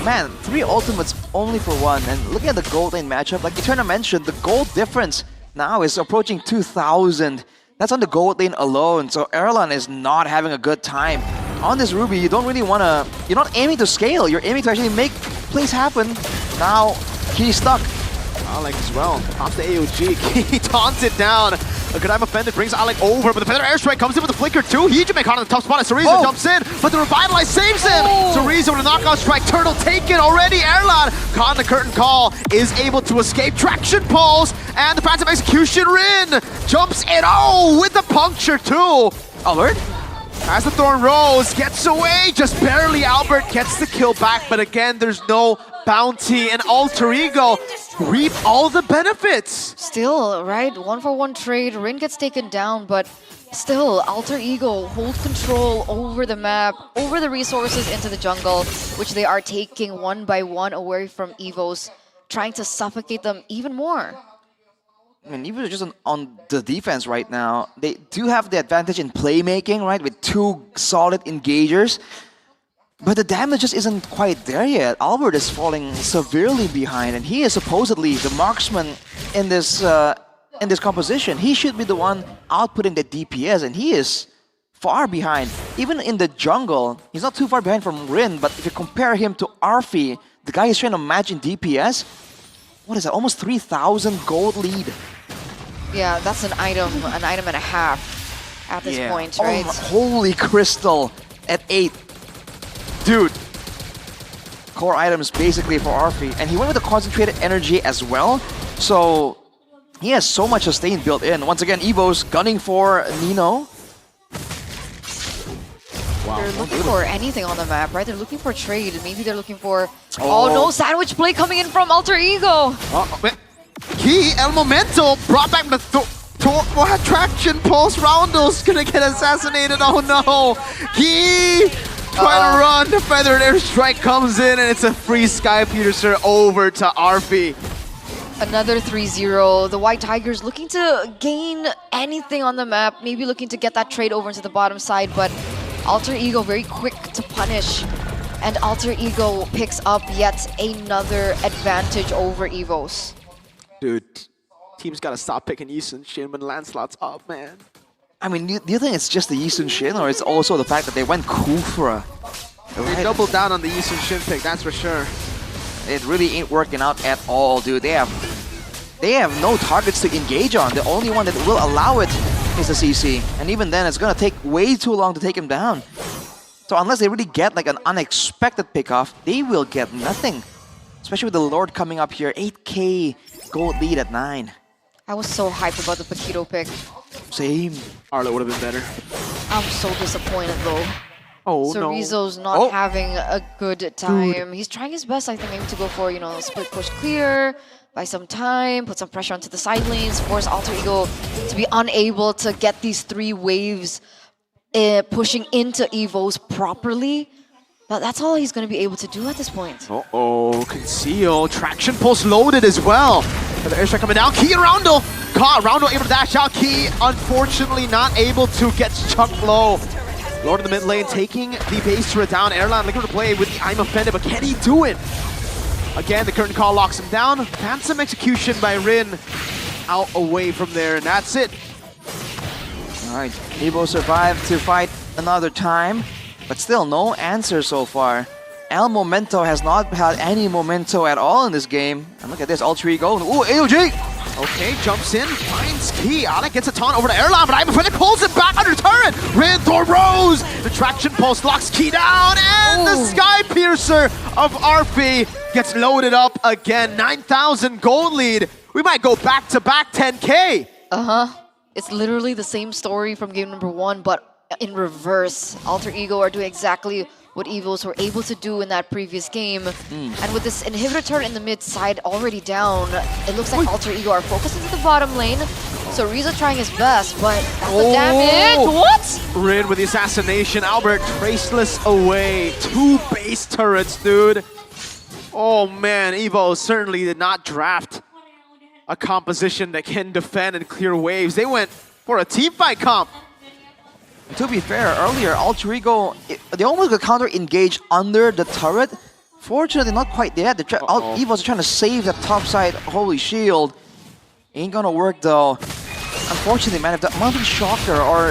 Man, 3 ultimates only for 1, and looking at the gold lane matchup, like Eterna mentioned, the gold difference now is approaching 2,000. That's on the gold lane alone, so Erlan is not having a good time. On this Ruby, you don't really want to... You're not aiming to scale, you're aiming to actually make plays happen. Now, he's stuck. Alec as well. Pops the AOG. He taunts it down. A good time offended brings Alec over, but the feather airstrike comes in with a flicker too. Hijume caught on the tough spot as Cerezo jumps in, but the Revitalize saves him! Cerezo with a knockout strike, Turtle taken already. Erlan caught in the curtain call, is able to escape. Traction pulse, and the Phantom Execution Rin jumps in, with the puncture too! Albert? As the Thorn Rose gets away, just barely. Albert gets the kill back, but again, there's no bounty, and Alter Ego reap all the benefits. Still, right? 1-for-1 trade. Rin gets taken down, but still, Alter Ego hold control over the map, over the resources into the jungle, which they are taking one by one away from Evos, trying to suffocate them even more. I mean, even just on the defense right now, they do have the advantage in playmaking, right? With 2 solid engagers. But the damage just isn't quite there yet. Albert is falling severely behind, and he is supposedly the marksman in this composition. He should be the one outputting the DPS, and he is far behind. Even in the jungle, he's not too far behind from Rin, but if you compare him to Arfi, the guy is trying to match in DPS, what is that, almost 3,000 gold lead. Yeah, that's an item and a half at this point, right? Oh, holy crystal at 8. Dude. Core items basically for Arfi. And he went with the concentrated energy as well. So he has so much sustain built in. Once again, Evo's gunning for Nino. Wow. They're looking for anything on the map, right? They're looking for trade. Maybe they're looking for... Oh, no, sandwich play coming in from Alter Ego. Key, El Momento brought back the traction pulse. Roundels gonna get assassinated. Oh no. Key trying to run. The feathered airstrike comes in, and it's a free Sky Peterser over to Arfi. Another 3-0. The White Tigers looking to gain anything on the map. Maybe looking to get that trade over into the bottom side, but Alter Ego very quick to punish. And Alter Ego picks up yet another advantage over Evos. Dude, team's gotta stop picking Yisun Shin when Lancelot's up, man. I mean, do you think it's just the Yisun Shin, or it's also the fact that they went Kufra? They doubled down on the Yisun Shin pick, that's for sure. It really ain't working out at all, dude. They have they have no targets to engage on. The only one that will allow it is the CC. And even then, it's gonna take way too long to take him down. So unless they really get like an unexpected pickoff, they will get nothing. Especially with the Lord coming up here, 8k gold lead at 9. I was so hyped about the Paquito pick. Same. Arlo would have been better. I'm so disappointed though. Oh Rizzo's not having a good time. He's trying his best, I think, maybe to go for, you know, split push clear, buy some time, put some pressure onto the side lanes, force Alter Ego to be unable to get these 3 waves pushing into Evos properly. But that's all he's going to be able to do at this point. Uh-oh, Conceal. Traction pulse loaded as well. But the airstrike coming down. Key and Roundel. Caught. Roundel able to dash out. Key, unfortunately, not able to get chucked low. Lord in the mid lane taking the base turret down. Airline looking to play with the I'm offended, but can he do it? Again, the curtain call locks him down. Phantom execution by Rin. Out away from there, and that's it. Alright, Evo survived to fight another time, but still no answer so far. El Momento has not had any memento at all in this game. And look at this, Alter Ego. Ooh, AOG! Okay, jumps in, finds Key. Alec gets a taunt over to Airline, but I'm afraid it pulls him back under turret. Rin Rose! The traction pulse locks Key down, and the Sky Piercer of Arfi gets loaded up again. 9,000 gold lead. We might go back-to-back 10k. It's literally the same story from game number 1, but in reverse. Alter Ego are doing exactly what Evos were able to do in that previous game. And with this inhibitor turret in the mid side already down, it looks like Alter Ego are focusing to the bottom lane. So Rizzo trying his best, but the damage, what? Rin with the assassination, Albert traceless away. 2 base turrets, dude. Oh man, Evo certainly did not draft a composition that can defend and clear waves. They went for a team fight comp. To be fair, earlier, Alter Ego, they almost got counter-engaged under the turret. Fortunately, not quite there. Evos are trying to save that top side Holy Shield. Ain't gonna work though. Unfortunately, man, if the Mountain Shocker or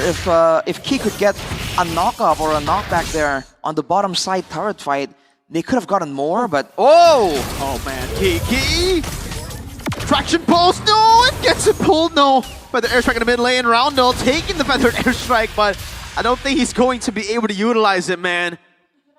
if Key could get a knock-off or a knockback there on the bottom side turret fight, they could have gotten more, but oh man, Key! Traction pulse, no! It gets it pulled, no! But the airstrike in the mid lane, Roundel taking the feathered airstrike, but I don't think he's going to be able to utilize it, man.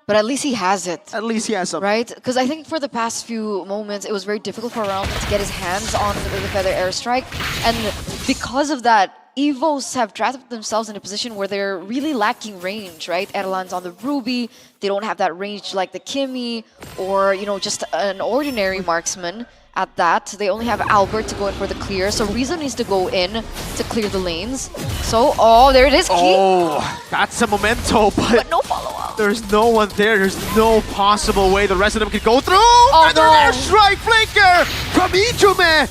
But at least he has it. At least he has something. Right? Because I think for the past few moments, it was very difficult for Roundel to get his hands on the feather airstrike. And because of that, Evos have trapped themselves in a position where they're really lacking range, right? Adelan's on the Ruby, they don't have that range like the Kimmy, or, you know, just an ordinary marksman. At that, they only have Albert to go in for the clear, so Rizzo needs to go in to clear the lanes. So, there it is, Key. Oh, that's a memento, but no follow-up. There's no one there. There's no possible way the rest of them could go through. Oh, and an airstrike flanker from Ijume.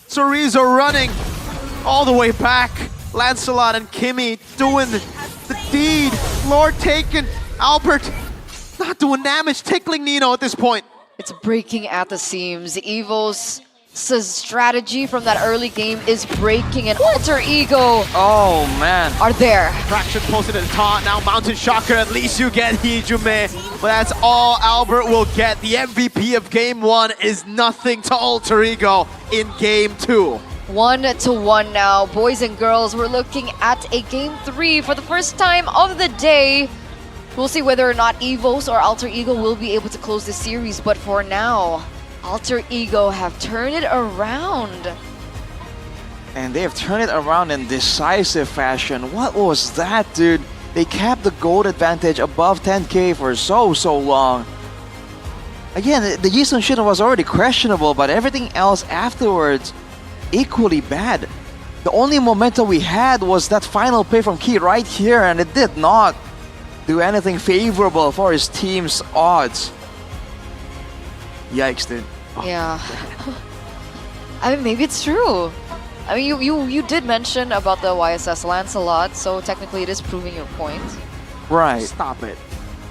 So Rizzo running all the way back. Lancelot and Kimmy doing the deed. Lord taken. Albert not doing damage, tickling Nino at this point. It's breaking at the seams. Evos' strategy from that early game is breaking, and Alter Ego are there. Fraction posted at the taunt, now Mountain Shocker, at least you get Ijume. But that's all Albert will get. The MVP of Game 1 is nothing to Alter Ego in Game 2. 1-1 now. Boys and girls, we're looking at a Game 3 for the first time of the day. We'll see whether or not Evos or Alter Ego will be able to close this series, but for now, Alter Ego have turned it around. And they have turned it around in decisive fashion. What was that, dude? They kept the gold advantage above 10k for so long. Again, the Yisun Shin was already questionable, but everything else afterwards, equally bad. The only momentum we had was that final play from Key right here, and it did not do anything favorable for his team's odds. Yikes, dude. Yeah. I mean, maybe it's true. I mean, you did mention about the YSS Lancelot, so technically it is proving your point. Right. Stop it.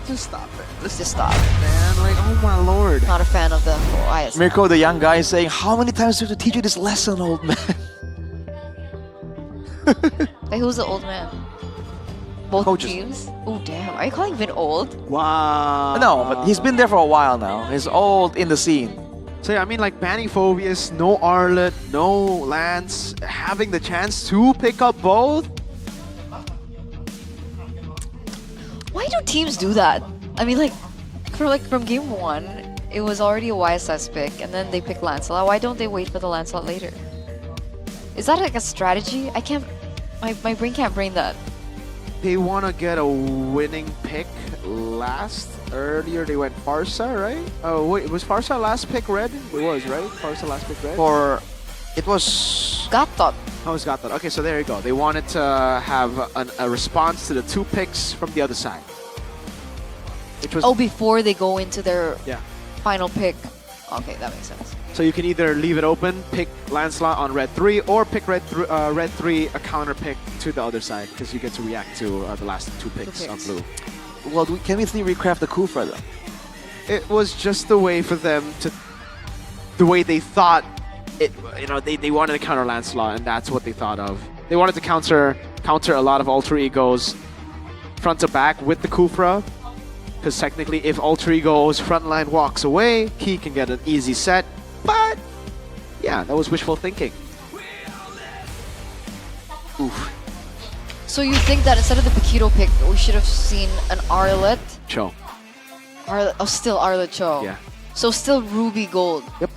Just stop it. Let's just stop. Man, like, oh my lord. Not a fan of the YSS. Mirko, the young guy, is saying, how many times do we have to teach you this lesson, old man? Hey, who's the old man? Both Coaches. teams? Oh, damn. Are you calling Vin old? Wow. No, but he's been there for a while now. He's old in the scene. So yeah, I mean like banning Phobius, no Arlet, no Lance, having the chance to pick up both. Why do teams do that? I mean, like from game 1, it was already a YSS pick, and then they pick Lancelot. Why don't they wait for the Lancelot later? Is that like a strategy? I can't. My brain can't brain that. They want to get a winning pick last. Earlier they went Farsa, right? Oh wait, was Farsa last pick red? It was, right? Farsa last pick red? It was... Gatot. Oh, it's Gatot. Okay, so there you go. They wanted to have a response to the 2 picks from the other side. Which was... Oh, before they go into their yeah. final pick. Okay, that makes sense. So you can either leave it open, pick Lancelot on red 3, or pick red 3, a counter pick to the other side, because you get to react to the last 2 picks on blue. Well, can we recraft the Kufra though? It was just the way for them to, the way they thought it. You know, they wanted to counter Lancelot, and that's what they thought of. They wanted to counter a lot of alter egos, front to back with the Kufra, because technically, if alter ego's frontline walks away, Key can get an easy set. But yeah, that was wishful thinking. Oof. So you think that instead of the Paquito pick, we should have seen an Arlet? Cho. Still Arlet Cho. Yeah. So still Ruby Gold. Yep.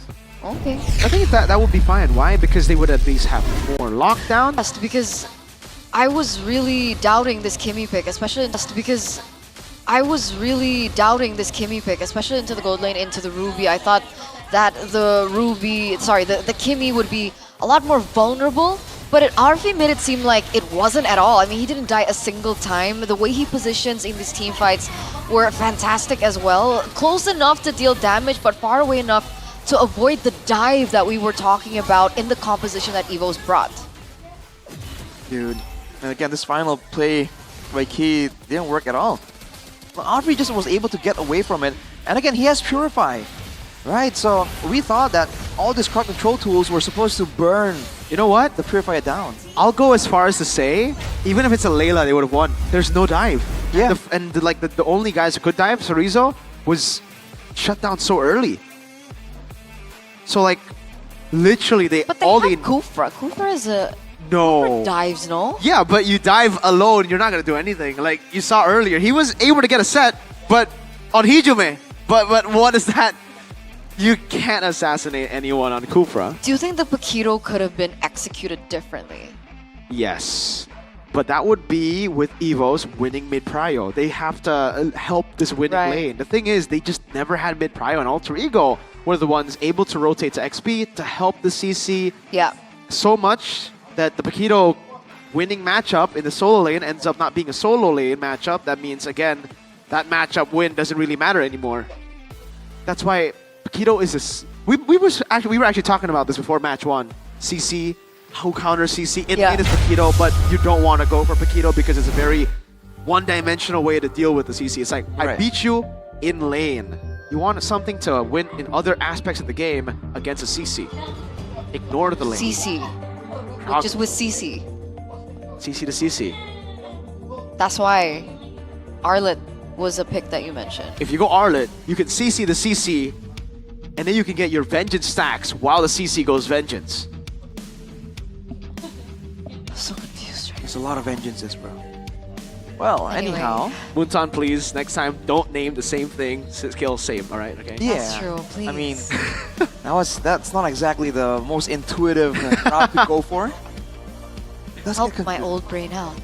Okay. I think that would be fine. Why? Because they would at least have more lockdown. Just because I was really doubting this Kimmy pick, especially into the gold lane into the Ruby. I thought that the Kimmy would be a lot more vulnerable. But RV made it seem like it wasn't at all. I mean, he didn't die a single time. The way he positions in these team fights were fantastic as well. Close enough to deal damage, but far away enough to avoid the dive that we were talking about in the composition that Evo's brought. Dude, and again, this final play by Key didn't work at all. RV just was able to get away from it. And again, he has Purify. Right, so we thought that all these crowd control tools were supposed to burn. You know what? The Purifier down. I'll go as far as to say, even if it's a Layla, they would have won. There's no dive. Yeah. The only guys who could dive, Sorizo, was shut down so early. So like, literally they But they had Kufra. Kufra is a... No. Kufra dives, no? Yeah, but you dive alone, you're not going to do anything. Like you saw earlier, he was able to get a set, but on Hijume. But what is that? You can't assassinate anyone on Kufra. Do you think the Paquito could have been executed differently? Yes. But that would be with Evo's winning mid-prio. They have to help this winning lane. The thing is, they just never had mid-prio, and Alter Ego were the ones able to rotate to XP to help the CC. Yeah. So much that the Paquito winning matchup in the solo lane ends up not being a solo lane matchup. That means, again, that matchup win doesn't really matter anymore. That's why Paquito is this. We were actually talking about this before match 1. CC, who counters CC in lane is Paquito, but you don't want to go for Paquito because it's a very one-dimensional way to deal with the CC. It's like, I beat you in lane. You want something to win in other aspects of the game against a CC. Ignore the lane. CC. Which is with CC. CC to CC. That's why Arlet was a pick that you mentioned. If you go Arlet, you can CC the CC, and then you can get your Vengeance stacks while the CC goes Vengeance. I'm so confused. There's a lot of Vengeances, bro. Well, anyhow. Moonton, please, next time, don't name the same thing, skill same, alright? Okay. Yeah. That's true, please. I mean, that's not exactly the most intuitive route to go for. Help my old brain out.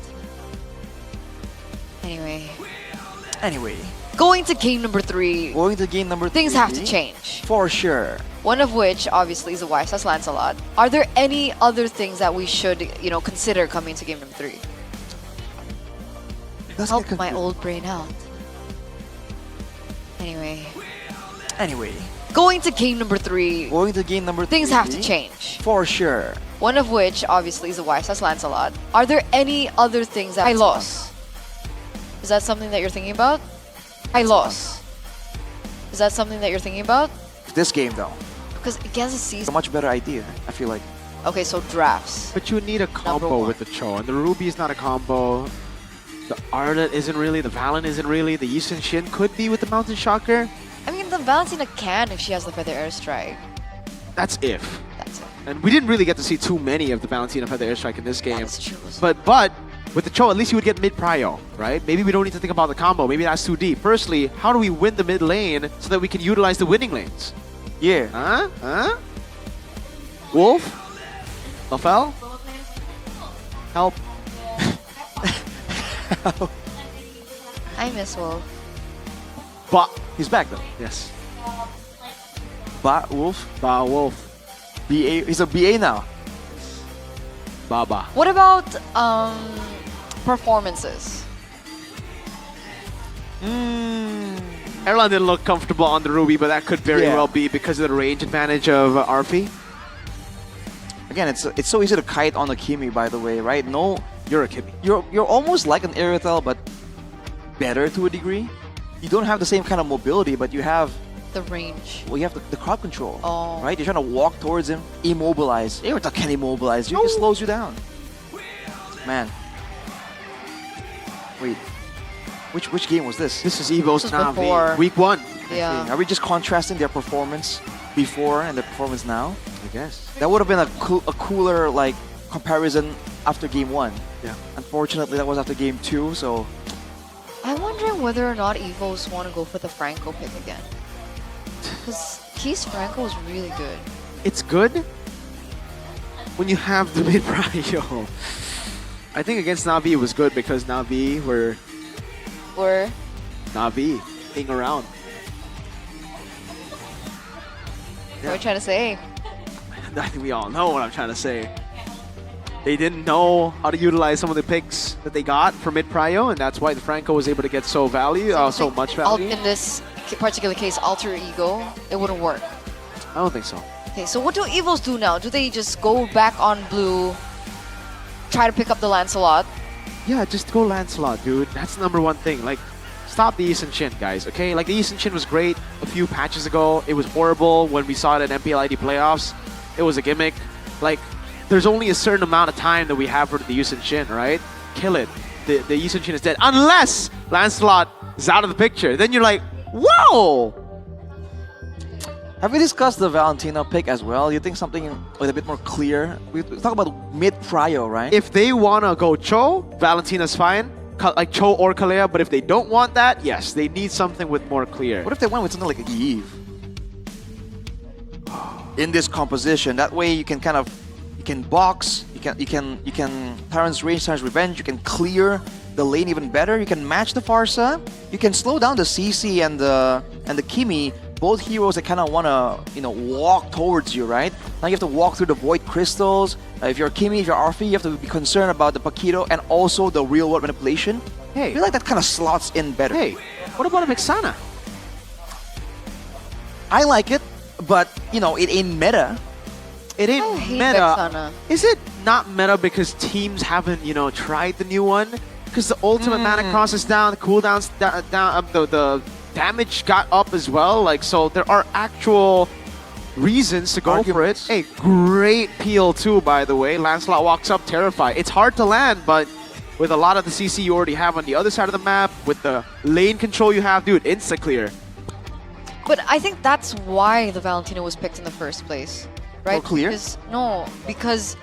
Anyway. Going to game number 3. Things have to change. For sure. One of which, obviously, is the YSS Lancelot. Are there any other things that we should, consider coming to game number 3? Help my old brain out. Anyway. Going to game number 3. Things have to change. For sure. One of which, obviously, is the YSS Lancelot. Are there any other things that I lost? Is that something that you're thinking about? Is that something that you're thinking about? This game, though. Because against the season... A much better idea, I feel like. Okay, so drafts. But you need a combo with the Cho, and the Ruby is not a combo. The Arlet isn't really, the Valen isn't really, the Yushin Shin could be with the Mountain Shocker. I mean, the Valentina can if she has the Feather Airstrike. That's if. That's it. And we didn't really get to see too many of the Valentina Feather Airstrike in this game. That's true. But with the Cho, at least you would get mid prio, right? Maybe we don't need to think about the combo. Maybe that's too deep. Firstly, how do we win the mid lane so that we can utilize the winning lanes? Yeah. Huh? Wolf? Lafel? Help. I miss Wolf. But he's back though. Yes. Ba Wolf. BA. He's a BA now. Baba. What about performances? Erlan didn't look comfortable on the Ruby, but that could very well be because of the range advantage of Arfi. Again, it's so easy to kite on a Kimi, by the way, right? No, you're a Kimi. You're almost like an Aerothel, but better to a degree. You don't have the same kind of mobility, but you have the range. Well, you have the crowd control, oh. right? You're trying to walk towards him, immobilize. Aerothel can't immobilize you; it just slows you down. Man, wait, which game was this? This is Evo's Na'Vi, week 1. Yeah. Okay. Are we just contrasting their performance before and the performance now? I guess that would have been a cooler like comparison after game 1. Yeah. Unfortunately, that was after game 2. So I'm wondering whether or not Evos want to go for the Franco pick again. Because Keys Franco is really good. It's good when you have the mid prio. I think against Na'Vi it was good because Na'Vi were Na'Vi hang around. What are you trying to say? I think we all know what I'm trying to say. They didn't know how to utilize some of the picks that they got for mid prio, and that's why the Franco was able to get so much value. In this particular case, Alter Ego, it wouldn't work. I don't think so. Okay, so what do Evos do now? Do they just go back on blue, try to pick up the Lancelot? Yeah, just go Lancelot, dude. That's the #1 thing. Like, stop the Yi Sun-Shin, guys, okay? Like, the Yi Sun-Shin was great a few patches ago. It was horrible when we saw it at MPL ID playoffs. It was a gimmick. Like, there's only a certain amount of time that we have for the Yi Sun-Shin, right? Kill it. The Yi Sun-Shin is dead. Unless Lancelot is out of the picture. Then you're like, whoa! Have we discussed the Valentina pick as well? You think something with a bit more clear? We talk about mid-prio, right? If they want to go Cho, Valentina's fine. Like Cho or Kalea, but if they don't want that, yes, they need something with more clear. What if they went with something like Eve? In this composition, that way you can kind of box, you can Tyrant's Range, Tyrant's Revenge, you can clear the lane even better, you can match the Farsa, you can slow down the CC and the Kimi, both heroes that kind of want to, walk towards you, right? Now you have to walk through the Void Crystals. If you're Kimi, if you're Arfi, you have to be concerned about the Paquito and also the real world manipulation. Hey. I feel like that kind of slots in better. Hey, what about a Vexana? I like it, but, it ain't meta. It ain't meta. Vexana. Is it not meta because teams haven't, tried the new one? Because the ultimate mana cross is down, the cooldown's down, the damage got up as well. Like, so there are actual reasons to go for it. Hey, great peel too, by the way. Lancelot walks up, terrified. It's hard to land, but with a lot of the CC you already have on the other side of the map, with the lane control you have, dude, insta-clear. But I think that's why the Valentina was picked in the first place, right? More clear? Because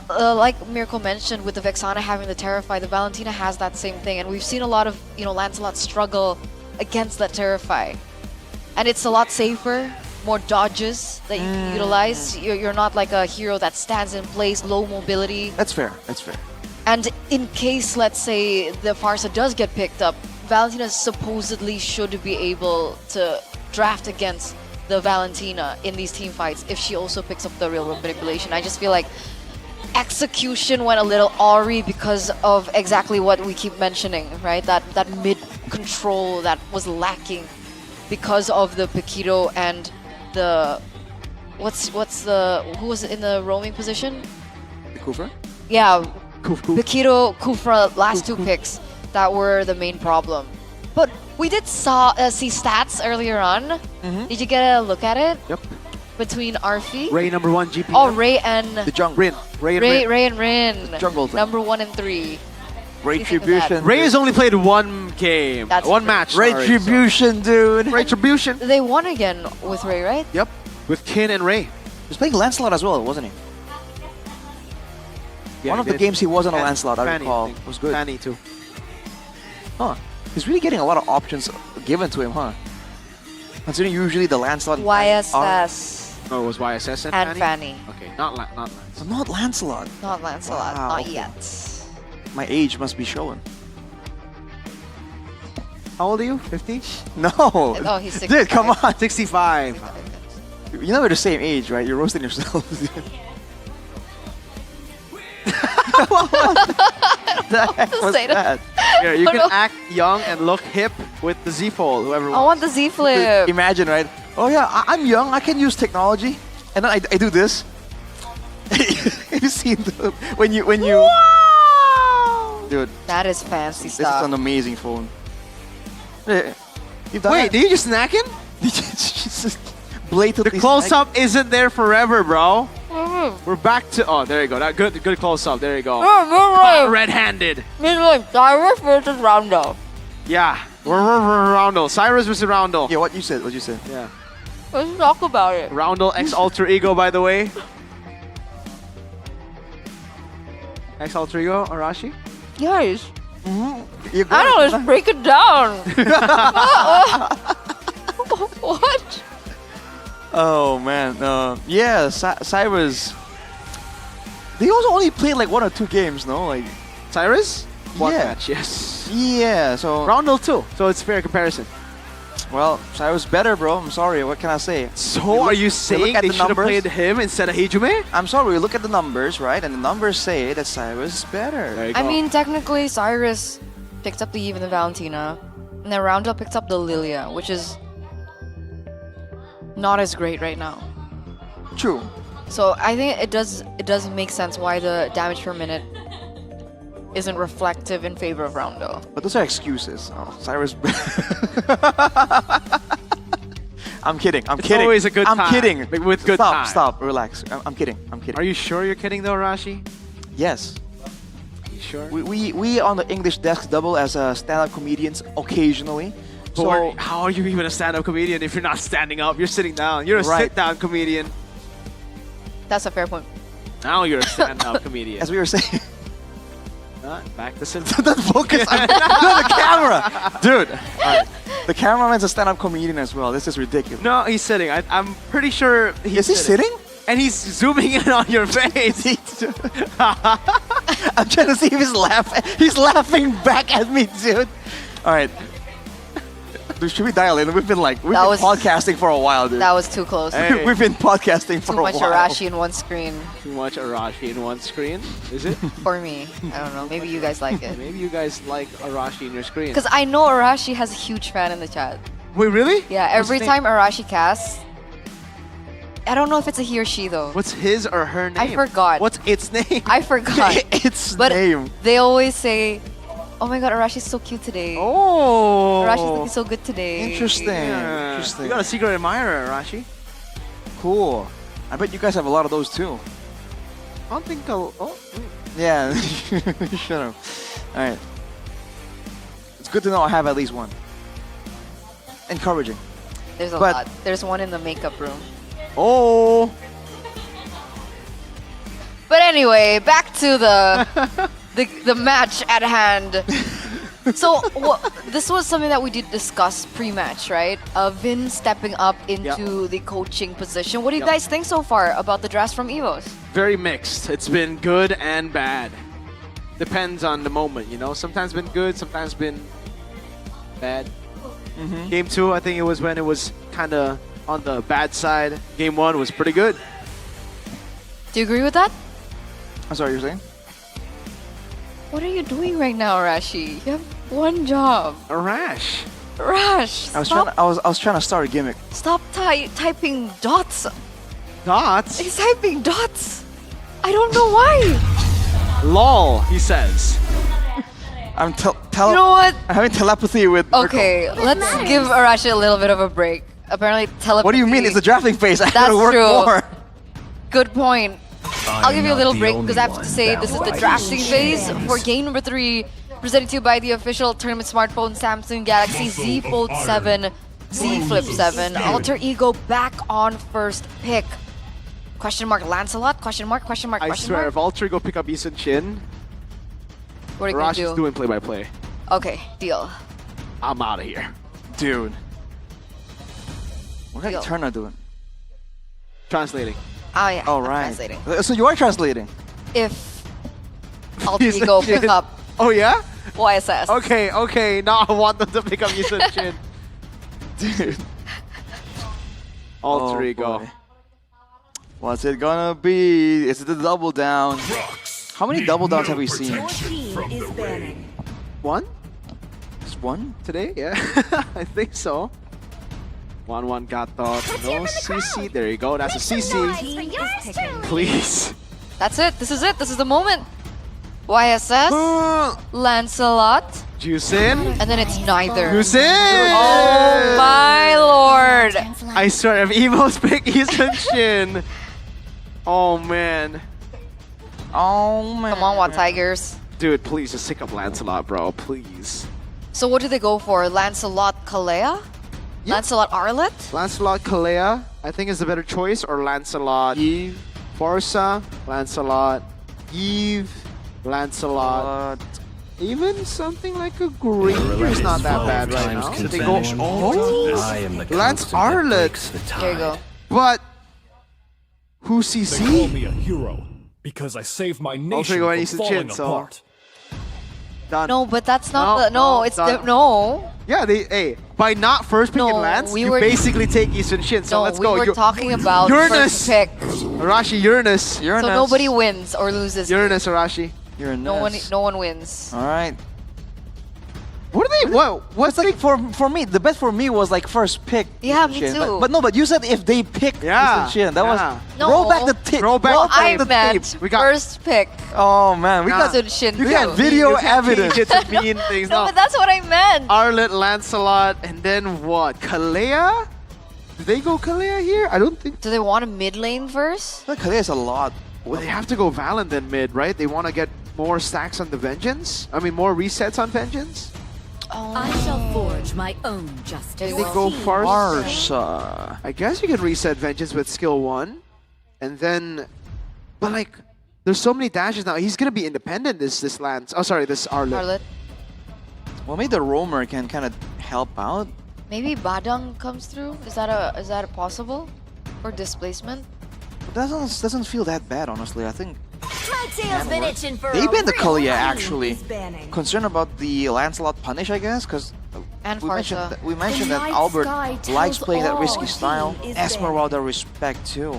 like Miracle mentioned, with the Vexana having the Terrify, the Valentina has that same thing, and we've seen a lot of Lancelot struggle against that Terrify, and it's a lot safer, more dodges that you can utilize. You're not like a hero that stands in place, low mobility. That's fair. That's fair. And in case, let's say, the Farsa does get picked up, Valentina supposedly should be able to draft against the Valentina in these team fights if she also picks up the real world manipulation. I just feel like execution went a little awry because of exactly what we keep mentioning, right? That mid control that was lacking because of the Paquito and the who was in the roaming position? The Kufra? Yeah, Paquito, Kufra, last two picks that were the main problem. But we did see stats earlier on. Did you get a look at it? Yep. Between Arfi, Ray #1 GP. Oh, Ray and the jungle. Rin. Ray and Rin. The jungle. #1 and 3. Retribution. Ray has only played one game, one match. Retribution, dude. Retribution. They won again with Ray, right? Yep, with Kin and Ray. He was playing Lancelot as well, wasn't he? Yeah, One of the games he wasn't a Lancelot, I Fanny, recall. I think. It was good. Fanny too. Huh. He's really getting a lot of options given to him, huh? Considering usually the Lancelot YSS Oh, it was YSS and, and Fanny. Okay, not Lancelot. So not Lancelot. Not Lancelot, Wow, not okay. yet. My age must be showing. How old are you? 50? No. Oh, he's 65. Dude, come on. 65. You know we're the same age, right? You're roasting yourself. What the heck was say that? Here, you Oh, can no. act young and look hip with the Z Fold, whoever I wants. want the Z Flip. Imagine, right? Oh yeah, I'm young. I can use technology, and then I do this. Have you seen when you? Wow! Dude, That is fancy this stuff. is an amazing phone. Wait, did you just snack him? Just blatantly. The close-up isn't there forever, bro. Mhm. We're back to... Oh, there you go. That good close-up. There you go. Red-handed. Meanwhile, Cyrus versus Rondo. Yeah. We're Roundel. Cyrus versus Roundel. Yeah, what you said. What you said. Yeah. Let's talk about it. Roundel X Alter Ego, by the way. X Alter Ego, Arashi? Guys, Mm-hmm. I don't know, let's break it down. What? Oh man, yeah, Cyrus. They also only played like 1 or 2 games, no? Like Cyrus? One yeah. match, yes. Yeah, so Roundel too, so it's fair comparison. well, Cyrus better, bro. I'm sorry. What can I say? So are you saying they should have played him instead of Hijume? I'm sorry. We look at the numbers, right? And the numbers say that Cyrus is better. There you I go. mean, technically, Cyrus picked up the Eve and the Valentina, and then Roundel picked up the Lilia, which is not as great right now. True. So I think it does make sense why the damage per minute isn't reflective in favor of Roundel. But those are excuses. Oh, Cyrus. I'm kidding. I'm It's kidding. always a good I'm time, kidding. like, with good stop, time. Stop. Relax. I'm kidding. I'm kidding. Are you sure you're kidding though, Rashi? Yes. You sure? We on the English desk double as stand-up comedians occasionally. But how are you even a stand-up comedian if you're not standing up? You're sitting down. You're a Right. sit-down comedian. That's a fair point. Now you're a stand-up comedian. As we were saying. Back to sit. Don't focus on the camera, dude. Alright. The cameraman's a stand-up comedian as well. This is ridiculous. No, he's sitting. I'm pretty sure he's Is he sitting? And he's zooming in on your face. I'm trying to see if he's laughing. He's laughing back at me, dude. All right. Dude, should we dial in? We've been podcasting for a while, dude. That was too close. Hey. We've been podcasting for Too a much while. Arashi in one screen. Too much Arashi in one screen, is it? For me. I don't know. Maybe you guys like it. Maybe you guys like Arashi in your screen. Because I know Arashi has a huge fan in the chat. Wait, really? Yeah, What's every his time Arashi casts, I don't know if it's a he or she though. What's his or her name? I forgot. What's its name? I forgot. Its but name. They always say, "Oh my God, Arashi's so cute today. Oh, Arashi's looking so good today." Interesting. Yeah. Interesting. You got a secret admirer, Arashi. Cool. I bet you guys have a lot of those too. I don't think I'll... Oh. Yeah. Shut up. All right. It's good to know I have at least one. Encouraging. There's a But- lot. There's one in the makeup room. Oh. But anyway, back to the match at hand. So this was something that we did discuss pre-match, right? Vin stepping up into the coaching position. What do you guys think so far about the drafts from EVOS? Very mixed. It's been good and bad. Depends on the moment, you know? Sometimes been good, sometimes been bad. Game 2, I think it was when it was kind of on the bad side. Game 1 was pretty good. Do you agree with that? I'm sorry, you're saying? What are you doing right now, Arashi? You have one job. Arash. Arash, I was stop, trying to start a gimmick. stop typing dots. Dots? He's typing dots. I don't know why. LOL, he says. I'm You know what? I'm having telepathy with. Okay, let's give Arashi a little bit of a break. Apparently, telepathy. What do you mean? It's a drafting phase. I That's gotta work true. more. Good point. I'll give you a not little the break only because I have to one say that this is the likes drafting phase games. for game number 3 Presented to you by the official tournament smartphone Samsung Galaxy Z Fold 7, Z Flip 7. Alter Ego back on first pick. Question mark Lancelot? Question mark? Question mark? I Question swear, mark? if Alter Ego pick up Yisun Shin, What are you gonna Arashi's do? doing play-by-play. Okay, deal. I'm out of here. Dude. What Yo. are Eterna doing? Translating. Oh yeah, All I'm right. translating. So you are translating? If Alter Yisun Ego pick Shin. up Oh yeah? YSS. Okay. Now I want them to pick up Yisun Shin. Dude. Alter Oh, Ego. boy. What's it gonna be? Is it the double down? How many double downs have we seen? One? Just one? Today? Yeah. I think so. 1-1 got the no CC. There you go. That's a CC. Please. That's it. This is it. This is the moment. YSS, Lancelot, Juicin. and then it's neither. Juicin! Oh my lord! I swear, if Evo's pick Yisun Shin. Oh man. Oh man. Come on, What Tigers. Dude, please just pick up Lancelot, bro. Please. So what do they go for? Lancelot Kalea? Lancelot Arlet? Lancelot Kalea, I think is the better choice, or Lancelot Eve, Forza, Lancelot Eve, Lancelot. Even something like a green is not that bad right now. They go, oh, Lance Arlet. There you go. But who CC? me a hero because I saved my Alter nation Ego from needs to falling chin, so apart. done. No, but that's not No, the no, it's done. the no. Yeah, hey, by not first picking No, Lance, we you were- basically take Yisun Shin. So No, let's we go. were talking about Uranus. first pick. Arashi, Uranus. So nobody wins or loses. Uranus, Arashi. No one wins. All right. What are they? What's like for me? The bet for me was like first pick. Yeah, Yisun me Shin. too. But no, but you said if they pick Yeah, Yisun Shin, that yeah. was No. roll back the tape. Roll back Well, the I tape. meant We got first pick. Oh man, we got Yisun Shin. we got too. video You can't evidence. change it to mean things. No, but that's what I meant. Arlet, Lancelot, and then what? Kalea? Do they go Kalea here? I don't think. Do they want a mid lane first? That Kalea is a lot. Well, they have to go Valen then mid, right? They want to get more stacks on the Vengeance. I mean, more resets on Vengeance. I shall forge my own justice. They go Farsa. Farsa. I guess you can reset Vengeance with skill 1, and then, but like, there's so many dashes now. He's gonna be independent. This Lance. Oh, sorry, this Arlet. Arlet. Well, maybe the roamer can kind of help out. Maybe Badang comes through. Is that a possible for displacement? It doesn't feel that bad, honestly. I think My tail's been itching for they a banned the real Kalea one. actually. Concerned about the Lancelot punish, I guess, because And we mentioned Farsa. that, we mentioned The that night Albert sky tells likes playing that all risky our style. team is Esmeralda respect too.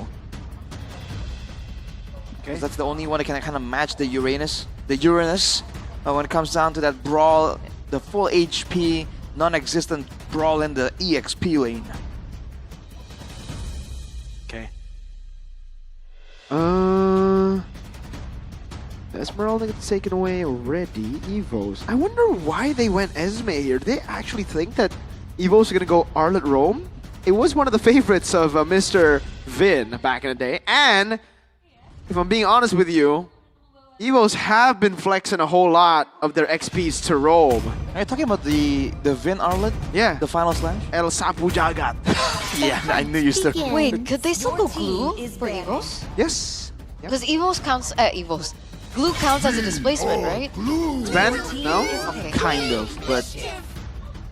Okay. 'Cause that's the only one that can kind of match the Uranus. When it comes down to that brawl, the full HP, non-existent brawl in the EXP lane. Okay. Esmeralda gets taken away already. Evos. I wonder why they went Esme here. Do they actually think that Evos are gonna go Arlet Rome? It was one of the favorites of Mr. Vin back in the day, and if I'm being honest with you, Evos have been flexing a whole lot of their XPs to Rome. Are you talking about the Vin Arlet? Yeah. The final slash? El Sapu Jagat. Yeah, I knew you still. Wait, could they still go glue for Evos? Yes. Because Evos counts. Evos. Glue counts as a displacement, right? Ben? No? Okay. Kind of, but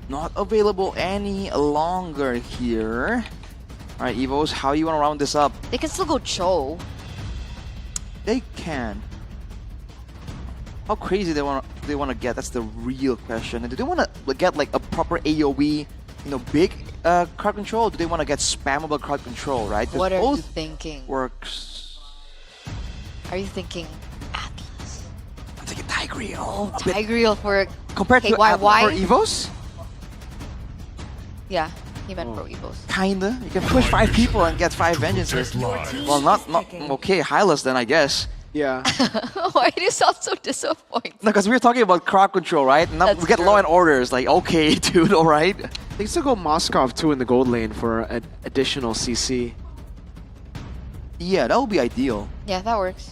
not available any longer here. All right, Evos, how you want to round this up? They can still go Cho. They can. How crazy they want to get? That's the real question. And do they want to get like a proper AOE, big crowd control? Or do they want to get spammable crowd control? Right? 'Cause What are both you thinking? works. Are you thinking Atlas? I'm thinking Tigreal. Oh, Tigreal for Compared to KYY? Atlas For Evos? Yeah, he meant pro Evos. Kinda. You can push 5 people and get 5 vengeances. Well, not okay. Hylas then, I guess. Yeah. Why do you sound so disappointed? No, because we were talking about crowd control, right? Now That's we get true. law and orders. Like, okay, dude, all right. They still go Moskov too in the gold lane for an additional CC. Yeah, that would be ideal. Yeah, that works.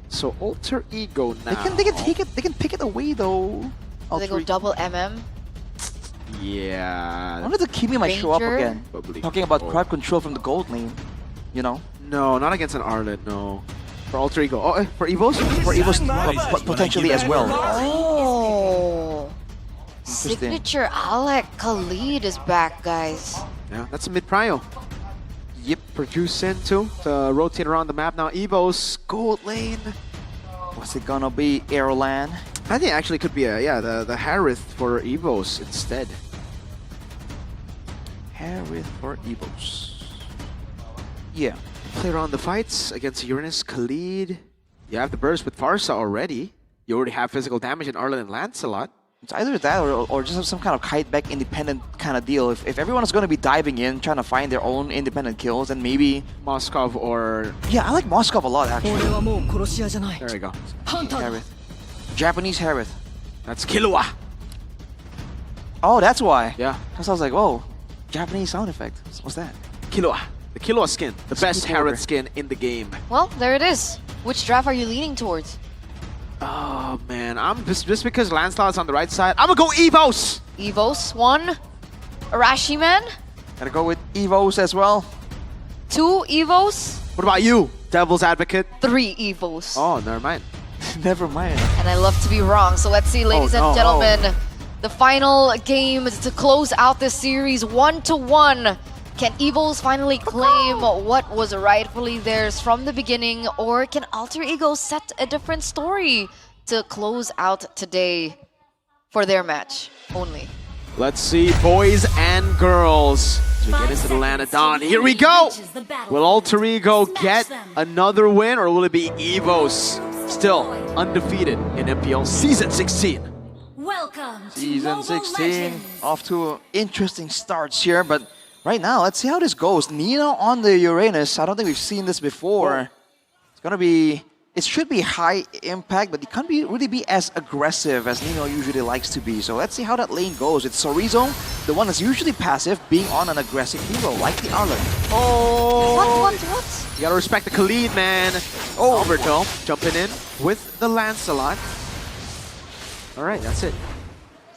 So Alter Ego now. They can take it. They can pick it away though. Do they go double MM? Yeah. I wonder if the Kimi might show up Ranger? again. Talking about crowd control from the gold lane, you know? No, not against an Arlet, no. For Alter Ego. Oh, for Evos? For Evos, potentially as well. Oh. Interesting. Signature Alec Khalid is back, guys. Yeah, that's a mid-prio. Yep, produce into to rotate around the map now. Evos, gold lane. What's it gonna be, Airland? I think actually could be the Harith for Evos instead. Harith for Evos. Yeah. Play around the fights against Uranus, Khalid. You have the burst with Farsa already. You already have physical damage in Arlen and Lancelot. It's either that or just some kind of kite back independent kind of deal. If everyone is going to be diving in, trying to find their own independent kills, then maybe... Moskov or... Yeah, I like Moskov a lot, actually. There we go. Harith. Japanese Harith. That's Killua. Oh, that's why. Yeah. Because I was like, whoa, Japanese sound effect. What's that? Killua. The Killua skin. The best Harith skin in the game. Well, there it is. Which draft are you leaning towards? Oh man, I'm just because Lancelot's on the right side, I'm gonna go Evos! Evos, 1. Arashi Man, Gotta go with Evos as well. 2 Evos, What about you, Devil's Advocate? 3 Evos. Oh, never mind. Never mind. And I love to be wrong. So let's see, ladies and gentlemen, the final game to close out this series 1-1. Can Evos finally claim what was rightfully theirs from the beginning, or can Alter Ego set a different story to close out today for their match only? Let's see, boys and girls. As we get into the land of dawn, here we go! Will Alter Ego get another win, or will it be Evos still undefeated in MPL Season 16? Welcome Season 16. Off to interesting starts here, but right now, let's see how this goes. Nino on the Uranus. I don't think we've seen this before. It's gonna be... It should be high impact, but it can't really be as aggressive as Nino usually likes to be. So let's see how that lane goes. It's Sorizo, the one that's usually passive, being on an aggressive hero, like the Arlen. Oh! What? You gotta respect the Khalid, man. Oh, Alberto jumping in with the Lancelot. Alright, that's it.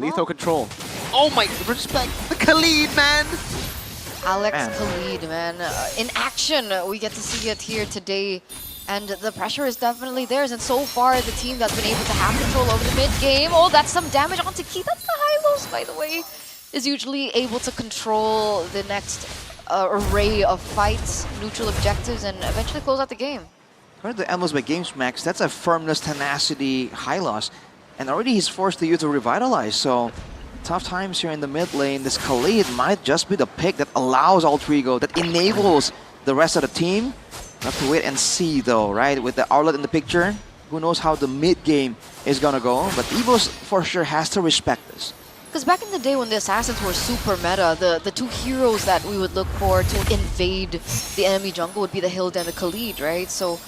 Lethal control. Oh my, respect the Khalid, man! Alex Khalid, man. In action, we get to see it here today. And the pressure is definitely theirs. And so far, the team that's been able to have control over the mid-game. Oh, that's some damage onto Key. That's the Hylos, by the way. Is usually able to control the next array of fights, neutral objectives, and eventually close out the game. According to Emos by Games Max, that's a firmness, tenacity, high loss. And already he's forced to use to revitalize, so tough times here in the mid lane. This Khalid might just be the pick that allows Alter Ego, that enables the rest of the team. We'll have to wait and see though, right? With the Arlet in the picture, who knows how the mid game is gonna go, but Evos for sure has to respect this. Because back in the day when the Assassins were super meta, the two heroes that we would look for to invade the enemy jungle would be the Hild and the Khalid, right? So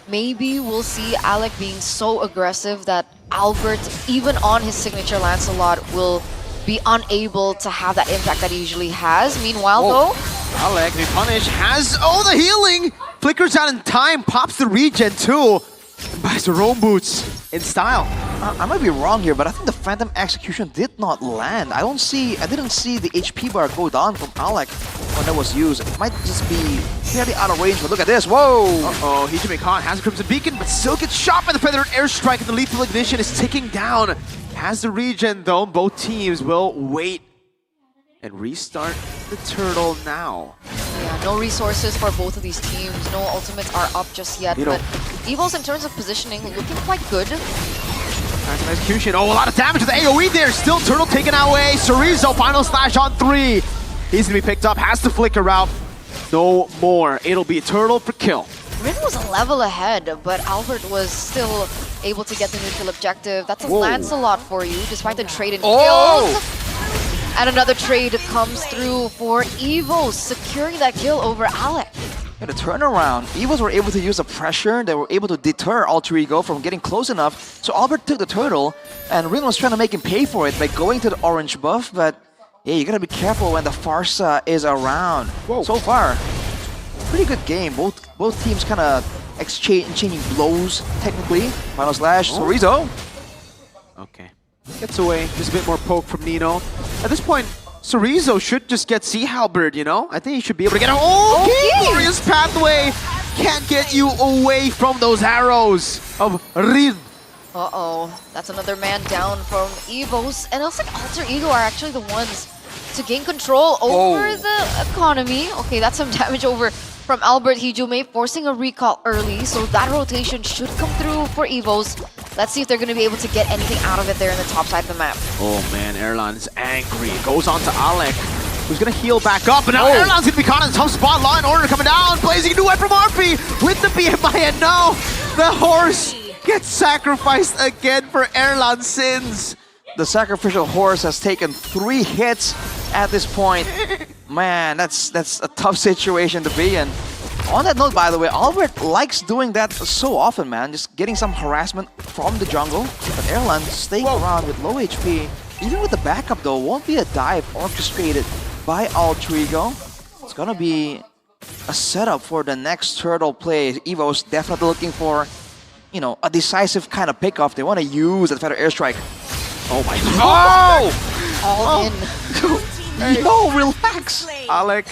maybe we'll see Alec being so aggressive that Albert, even on his signature Lancelot, will be unable to have that impact that he usually has. Meanwhile, though, Alec, the punish, has the healing! Flickers out in time, pops the regen too, and buys the roam boots in style. I might be wrong here, but I think the Phantom Execution did not land. I didn't see the HP bar go down from Alec when that was used. It might just be fairly out of range, but look at this, whoa! Uh-oh, Hijime Khan has a Crimson Beacon, but still gets shot by the Feathered Airstrike, and the Lethal Ignition is ticking down. Has the regen though, both teams will wait and restart the turtle now. yeah, no resources for both of these teams. No ultimates are up just yet, but Evos in terms of positioning looking quite good. Phantom Execution, a lot of damage to the AoE there, still turtle taken away. Sorizo, final slash on 3. He's gonna be picked up, has to flicker out. No more, it'll be a turtle for kill. Rin was a level ahead, but Albert was still able to get the neutral objective. That's a Lancelot for you, despite the trade in kills. And another trade comes through for Evos, securing that kill over Alec. And the turnaround, Evos were able to use the pressure, they were able to deter Alter Ego from getting close enough. So Albert took the turtle, and Rin was trying to make him pay for it by going to the orange buff, but yeah, you gotta be careful when the Farsa is around. So far, pretty good game. Both teams kind of exchanging blows, technically. Final slash, Sorizo. Okay. Gets away. Just a bit more poke from Nino. At this point, Chorizo should just get Sea Halberd, you know? I think he should be able to get a glorious pathway. Can't get you away from those arrows of Rin. Uh-oh, that's another man down from Evos. And it looks like Alter Ego are actually the ones to gain control over the economy. Okay, that's some damage over from Albert Hijume, forcing a recall early. So that rotation should come through for Evos. Let's see if they're going to be able to get anything out of it there in the top side of the map. Oh man, Erlan's angry. Goes on to Alec, who's going to heal back up. And now Erlan's going to be caught in a tough spot. Law and Order coming down. Blazing new weapon from RP with the BMI. And no, the horse gets sacrificed again for Erlan's sins. The sacrificial horse has taken 3 hits at this point. Man, that's a tough situation to be in. On that note, by the way, Albert likes doing that so often, man. Just getting some harassment from the jungle. But Erlan staying around with low HP. Even with the backup, though, won't be a dive orchestrated by Alter Ego. It's gonna be a setup for the next turtle play. Evo's definitely looking for, you know, a decisive kind of pickoff. They want to use that Feather Airstrike. Oh my god. All in. Hey. No, relax. Alec.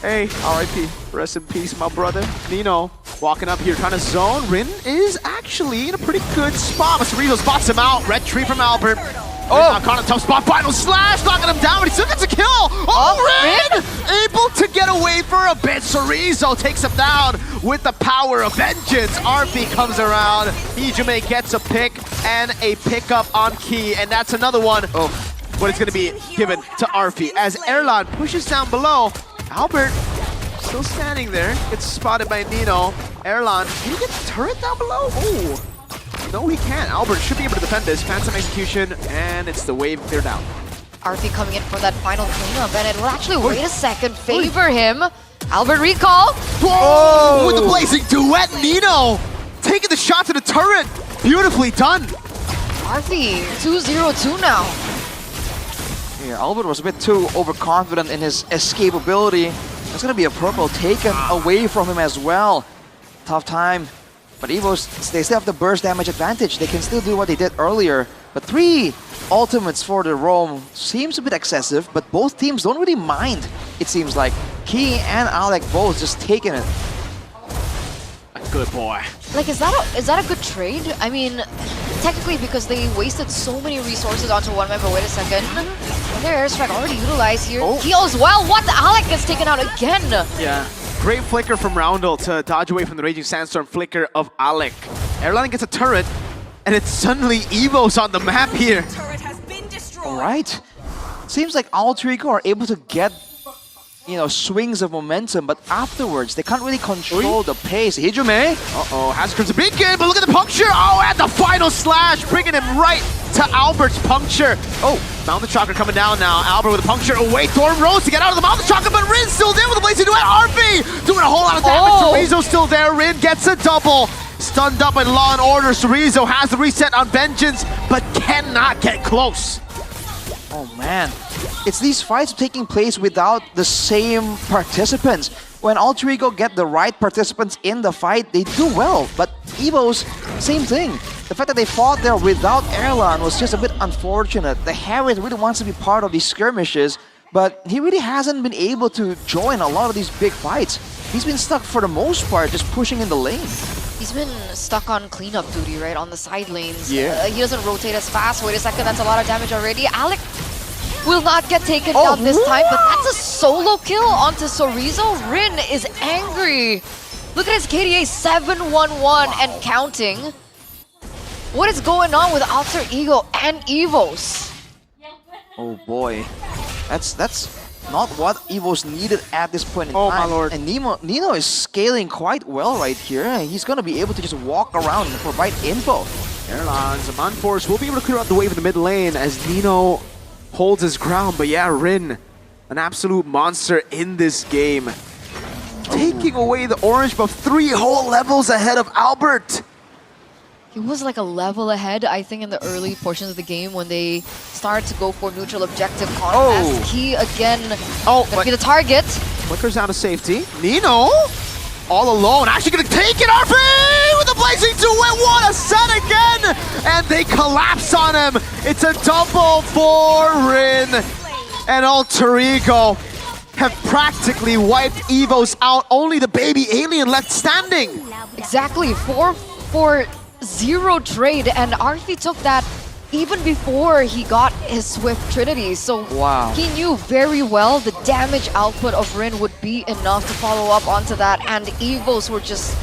Hey, RIP. Rest in peace, my brother. Nino walking up here, trying to zone. Rin is actually in a pretty good spot. But Chorizo spots him out. Red tree from Albert. Oh, caught in a tough spot. Final slash, knocking him down, but he still gets a kill. Oh, Rin able to get away for a bit. Chorizo takes him down with the power of vengeance. RP comes around. Hijume gets a pick and a pickup on Key, and that's another one. Oh, but it's going to be given to RP as Erlan pushes down below. Albert still standing there, gets spotted by Nino. Erlan, can he get the turret down below? Oh, no he can't. Albert should be able to defend this. Phantom execution, and it's the wave cleared out. RP coming in for that final cleanup, and it will actually, wait a second, favor him. Albert recall. Whoa! With the blazing duet, Nino taking the shot to the turret. Beautifully done. RP 2-0-2 now. Yeah, Albert was a bit too overconfident in his escapability. There's going to be a purple taken away from him as well. Tough time. But Evos, they still have the burst damage advantage. They can still do what they did earlier. But 3 ultimates for the roam seems a bit excessive, but both teams don't really mind, it seems like. Key and Alec both just taking it. Good boy. Like, is that a good trade? I mean, technically, because they wasted so many resources onto one member. Wait a second. Their airstrike already utilized here. Heal as well. What? Alec gets taken out again. Yeah. Great flicker from Roundel to dodge away from the Raging Sandstorm flicker of Alec. Erlan gets a turret, and it's suddenly Evos on the map here. Alright. Seems like Alter Ego are able to get, you know, swings of momentum, but afterwards, they can't really control the pace. Hijume. Uh-oh, Hasker's a big game, but look at the puncture. Oh, and the final slash, bringing him right to Albert's puncture. Oh, Mountain Chakra coming down now. Albert with a puncture away. Thorn Rose to get out of the Mountain Chakra, but Rin's still there with the blazing duet. RP doing a whole lot of damage. Chorizo's still there. Rin gets a double. Stunned up by Law and Order. Chorizo has the reset on Vengeance, but cannot get close. Oh man, it's these fights taking place without the same participants. When Alter Ego get the right participants in the fight, they do well. But Evos, same thing. The fact that they fought there without Erlan was just a bit unfortunate. The Harriet really wants to be part of these skirmishes, but he really hasn't been able to join a lot of these big fights. He's been stuck for the most part, just pushing in the lane. He's been stuck on cleanup duty, right, on the side lanes. Yeah. He doesn't rotate as fast. Wait a second, that's a lot of damage already. Alec will not get taken down this time, but that's a solo kill onto Chorizo. Rin is angry. Look at his KDA, 711 and counting. What is going on with Alter Ego and Evos? Oh boy, that's not what Evos needed at this point in time. Oh my lord. And Nino is scaling quite well right here. He's going to be able to just walk around and provide info. Erlan's Zaman Force will be able to clear out the wave in the mid lane as Nino holds his ground. But yeah, Rin, an absolute monster in this game. Taking away the orange buff 3 whole levels ahead of Albert. He was like a level ahead, I think, in the early portions of the game when they started to go for neutral objective contest. He again gonna be the target. Flickers out of safety. Nino all alone, actually gonna take it. RP with the Blazing Duet, what a set again! And they collapse on him. It's a double for Rin. And Alter Ego have practically wiped Evos out. Only the baby alien left standing. Exactly, 4-4-0 trade, and Arfi took that even before he got his Swift Trinity. So he knew very well the damage output of Rin would be enough to follow up onto that, and Evos were just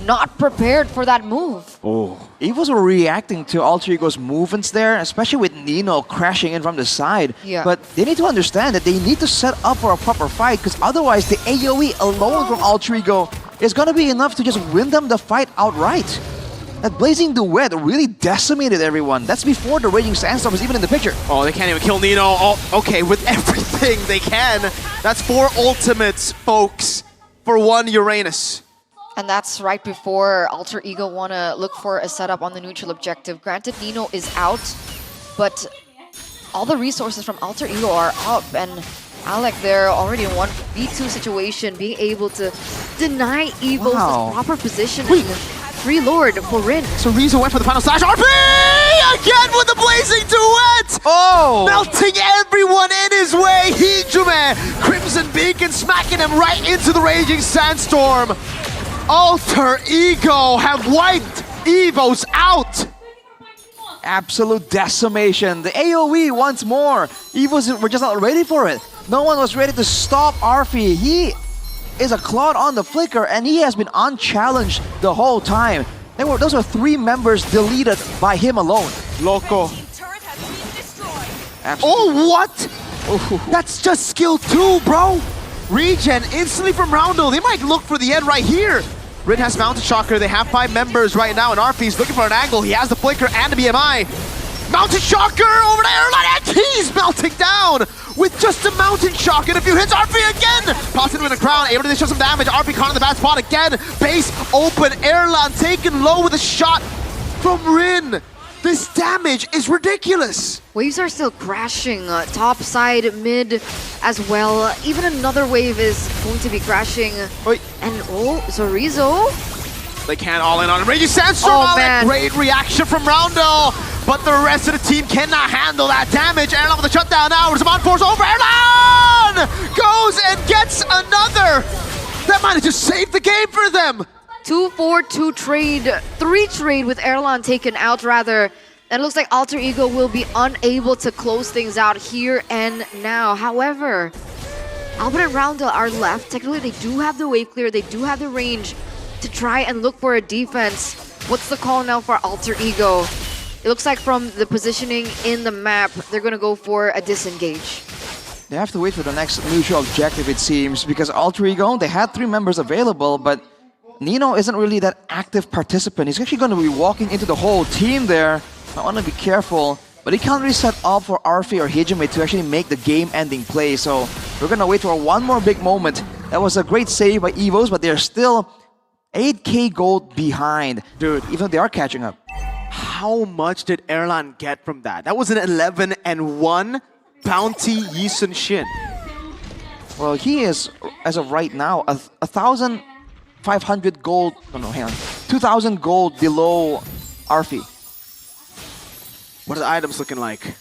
not prepared for that move. Evos were reacting to Alter Ego's movements there, especially with Nino crashing in from the side. Yeah. But they need to understand that they need to set up for a proper fight, because otherwise the AoE alone from Alter Ego is going to be enough to just win them the fight outright. That Blazing Duet really decimated everyone. That's before the Raging Sandstorm was even in the picture. Oh, they can't even kill Nino. Oh, okay, with everything they can. That's 4 ultimates, folks, for 1 Uranus. And that's right before Alter Ego want to look for a setup on the neutral objective. Granted, Nino is out, but all the resources from Alter Ego are up, and Alec there already in 1v2 situation, being able to deny Evos this proper positioning. Free Lord for Rin. So Riza went for the final slash. RP again with the Blazing Duet! Oh! Melting everyone in his way. Hijume, Crimson Beacon smacking him right into the Raging Sandstorm. Alter Ego have wiped Evos out. Absolute decimation. The AoE once more. Evos were just not ready for it. No one was ready to stop Arfi. He is a cloud on the flicker, and he has been unchallenged the whole time. Those were 3 members deleted by him alone. Loco. Oh, what? That's just skill 2, bro. Regen instantly from Roundel. They might look for the end right here. Rin has Mountain Shocker. They have 5 members right now, and Arfi's looking for an angle. He has the flicker and the BMI. Mountain Shocker over to Airline, and he's melting down with just a Mountain Shock and a few hits. Arfi again! Positive in the crown, able to show some damage. Arfi caught in the bad spot again. Base open, Airline taken low with a shot from Rin. This damage is ridiculous. Waves are still crashing, top side, mid as well. Even another wave is going to be crashing. And Zorizo. They can't all in on him. Raging Sandstorm, man. Great reaction from Roundel. But the rest of the team cannot handle that damage. Airline with the shutdown now. Zaman force over. Airline goes and gets another. That might have just saved the game for them. 2-4-2 trade, 3 trade with Airline taken out rather. And it looks like Alter Ego will be unable to close things out here and now. However, Albert and Roundel are left. Technically, they do have the wave clear. They do have the range to try and look for a defense. What's the call now for Alter Ego? It looks like from the positioning in the map, they're going to go for a disengage. They have to wait for the next neutral objective, it seems, because Alter Ego, they had 3 members available, but Nino isn't really that active participant. He's actually going to be walking into the whole team there. I want to be careful, but he can't really set up for Arfi or Hijume to actually make the game-ending play, so we're going to wait for one more big moment. That was a great save by Evos, but they're still 8k gold behind. Dude, even though they are catching up. How much did Airline get from that? That was an 11-1 bounty Yisun Shin. Well, he is, as of right now, 1,500 gold. Oh no, hang on. 2,000 gold below Arfi. What are the items looking like?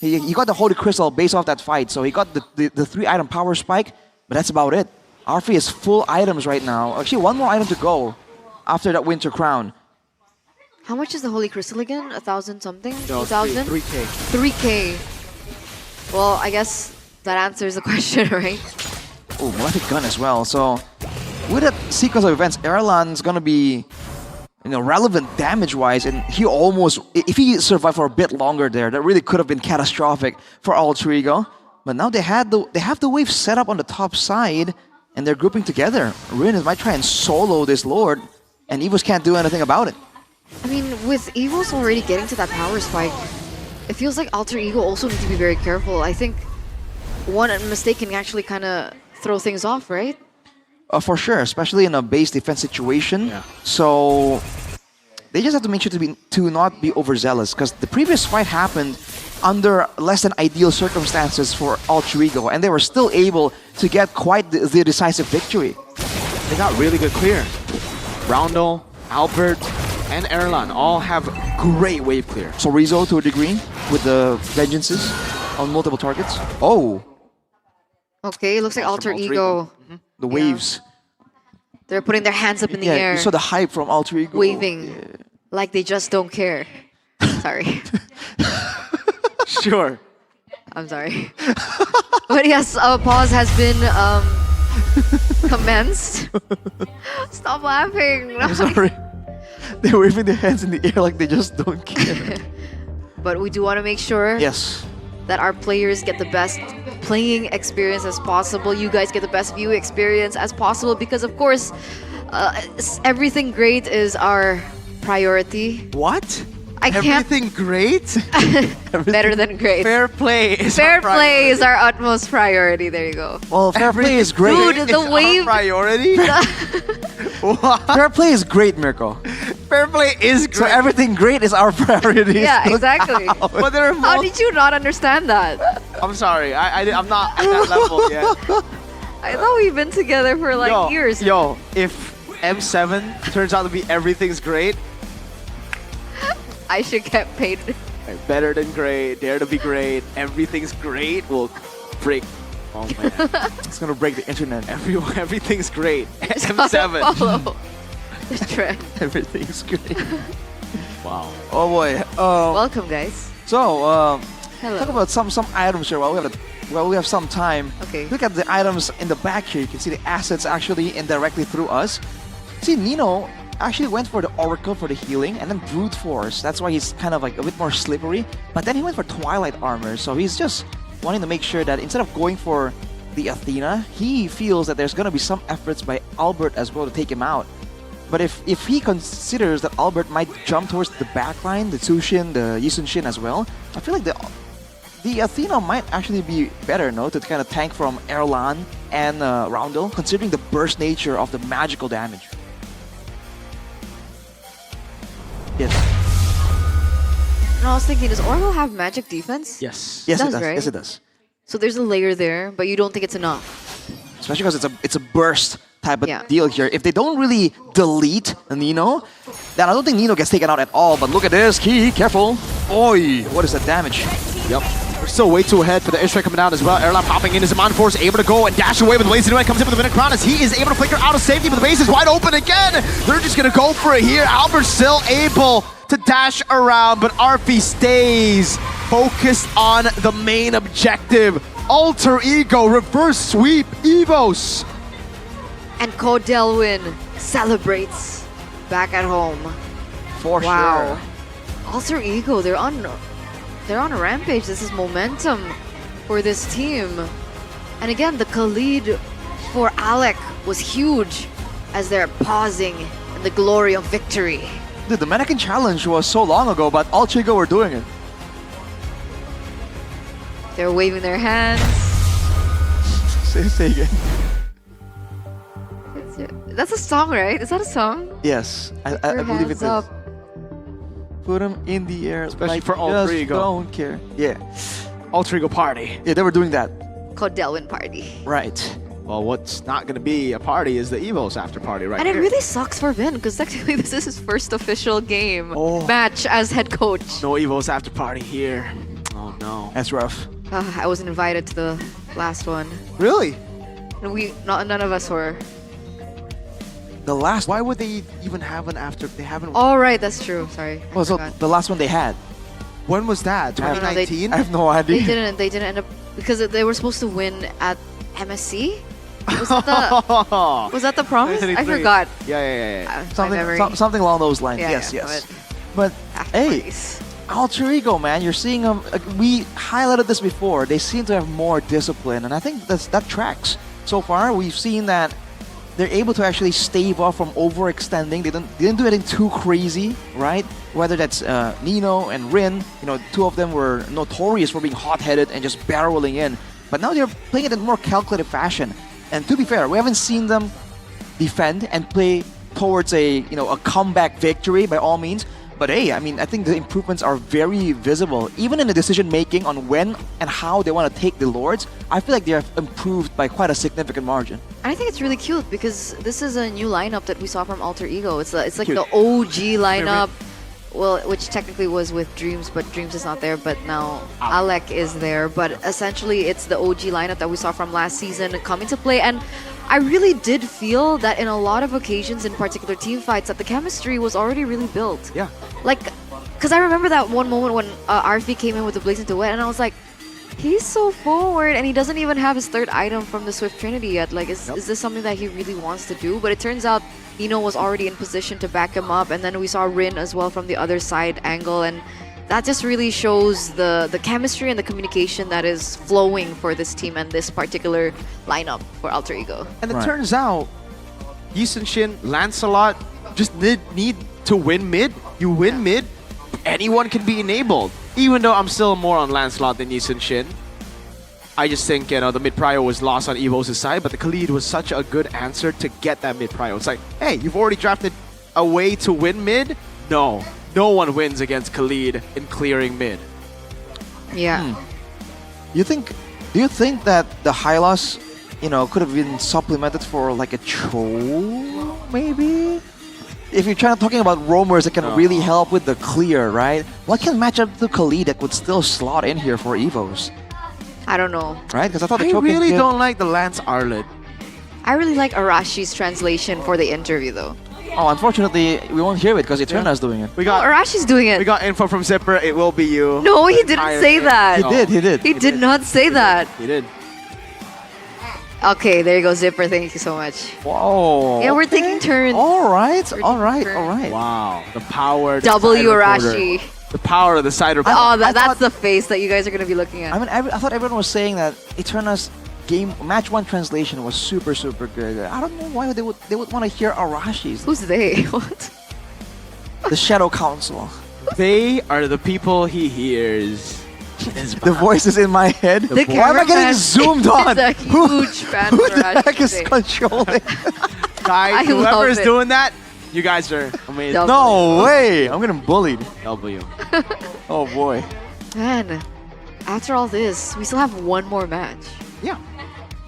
He got the Holy Crystal based off that fight, so he got the 3-item power spike, but that's about it. Arfi is full items right now. Actually, 1 more item to go after that Winter Crown. How much is the Holy Crystal again? 1,000 something? No, 2,000? 3k. 3k. Well, I guess that answers the question, right? Oh, Malefic Gun as well. So, with that sequence of events, Erlan's gonna be, relevant damage-wise, and he almost, if he survived for a bit longer there, that really could have been catastrophic for Alter Ego. But now they have the wave set up on the top side, and they're grouping together. Rin might try and solo this Lord, and Evos can't do anything about it. I mean, with Evos already getting to that power spike, it feels like Alter Ego also need to be very careful. I think one mistake can actually kind of throw things off, right? For sure, especially in a base defense situation. Yeah. So they just have to make sure to not be overzealous, because the previous fight happened under less than ideal circumstances for Alter Ego, and they were still able to get quite the decisive victory. They got really good clear. Roundel, Albert, and Erlan all have great wave clear. So Rizzo to a degree with the vengeances on multiple targets. Oh, Okay, it looks like Alter Ego. the waves. They're putting their hands up in the Yeah, air, you saw the hype from Alter Ego. waving like they just don't care. Sorry. Sure. I'm sorry. But yes, pause has been commenced. Stop laughing. I'm sorry. They're waving their hands in the air like they just don't care. But we do want to make sure Yes. that our players get the best playing experience as possible. You guys get the best view experience as possible because, of course, everything great is our priority. What? I can't. Everything great? Better than great. Fair play is Fair our play priority. is our utmost priority. There you go. Well, fair play is great. Dude, the It's wave. our priority? What? Fair play is great, Mirko. Fair play is great. So everything great is our priority. Yeah, exactly. But there are How did you not understand that? I'm sorry. I'm not at that level yet. I thought we've been together for like years. Yo, if M7 turns out to be everything's great, I should get paid. like, better than great, dare to be great, everything's great will break. Oh man, It's gonna break the internet. everything's great. Gotta M7. follow the trend. Everything's great. Wow. Oh boy. Welcome, guys. So, Hello. talk about some items here while we have some time. Okay. Look at the items in the back here. You can see the assets actually indirectly through us. See, Nino actually went for the Oracle for the healing and then Brute Force. That's why he's kind of like a bit more slippery. But then he went for Twilight Armor. So he's just wanting to make sure that instead of going for the Athena, he feels that there's going to be some efforts by Albert as well to take him out. But if he considers that Albert might jump towards the backline, the Tsushin, the Yisunshin as well, I feel like the Athena might actually be better, no, to kind of tank from Erlan and Roundel, considering the burst nature of the magical damage. Yes. No, I was thinking, does Oracle have magic defense? Yes. Yes, it does, does. right? Yes, it does. So there's a layer there, but you don't think it's enough. Especially because it's a burst type of Yeah. deal here. If they don't really delete Nino, then I don't think Nino gets taken out at all. But look at this, Key, careful. Oi, what is that damage? Yep. We're still way too ahead for the airstrike coming down as well. Erlan popping in his Amon Force, able to go and dash away with Lazy Duet. Comes in with the Minute Crown as he is able to flicker out of safety, but the base is wide open again. They're just going to go for it here. Albert's still able to dash around, but Arfi stays focused on the main objective. Alter Ego, reverse sweep, Evos. And Codelwin celebrates back at home. For Wow. sure. Alter Ego, they're on a rampage. This is momentum for this team. And again, the Khalid for Alec was huge as they're pausing in the glory of victory. Dude, the Mannequin Challenge was so long ago, but Alter Ego were doing it. They're waving their hands. Say again. That's a song, right? Is that a song? Yes, I Your believe it hands is. up. Put them in the air, Especially like for Alter just Ego. don't care. Yeah, Alter Ego party. yeah, they were doing that. Codelwin party. Right. Well, what's not going to be a party is the Evos after party right And it here. really sucks for Vin because technically this is his first official game Oh. match as head coach. No Evos after party here. Oh no. That's rough. I wasn't invited to the last one. Really? None of us were. The last. Why would they even have an after? They haven't. All right, that's true. Sorry. I Well, so forgot. the last one they had. When was that? I don't know, they- 2019? I have no idea. They didn't end up because they were supposed to win at MSC. Was that the promise? I 2023. forgot. Yeah. My memory. Something along those lines. Yeah, yes, yeah, yes. But hey, Afterparties. Alter Ego, man, you're seeing them. We highlighted this before. They seem to have more discipline, and I think that tracks. So far, we've seen that they're able to actually stave off from overextending. They didn't do anything too crazy, right? Whether that's Nino and Rin, two of them were notorious for being hot-headed and just barreling in. But now they're playing it in a more calculated fashion. And to be fair, we haven't seen them defend and play towards a comeback victory by all means. But hey, I mean, I think the improvements are very visible. Even in the decision making on when and how they want to take the Lords, I feel like they have improved by quite a significant margin. And I think it's really cute because this is a new lineup that we saw from Alter Ego. It's like the OG lineup, well, which technically was with Dreams, but Dreams is not there. But now Alec is there. But essentially, it's the OG lineup that we saw from last season coming to play. And I really did feel that in a lot of occasions, in particular team fights, that the chemistry was already really built. Yeah. Like, because I remember that one moment when RFB came in with the Blazing Duet, and I was like, he's so forward, and he doesn't even have his third item from the Swift Trinity yet. Like, is this something that he really wants to do? But it turns out Nino was already in position to back him up, and then we saw Rin as well from the other side angle, and that just really shows the chemistry and the communication that is flowing for this team and this particular lineup for Alter Ego. And it turns out, Yi Sun-shin, Lancelot just need to win mid. You win mid, anyone can be enabled. Even though I'm still more on Lancelot than Yi Sun-shin. I just think, you know, the mid prio was lost on Evo's side, but the Khalid was such a good answer to get that mid prio. It's like, hey, you've already drafted a way to win mid? No. No one wins against Khalid in clearing mid. Yeah. Do you think that the Hylos, you know, could have been supplemented for like a Cho, maybe? If you're talking about roamers that can really help with the clear, right? What can match up to Khalid that would still slot in here for Evos? I don't know. Right? Because I thought the I Cho really can don't like the Lance Arlet. I really like Arashi's translation for the interview, though. Oh, unfortunately, we won't hear it because Eterna's doing it. We got Arashi's doing it. We got info from Zipper. It will be you. No, he didn't say that. He did. He did not say that. He did. Okay, there you go, Zipper. Thank you so much. Whoa. Yeah, we're taking turns. All right. Wow. The power. W Arashi. The power of the side reporter. Oh, that's the face that you guys are going to be looking at. I mean, I thought everyone was saying that Eterna's match 1 translation was super good. I don't know why they would want to hear Arashi's. Who's they? What? The Shadow Council. They are the people he hears. The voices in my head. Why am I getting zoomed on? Is a huge fan Who of the Arashi heck is today. controlling? Guys, I love whoever is it. doing that, you guys are amazing. No way! I'm getting bullied. W. Oh boy. Man, after all this, we still have one more match. Yeah.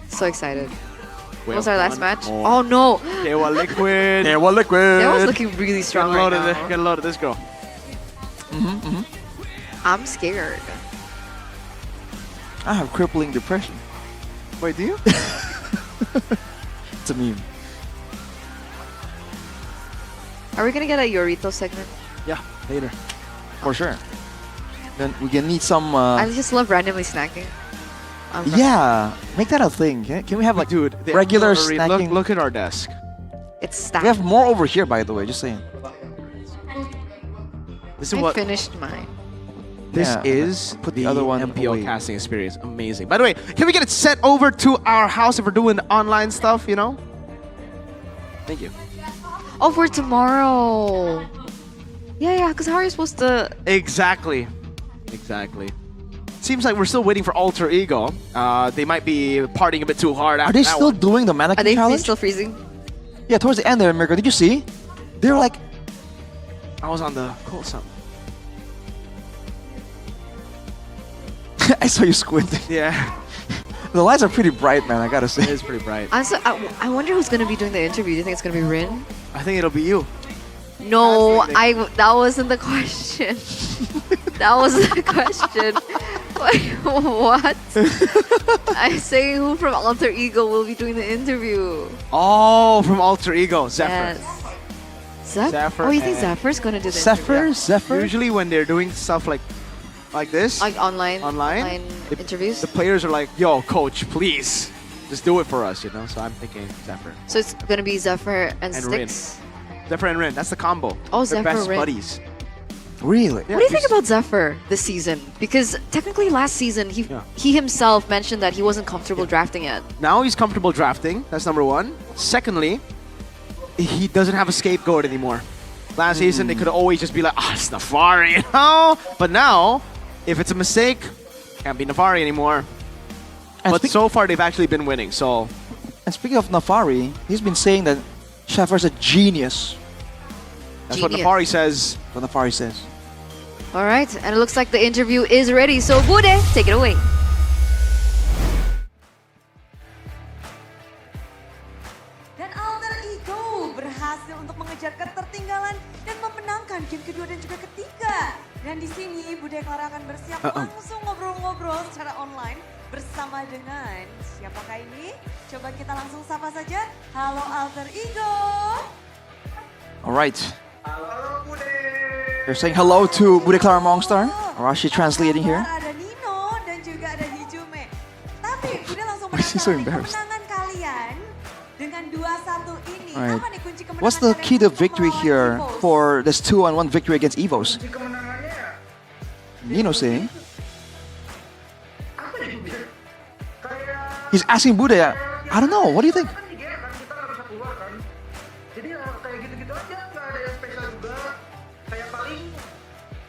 So excited. We What was have our last one match? more. Oh no! Dewa Liquid. Dewa Liquid. That was looking really strong right now. Get a load of this girl. I'm scared. I have crippling depression. Wait, do you? It's a meme. Are we gonna get a Yorito segment? Yeah, later. For sure. Then we can need some... I just love randomly snacking. yeah, make that a thing. Can we have like Dude, the regular MPL snacking? Look at our desk. It's stacked. We have more over here, by the way. Just saying. This is I what finished mine. this Yeah, is. put the other one MPL away. casting experience. Amazing. By the way, can we get it set over to our house if we're doing online stuff? You know. Thank you. Oh, for tomorrow. Yeah, because how are you supposed to... Exactly. Seems like we're still waiting for Alter Ego. They might be partying a bit too hard after Are they that still one. doing the mannequin Are they challenge? still freezing? Yeah, towards the end there, Mirko. Did you see? They're like... I was on the cold sun. I saw you squinting. Yeah. The lights are pretty bright, man. I gotta say. It is pretty bright. I wonder who's going to be doing the interview. Do you think it's going to be Rin? I think it'll be you. No, that wasn't the question. That wasn't the question. What? I'm saying who from Alter Ego will be doing the interview. Oh, from Alter Ego, Zephyr. Yes. Zephyr Oh, you think and- Zephyr's going to do the interview? Zephyr? Usually when they're doing stuff like this, Like online the- interviews? the players are like, "Yo, coach, please, just do it for us," you know. So I'm thinking Zephyr So it's going to be Zephyr and and Rin. Styx? Zephyr and Rin. That's the combo. Oh, They're Zephyr, best Rin. buddies. Really? Yeah, What do you think about Zephyr this season? Because technically last season, he himself mentioned that he wasn't comfortable drafting it. Now he's comfortable drafting. That's number one. Secondly, he doesn't have a scapegoat anymore. Last season, they could always just be like, it's Nafari, you know? But now, if it's a mistake, can't be Nafari anymore. But so far, they've actually been winning, so... And speaking of Nafari, he's been saying that Sheffer's a genius. That's what Genius. Nafari says. What Nafari says. All right, and it looks like the interview is ready. So Bude, take it away. Dan Alter Ego berhasil untuk mengejar ketertinggalan dan memenangkan game kedua dan juga ketiga. Dan di sini Bude Clara akan bersiap langsung ngobrol-ngobrol secara online bersama dengan siapakah ini? Coba kita langsung sapa saja. Halo Alter Ego. All right. They're saying hello to Bude Clara Mongstar. Or is she translating here? Ada Nino dan juga ada Hijume. Tapi Bude langsung Why is she so menangkan embarrassed? kemenangan kalian dengan 2-1 ini. All right. Apa nih kunci kemenangan What's the kalian key to untuk victory melawan here Evos? for this 2-on-1 victory against Evos? Nino saying. He's asking Bude. I don't know. What do you think?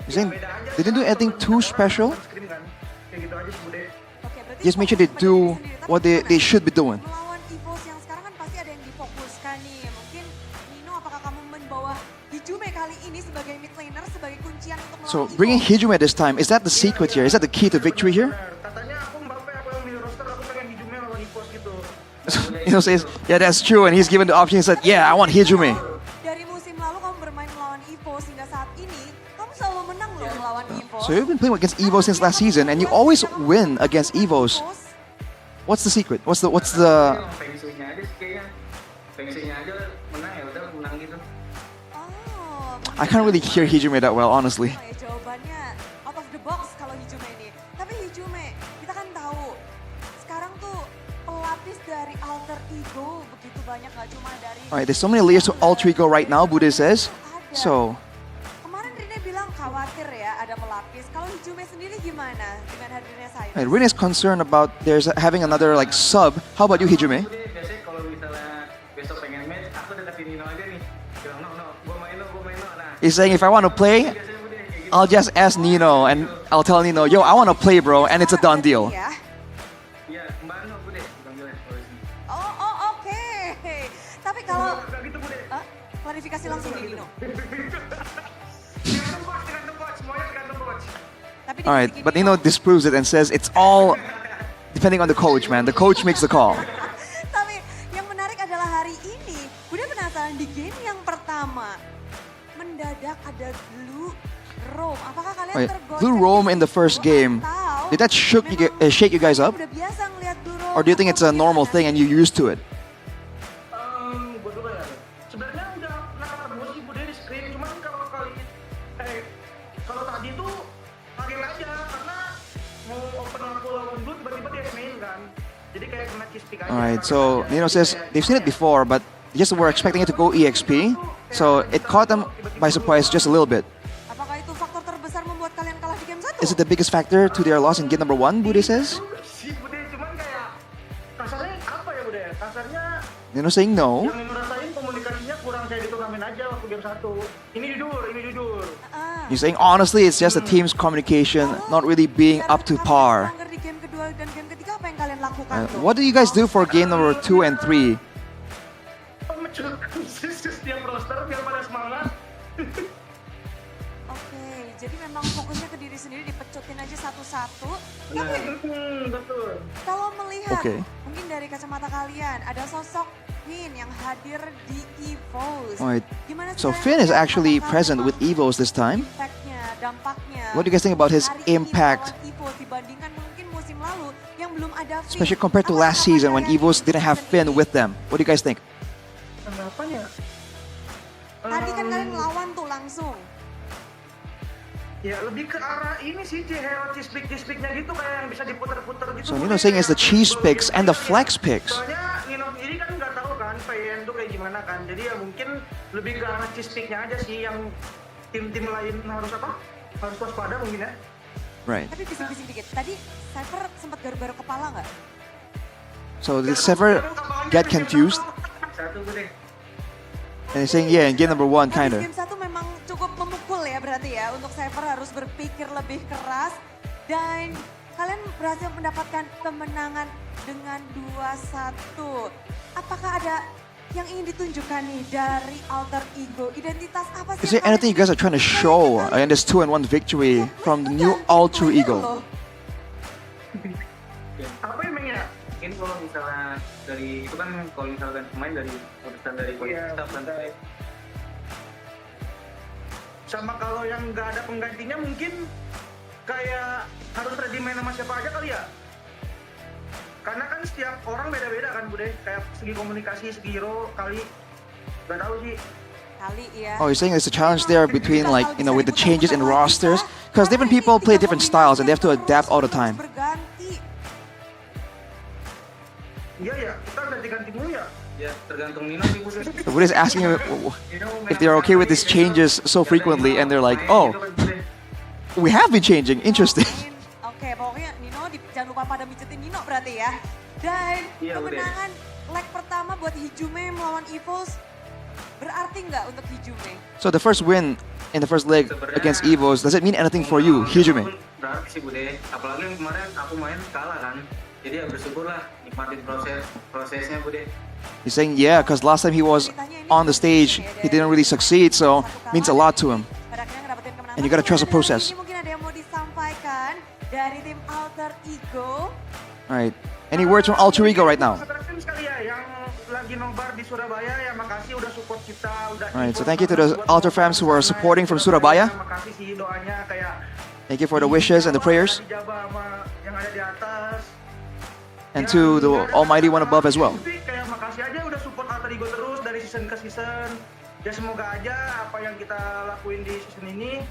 He's saying they didn't do anything too special. Just make sure they do what they should be doing. Melawan Evos yang sekarang kan pasti ada yang difokuskan nih. Mungkin Nino, apakah kamu membawa Hijume kali ini sebagai mid laner, sebagai kuncian untuk melawan So Evos? bringing Hijume this time, is that the secret here? Is that the key to victory here? You know, says, yeah, that's true, and he's given the option. He said, yeah, I want Hijume. Dari musim lalu kamu bermain melawan Evos hingga saat ini, kamu selalu menang loh melawan Evos. So you've been playing against Evo since last season, and you always win against Evos. What's the secret? What's the I can't really hear Hijume that well, honestly. Ya, jawabannya out of the box kalau Hijume ini. Tapi Hijume, kita kan tahu sekarang tuh pelapis dari Alter Ego begitu banyak, gak cuma dari Alright, there's so many layers to Alter Ego right now, Bude says. So, kemarin Rine bilang khawatir ya ada pelapis. Kalau Hijume sendiri gimana dengan hadirnya saya? right, Rin is concerned about there's having another like sub. How about you, Hijume? He's saying if I want to play, I'll just ask Nino and I'll tell Nino, yo, I want to play, bro, and it's a done deal. Ya. Oh, oke. Tapi kalau klarifikasi langsung di Nino. Tapi di Alright, sini but Nino disproves it and says it's all depending on the coach, man. The coach makes the call. Tapi yang menarik adalah hari ini, udah penasaran di game yang pertama mendadak ada Blue Roam. Apakah kalian Right, tergoncang? Blue Roam in the first game. Did that shake you guys up? Udah biasa ngeliat Blue Roam. Or do you think it's a normal thing and you're used to it? Sebenarnya udah pernah ketemu sih Bude di screen, cuman kalau tadi tuh kaget aja karena mau open aku lawan Blue tiba-tiba dia main kan. Jadi kayak kena kiss-pick aja. Alright, so Nino says they've seen it before, but just were expecting it to go EXP. So it caught them by surprise just a little bit. Apakah itu faktor terbesar membuat kalian kalah di game 1? Is it the biggest factor to their loss in game number 1, Bude says? Si Bude cuman kayak kasarnya apa ya Bude? Kasarnya Nino saying no. yang Nino rasain komunikasinya kurang kayak gitu ngamen aja waktu game 1. Ini jujur. He's saying honestly, it's just the team's communication not really being up to par. Di game kedua dan game ketiga apa yang kalian lakukan tuh? What do you guys do for game number 2 and 3? Setiap roster biar pada semangat. Oke, jadi memang fokusnya ke diri sendiri, dipecutin aja satu-satu. Tapi betul. kalau melihat Oke. mungkin dari kacamata kalian ada sosok Finn yang hadir di Evos. Alright, Gimana sih so kalian Finn is melihat actually apakah present memang with Evos this time. impactnya, dampaknya What do you guys think about his hari ini impact? melawan Evos dibandingkan mungkin musim lalu yang belum ada Finn? Especially compared to last season when Evos didn't have Finn with them. What do you guys think? Apanya? Tadi kan kalian lawan tuh langsung. Ya lebih ke arah ini sih, hero cheese-pick-nya gitu kayak yang bisa diputer-puter gitu. So Nino saying it's the cheese picks and the flex picks. Soalnya Nino sendiri kan nggak tahu kan PN tuh kayak gimana kan. Jadi ya mungkin lebih ke arah cheese-pick-nya aja sih yang tim-tim lain harus waspada mungkin ya. Right. Tapi bising-bising dikit. Tadi Cypher sempat garuk-garuk kepala nggak? So did Sever get confused? Satu deh. And he's saying, yeah, in game number 1, Habis kinda. game 1 memang cukup memukul ya berarti ya. Untuk Cypher harus berpikir lebih keras. Dan kalian berhasil mendapatkan kemenangan dengan 2-1. Apakah ada yang ingin ditunjukkan nih dari Alter Ego? Identitas apa sih? Is there anything you guys are trying to show in this 2-1 victory from the new Alter Ego? Apa emangnya? Mungkin kalau misalnya dari itu kan kalau misalkan pemain dari urusan dari staff dan sama kalau yang nggak ada penggantinya mungkin kayak harus ready main sama siapa aja kali ya? Karena kan setiap orang beda-beda kan Bude, kayak segi komunikasi, segi hero kali nggak tahu sih. Kali ya. Oh, you're saying there's a challenge there between like, you know, with the changes in rosters? Because different people play different styles and they have to adapt all the time. Iya ya, kita ganti-ganti dulu ya. Ya tergantung Nino sih Bude. So Buddha's asking if they're okay with these changes so frequently and they're like, oh, we have been changing, interesting. Oke, pokoknya Nino jangan lupa pada micetin Nino berarti ya. Dan kemenangan leg pertama buat Hijume melawan Evos berarti nggak untuk Hijume? So the first win in the first leg against Evos, does it mean anything for you, Hijume? Berarti sih Bude, apalagi yang kemarin aku main kalah kan. Jadi ya bersyukurlah nikmatin prosesnya Bude. He's saying, yeah, because last time he was on the stage, he didn't really succeed, so it means a lot to him. And you gotta trust the process. Mungkin ada yang mau disampaikan dari tim Alter Ego. Alright, any words from Alter Ego right now? Sekali ya yang lagi nobar di Surabaya ya, makasih udah support kita, udah. Alright, so thank you to the Alter fans who are supporting from Surabaya. Makasih sih doanya kayak. Thank you for the wishes and the prayers. Yang ada di atas. And to the Almighty One above as well. Kayak makasih aja udah support Alter Ego terus dari season ke season. Ya semoga aja apa yang kita lakuin di season ini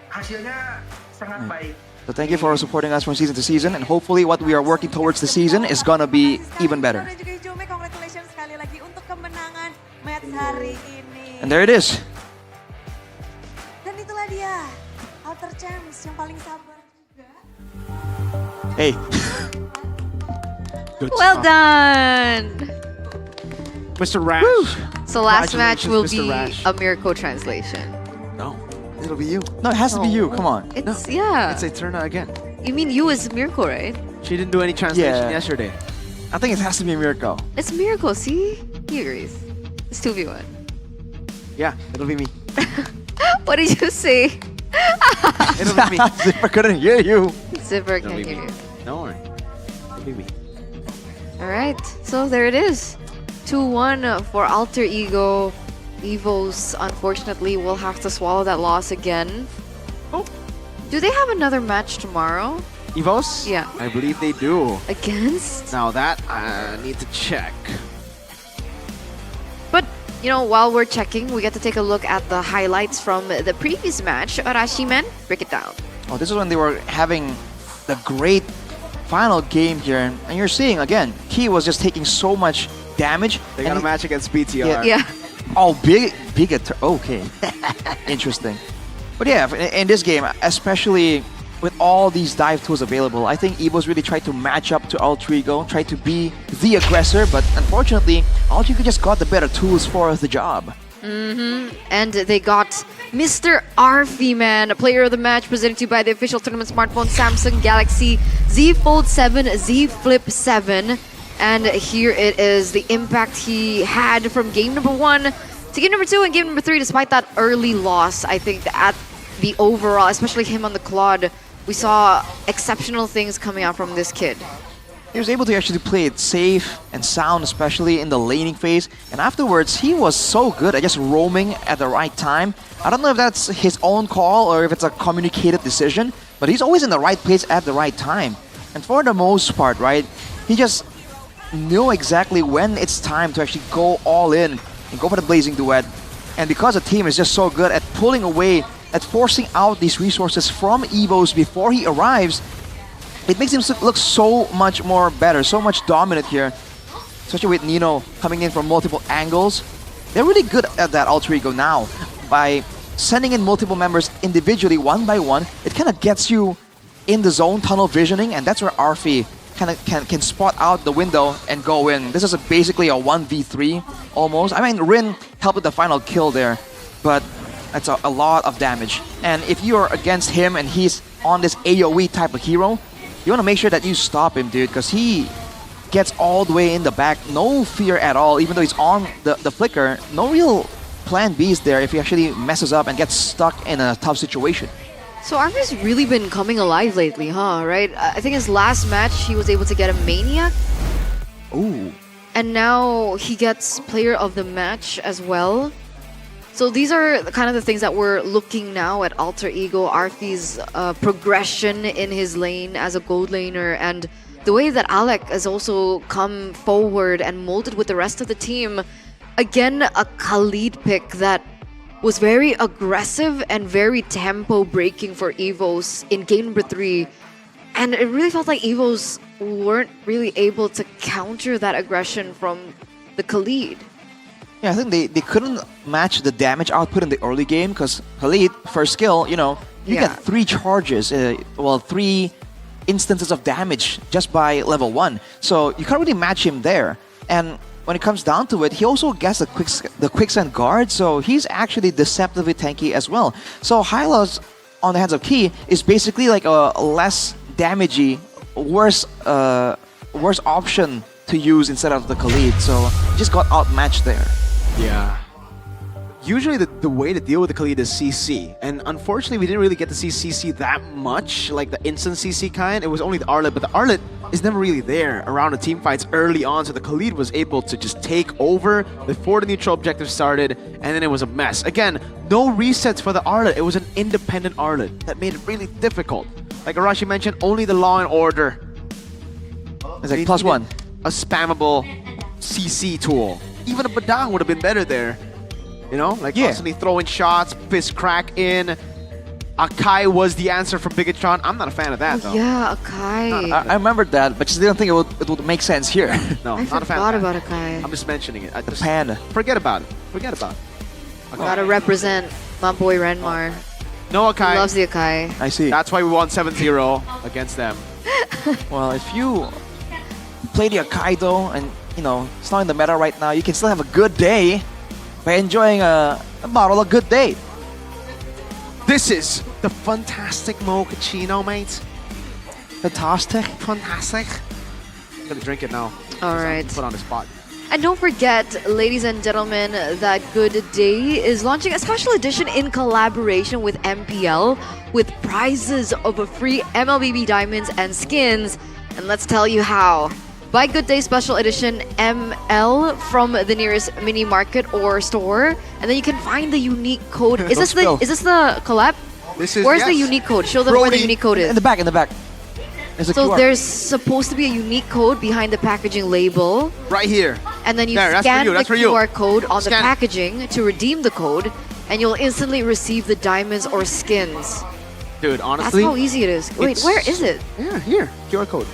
hasilnya sangat baik. So thank you for supporting us from season to season, and hopefully what we are working towards the season is gonna be even better. Dan juga Hijume, congratulations sekali lagi untuk kemenangan match hari ini. And there it is. Dan itulah dia Alter Champs yang paling sabar juga. Hey. Well done! Mr. Rash. So last match will Mr. be Rash. a Mirko translation. No, it'll be you. No, it has to be you. Come on. It's, yeah. It's Eterna again. You mean you is Mirko, right? She didn't do any translation Yeah. yesterday. I think it has to be a miracle. It's Mirko, see? He agrees. It's 2v1. Yeah, it'll be me. What did you say? It'll be me. Zipper couldn't hear you. Zipper It'll can be hear me. you. Don't worry. It'll be me. Alright, so there it is. 2-1 for Alter Ego. Evos, unfortunately, will have to swallow that loss again. Oh. Do they have another match tomorrow? Evos? Yeah. I believe they do. Against? Now that I need to check. But, you know, while we're checking, we get to take a look at the highlights from the previous match. Arashimen, break it down. Oh, this is when they were having the great final game here, and you're seeing again, Key was just taking so much damage. They got a match against BTR. Yeah. Oh, big. Okay, interesting. But yeah, in this game, especially with all these dive tools available, I think Evos really tried to match up to Alter Ego, tried to be the aggressor, but unfortunately, Alter Ego just got the better tools for the job. And they got Mr. Arfi, man, player of the match, presented to you by the official tournament smartphone Samsung Galaxy Z Fold 7, Z Flip 7. And here it is, the impact he had from game number 1 to game number 2 and game number 3, despite that early loss. I think at the overall, especially him on the Claude, we saw exceptional things coming out from this kid. He was able to actually play it safe and sound, especially in the laning phase. And afterwards, he was so good at just roaming at the right time. I don't know if that's his own call or if it's a communicated decision, but he's always in the right place at the right time. And for the most part, right, he just knew exactly when it's time to actually go all in and go for the Blazing Duet. And because the team is just so good at pulling away, at forcing out these resources from Evos before he arrives, it makes him look so much more better, so much dominant here. Especially with Nino coming in from multiple angles. They're really good at that Alter Ego now. By sending in multiple members individually, one by one, it kind of gets you in the zone, tunnel visioning, and that's where Arfi kind of can spot out the window and go in. This is basically a 1v3 almost. I mean, Rin helped with the final kill there, but that's a lot of damage. And if you're against him and he's on this AoE type of hero, you want to make sure that you stop him, dude, because he gets all the way in the back, no fear at all, even though he's on the flicker. No real plan B is there if he actually messes up and gets stuck in a tough situation. So Arthur's really been coming alive lately, huh? Right? I think his last match he was able to get a Maniac. Ooh. And now he gets Player of the Match as well. So these are kind of the things that we're looking now at Alter Ego, Arthy's progression in his lane as a gold laner, and the way that Alec has also come forward and molded with the rest of the team. Again, a Khalid pick that was very aggressive and very tempo breaking for Evos in game number 3. And it really felt like Evos weren't really able to counter that aggression from the Khalid. Yeah, I think they couldn't match the damage output in the early game because Khalid, first skill, you get 3 charges, 3 instances of damage just by level 1. So you can't really match him there. And when it comes down to it, he also gets the quicksand guard, so he's actually deceptively tanky as well. So Hyla's on the hands of Key is basically like a less damagey, worse option to use instead of the Khalid. So just got outmatched there. Yeah. Usually the way to deal with the Khalid is CC, and unfortunately we didn't really get to see CC that much, like the instant CC kind. It was only the Arlet, but the Arlet is never really there around the team fights early on, so the Khalid was able to just take over before the neutral objective started, and then it was a mess. Again, no resets for the Arlet. It was an independent Arlet that made it really difficult. Like Arashi mentioned, only the Law and Order. It's like +1. A spammable CC tool. Even a Badang would have been better there. Constantly throwing shots, fist crack in. Akai was the answer from Bigatron. I'm not a fan of that, though. Yeah, Akai. I remembered that, but just didn't think it would make sense here. No, I not a fan forgot of that. about Akai. I'm just mentioning it. The panda. Forget about it. Forget about it. Okay. Gotta represent my boy Renmar. No Akai. He loves the Akai. I see. That's why we won 7-0 against them. Well, if you play the Akai though, and it's not in the meta right now, you can still have a good day by enjoying a bottle of Good Day. This is the fantastic mochaccino, mate. Fantastic. I'm gonna drink it now. All right. Put on the spot. And don't forget, ladies and gentlemen, that Good Day is launching a special edition in collaboration with MPL with prizes of a free MLBB diamonds and skins. And let's tell you how. Buy Good Day Special Edition ML from the nearest mini market or store, and then you can find the unique code. Is this the collab? Where's the unique code? Show them where the unique code is. In the back. There's a so QR. there's supposed to be a unique code behind the packaging label. Right here. And then you there, scan the QR code on the Scan. packaging to redeem the code, and you'll instantly receive the diamonds or skins. Dude, honestly. That's how easy it is. Wait, where is it? Yeah, here. QR code.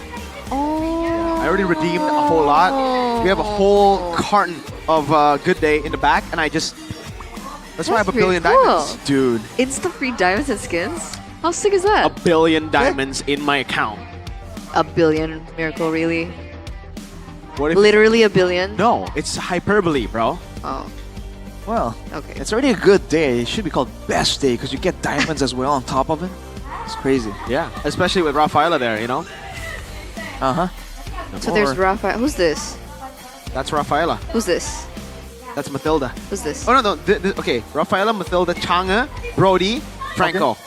Oh. I already redeemed a whole lot. We have a whole carton of Good Day in the back, and that's why I have a billion diamonds. Dude. Insta free diamonds and skins? How sick is that? A billion diamonds in my account. A billion, Miracle, really? What if Literally a billion? No, it's hyperbole, bro. Oh. Well, okay. It's already a good day. It should be called Best Day because you get diamonds as well on top of it. It's crazy. Yeah, especially with Rafaela there, Uh-huh. So there's Rafael. Who's this? That's Rafaela. Who's this? That's Matilda. Who's this? Oh, no. Okay, Rafaela, Matilda, Changa, Brody, Franco. Okay.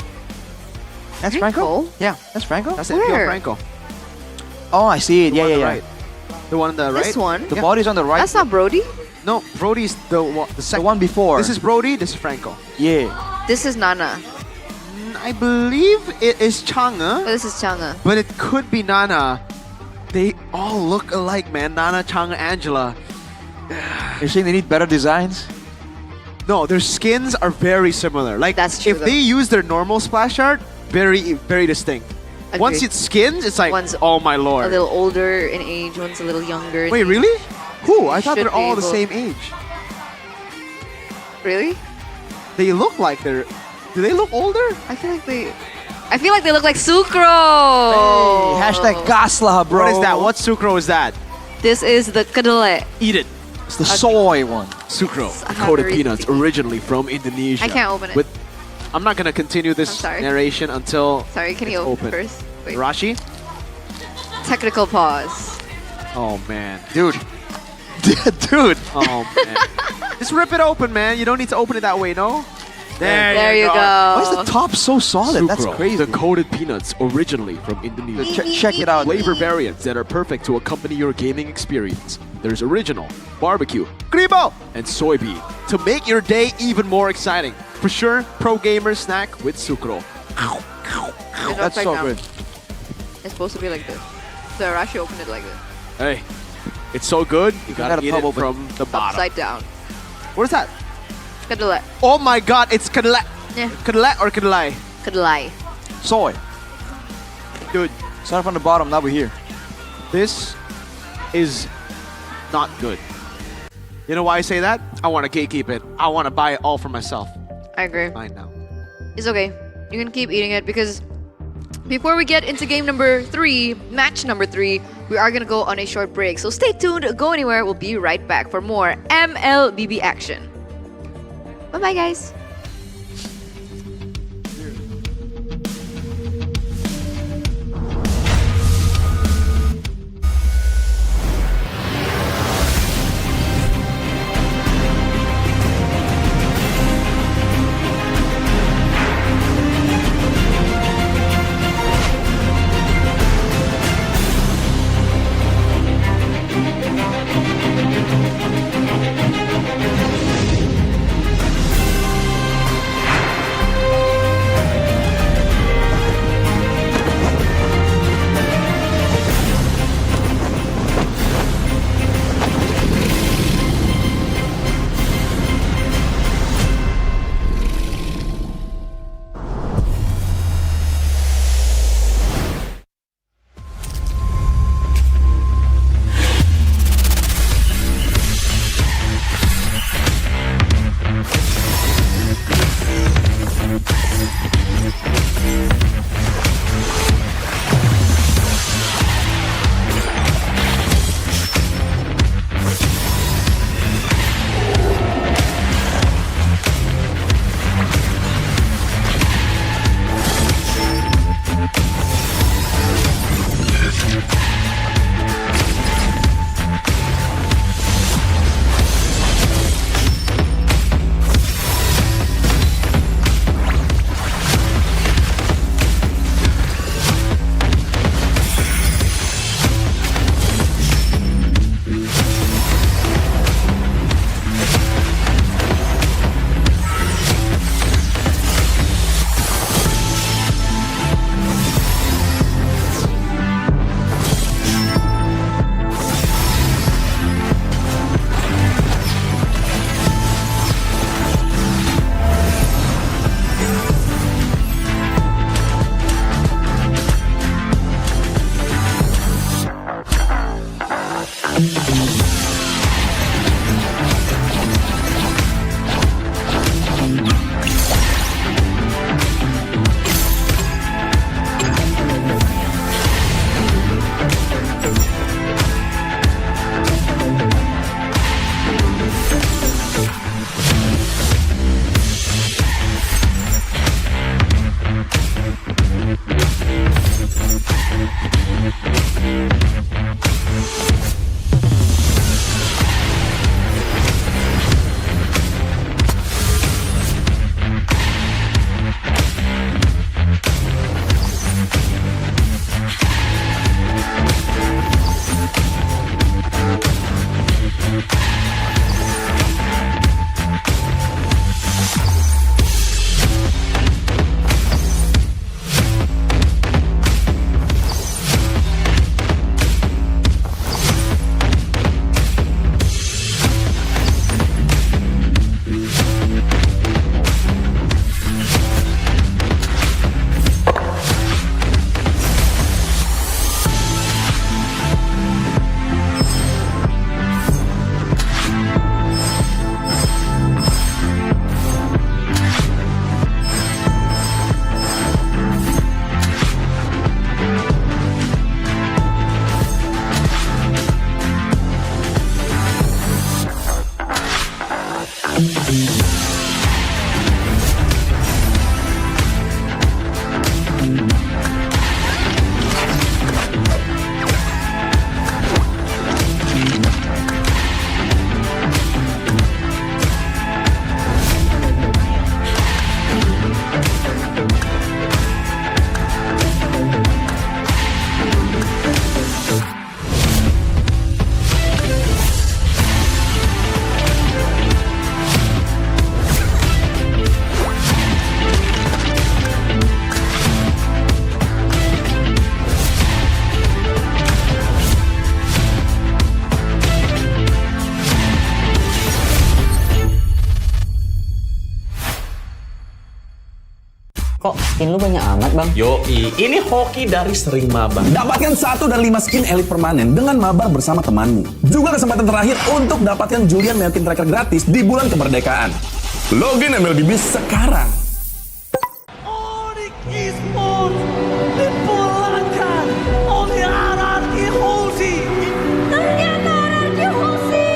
That's Franco? Yeah, that's Franco. That's Where? MPL Franco. Oh, I see it. The one on the Yeah. right. The one on the right? This one? The body's on the right. That's not Brody? No, Brody's the second. The one before. This is Brody, this is Franco. Yeah. This is Nana. I believe it is Changa. Oh, this is Changa. But it could be Nana. They all look alike, man. Nana, Changa, Angela. You're saying they need better designs? No, their skins are very similar. Like, that's true, if they use their normal splash art, very, very distinct. Agreed. Once it's skins, it's like, One's oh my lord. A little older in age, one's a little younger. Wait, really? Who? I thought Should they're all be the able- same age. Really? They look like they're... Do they look older? I feel like they look like Sucro. Hey, hashtag Gasla, bro. What is that? What sucro is that? This is the kadele. Eat it. It's the soy one. Sucro, I have coated to read peanuts, originally from Indonesia. I can't open it. With, I'm not gonna continue this I'm sorry. narration until Sorry, can you it's open first? Wait. Rashi? Technical pause. Oh man. Dude. Dude. Oh man. Just rip it open, man. You don't need to open it that way, no? There you go. Why is the top so solid? That's Sucro, crazy. the coated peanuts originally from Indonesia. Check it out. Flavor variants that are perfect to accompany your gaming experience. There's original, barbecue, gribo, and soybean to make your day even more exciting. For sure, pro gamer snack with sucro. That's so good. It's supposed to be like this. So Rashi opened it like this. Hey, it's so good, you gotta eat it pub from the bottom. Upside down. What is that? Kedelai. Oh my god, it's kedelai. Yeah. Kedelai or kedelai? Kedelai. Soy. Dude, start from the bottom, now we're here. This is not good. You know why I say that? I want to gatekeep it. I want to buy it all for myself. I agree. Mine now. It's okay. You can keep eating it because before we get into game number 3, match number 3, we are going to go on a short break. So stay tuned, go anywhere. We'll be right back for more MLBB action. Bye-bye, guys. skin lu banyak amat bang. Yoi, ini hoki dari sering mabar. Dapatkan 1 dan 5 skin elite permanen dengan mabar bersama temanmu. Juga kesempatan terakhir untuk dapatkan Julian Melkin Tracker gratis di bulan kemerdekaan. Login MLBB sekarang. Esports dipulangkan oleh Araki Hoshi. Ternyata Araki Hoshi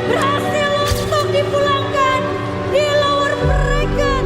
berhasil untuk dipulangkan di lower bracket.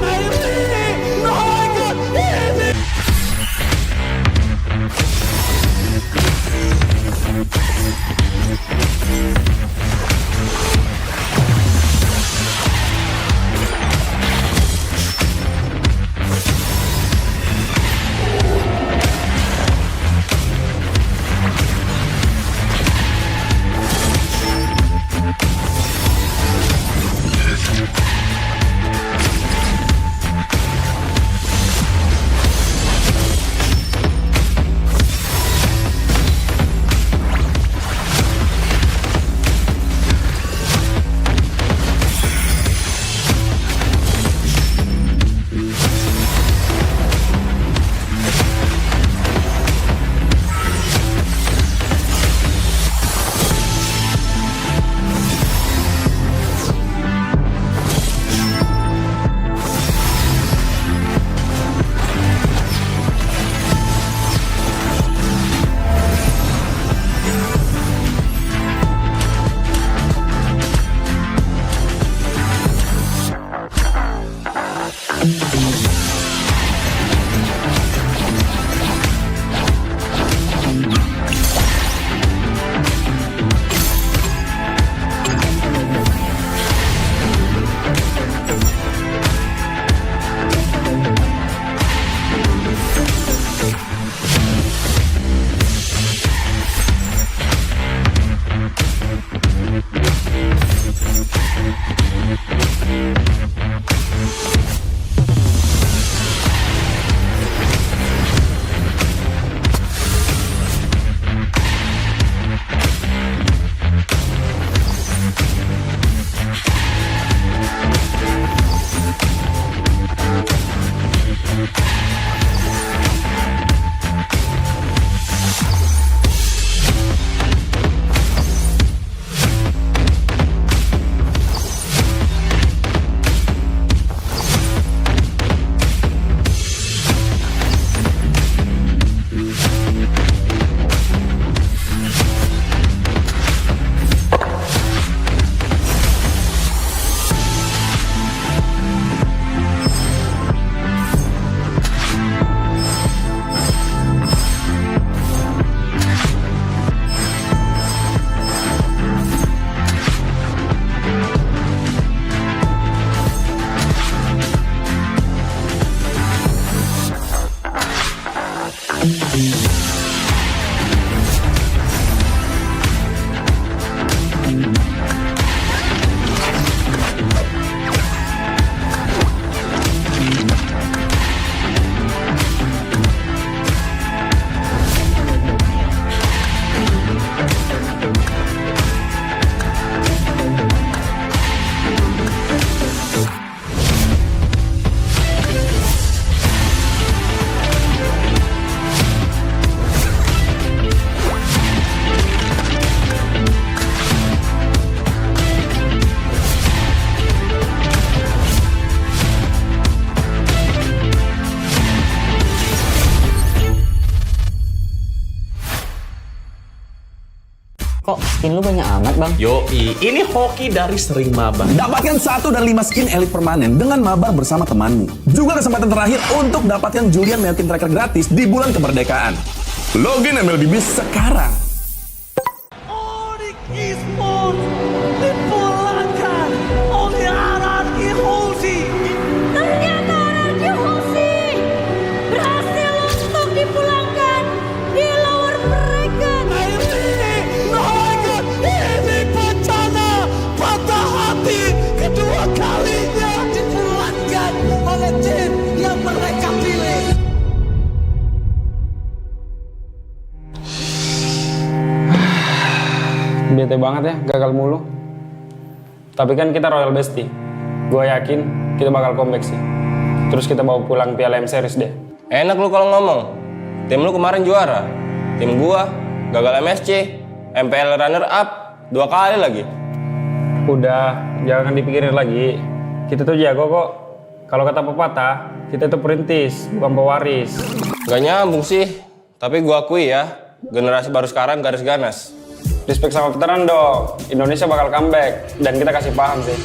Kok skin lu banyak amat bang? Yoi, ini hoki dari sering mabar. Dapatkan 1 dan 5 skin elite permanen dengan mabar bersama temanmu. Juga kesempatan terakhir untuk dapatkan Julian Melkin Tracker gratis di bulan kemerdekaan. Login MLBB sekarang. Esports dipulangkan oleh Araki Hoshi. Ternyata Araki Hoshi berhasil untuk dipulangkan di lower bracket. Ini bencana patah hati kedua kalinya dipulangkan oleh tim yang mereka pilih. Bete banget ya, gagal mulu. Tapi kan kita Royal Bestie. Gue yakin kita bakal comeback sih. Terus kita bawa pulang Piala M Series deh. Enak lu kalau ngomong. Tim lu kemarin juara. Tim gua gagal MSC, MPL runner up 2 kali lagi. Udah, jangan dipikirin lagi. Kita tuh jago kok. Kalau kata pepatah, kita itu perintis, bukan pewaris. Gak nyambung sih, tapi gua akui ya, generasi baru sekarang garis ganas. Respect sama veteran dong. Indonesia bakal comeback dan kita kasih paham sih.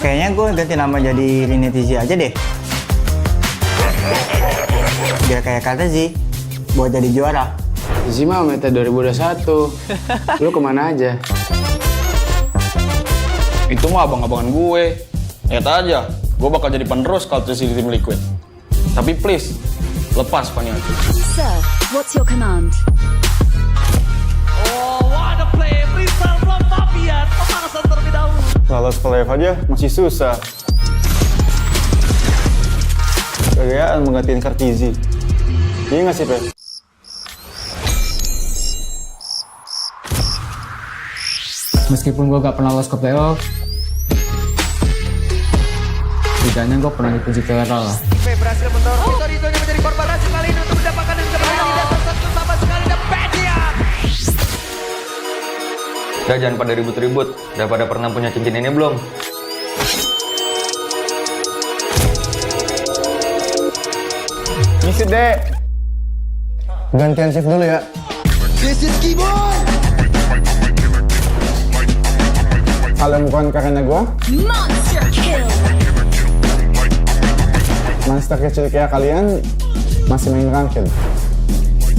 Kayaknya gue ganti nama jadi Rinetizi aja deh. Biar kayak kata Zi, buat jadi juara. Zi mah meta 2021. Lu kemana aja? Itu mah abang-abangan gue. Lihat aja, gue bakal jadi penerus kalau terus di tim Liquid. Tapi please, lepas Paniati. Sir, what's your command? Oh, what a play! Freestyle from Fabian. Pemanasan terlebih dahulu. Lolos playoff aja masih susah. Kayaknya menggantiin Kartizi. Iya nggak sih, Pe? Meskipun gue gak pernah lolos ke playoff, setidaknya gue pernah dipuji Vera lah. Berhasil mendorong Vitorino yang menjadi korban hasil kali ini untuk mendapatkan kemenangan di dasar satu sama sekali dan Bedian. Udah jangan pada ribut-ribut. Udah pada pernah punya cincin ini belum? Misi deh. Gantian shift dulu ya. This is keyboard. Kalau bukan karena gue, Monster kill. monster kecil kayak kalian masih main ranked.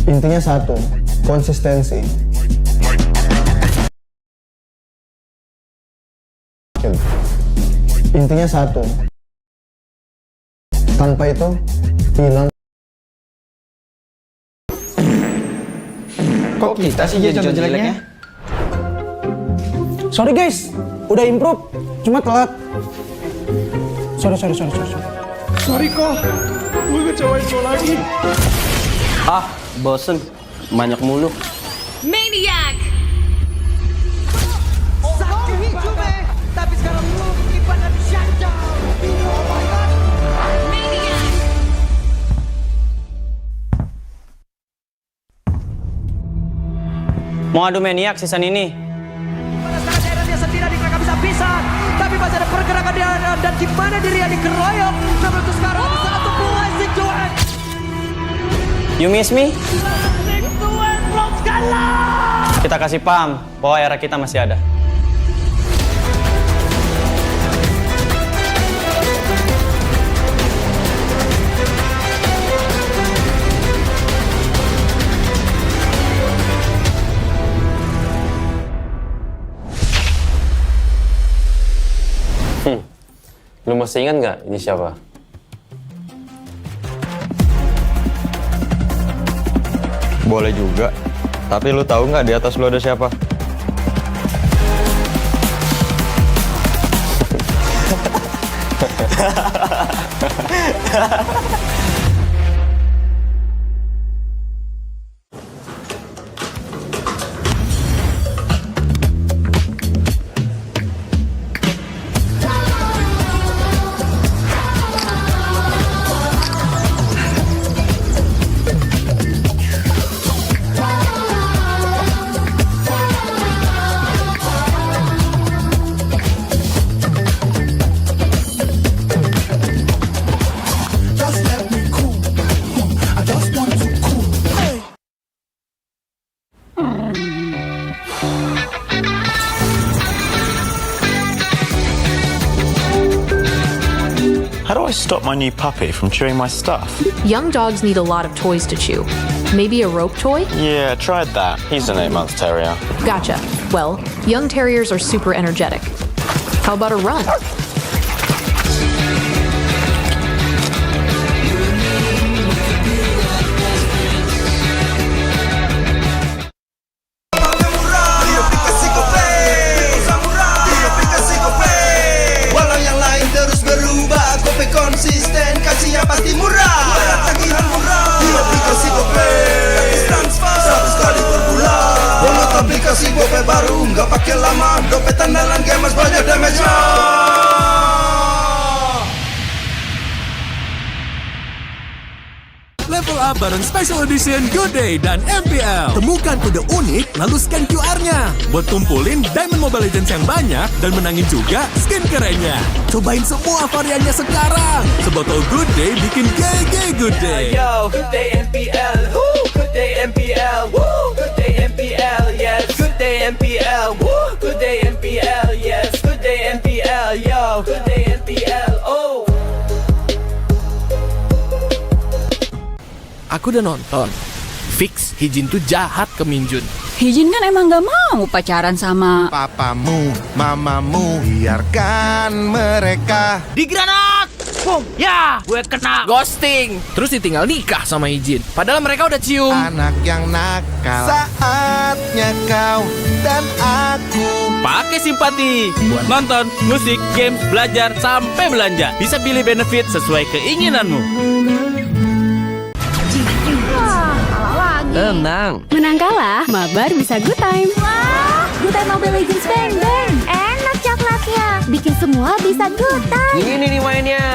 Intinya satu, konsistensi. Intinya satu, tanpa itu hilang. Kok kita sih jadi contoh jeleknya? Sorry guys, udah improve, cuma telat. Sorry. Sorry kok, gue ngecewain lo lagi. Ah, bosen. Banyak mulu. Maniac. Sakti Hijume, tapi sekarang lu kipan dan shutdown. Oh my god. Maniac. Mau adu Maniac season ini? Pada saat daerah dia sendiri mereka bisa pisah, tapi masih ada pergerakan dia dan gimana dirinya dikeroyok. Namun untuk sekarang satu buah Zigduan. You miss me? Zigduan belum kalah. Kita kasih paham bahwa era kita masih ada. Lu masih ingat nggak ini siapa? Boleh juga. Tapi lu tahu nggak di atas lu ada siapa? How do I stop my new puppy from chewing my stuff? Young dogs need a lot of toys to chew. Maybe a rope toy? Yeah, tried that. He's an 8-month terrier. Gotcha. Well, young terriers are super energetic. How about a run? Walau yang lain terus berubah, Kope konsisten, kasih yang pasti murah. Tagihan murah, di aplikasi Kope, transfer 100 kali per bulan. Download aplikasi Gope baru nggak pakai lama, dompet andalan gamers banyak damage-nya. Level up bareng Special Edition Good Day dan MPL. Temukan kode unik, lalu scan QR-nya. Buat kumpulin Diamond Mobile Legends yang banyak dan menangin juga skin kerennya. Cobain semua variannya sekarang. Sebotol Good Day bikin GG Good Day. Yo, Good Day MPL, woo! Good Day MPL, woo! Good Day MPL, yes. Good Day MPL, woo! Good Day MPL, yes. Good Day MPL, yo. Good Day MPL, oh. Aku udah nonton. Fix, Hijin tuh jahat ke Minjun. Hijin kan emang gak mau pacaran sama papamu, mamamu. Biarkan mereka di granat. Boom, ya, gue kena ghosting. Terus ditinggal nikah sama Hijin. Padahal mereka udah cium. Anak yang nakal. Saatnya kau dan aku pakai simpati buat nonton, musik, games, belajar, sampai belanja. Bisa pilih benefit sesuai keinginanmu. Tenang. Menang kalah, mabar bisa good time. Wah, good time Mobile Legends Bang Bang. Enak coklatnya. Bikin semua bisa good time. Ini nih mainnya.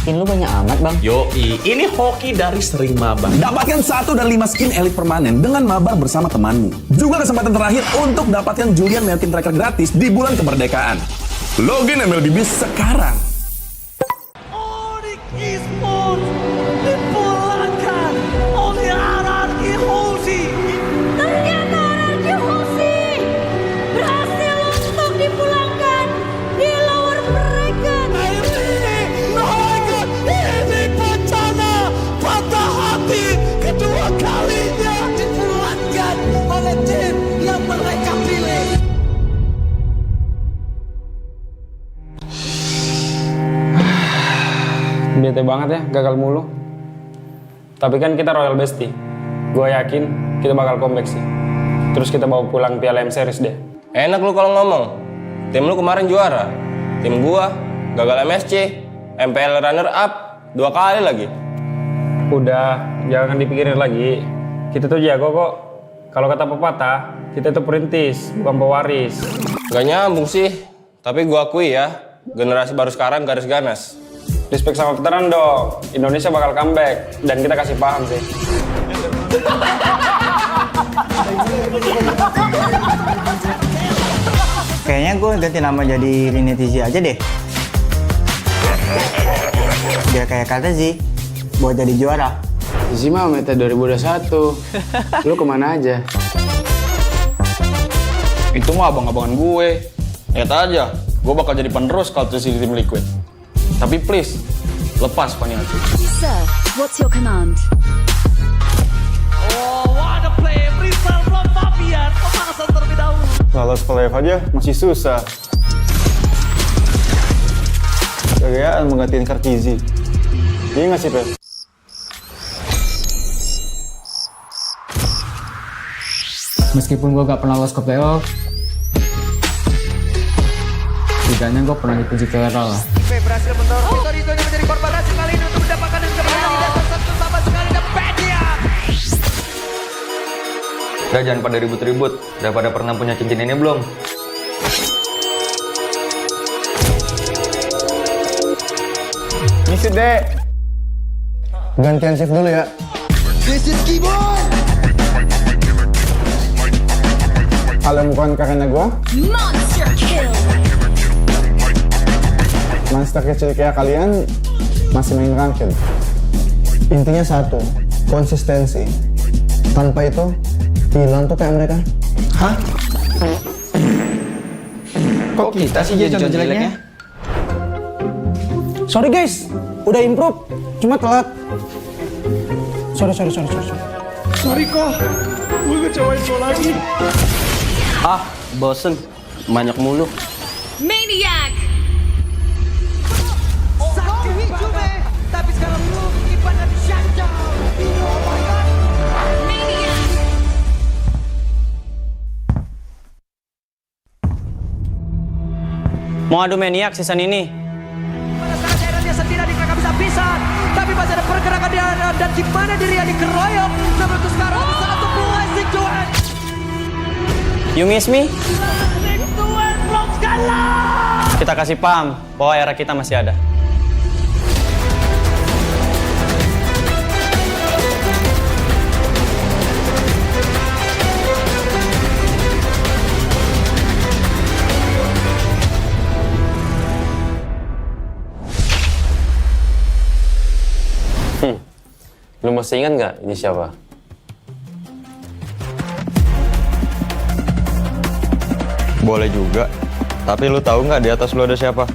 Skin lu banyak amat bang. Yoi, ini hoki dari sering mabar. Dapatkan 1 dan 5 skin elit permanen dengan mabar bersama temanmu. Juga kesempatan terakhir untuk dapatkan Julian Melkin Tracker gratis di bulan kemerdekaan. Login MLBB sekarang. Esports dipulangkan oleh Ararki Hoshi. Ternyata Ararki Hoshi berhasil untuk dipulangkan di lower bracket. Ini bencana patah hati kedua kalinya dipulangkan oleh tim yang mereka pilih. Bete banget ya, gagal mulu. Tapi kan kita Royal Bestie. Gue yakin kita bakal comeback sih. Terus kita bawa pulang Piala M Series deh. Enak lu kalau ngomong. Tim lu kemarin juara. Tim gua gagal MSC, MPL runner up 2 kali lagi. Udah, jangan dipikirin lagi. Kita tuh jago kok. Kalau kata pepatah, kita tuh perintis, bukan pewaris. Gak nyambung sih. Tapi gua akui ya, generasi baru sekarang garis ganas. Respect sama veteran dong. Indonesia bakal comeback dan kita kasih paham sih. Kayaknya gue ganti nama jadi Rinetizi aja deh. Biar kayak kata Zi, buat jadi juara. Zi mah meta 2021. Lu kemana aja? Itu mah abang-abangan gue. Lihat aja, gue bakal jadi penerus kalau di tim Liquid. Tapi please, lepas Paniati. Sir, what's your command? Oh, what a play! Brisal from Fabian, pemanasan terlebih dahulu. Lolos playoff aja masih susah. Gayaan menggantiin Kartizi. Iya nggak sih, Pep? Meskipun gue gak pernah lolos ke playoff, setidaknya gue pernah dipuji viral lah. Berhasil mendorong Vitorino yang menjadi korban racun kali ini untuk mendapatkan kemenangan di dasar satu sama sekali dan Pedia. Udah jangan pada ribut-ribut. Udah pada pernah punya cincin ini belum? Misi deh. Gantian shift dulu ya. This is Keyboard. Kalau bukan karena gue, Monster kill. monster kecil kayak kalian masih main ranked. Intinya satu, konsistensi. Tanpa itu, hilang tuh kayak mereka. Hah? Kok kita sih jadi contoh jeleknya? Sorry guys, udah improve, cuma telat. Sorry. Sorry kok, gue ngecewain lo lagi. Ah, bosen. Banyak mulu. Maniac. Tapi sekarang lu Ipan dan Shanja. Oh my god. Maniac. Mau adu Maniac season ini? Pada saat daerah dia sendiri dikagak bisa pisan. Tapi masih ada pergerakan dia dan di mana dirinya dikeroyok. Namun untuk sekarang satu blessing to end. You miss me? Blessing to end from Skylar. Kita kasih paham bahwa era kita masih ada. Lu masih ingat nggak ini siapa? Boleh juga. Tapi lu tahu nggak di atas lu ada siapa?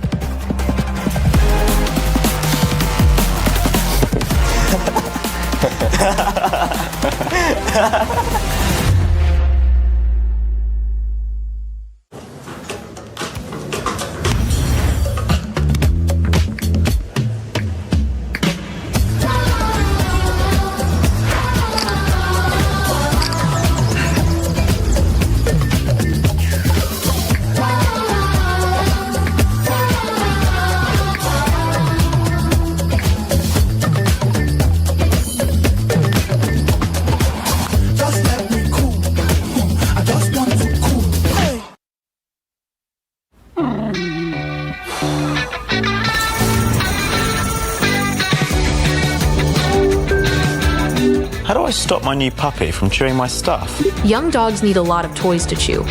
Just let me How do I stop my new puppy from chewing my stuff? Young dogs need a lot of toys to chew.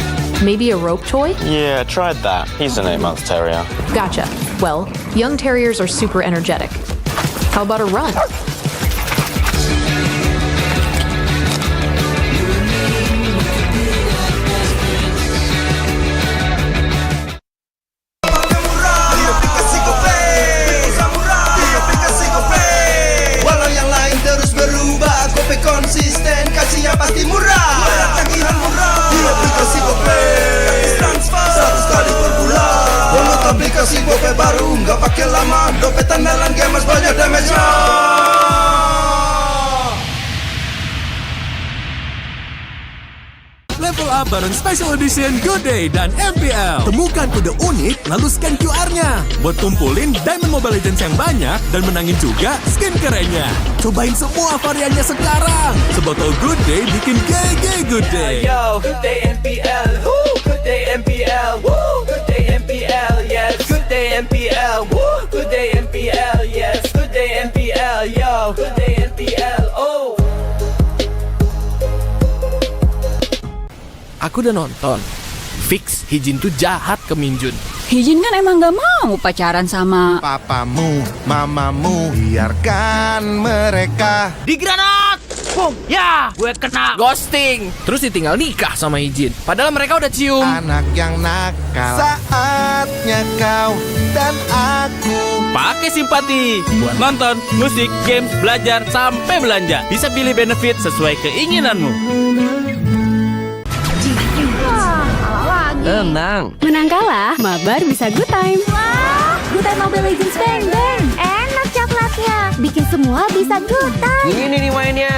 Maybe a rope toy? Yeah, tried that. He's an 8-month terrier. Gotcha. Well, young terriers are super energetic. How about a run? Walau yang lain terus berubah, Gope konsisten, kasihnya pasti murah. Tagihan murah di aplikasi Gope, gratis transfer 100 kali per bulan. Download aplikasi Gope baru, nggak pakai lama. Dompet andalan gamers banyak damage-nya. Level up bareng Special Edition Good Day dan MPL. Temukan kode unik, lalu scan QR-nya. Buat kumpulin Diamond Mobile Legends yang banyak dan menangin juga skin kerennya. Cobain semua variannya sekarang. Sebotol Good Day bikin GG Good Day. Yo, Good Day MPL, woo, Good Day MPL, woo, Good Day MPL, yes, Good Day MPL, woo, Good Day MPL, yes, Good Day MPL, yo, Good Day MPL, oh. Aku udah nonton. Fix, Hijin tuh jahat ke Minjun. Hijin kan emang gak mau pacaran sama Papamu, mamamu, biarkan mereka. Di granat! Boom! Ya, gue kena ghosting. Terus ditinggal nikah sama Hijin. Padahal mereka udah cium. Anak yang nakal. Saatnya kau dan aku. Pakai simpati buat nonton, musik, games, belajar, sampai belanja. Bisa pilih benefit sesuai keinginanmu. Tenang. Menang kalah, mabar bisa good time. Wah, good time Mobile Legends Bang Bang. Enak coklatnya, bikin semua bisa good time. Ini nih mainnya.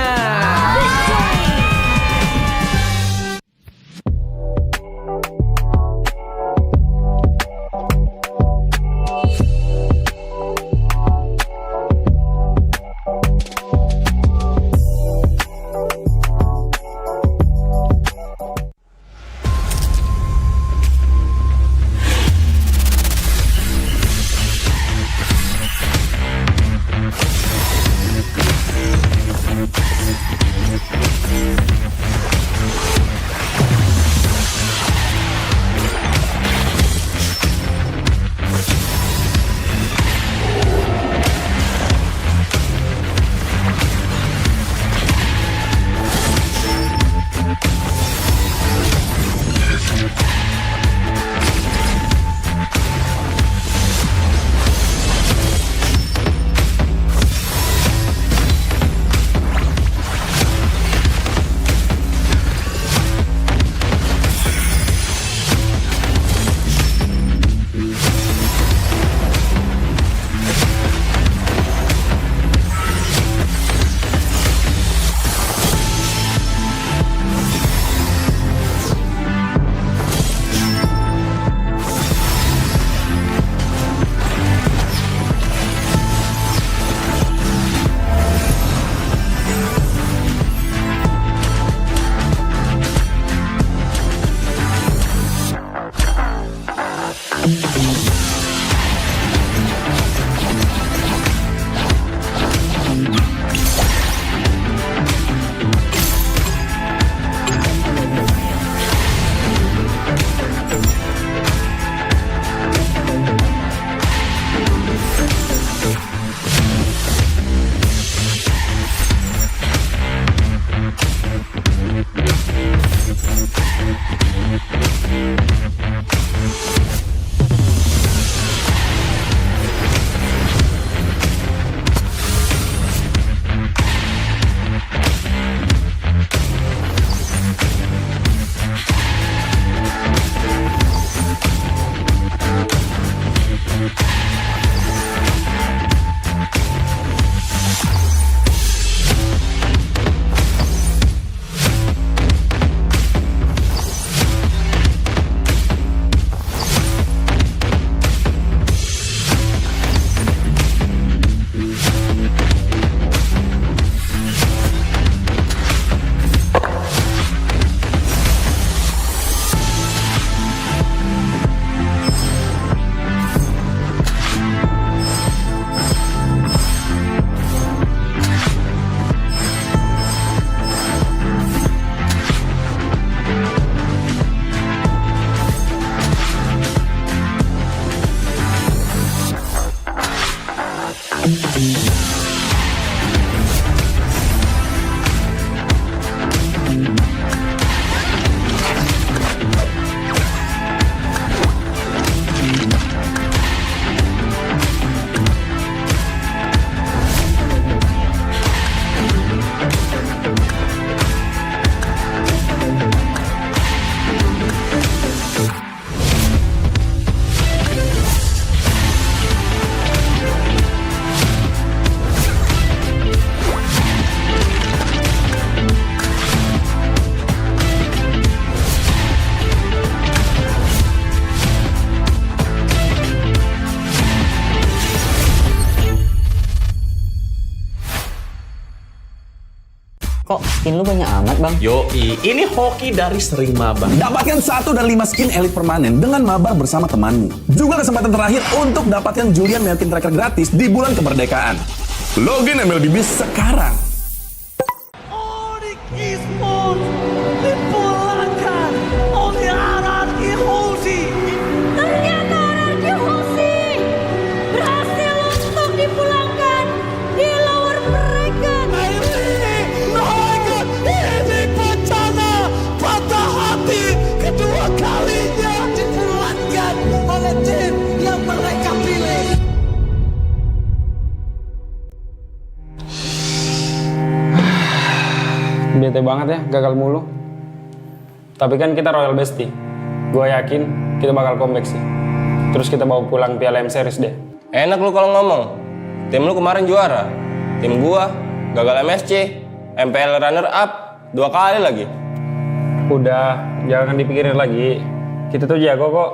Kok skin lu banyak amat, Bang? Yoi, ini hoki dari sering maba. Dapatkan 1 dan 5 skin elit permanen dengan mabar bersama temanmu. Juga kesempatan terakhir untuk dapatkan Julian Melkin Tracker gratis di bulan kemerdekaan. Login MLB Biz sekarang. Esports dipulangkan oleh Araki Hoshi. Ternyata Araki Hoshi berhasil untuk dipulangkan di lower bracket. Ini bencana patah hati kedua kalinya dipulangkan oleh tim yang mereka pilih. Bete banget ya, gagal mulu. Tapi kan kita Royal Bestie. Gue yakin kita bakal comeback sih. Terus kita bawa pulang Piala M Series deh. Enak lu kalau ngomong. Tim lu kemarin juara. Tim gua gagal MSC, MPL runner up 2 kali lagi. Udah, jangan dipikirin lagi. Kita tuh jago kok.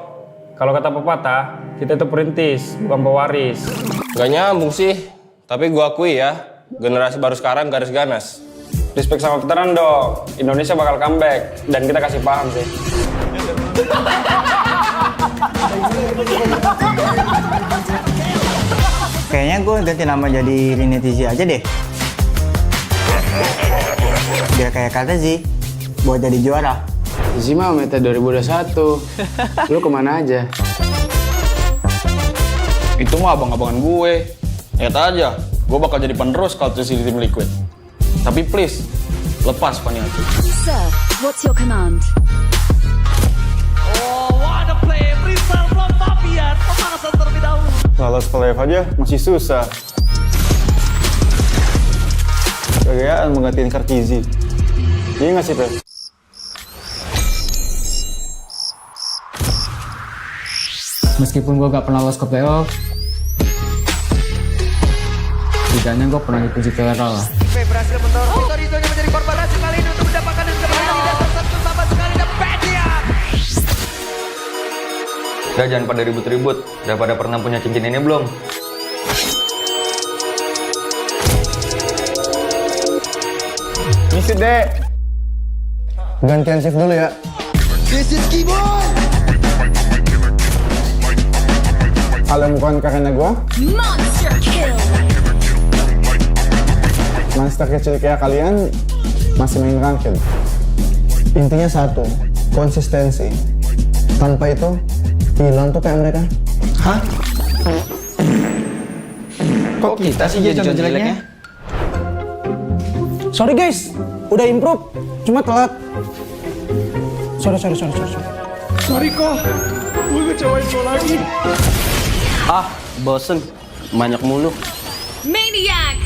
Kalau kata pepatah, kita tuh perintis, bukan pewaris. Gak nyambung sih. Tapi gua akui ya, generasi baru sekarang garis ganas. Respect sama veteran dong. Indonesia bakal comeback dan kita kasih paham sih. Kayaknya gue ganti nama jadi Rinetizi aja deh. Biar kayak kata Zi, buat jadi juara. Zi mah meta 2021. Lu kemana aja? Itu mah abang-abangan gue. Lihat aja, gue bakal jadi penerus kalau di tim Liquid. Tapi please, lepas Paniati. Sir, what's your command? Oh, what a play! Freestyle from Fabian. Pemanasan terlebih dahulu. Lolos ke live aja masih susah. Gayaan menggantiin Kartizi. Iya nggak sih, Pel? Meskipun gue gak pernah lolos ke playoff, setidaknya gue pernah dipuji viral lah. Berhasil mendorong Vitorino menjadi korban hasil kali ini untuk mendapatkan dan kembali di dasar satu sama sekali dan Pedia. Udah jangan pada ribut-ribut. Udah pada pernah punya cincin ini belum? Misi deh. Gantian shift dulu ya. This is Keyboard. Kalau bukan karena gue, Monster kill. monster kecil kayak kalian masih main ranked. Intinya satu, konsistensi. Tanpa itu, hilang tuh kayak mereka. Hah? Kok kita sih jadi contoh jeleknya? Sorry guys, udah improve, cuma telat. Sorry. Sorry kok, gue ngecewain lo lagi. Ah, bosen. Banyak mulu. Maniac.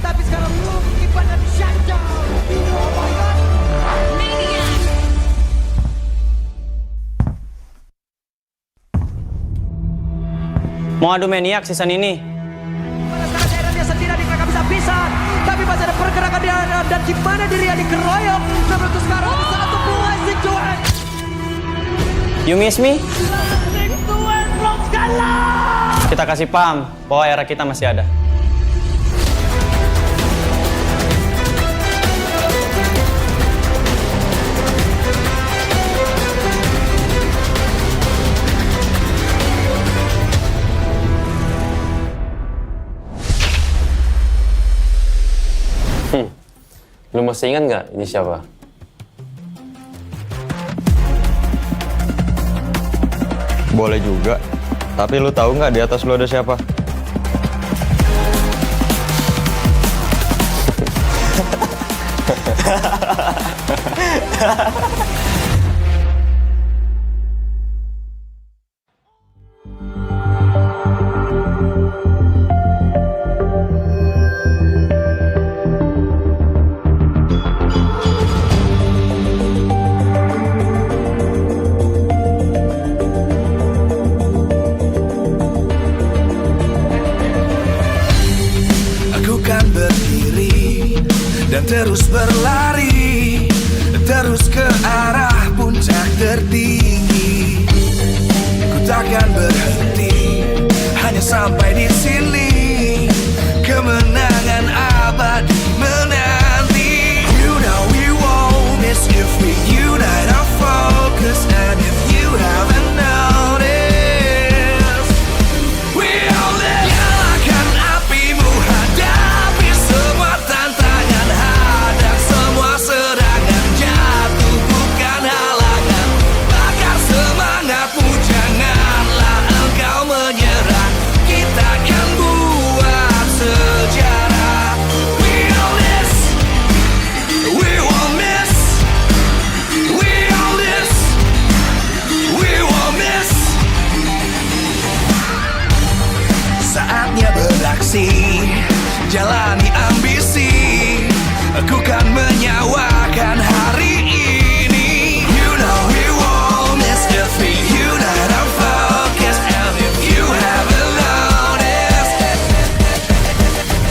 Tapi sekarang belum ibadah di shutdown. Oh my god. Maniac. Mau adu Maniac season ini? Pada saat dia sendiri di kakak bisa tapi masih ada pergerakan di dalam dan di mana dirinya dikeroyok. Namun untuk sekarang bisa satu blessing Johan. You miss me? Tuan belum kalah. Kita kasih paham bahwa era kita masih ada. Lu masih ingat nggak ini siapa? Boleh juga. Tapi lu tahu nggak di atas lu ada siapa? dan terus berlari, terus ke arah puncak tertinggi. Ku takkan berhenti, hanya sampai di sini. Kemenangan menjalani ambisi. Aku kan menyawakan hari ini. You know we won't miss if we unite our focus. And if you haven't noticed,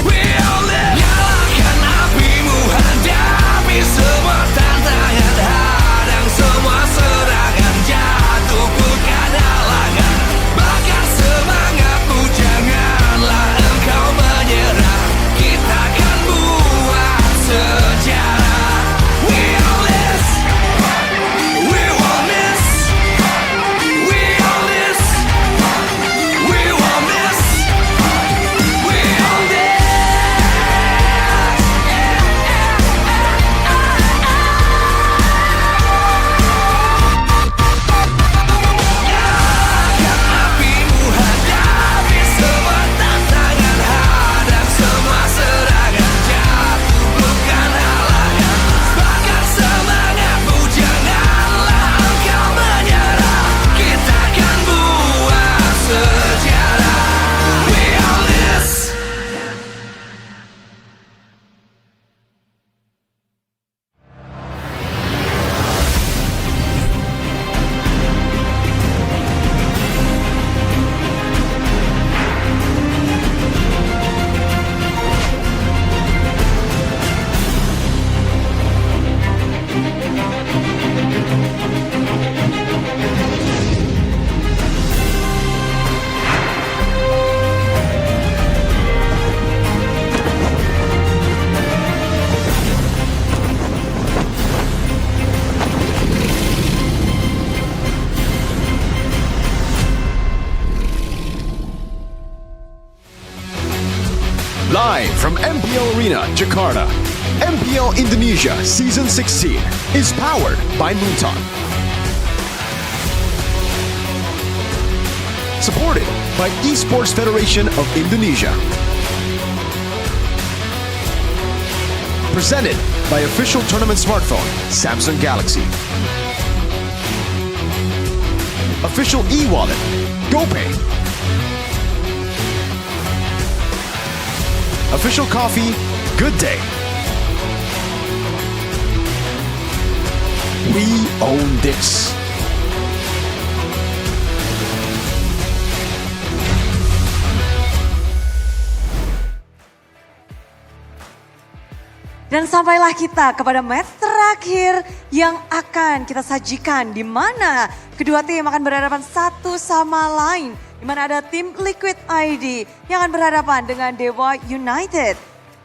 we all live. Nyalakan apimu, hadapi semua tantangan, hadang semua serangan, jatuh bukan halangan. Bakar semangatmu, janganlah engkau menyerah. Kita akan buat sejarah. We all this, we won't miss. We all this, we won't miss. We all this. Nyalakan apimu, hadapi semua tantangan, hadang semua serangan, jatuh bukan halangan. Bakar semangatmu, janganlah engkau menyerah. Kita akan buat sejarah. We all this. Live from MPL Arena, Jakarta, MPL Indonesia Season 16 is powered by Munton. Supported by Esports Federation of Indonesia. Presented by official tournament smartphone, Samsung Galaxy. Official e-wallet, GoPay. Official coffee, Good Day. We own this. Dan sampailah kita kepada match terakhir yang akan kita sajikan, di mana kedua tim akan berhadapan satu sama lain. Di mana ada tim Liquid ID yang akan berhadapan dengan Dewa United.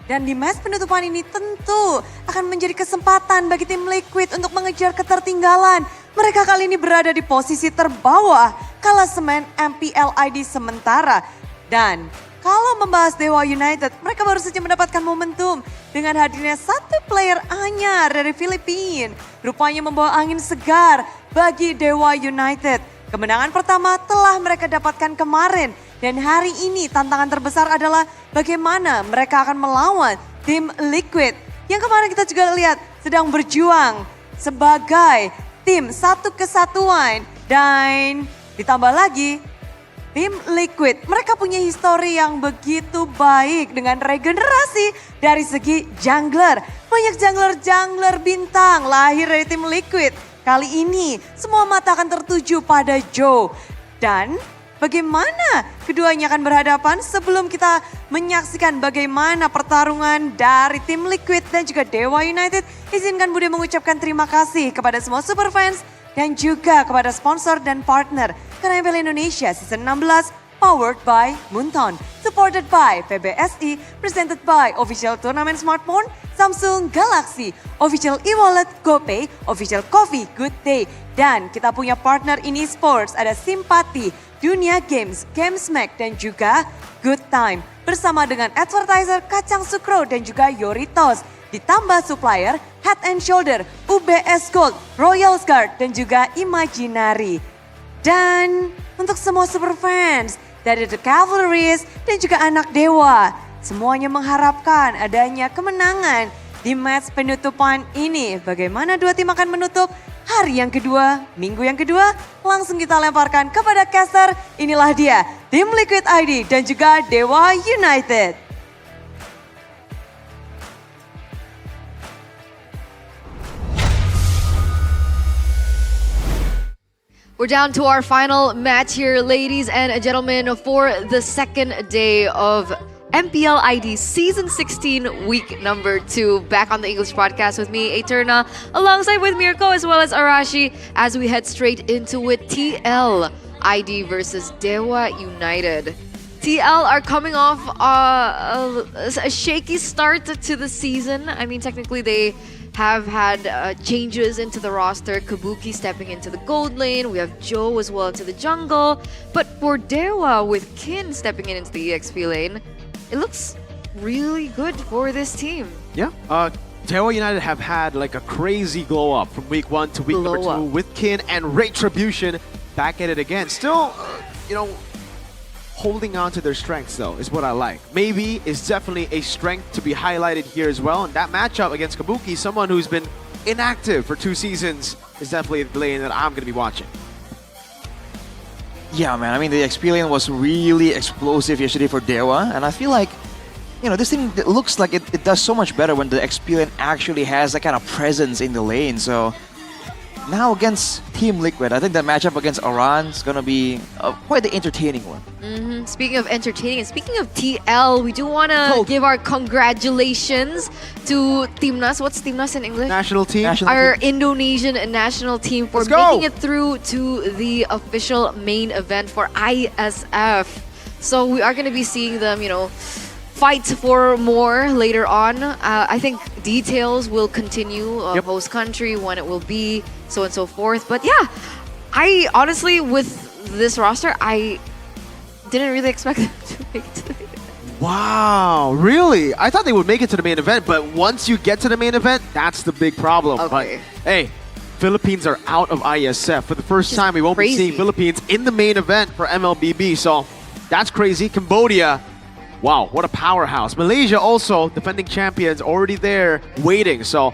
Dan di match penutupan ini tentu akan menjadi kesempatan bagi tim Liquid untuk mengejar ketertinggalan. Mereka kali ini berada di posisi terbawah klasemen MPL ID sementara. Dan kalau membahas Dewa United, mereka baru saja mendapatkan momentum dengan hadirnya satu player anyar dari Filipina. Rupanya membawa angin segar bagi Dewa United. Kemenangan pertama telah mereka dapatkan kemarin. Dan hari ini tantangan terbesar adalah bagaimana mereka akan melawan tim Liquid. Yang kemarin kita juga lihat sedang berjuang sebagai tim satu kesatuan. Dan ditambah lagi tim Liquid, mereka punya histori yang begitu baik dengan regenerasi dari segi jungler. Banyak jungler bintang lahir dari tim Liquid. Kali ini semua mata akan tertuju pada Joe. Dan bagaimana keduanya akan berhadapan? Sebelum kita menyaksikan bagaimana pertarungan dari tim Liquid dan juga Dewa United, izinkan Bude mengucapkan terima kasih kepada semua superfans dan juga kepada sponsor dan partner. Karena MPL Indonesia Season 16 powered by Munton, supported by PBSI, presented by official tournament smartphone Samsung Galaxy, official e-wallet GoPay, official coffee Good Day. Dan kita punya partner in esports, ada Simpati, Dunia Games, Gamesmack dan juga Good Time. Bersama dengan advertiser Kacang Sukro dan juga Yoritos. Ditambah supplier Head and Shoulder, UBS Gold, Royal Guard dan juga Imaginary. Dan untuk semua superfans dari The Cavalries dan juga anak Dewa, semuanya mengharapkan adanya kemenangan di match penutupan ini. Bagaimana dua tim akan menutup hari yang kedua, minggu yang kedua? Langsung kita lemparkan kepada caster. Inilah dia, tim Liquid ID dan juga Dewa United. We're down to our final match here, ladies and gentlemen, for the second day of MPL ID Season 16, week number 2. Back on the English podcast with me, Eterna, alongside with Mirko as well as Arashi, as we head straight into it. TL ID versus Dewa United. TL are coming off a shaky start to the season. I mean, technically they have had changes into the roster. Kabuki stepping into the gold lane. We have Joe as well into the jungle. But for Dewa with Kin stepping into the EXP lane, it looks really good for this team. Yeah. Dewa United have had like a crazy glow up from week 1 to week number 2 with Kin and Retribution back at it again. Still, holding on to their strengths though is what I like. Maybe is definitely a strength to be highlighted here as well. And that matchup against Kabuki, someone who's been inactive for 2 seasons, is definitely the lane that I'm going to be watching. Yeah, man. I mean, the XP lane was really explosive yesterday for Dewa, and I feel like, this thing looks like it does so much better when the XP lane actually has that kind of presence in the lane. So now against Team Liquid, I think that matchup against Aran is going to be quite the entertaining one. Speaking of entertaining, and speaking of TL, we do want to give our congratulations to Timnas. What's Timnas in English? National team. Our Indonesian national team for making it through to the official main event for ISF. So we are going to be seeing them, fight for more later on. I think details will continue, host country, when it will be, so on and so forth. But yeah, I honestly, with this roster, I didn't really expect them to make it to the main event. Wow, really? I thought they would make it to the main event, but once you get to the main event, that's the big problem. Okay. But, hey, Philippines are out of ISF. For the first time, we won't be seeing Philippines in the main event for MLBB, so that's crazy. Cambodia, wow, what a powerhouse. Malaysia also, defending champions, already there, waiting. So,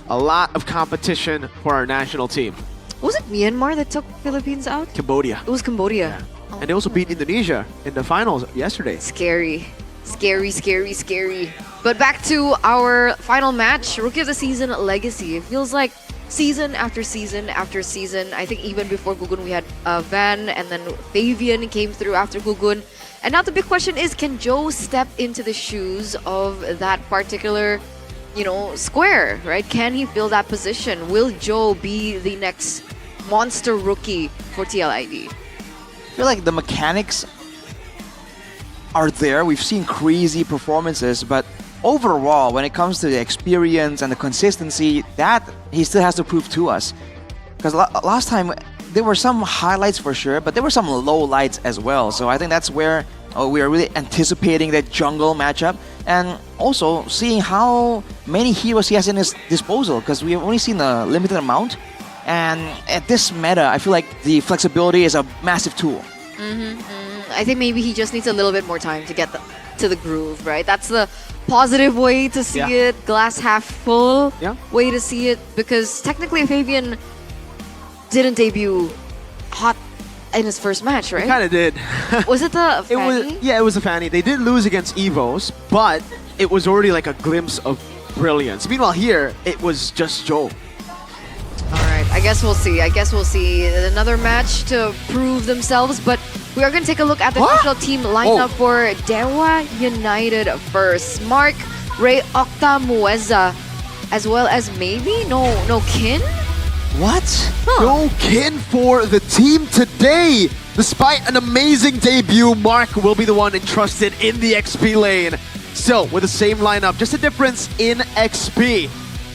a lot of competition for our national team. Was it Myanmar that took Philippines out? Cambodia. It was Cambodia. Yeah. And they also beat Indonesia in the finals yesterday. Scary. Scary, scary, scary. But back to our final match, Rookie of the Season Legacy. It feels like season after season after season. I think even before Gugun we had Van, and then Fabian came through after Gugun. And now the big question is, can Joe step into the shoes of that particular, square, right? Can he fill that position? Will Joe be the next monster rookie for TLID? I feel like the mechanics are there. We've seen crazy performances, but overall, when it comes to the experience and the consistency, that he still has to prove to us. Because last time, there were some highlights for sure, but there were some lowlights as well. So I think that's where we are really anticipating that jungle matchup, and also seeing how many heroes he has in his disposal, because we have only seen a limited amount. And at this meta, I feel like the flexibility is a massive tool. I think maybe he just needs a little bit more time to get to the groove, right? That's the positive way to see it, glass half full way to see it, because technically Fabian didn't debut hot in his first match, right? He kind of did. Was it the Fanny? It was a Fanny. They did lose against Evos, but it was already like a glimpse of brilliance. Meanwhile here, it was just Joe. Alright, I guess we'll see. Another match to prove themselves, but we are going to take a look at the official team lineup for Dewa United first. Mark, Ray, Octa, Mueza, as well as maybe no Kin? What? No Kin for the team today. Despite an amazing debut, Mark will be the one entrusted in the XP lane. Still, with the same lineup, just a difference in XP.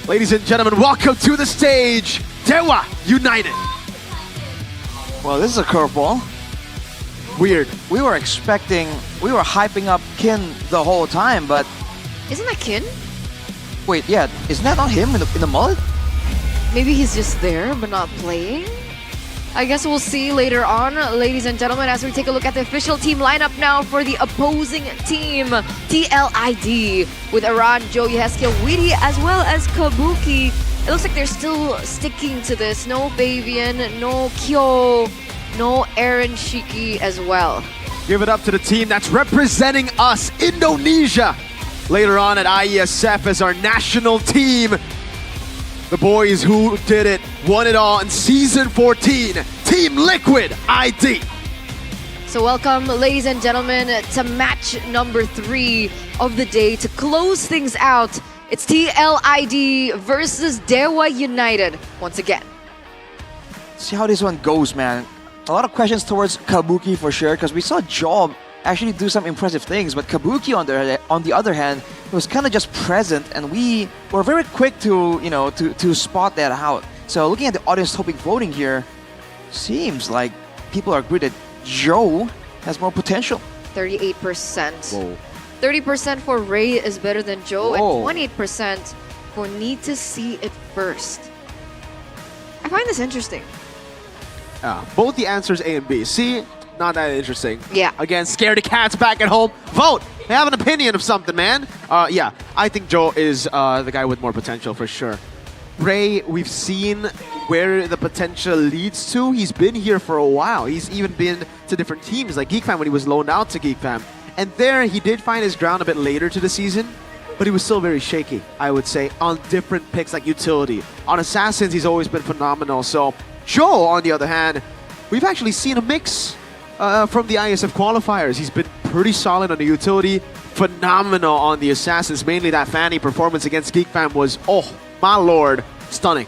Ladies and gentlemen, welcome to the stage, Dewa United. Well, this is a curveball. Weird. We were hyping up Kin the whole time, but... Isn't that Kin? Wait, yeah, isn't that not him in the mullet? Maybe he's just there, but not playing? I guess we'll see later on, ladies and gentlemen, as we take a look at the official team lineup now for the opposing team, TLID, with Aran, Joe, Yeheskel, Weedy, as well as Kabuki. It looks like they're still sticking to this. No Fabian, no Kyo, no Aaron Shiki as well. Give it up to the team that's representing us, Indonesia, later on at IESF as our national team. The boys who did it, won it all in Season 14, Team Liquid ID. So welcome, ladies and gentlemen, to match number 3 of the day. To close things out, it's TLID versus Dewa United once again. See how this one goes, man. A lot of questions towards Kabuki for sure, because we saw Job actually do some impressive things, but Kabuki on the other hand was kind of just present, and we were very quick to to spot that out. So looking at the audience topic voting here, seems like people are agreed that Joe has more potential. 38%. Whoa. 30% for Ray is better than Joe, Whoa. and 28% for Need to See It First. I find this interesting. Both the answers A and B. C, not that interesting. Yeah. Again, scaredy cats back at home. Vote. They have an opinion of something, man. Yeah, I think Joe is the guy with more potential for sure. Ray, we've seen where the potential leads to. He's been here for a while. He's even been to different teams like GeekFam when he was loaned out to GeekFam. And there he did find his ground a bit later to the season, but he was still very shaky, I would say, on different picks like utility. On Assassins, he's always been phenomenal. So Joe, on the other hand, we've actually seen a mix from the ISF qualifiers. He's been pretty solid on the utility, phenomenal on the Assassins. Mainly that Fanny performance against GeekFam was, oh my lord, stunning.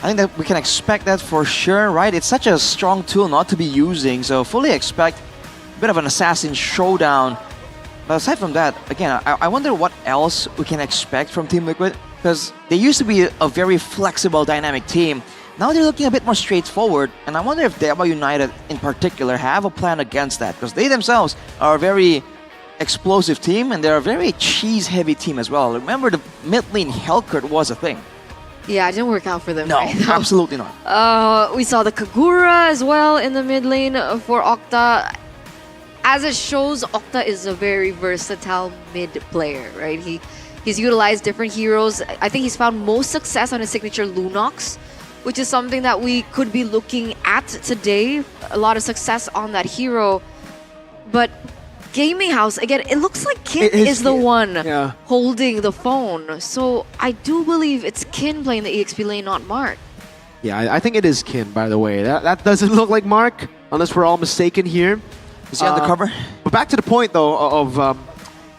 I think that we can expect that for sure, right? It's such a strong tool not to be using, so fully expect a bit of an assassin showdown. But aside from that, again, I wonder what else we can expect from Team Liquid, because they used to be a very flexible, dynamic team. Now they're looking a bit more straightforward, and I wonder if Dewa United in particular have a plan against that, because they themselves are a very explosive team, and they're a very cheese-heavy team as well. Remember, the mid lane Hellcurt was a thing. Yeah, it didn't work out for them. No, right? absolutely not. We saw the Kagura as well in the mid lane for Octa. As it shows, Octa is a very versatile mid player, right? He's utilized different heroes. I think he's found most success on his signature Lunox, which is something that we could be looking at today. A lot of success on that hero. But Gaming House, again, it looks like Kin is the one holding the phone. So I do believe it's Kin playing the EXP lane, not Mark. Yeah, I think it is Kin, by the way. That doesn't look like Mark, unless we're all mistaken here. Is he undercover? But back to the point, though, of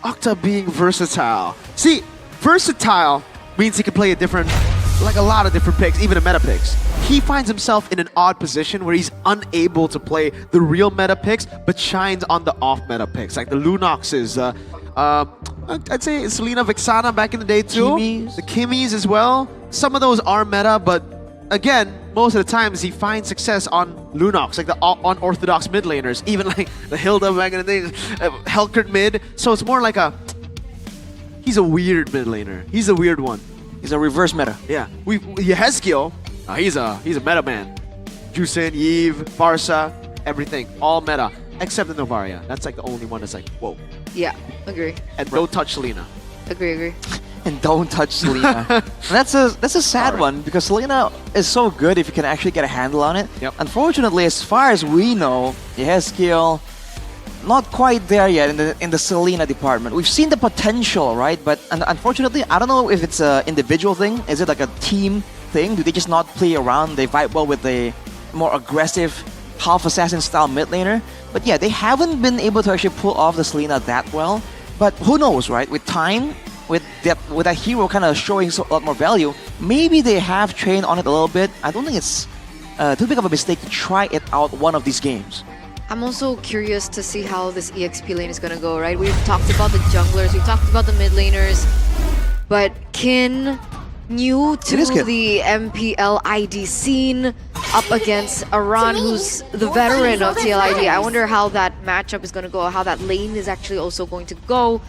Octa being versatile. See, versatile means he can play a lot of different picks, even a meta picks. He finds himself in an odd position where he's unable to play the real meta picks, but shines on the off meta picks, like the Lunoxes. I'd say Selena Vixana back in the day too. The Kimmies as well. Some of those are meta, but again, most of the times he finds success on Lunox, like the unorthodox mid laners, even like the Hilda back in the day, Hellcurt mid. So it's more like he's a weird mid laner. He's a weird one. He's a reverse meta. Yeah. Hezkiel, he's a meta man. Jusin, Yves, Barca, everything. All meta. Except the Novaria. That's like the only one that's like, whoa. Yeah, agree. And don't touch Selena. Agree. And don't touch Selena. That's a sad one, because Selena is so good if you can actually get a handle on it. Yep. Unfortunately, as far as we know, Hezkiel not quite there yet in the Selena department. We've seen the potential, right? But unfortunately, I don't know if it's an individual thing. Is it like a team thing? Do they just not play around? They vibe well with a more aggressive half assassin style mid laner. But yeah, they haven't been able to actually pull off the Selena that well. But who knows, right? With time, with that hero kind of showing a lot more value, maybe they have trained on it a little bit. I don't think it's too big of a mistake to try it out one of these games. I'm also curious to see how this EXP lane is going to go, right? We've talked about the junglers, we've talked about the mid laners, but Kin, new to the MPL ID scene, up against Aran, who's the veteran of TLID. I wonder how that matchup is going to go, how that lane is actually also going to go.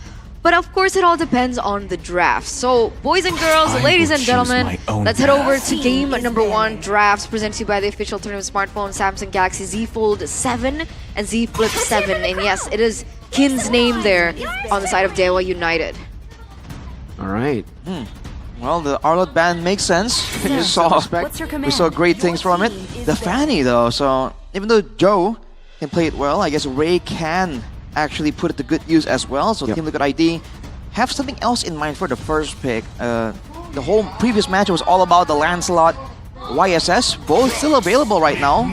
But of course, it all depends on the draft. So, boys and girls, ladies and gentlemen, let's head over to game number 1, drafts presented to you by the official tournament smartphone Samsung Galaxy Z Fold 7 and Z Flip 7. And yes, it is Kin's name there on the side of Dewa United. All right. Well, the Arlott band makes sense. We saw great things from it. The Fanny, though, so even though Joe can play it well, I guess Ray can actually put it to good use as well. So Team Liquid ID have something else in mind for the first pick. The whole previous match was all about the Lancelot YSS, both still available right now.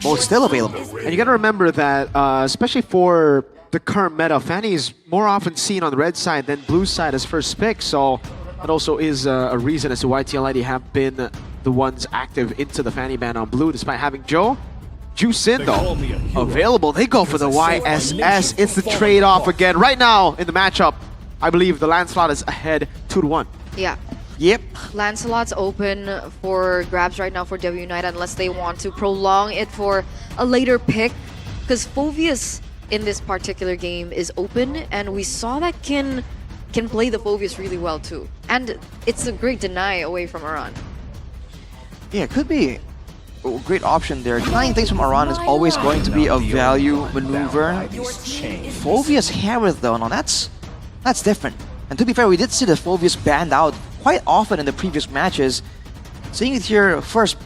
Both still available. And you gotta remember that, especially for the current meta, Fanny is more often seen on the red side than blue side as first pick, so that also is a reason as to why TLID have been the ones active into the Fanny ban on blue, despite having Joe. Juicin though, available. They go for the YSS. It's the trade-off again. Right now in the matchup, I believe the Lancelot is ahead 2-1. Yeah. Yep. Lancelot's open for grabs right now for W United unless they want to prolong it for a later pick. Because Phoveus in this particular game is open, and we saw that Kin can play the Phoveus really well too. And it's a great deny away from Aran. Yeah, it could be a great option there. Denying things from Aran is always going to be a value maneuver. Phoveus Harith though, now that's different. And to be fair, we did see the Phoveus banned out quite often in the previous matches. Seeing it here first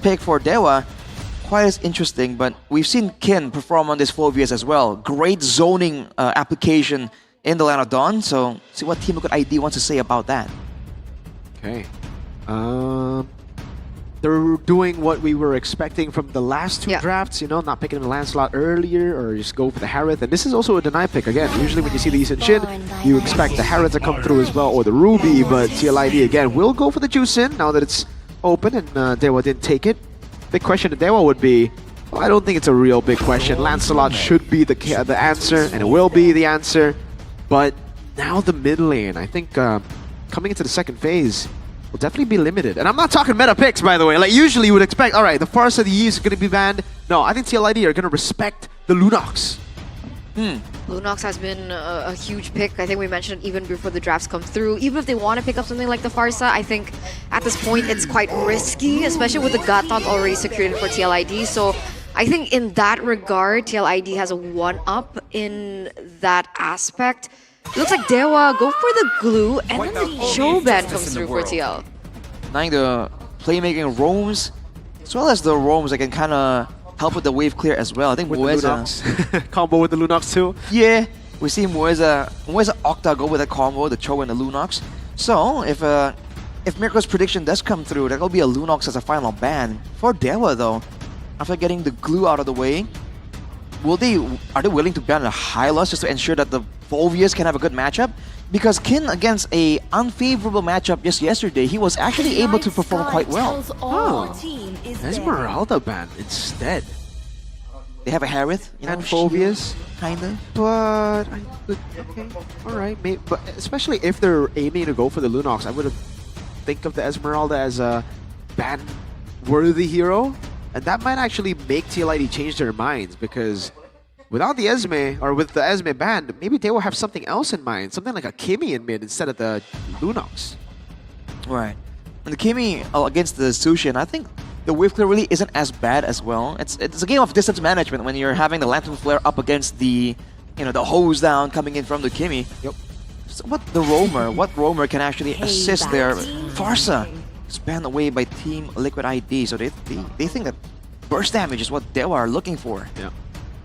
pick for Dewa, quite as interesting, but we've seen Kin perform on this Phoveus as well. Great zoning application in the Land of Dawn, so see what Team Liquid ID wants to say about that. Okay. They're doing what we were expecting from the last two drafts, you know, not picking the Lancelot earlier or just go for the Harith. And this is also a deny pick. Again, usually when you see the Lee Shin, you expect the Harith to come through as well, or the Ruby, but TLID again will go for the Juicin now that it's open and Dewa didn't take it. Big question to Dewa would be, well, I don't think it's a real big question. Lancelot should be the answer, and it will be the answer. But now the mid lane, I think coming into the second phase, will definitely be limited. And I'm not talking meta picks, by the way. Like, usually you would expect, all right, the Farsa of the Yi is going to be banned. No, I think TLID are going to respect the Lunox. Lunox has been a huge pick. I think we mentioned it even before the drafts come through. Even if they want to pick up something like the Farsa, I think at this point it's quite risky, especially with the Gatot already secured for TLID. So I think in that regard, TLID has a one-up in that aspect. Looks like Dewa go for the glue, and then the Joe ban comes through for TL. Denying the playmaking roams, as well as the roams that can kind of help with the wave clear as well. I think Mueza combo with the Lunox too. Yeah, we see Mueza Octa go with a combo, the Cho and the Lunox. So if Mirko's prediction does come through, that will be a Lunox as a final ban for Dewa though. After getting the glue out of the way, are they willing to ban a Hylos just to ensure that the Phoveus can have a good matchup? Because Kin against a unfavorable matchup just yesterday, he was actually able to perform quite well. Oh, Esmeralda ban instead. They have a Harith, you know, and Phoveus, kind of. But okay, all right. Maybe, but especially if they're aiming to go for the Lunox, I would think of the Esmeralda as a ban-worthy hero. And that might actually make TLID change their minds, because without the Esme, or with the Esme banned, maybe they will have something else in mind. Something like a Kimi in mid instead of the Lunox. Right. And the Kimi against the Sushin, I think the wave clear really isn't as bad as well. It's a game of distance management when you're having the Lantern Flare up against the, you know, the hose down coming in from the Kimi. Yep. So what roamer can actually assist their Farsa? Banned away by Team Liquid ID, so they think that burst damage is what Dewa are looking for. Yeah.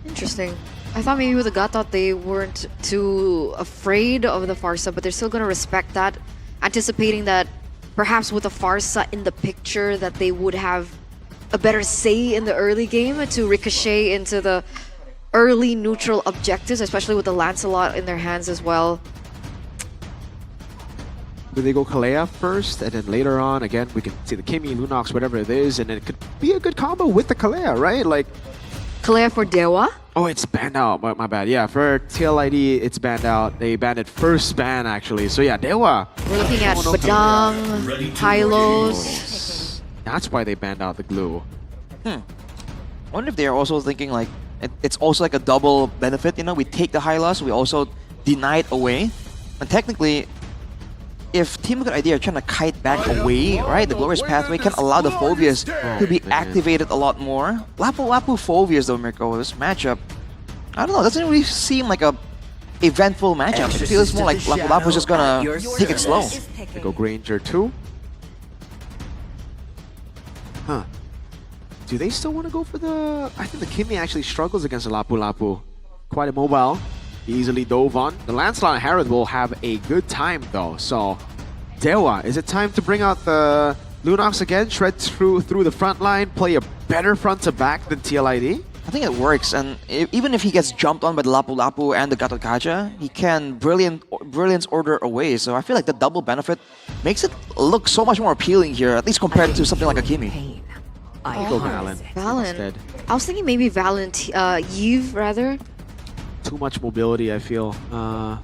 Interesting. I thought maybe with the Gatot they weren't too afraid of the Farsa, but they're still going to respect that, anticipating that perhaps with the Farsa in the picture that they would have a better say in the early game to ricochet into the early neutral objectives, especially with the Lancelot in their hands as well. Do they go Kalea first, and then later on, again, we can see the Kimi, Lunox, whatever it is, and it could be a good combo with the Kalea, right? Like Kalea for Dewa? Oh, it's banned out. My bad. Yeah, for TLID, it's banned out. They banned it first ban, actually. So yeah, Dewa. We're looking at Badang, Hylos. That's why they banned out the glue. I wonder if they're also thinking like, it's also like a double benefit, you know? We take the Hylos, we also deny it away. And technically, if Team Liquid ID are trying to kite back away, right, the Glorious Pathway can allow the Phoveus to be activated a lot more. Lapu Phoveus though, Mirko, this matchup, I don't know, doesn't really seem like a eventful matchup. It feels more like Lapu's just gonna take it slow. They go Granger too. Huh. Do they still want to go for the... I think the Kimi actually struggles against the Lapu. Quite immobile. Easily dove on. The Lancelot and Harith will have a good time though. So, Dewa, is it time to bring out the Lunox again shreds through the front line, play a better front to back than TLID. I think it works, and even if he gets jumped on by the Lapu Lapu and the Gatot Kacha, he can brilliance order away. So I feel like the double benefit makes it look so much more appealing here, at least compared to something like Akimi. Go Valen. Valen. I was thinking maybe Valen, Eve rather. Too much mobility, I feel. And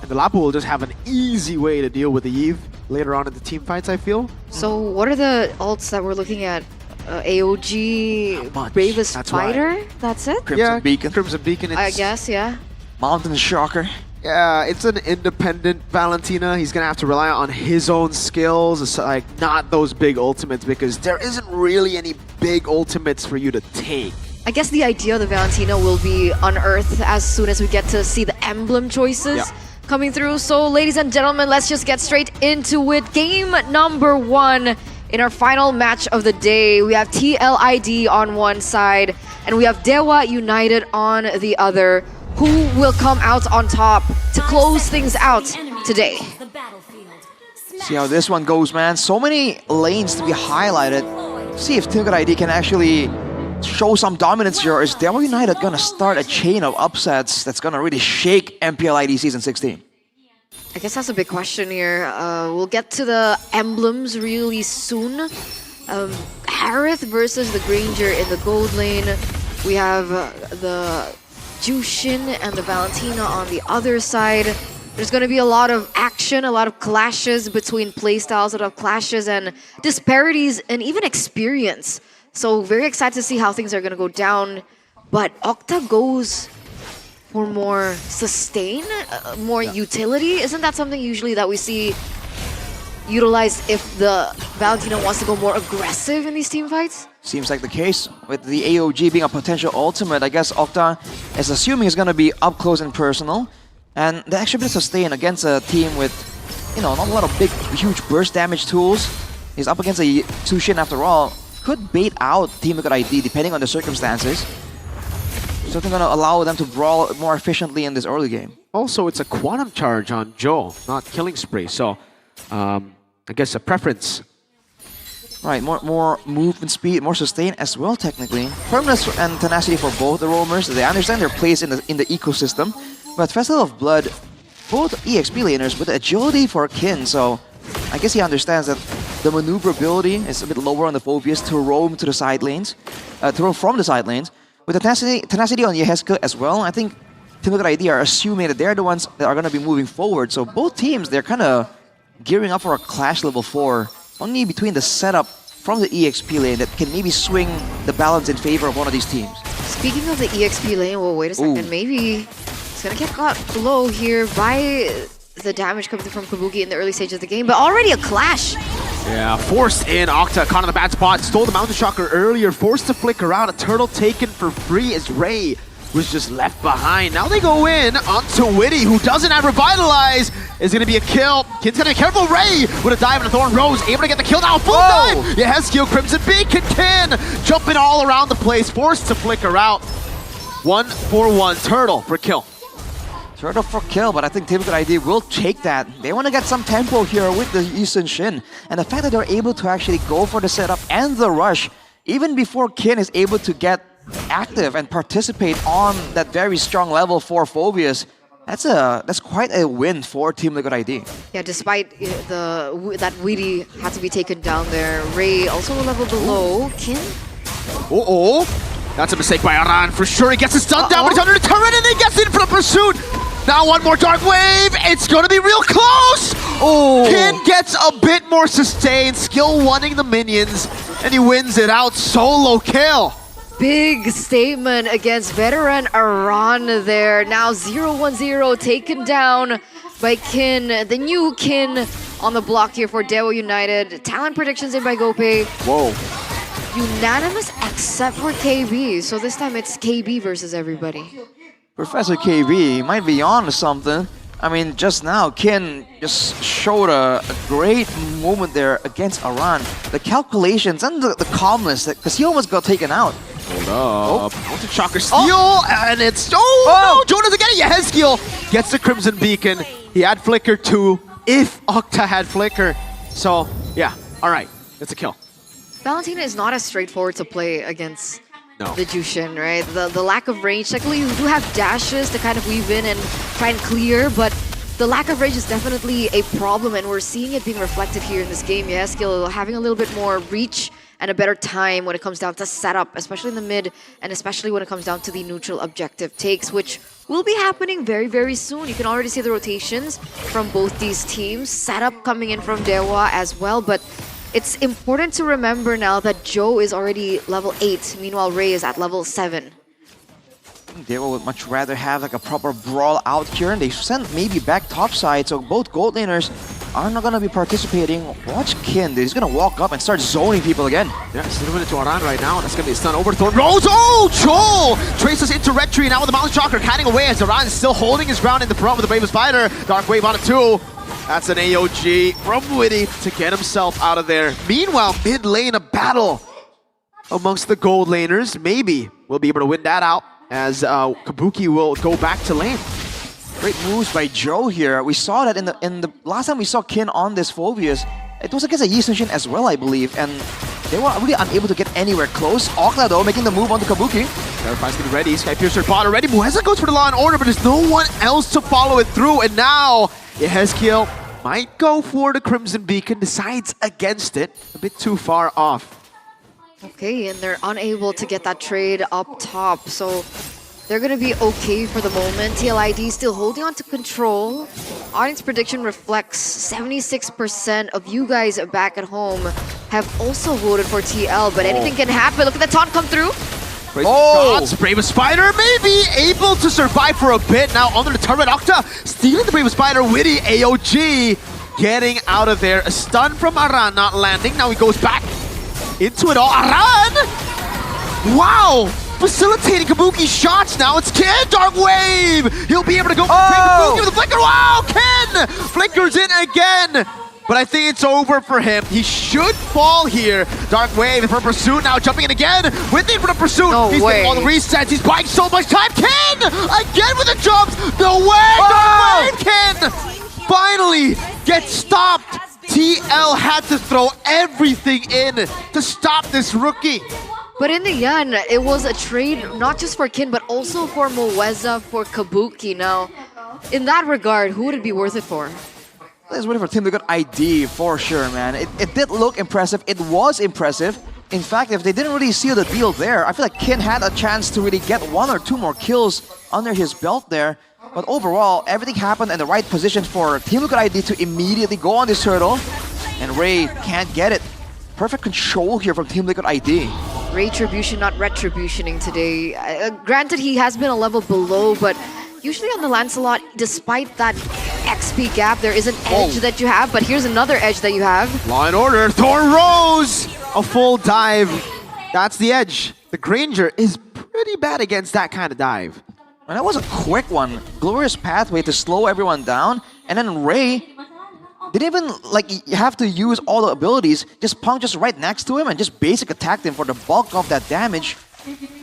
the Lapu will just have an easy way to deal with the Eve later on in the team fights, I feel. So what are the ults that we're looking at? AOG, Bravest Fighter? That's it? Crimson Beacon. Crimson Beacon. I guess, yeah. Mountain Shocker. Yeah, it's an independent Valentina. He's gonna have to rely on his own skills, it's like not those big ultimates, because there isn't really any big ultimates for you to take. I guess the idea of the Valentina will be unearthed as soon as we get to see the emblem choices coming through. So, ladies and gentlemen, let's just get straight into it. Game number 1 in our final match of the day. We have TLID on one side, and we have Dewa United on the other. Who will come out on top to close things out today? See how this one goes, man. So many lanes to be highlighted. See if Team Liquid ID can actually show some dominance here. Is Dewa United gonna start a chain of upsets that's gonna really shake MPL ID Season 16? I guess that's a big question here. We'll get to the emblems really soon. Harith versus the Granger in the gold lane. We have the Jushin and the Valentina on the other side. There's going to be a lot of action, a lot of clashes between playstyles, a lot of clashes and disparities and even experience. So very excited to see how things are going to go down. But Octa goes for more sustain, more utility. Isn't that something usually that we see utilized if the Valentina wants to go more aggressive in these team fights? Seems like the case. With the AOG being a potential ultimate, I guess Octa is assuming it's going to be up close and personal. And the extra bit of sustain against a team with, you know, not a lot of big, huge burst damage tools. He's up against a Tushin after all. Could bait out Team Liquid ID depending on the circumstances. Certainly going to allow them to brawl more efficiently in this early game. Also, it's a Quantum Charge on Joe, not Killing Spree. So, I guess a preference. Right, more movement speed, more sustain as well technically. Firmness and tenacity for both the roamers. They understand their place in the ecosystem. But Festival of Blood, both EXP laners with agility for Kin. So I guess he understands that the maneuverability is a bit lower on the Phobius to roam to the side lanes, to roam from the side lanes. With the tenacity on Yehezka as well, I think Team Liquid ID are assuming that they're the ones that are going to be moving forward. So both teams, they're kind of gearing up for a Clash level 4. Only between the setup from the EXP lane that can maybe swing the balance in favor of one of these teams. Speaking of the EXP lane, well, wait a second. Maybe it's going to get got low here by the damage coming from Kabuki in the early stage of the game, but already a clash. Yeah, forced in. Octa caught on the bad spot, stole the Mountain Shocker earlier, forced to flicker out. A turtle taken for free as Ray was just left behind. Now they go in onto Witty, who doesn't have Revitalize. Is going to be a kill. Kin's going to be careful. Ray with a dive and a Thorn Rose, able to get the kill now. Full dive! Yeah, Heskio, Crimson Beacon, Kin jumping all around the place, forced to flicker out. 1-for-1 Turtle for kill. Turtle for kill, but I think Team Liquid ID will take that. They want to get some tempo here with the Yisun Shin. And the fact that they're able to actually go for the setup and the rush, even before Kin is able to get active and participate on that very strong level for Phobius, that's quite a win for Team Liquid ID. Yeah, despite that Weedy had to be taken down there, Ray also a level below Kin. That's a mistake by Aran for sure. He gets his stun down, but he's under the turret and then gets in for the pursuit. Now one more Dark Wave. It's going to be real close. Kin gets a bit more sustained, skill wanting the minions, and he wins it out. Solo kill. Big statement against veteran Aran there. Now 0-1-0 taken down by Kin. The new Kin on the block here for Dewa United. Talent predictions in by Gope. Whoa. Unanimous except for KB. So this time it's KB versus everybody. Professor KB might be on to something. I mean, just now, Kin just showed a great moment there against Aran. The calculations and the calmness, because he almost got taken out. Hold up. Mountain Shocker steal, and it's... no! Jonas again! Yehezkiel gets the Crimson Beacon. He had Flicker too. If Octa had Flicker, So, yeah, all right, it's a kill. Valentina is not as straightforward to play against No. the Jushin, right? The lack of range. Technically, you do have dashes to kind of weave in and try and clear, but the lack of range is definitely a problem, and we're seeing it being reflected here in this game. Yeah, skill having a little bit more reach and a better time when it comes down to setup, especially in the mid, and especially when it comes down to the neutral objective takes, which will be happening very, very soon. You can already see the rotations from both these teams. Setup coming in from Dewa as well, but it's important to remember now that Joe is already level 8, meanwhile Ray is at level 7. They would much rather have like a proper brawl out here, and they sent maybe back topside, so both gold laners are not gonna be participating. Watch Kin, he's gonna walk up and start zoning people again. Yeah, he's moving into Aran right now. That's gonna be a stun overthrown. Rose! Oh, Joel! Traces into Red Tree now with the Mountain Chakra catting away as Aran is still holding his ground in the front with the Brave Spider. Dark Wave on it too. That's an AOG from Witty to get himself out of there. Meanwhile, mid lane, a battle amongst the gold laners. Maybe we'll be able to win that out as Kabuki will go back to lane. Great moves by Joe here. We saw that in the last time we saw Kin on this Phobius. It was against a Yi Sun-shin as well, I believe, and they were really unable to get anywhere close. Okla though making the move onto Kabuki. Terrify's getting ready. Sky Piercer bot already. Mueza goes for the Law and Order, but there's no one else to follow it through. And now Yehezkiel might go for the Crimson Beacon, decides against it. A bit too far off. Okay, and they're unable to get that trade up top, so they're gonna be okay for the moment. TLID still holding on to control. Audience prediction reflects 76% of you guys back at home have also voted for TL, but anything can happen. Look at that taunt come through. Brave Spider maybe able to survive for a bit. Now under the turret, Octa stealing the Brave Spider. Witty AOG getting out of there. A stun from Aran not landing. Now he goes back into it all. Aran! Wow! Facilitating Kabuki's shots now. It's Ken! Dark Wave! He'll be able to go Kabuki with the flicker. Wow! Ken! Flickers in again! But I think it's over for him. He should fall here. Dark Wave for Pursuit now jumping in again. With the Pursuit. No He's way. getting all the resets. He's buying so much time. Ken! Again with the jumps. No way! Dark Wave! Ken! Finally gets stopped. TL had to throw everything in to stop this rookie. But in the end, it was a trade not just for Kin, but also for Mueza, for Kabuki. Now, in that regard, who would it be worth it for? Let's wait for Team Liquid ID for sure, man. It did look impressive. It was impressive. In fact, if they didn't really seal the deal there, I feel like Kin had a chance to really get 1 or 2 more kills under his belt there. But overall, everything happened in the right position for Team Liquid ID to immediately go on this hurdle. And Ray can't get it. Perfect control here from Team Liquid ID. Retribution, not retributioning today. Granted, he has been a level below, but usually on the Lancelot, despite that XP gap, there is an edge that you have, but here's another edge that you have. Law and Order, Thorn Rose! A full dive. That's the edge. The Granger is pretty bad against that kind of dive. And that was a quick one. Glorious pathway to slow everyone down. And then Ray didn't even have to use all the abilities. Just Punk just right next to him and just basic attacked him for the bulk of that damage.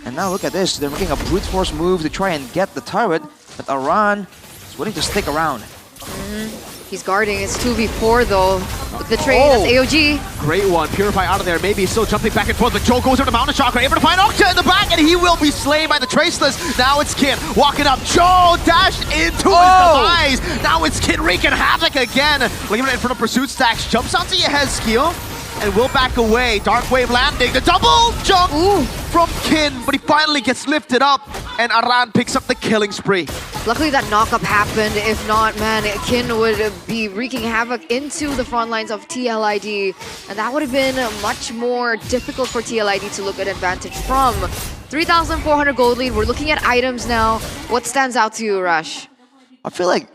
And now look at this. They're making a brute force move to try and get the turret. But Aran is willing to stick around. He's guarding. It's 2v4 though. Look at the trade. That's AOG. Great one. Purify out of there. Maybe he's still jumping back and forth, but Joe goes over the Mountain Chakra, able to find Octa in the back, and he will be slain by the Traceless. Now it's Kin walking up. Joe dashed into his demise. Now it's Kin wreaking havoc again. Looking in front of Pursuit Stacks. Jumps onto Yehezkiel and will back away. Dark Wave landing. The double jump from Kin, but he finally gets lifted up, and Aran picks up the killing spree. Luckily that knock-up happened. If not, man, Kin would be wreaking havoc into the front lines of TLID, and that would have been much more difficult for TLID to look at advantage from. 3,400 gold lead. We're looking at items now. What stands out to you, Rash? I feel like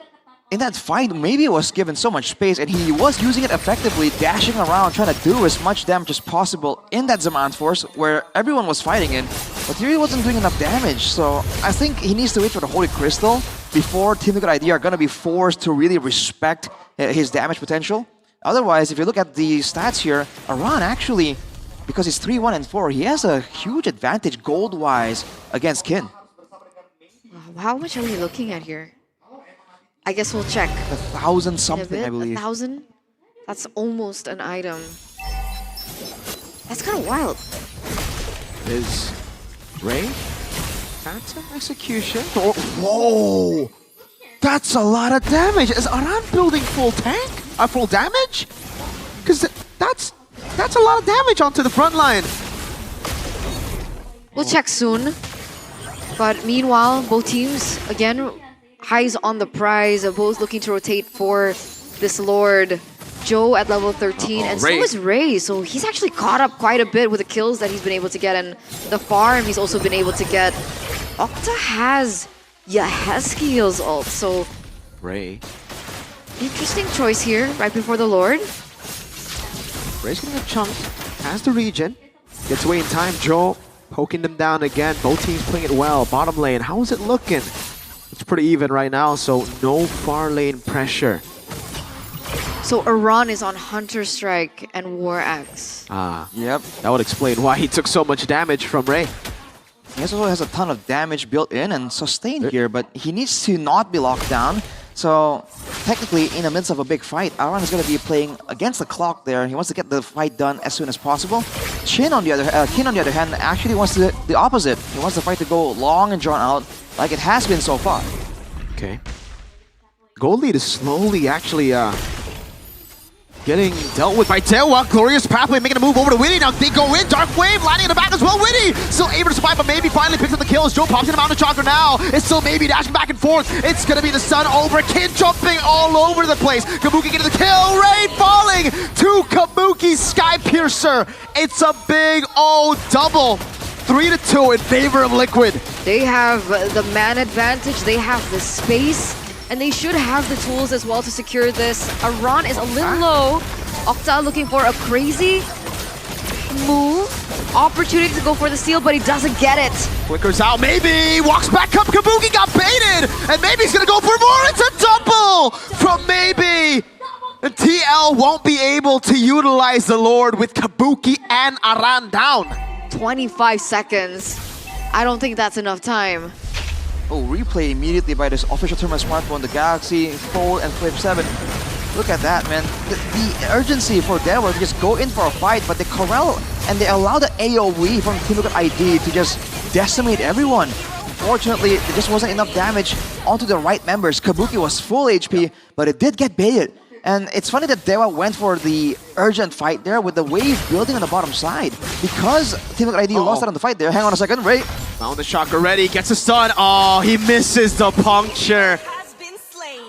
in that fight, maybe it was given so much space, and he was using it effectively, dashing around, trying to do as much damage as possible in that Zaman Force where everyone was fighting in, but he really wasn't doing enough damage. So I think he needs to wait for the Holy Crystal before Team Liquid ID are going to be forced to really respect his damage potential. Otherwise, if you look at the stats here, Aran actually, because he's 3-1 and 4, he has a huge advantage gold-wise against Kin. How much are we looking at here? I guess we'll check. 1,000 something, I believe. 1,000? That's almost an item. That's kind of wild. Is Ray? Phantom execution. Oh, whoa! That's a lot of damage. Is Aran building full tank? Full damage? Because that's a lot of damage onto the front line. We'll check soon. But meanwhile, both teams, again, eyes on the prize, both looking to rotate for this Lord. Joe at level 13, and so is Ray. So he's actually caught up quite a bit with the kills that he's been able to get, and the farm he's also been able to get. Octa has Yahezkiel's ult, so Ray. interesting choice here, right before the Lord. Ray's gonna get chunked, has the regen, gets away in time. Joe poking them down again. Both teams playing it well. Bottom lane, how is it looking? It's pretty even right now, so no far lane pressure. So Aran is on Hunter Strike and War Axe. Yep. That would explain why he took so much damage from Ray. He also has a ton of damage built in and sustained here, but he needs to not be locked down. So technically, in the midst of a big fight, Aran is going to be playing against the clock there. He wants to get the fight done as soon as possible. Kin on the other hand, actually wants the opposite. He wants the fight to go long and drawn out, like it has been so far. Okay. Gold lead is slowly actually getting dealt with by Dewa. Glorious Pathway making a move over to Witty. Now they go in. Dark Wave landing in the back as well. Witty still able to survive, but maybe finally picks up the kills. Joe pops in the Mountain Chakra now. It's still maybe dashing back and forth. It's going to be the sun over. Kid jumping all over the place. Kabuki getting the kill. Ray falling to Kabuki's Sky Piercer. It's a big old double. 3-2 in favor of Liquid. They have the man advantage. They have the space. And they should have the tools as well to secure this. Aran is a little low. Octa looking for a crazy move. Opportunity to go for the steal, but he doesn't get it. Flickers out, maybe! Walks back up, Kabuki got baited! And maybe he's gonna go for more! It's a double from maybe! And TL won't be able to utilize the Lord with Kabuki and Aran down. 25 seconds. I don't think that's enough time. Oh, replay immediately by this official Terminal smartphone, the Galaxy Fold and Flip 7. Look at that, man. The urgency for Dewa to just go in for a fight, but they corral and they allow the AoE from Team Liquid ID to just decimate everyone. Unfortunately, there just wasn't enough damage onto the right members. Kabuki was full HP, but it did get baited. And it's funny that Dewa went for the urgent fight there with the wave building on the bottom side. Because Team Liquid ID lost out on the fight there. Hang on a second, Ray. Found the chakra ready, gets a stun. Oh, he misses the puncture.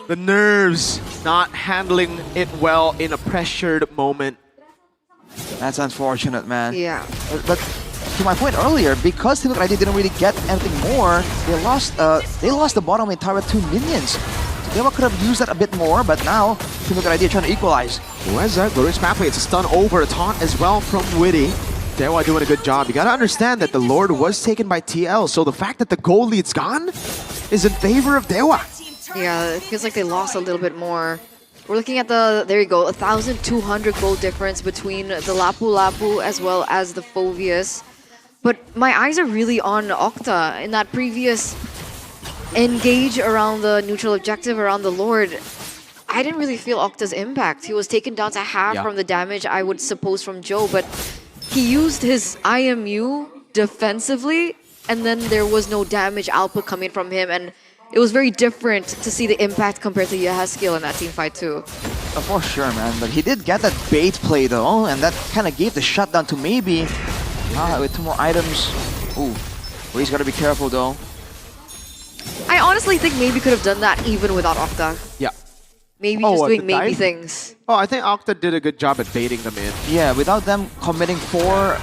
The nerves not handling it well in a pressured moment. That's unfortunate, man. Yeah. But to my point earlier, because Team Liquid ID didn't really get anything more, they lost the bottom lane tower 2 minions. So Dewa could have used that a bit more, but now Team Liquid ID are trying to equalize. Weza, Glorious Pathway, it's a stun over, a taunt as well from Witty. Dewa doing a good job. You gotta understand that the Lord was taken by TL, so the fact that the gold lead's gone is in favor of Dewa. Yeah, it feels like they lost a little bit more. We're looking at the, there you go, 1,200 gold difference between the Lapu Lapu as well as the Phoveus. But my eyes are really on Octa. In that previous engage around the neutral objective, around the Lord, I didn't really feel Octa's impact. He was taken down to half from the damage, I would suppose, from Joe, but he used his IMU defensively, and then there was no damage output coming from him, and it was very different to see the impact compared to Yahezkiel in that team fight too. For sure, man. But he did get that bait play though, and that kind of gave the shutdown to maybe. With 2 more items. Ooh, Ray's gotta be careful though. I honestly think maybe could have done that even without Octa. Yeah. Maybe just doing maybe things. Oh, I think Octa did a good job at baiting them in. Yeah, without them committing for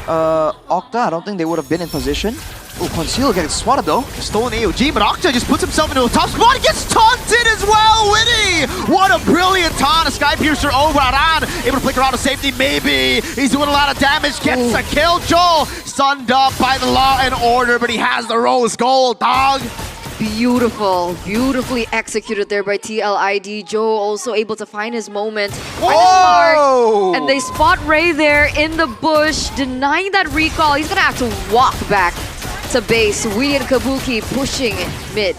Octa, I don't think they would have been in position. Oh, Conceal getting swatted though. Stolen AOG, but Octa just puts himself into a top spot. He gets taunted as well, Witty! What a brilliant taunt. A Sky Piercer over Aran. Able to flicker out of safety, maybe. He's doing a lot of damage. Gets a kill. Joel stunned up by the Law and Order, but he has the rose gold, dog. Beautiful, beautifully executed there by TLID. Joe also able to find his moment. Whoa! And they spot Ray there in the bush, denying that recall. He's gonna have to walk back to base. We and Kabuki pushing mid.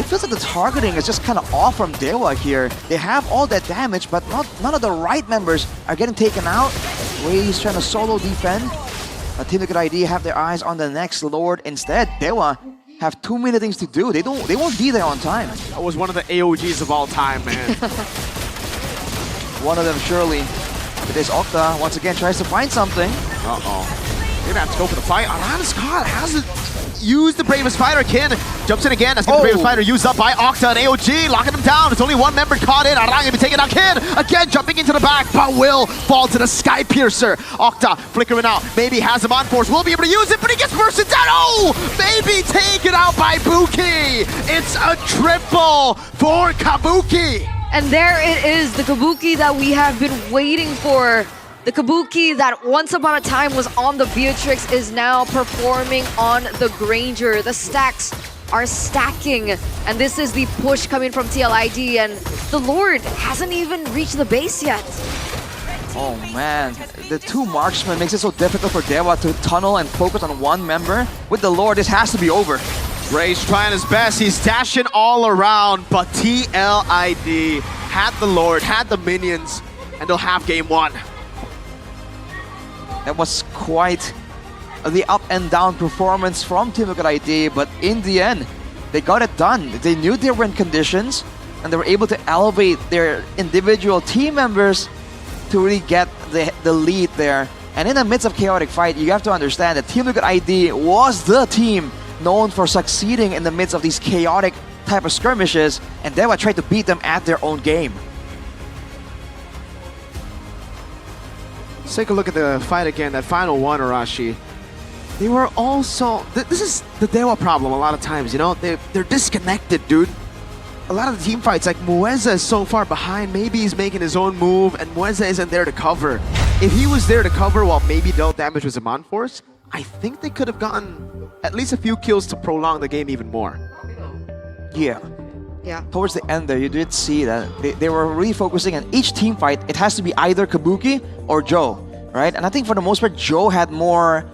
it feels like the targeting is just kind of off from Dewa here. They have all that damage, but none of the right members are getting taken out. Ray's trying to solo defend. Team Liquid ID have their eyes on the next Lord. Instead, Dewa have too many things to do. They won't be there on time. That was one of the AOGs of all time, man. One of them surely. But this Octa once again tries to find something. They're gonna have to go for the fight. Arana's caught. Hasn't used the Bravest Fighter. Kin jumps in again. As the Bravest Fighter used up by Octa and AOG, locking him down. It's only one member caught in. Arana gonna be taking out Kin. Again, jumping into the back, but will fall to the Sky Piercer. Octa flickering out. Maybe has him on force. Will be able to use it, but he gets bursted down. Oh! Maybe taken out by Buki. It's a triple for Kabuki. And there it is, the Kabuki that we have been waiting for. The Kabuki that once upon a time was on the Beatrix is now performing on the Granger. The stacks are stacking, and this is the push coming from TLID, and the Lord hasn't even reached the base yet. Oh man, the two marksmen makes it so difficult for Dewa to tunnel and focus on one member. With the Lord, this has to be over. Ray's trying his best. He's dashing all around, but TLID had the Lord, had the minions, and they'll have game one. That was quite the up and down performance from Team Liquid ID, but in the end, they got it done. They knew they were in conditions, and they were able to elevate their individual team members to really get the lead there. And in the midst of chaotic fight, you have to understand that Team Liquid ID was the team known for succeeding in the midst of these chaotic type of skirmishes, and Dewa tried to beat them at their own game. Let's take a look at the fight again, that final one, Arashi. They were also... This is the Dewa problem a lot of times, you know? They're disconnected, dude. A lot of the team fights, like Mueza is so far behind, maybe he's making his own move, and Mueza isn't there to cover. If he was there to cover while maybe dealt damage with Zaman Force, I think they could have gotten at least a few kills to prolong the game even more. Yeah. Yeah. Towards the end there, you did see that they were really focusing on each team fight. It has to be either Kabuki or Joe, right? And I think for the most part, Joe had more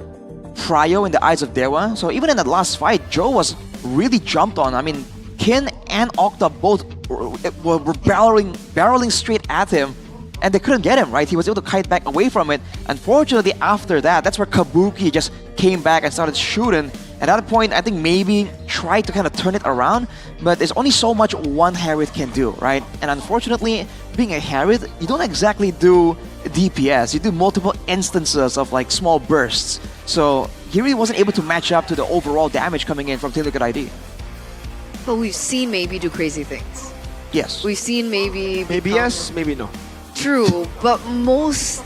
prio in the eyes of Dewa. So even in that last fight, Joe was really jumped on. I mean, Kin and Octa both were barreling straight at him, and they couldn't get him, right? He was able to kite back away from it. Unfortunately, after that, that's where Kabuki just came back and started shooting. At that point, I think maybe tried to kind of turn it around, but there's only so much one Harith can do, right? And unfortunately, being a Harith, you don't exactly do DPS. You do multiple instances of like small bursts. So he really wasn't able to match up to the overall damage coming in from Team Liquid ID. But we've seen maybe do crazy things. Yes. We've seen maybe... Maybe yes, maybe no. True, but most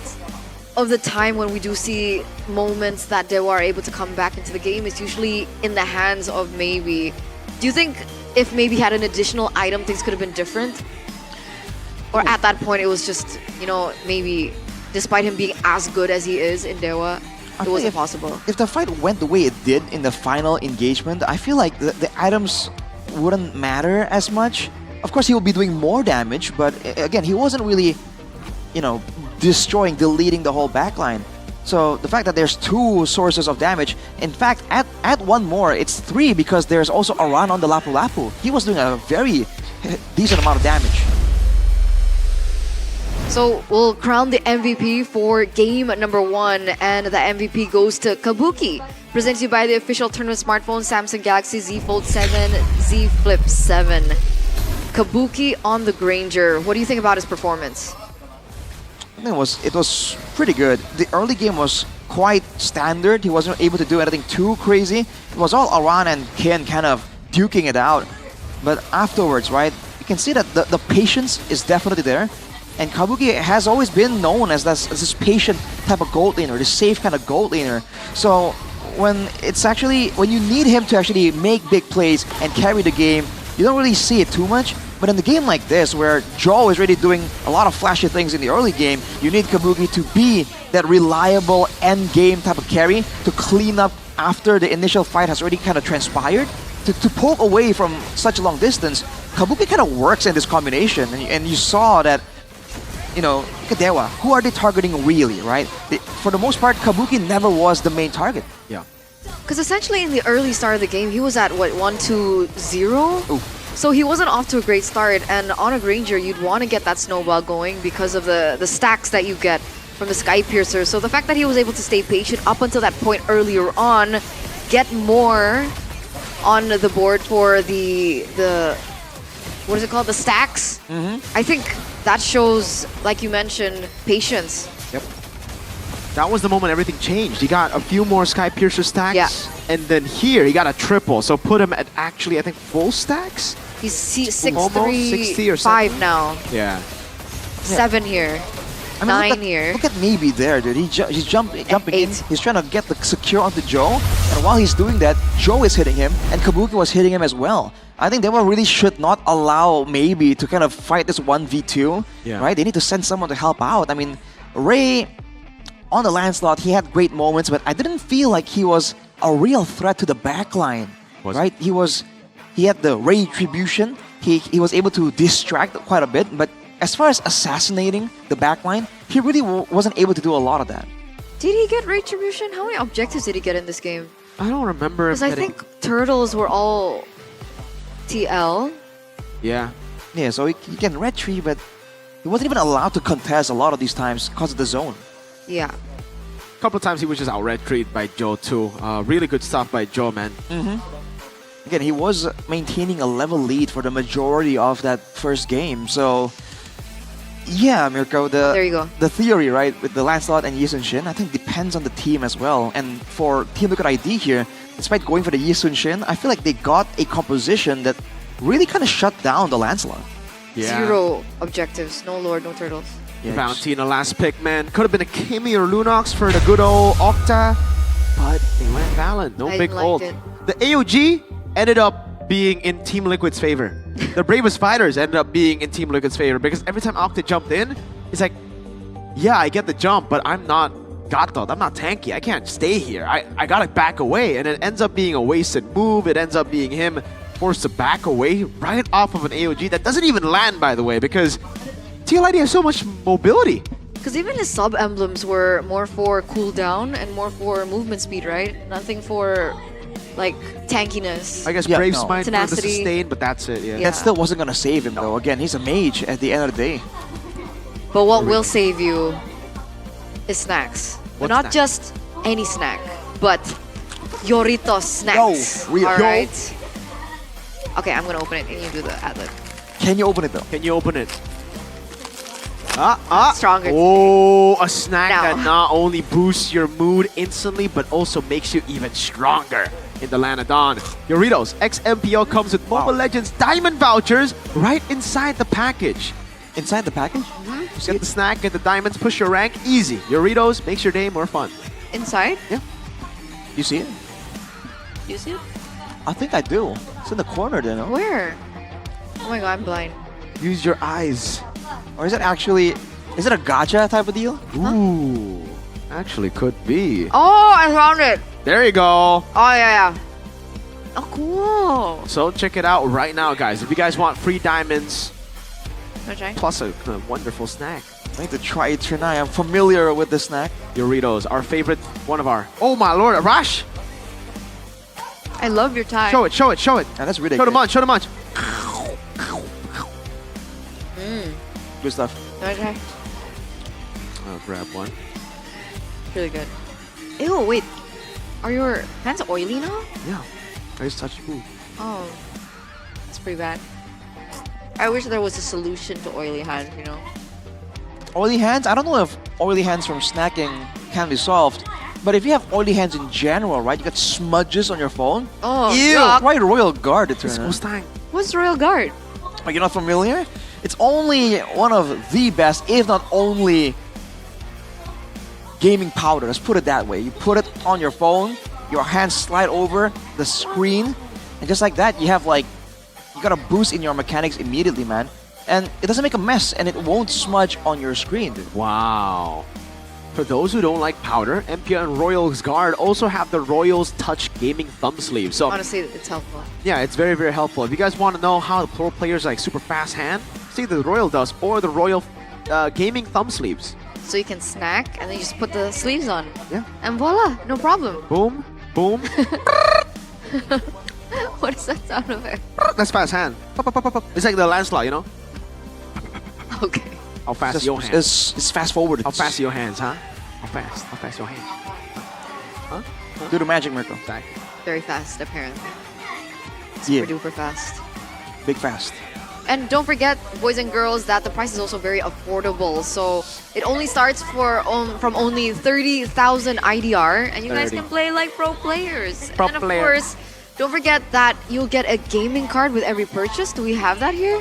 of the time when we do see moments that Dewa are able to come back into the game, it's usually in the hands of maybe. Do you think if maybe had an additional item, things could have been different? Or at that point, it was just, you know, maybe despite him being as good as he is in Dewa, it wasn't possible. If the fight went the way it did in the final engagement, I feel like the items wouldn't matter as much. Of course, he will be doing more damage, but again, he wasn't really, you know, deleting the whole backline. So the fact that there's two sources of damage, in fact, add one more, it's three because there's also Aran on the Lapu Lapu. He was doing a very decent amount of damage. So we'll crown the MVP for game number 1, and the MVP goes to Kabuki. Presented to you by the official tournament smartphone Samsung Galaxy Z Fold 7, Z Flip 7. Kabuki on the Granger. What do you think about his performance? I think it was pretty good. The early game was quite standard. He wasn't able to do anything too crazy. It was all Aran and Ken kind of duking it out. But afterwards, right, you can see that the patience is definitely there. And Kabuki has always been known as this patient type of gold laner, this safe kind of gold laner. So when you need him to actually make big plays and carry the game, you don't really see it too much. But in the game like this, where Joe is already doing a lot of flashy things in the early game, you need Kabuki to be that reliable end game type of carry to clean up after the initial fight has already kind of transpired. To poke away from such a long distance, Kabuki kind of works in this combination. And you saw that, you know, Dewa, who are they targeting really, right? For the most part, Kabuki never was the main target. Yeah. Because essentially in the early start of the game, he was at, what, 1-2-0? So he wasn't off to a great start, and on a Granger, you'd want to get that snowball going because of the stacks that you get from the Sky Piercer. So the fact that he was able to stay patient up until that point earlier on, get more on the board for the what is it called? The stacks? I think that shows, like you mentioned, patience. Yep. That was the moment everything changed. He got a few more Sky Piercer stacks, and then here he got a triple. So put him at actually, I think, full stacks? He's 60 6-3, or 5 now. Yeah. 7 here. I mean, 9 here. Look at Maybe there, dude. He's jumping in. He's trying to get the secure onto Joe. And while he's doing that, Joe is hitting him, and Kabuki was hitting him as well. I think they really should not allow Maybe to kind of fight this 1v2. Yeah. Right? They need to send someone to help out. I mean, Ray, on the Lancelot, he had great moments, but I didn't feel like he was a real threat to the backline. Right? He had the Ray Retribution. He was able to distract quite a bit, but as far as assassinating the backline, he really wasn't able to do a lot of that. Did he get Retribution? How many objectives did he get in this game? I don't remember. Because I think Turtles were all TL. Yeah. Yeah, so he can red tree, but he wasn't even allowed to contest a lot of these times because of the zone. Yeah. A couple of times he was just out red treed by Joe too. Really good stuff by Joe, man. Again, he was maintaining a level lead for the majority of that first game, so yeah, Mirko, there you go. The theory, right, with the Lancelot and Yisun Shin, I think depends on the team as well. And for Team Liquid ID here, despite going for the Yisun Shin, I feel like they got a composition that really kind of shut down the Lancelot. Yeah. 0 objectives. No Lord, no Turtles. Yeah, Valentina last pick, man. Could have been a Kimi or Lunox for the good old Octa, but they went Valen. No big ult. The AOG ended up being in Team Liquid's favor. The bravest fighters ended up being in Team Liquid's favor because every time Octa jumped in, it's like, yeah, I get the jump, but I'm not Gatot. I'm not tanky. I can't stay here. I gotta back away. And it ends up being a wasted move. It ends up being him forced to back away right off of an AOG that doesn't even land, by the way, because TLID has so much mobility. Because even his sub-emblems were more for cooldown and more for movement speed, right? Nothing for, like, tankiness. I guess Brave Smite for the tenacity. sustain, but that's it, yeah. That still wasn't going to save him, though. Again, he's a mage at the end of the day. But what will save you is snacks. But What not snack? just any snack, but Yorito's snacks. Yo, All yo. right. Okay, I'm gonna open it and you do the ad-lib. Can you open it, though? Can you open it? Stronger. Oh, a snack Now. that not only boosts your mood instantly, but also makes you even stronger in the Land of Dawn. Doritos X MPL comes with Mobile Legends Diamond vouchers right inside the package. Inside the package? Get the snack, get the diamonds, push your rank, easy. Doritos makes your day more fun. Inside? Yeah. You see it? You see it? I think I do. It's in the corner there, no? Where? Oh my god, I'm blind. Use your eyes. Or is it actually... Is it a gacha type of deal? Ooh. Actually could be. Oh, I found it. There you go. Oh, yeah. Oh, cool. So check it out right now, guys. If you guys want free diamonds, Okay. plus a wonderful snack. I need to try it tonight. I'm familiar with the snack. Doritos, our favorite, one of our... Oh my lord, Arash! I love your tie. Show it, show it, show it. Yeah, that's ridiculous. Show the munch, show the munch. Good stuff. Okay. I'll grab one. Really good. Ew, wait. Are your hands oily now? Yeah. I just touched food. Oh. That's pretty bad. I wish there was a solution to oily hands, you know? Oily hands? I don't know if oily hands from snacking can be solved. But if you have oily hands in general, right? You got smudges on your phone. Oh, Ew! yuck. Try Royal Guard, it turns out. What's Royal Guard? Are you not familiar? It's only one of the best, if not only, gaming powder. Let's put it that way. You put it on your phone, your hands slide over the screen, and just like that, you have like, you got a boost in your mechanics immediately, man. And it doesn't make a mess, and it won't smudge on your screen, dude. Wow. For those who don't like powder, MPL and Royals Guard also have the Royals Touch Gaming Thumb Sleeve. So Honestly, it's helpful. yeah, it's very, very helpful. If you guys want to know how the pro players like super fast hand, see the Royal does, or the Royal Gaming Thumb Sleeves. So you can snack and then you just put the sleeves on. Yeah. And voila, no problem. Boom, boom. What is that sound effect? That's fast hand. It's like the Lancelot, you know? Okay. How fast Just- your hands? It's fast forward. How fast your hands, huh? How fast your hands? Huh? Do the magic, Mirko. Exactly. Very fast, apparently. Yeah. Super duper fast. Big fast. And don't forget, boys and girls, that the price is also very affordable. So it only starts from only 30,000 IDR, and you guys 30. can play like pro players. Pro and of player. course, don't forget that you'll get a gaming card with every purchase. Do we have that here?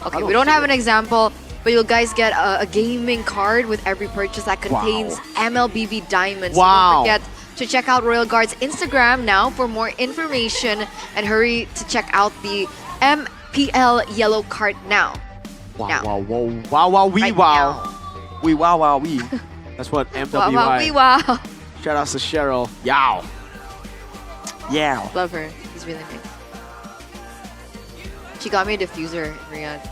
Okay, we don't have an example, but you guys get a gaming card with every purchase that contains MLBB diamonds. So Wow. don't forget to check out Royal Guard's Instagram now for more information, and hurry to check out the MPL yellow card now. Wow, wee Right wow. We wow, we. That's what Wow, MWI. wow, wee, wow. Shout out to Cheryl. Yow. Yeah. Love her. She's really nice. She got me a diffuser in Riyadh.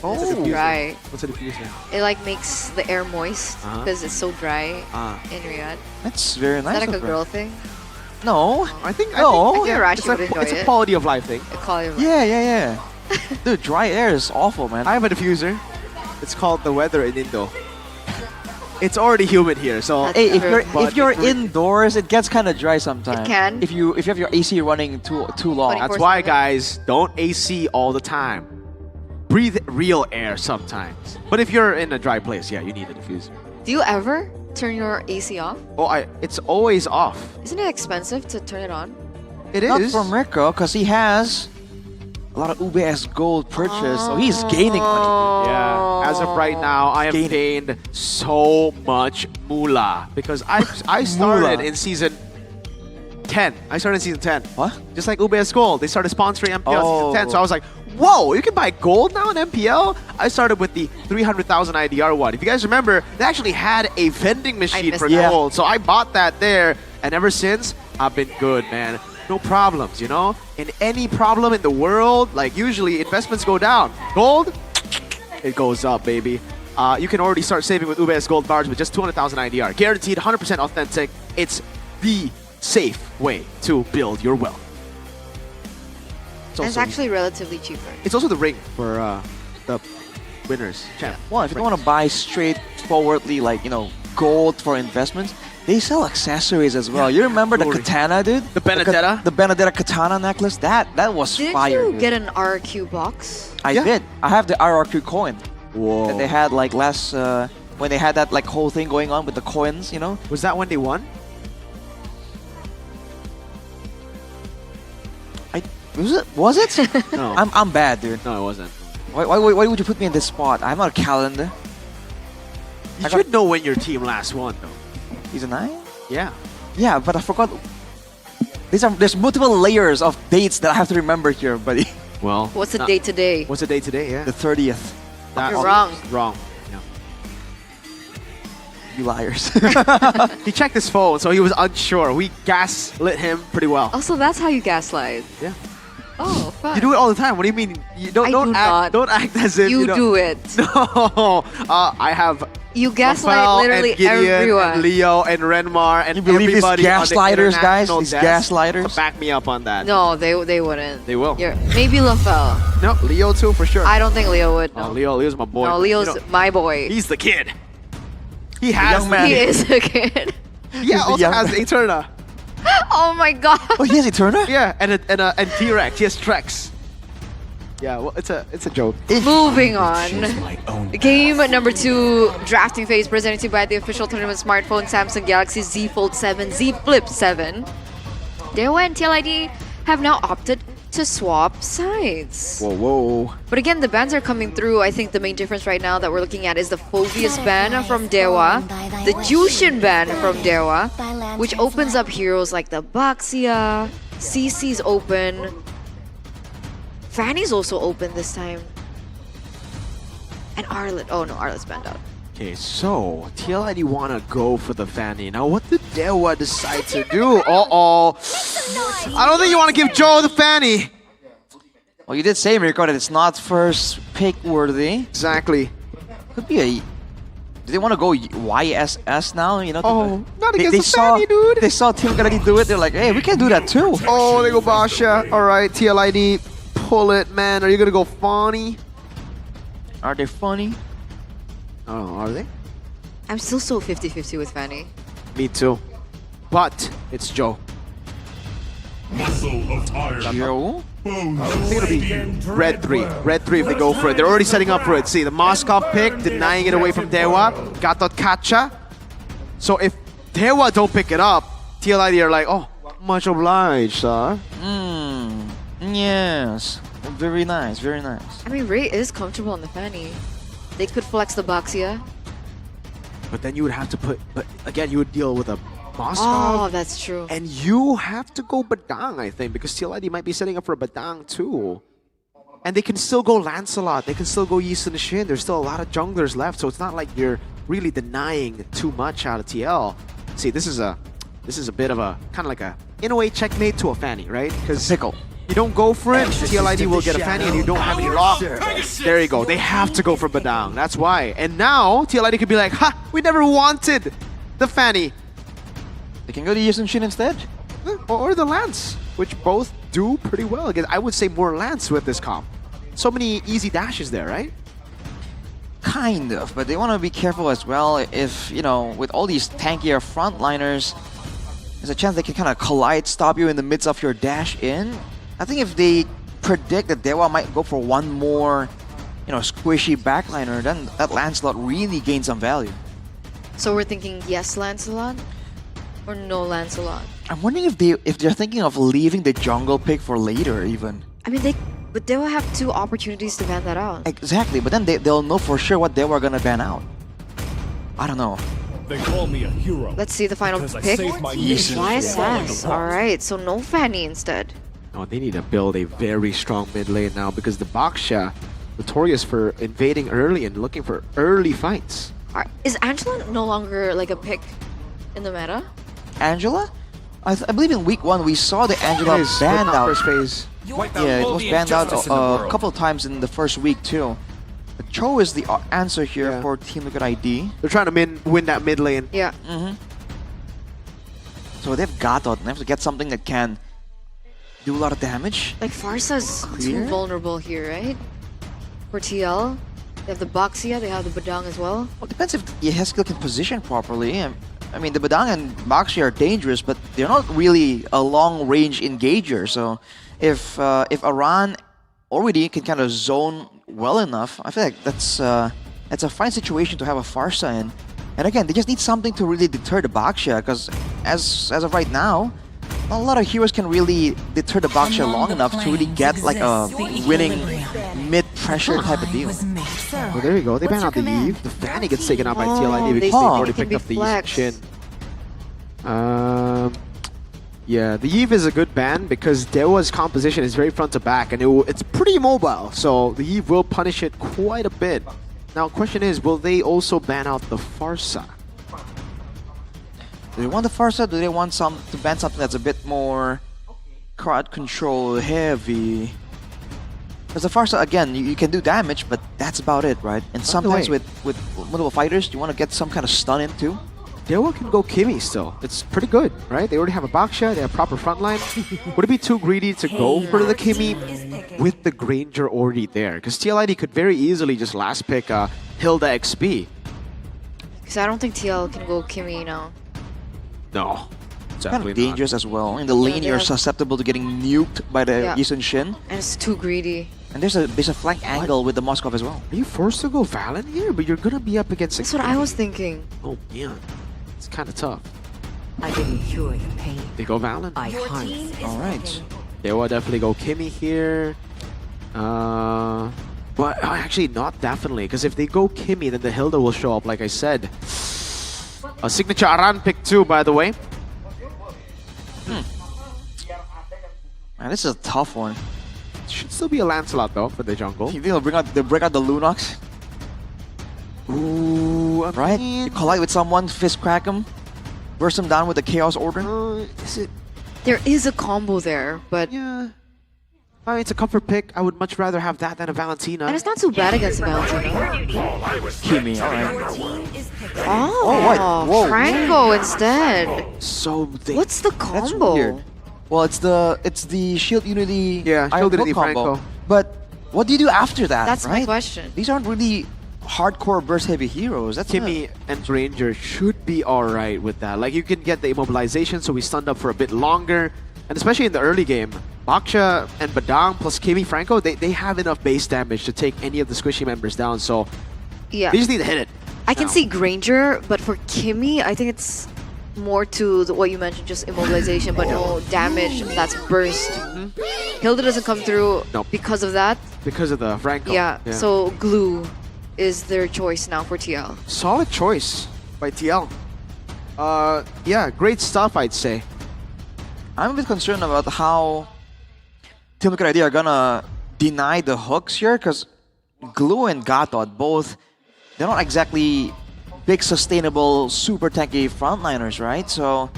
What's a It's diffuser? dry. What's a diffuser? It like makes the air moist because it's so dry in Riyadh. That's very Is nice. that like a of her. girl thing? No. I think No. I think Rashi it's, would like, enjoy it's a it. quality of life thing. A quality of life. Yeah. Dude, dry air is awful, man. I have a diffuser. It's called the weather in Indo. It's already humid here, so Hey, if but you're if we're- indoors, it gets kind of dry sometimes. It can. If you have your AC running too long. That's why, guys, don't AC all the time. Breathe real air sometimes. But if you're in a dry place, yeah, you need a diffuser. Do you ever turn your AC off? Oh, it's always off. Isn't it expensive to turn it on? It Not is. from Rico, because he has a lot of UBS gold purchase, so he's gaining money. Yeah. As of right now, I have gained so much moolah because I started Moolah. in season 10. I started in season 10. What? Just like UBS Gold, they started sponsoring MPL in Oh. season 10. So I was like, whoa, you can buy gold now in MPL? I started with the 300,000 IDR one. If you guys remember, they actually had a vending machine missed for that. gold. So I bought that there, and ever since, I've been good, man. No problems, you know? In any problem in the world, like usually investments go down. Gold, it goes up, baby. You can already start saving with UBS Gold bars with just 200,000 IDR. Guaranteed, 100% authentic. It's the safe way to build your wealth. And it's actually relatively cheaper. It's also the ring for the winners. Champ. Well, if you don't want to buy straightforwardly, like, gold for investments, they sell accessories as well. You remember the katana, dude? The Benedetta? The Benedetta katana necklace? That was Didn't fire. you dude. get an RQ box? I did. I have the RRQ coin. Whoa. That they had like last when they had that like whole thing going on with the coins, Was that when they won? Was it? No. I'm bad, dude. No, it wasn't. Why would you put me in this spot? I'm on a calendar. You should know when your team last won, though. Season 9? Yeah. Yeah, but I forgot. There's multiple layers of dates that I have to remember here, buddy. Well. What's the date today? What's the date today? Yeah. The 30th. You're wrong. Wrong. Yeah. You liars. He checked his phone, so he was unsure. We gaslit him pretty well. Also, that's how you gaslight. Yeah. Oh, fun. You do it all the time. What do you mean? You don't I don't do act not. don't act as if You don't- do it. No. I have You gaslight Rafael literally and Gideon everyone. and Leo and Renmar and You believe these everybody on the gaslighters, guys? international These desk. gaslighters? Back me up on that. No, they wouldn't. They will. Maybe LaFell. No, Leo too for sure. I don't think Leo would. No, Oh, Leo's my boy. no Leo's You know, my boy. he's the kid. He has young man. He is a kid. Yeah, the also young has man. Eterna. Oh my god. Oh, he has Eterna? Yeah, and T-Rex. He has Trex. Yeah, well, it's a joke. Moving on. Game number 2, drafting phase, presented to you by the official tournament smartphone Samsung Galaxy Z Fold 7, Z Flip 7. Dewa and TLID have now opted to swap sides. Whoa. But again, the bans are coming through. I think the main difference right now that we're looking at is the Phobius ban from Dewa, the Jushin ban from Dewa, which opens up heroes like the Baxia, CC's open, Fanny's also open this time. And Arlet. Oh no, Arlet's banned out. Okay, so TLID wanna go for the Fanny. Now, what did Dewa decide to do? Uh-oh. I don't think you want to give Joe the Fanny. Well, you did say, Mirko, that it's not first pick worthy. Exactly. Could be a Do they want to go YSS now? You know? Oh, not against they the saw, Fanny, dude. They saw Team Liquid ID do it. They're like, hey, we can do that too. Oh, they go Basha. All right, TLID, pull it, man. Are you gonna go Fanny? Are they funny? Oh, are they? I'm still so 50-50 with Fanny. Me too. But it's Joe. Joe? I think it'll be red 3. Red 3 if they go for it. They're already setting up for it. See, the Moscow pick, denying it away from Dewa. Gatot Kacha. So if Dewa don't pick it up, TLID are like, oh, much obliged, sir. Yes. Very nice, very nice. I mean, Ray is comfortable on the Fanny. They could flex the Boxia. But then you would have to put, but again, you would deal with a Moscow. Oh, that's true. And you have to go Badang, I think, because TLID might be setting up for a Badang too. And they can still go Lancelot, they can still go Yi Sun Shin. There's still a lot of junglers left, so it's not like you're really denying too much out of TL. See, this is a bit of a kind of like a in a way checkmate to a Fanny, right? Because pickle. You don't go for it, TLID will get a Fanny and you don't have any lock. There you go. They have to go for Badang. That's why. And now TLID could be like, ha, we never wanted the Fanny. They can go to Yi Sun Shin instead. Or the Lance, which both do pretty well. Again, I would say more Lance with this comp. So many easy dashes there, right? Kind of, but they want to be careful as well. If, you know, with all these tankier frontliners, there's a chance they can kind of collide, stop you in the midst of your dash in. I think if they predict that Dewa might go for one more, you know, squishy backliner, then that Lancelot really gains some value. So we're thinking yes Lancelot or no Lancelot? I'm wondering if they're thinking of leaving the jungle pick for later even. I mean, but they will have 2 opportunities to ban that out. Exactly, but then they'll know for sure what Dewa are gonna ban out. I don't know. They call me a hero. Let's see the final pick. YSS. Alright, so no Fanny instead. No, they need to build a very strong mid lane now because the Baksha, notorious for invading early and looking for early fights. Is Angela no longer like a pick in the meta? Angela? I believe in week 1 we saw the Angela banned out. First phase. Yeah, it was banned out a couple of times in the first week too. But Cho is the answer here for Team Liquid ID. They're trying to win that mid lane. Yeah. So they've Gatot and they have to get something that can do a lot of damage. Like Farsa's too vulnerable here, right? For TL, they have the Boxia, they have the Badang as well. Well, it depends if Yeheskel can position properly. I mean, the Badang and Boxia are dangerous, but they're not really a long-range engager. So if Aran already can kind of zone well enough, I feel like that's a fine situation to have a Farsa in. And again, they just need something to really deter the Boxia, because as of right now, not a lot of heroes can really deter the Baksha long enough to really get like a winning mid-pressure type of deal. Well, there you go. They ban out the Eve. The Fanny gets taken out by TLID because they've already picked up the Shin. Yeah, the Eve is a good ban because Dewa's composition is very front to back and it's pretty mobile. So the Eve will punish it quite a bit. Now, question is, will they also ban out the Farsa? Do they want the Farsa? Do they want to ban something that's a bit more crowd control heavy? Because the Farsa, again, you can do damage, but that's about it, right? And sometimes with multiple fighters, you want to get some kind of stun in too. Dewa can go Kimi still. It's pretty good, right? They already have a Baksha, they have proper frontline. Would it be too greedy to go for the Kimi with the Granger already there? Because TLID could very easily just last pick Hilda XP. Because I don't think TL can go Kimi now. No, it's kind of dangerous as well. In the lane, you're susceptible to getting nuked by the Yi Sun Shin. And it's too greedy. And there's a flank angle with the Moskov as well. Are you forced to go Valen here? But you're gonna be up against. That's what I was thinking. Oh yeah, it's kind of tough. I didn't cure your pain. They go Valen. I harness. All right. They will definitely go Kimi here. But actually not definitely, because if they go Kimi, then the Hilda will show up. Like I said. A signature Aran pick too, by the way. Man, this is a tough one. Should still be a Lancelot though for the jungle. You think they'll bring out the Lunox? Ooh, right? You collide with someone, fist crack him, burst him down with the Chaos Order. Is it? There is a combo there, but yeah. It's a comfort pick. I would much rather have that than a Valentina. And it's not too bad against Valentina. Kimi, alright. Oh, Whoa. Franco instead. So what's the combo? Weird. Well, it's the Shield Unity Shield Iron Unity Hook combo. Franco. But what do you do after that? That's right? my question. These aren't really hardcore burst heavy heroes. That's Kimi and Ranger should be alright with that. Like, you can get the immobilization, so we stunned up for a bit longer. And especially in the early game, Baksha and Badang plus Kimi Franco, they have enough base damage to take any of the squishy members down. So yeah, they just need to hit it. I can see Granger, but for Kimi, I think it's more to what you mentioned, just immobilization, but no damage. That's burst. Hilda doesn't come through because of that. Because of the Franco. Yeah, so glue is their choice now for TL. Solid choice by TL. Yeah, great stuff, I'd say. I'm a bit concerned about how Team Liquid ID are gonna deny the hooks here, because Glue and Gatot both, they're not exactly big, sustainable, super tanky frontliners, right? So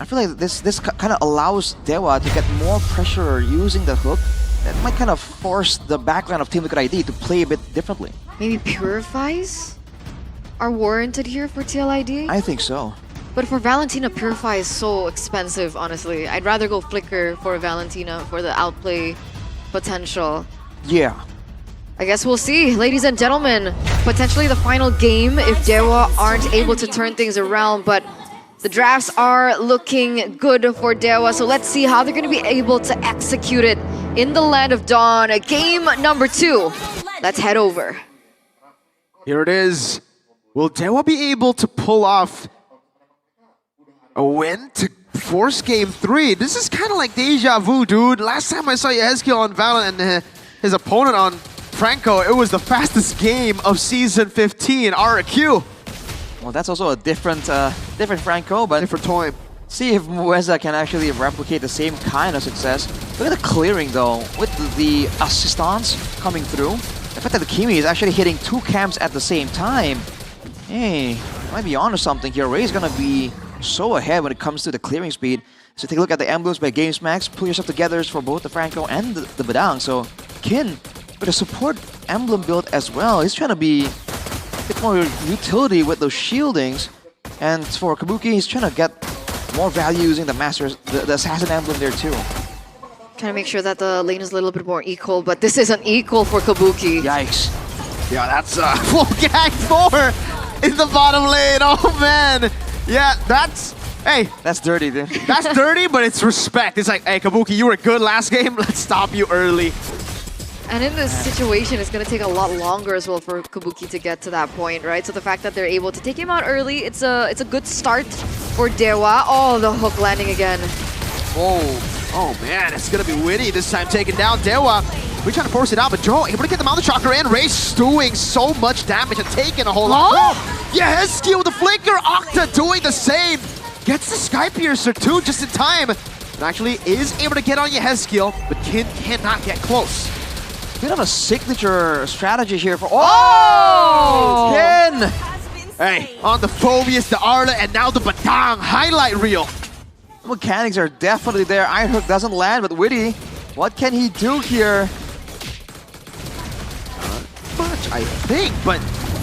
I feel like this kind of allows Dewa to get more pressure using the hook. That might kind of force the backline of Team Liquid ID to play a bit differently. Maybe Purifies are warranted here for TLID? I think so. But for Valentina, Purify is so expensive, honestly. I'd rather go Flicker for Valentina for the outplay potential. Yeah. I guess we'll see. Ladies and gentlemen, potentially the final game if Dewa aren't able to turn things around, but the drafts are looking good for Dewa, so let's see how they're going to be able to execute it in the Land of Dawn. Game number 2. Let's head over. Here it is. Will Dewa be able to pull off a win to force game 3? This is kind of like deja vu, dude. Last time I saw Yehezkiel on Valent and his opponent on Franco, it was the fastest game of Season 15, RQ. Well, that's also a different Franco, but different time. See if Mueza can actually replicate the same kind of success. Look at the clearing though, with the assistance coming through. The fact that the Kimi is actually hitting 2 camps at the same time. Hey, might be onto something here. Ray's gonna be so ahead when it comes to the clearing speed. So take a look at the emblems by GamesMax. Pull yourself together for both the Franco and the Badang. So Kin with a support emblem build as well. He's trying to be a bit more utility with those shieldings. And for Kabuki, he's trying to get more value using the Master's, the Assassin emblem there too. Trying to make sure that the lane is a little bit more equal, but this isn't equal for Kabuki. Yikes. Yeah, that's full gang 4 in the bottom lane. Oh man. Yeah, that's, hey. That's dirty, dude. That's dirty, but it's respect. It's like, hey, Kabuki, you were good last game. Let's stop you early. And in this situation, it's going to take a lot longer as well for Kabuki to get to that point, right? So the fact that they're able to take him out early, it's a good start for Dewa. Oh, the hook landing again. Whoa. Oh man, it's going to be Witty this time taking down Dewa. We're trying to force it out, but Joe able to get the Mountain Chakra in. Ray's doing so much damage and taking a whole lot. Oh! Yehezkiel with the Flicker. Octa doing the same. Gets the Sky Piercer too, just in time. And actually is able to get on Yehezkiel, but Kin cannot get close. Bit of a signature strategy here for... Oh! Kin! Hey, on the Phobius, the Arla, and now the Badang highlight reel. The mechanics are definitely there. Iron Hook doesn't land, but Witty, what can he do here? Much, I think, but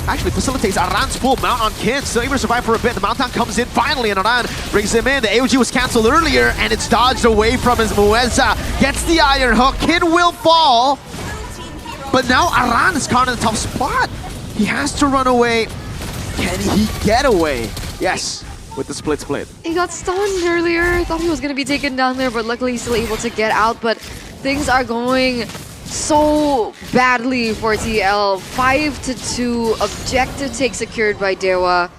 actually facilitates Aran's full mount on Kin. Still able to survive for a bit. The Mountain comes in finally, and Aran brings him in. The AOG was cancelled earlier, and it's dodged away from his Mueza. Gets the Iron Hook. Kin will fall, but now Aran is caught in a tough spot. He has to run away. Can he get away? Yes, with the split. He got stunned earlier. Thought he was going to be taken down there, but luckily he's still able to get out. But things are going so badly for TL. 5-2, objective take secured by Dewa.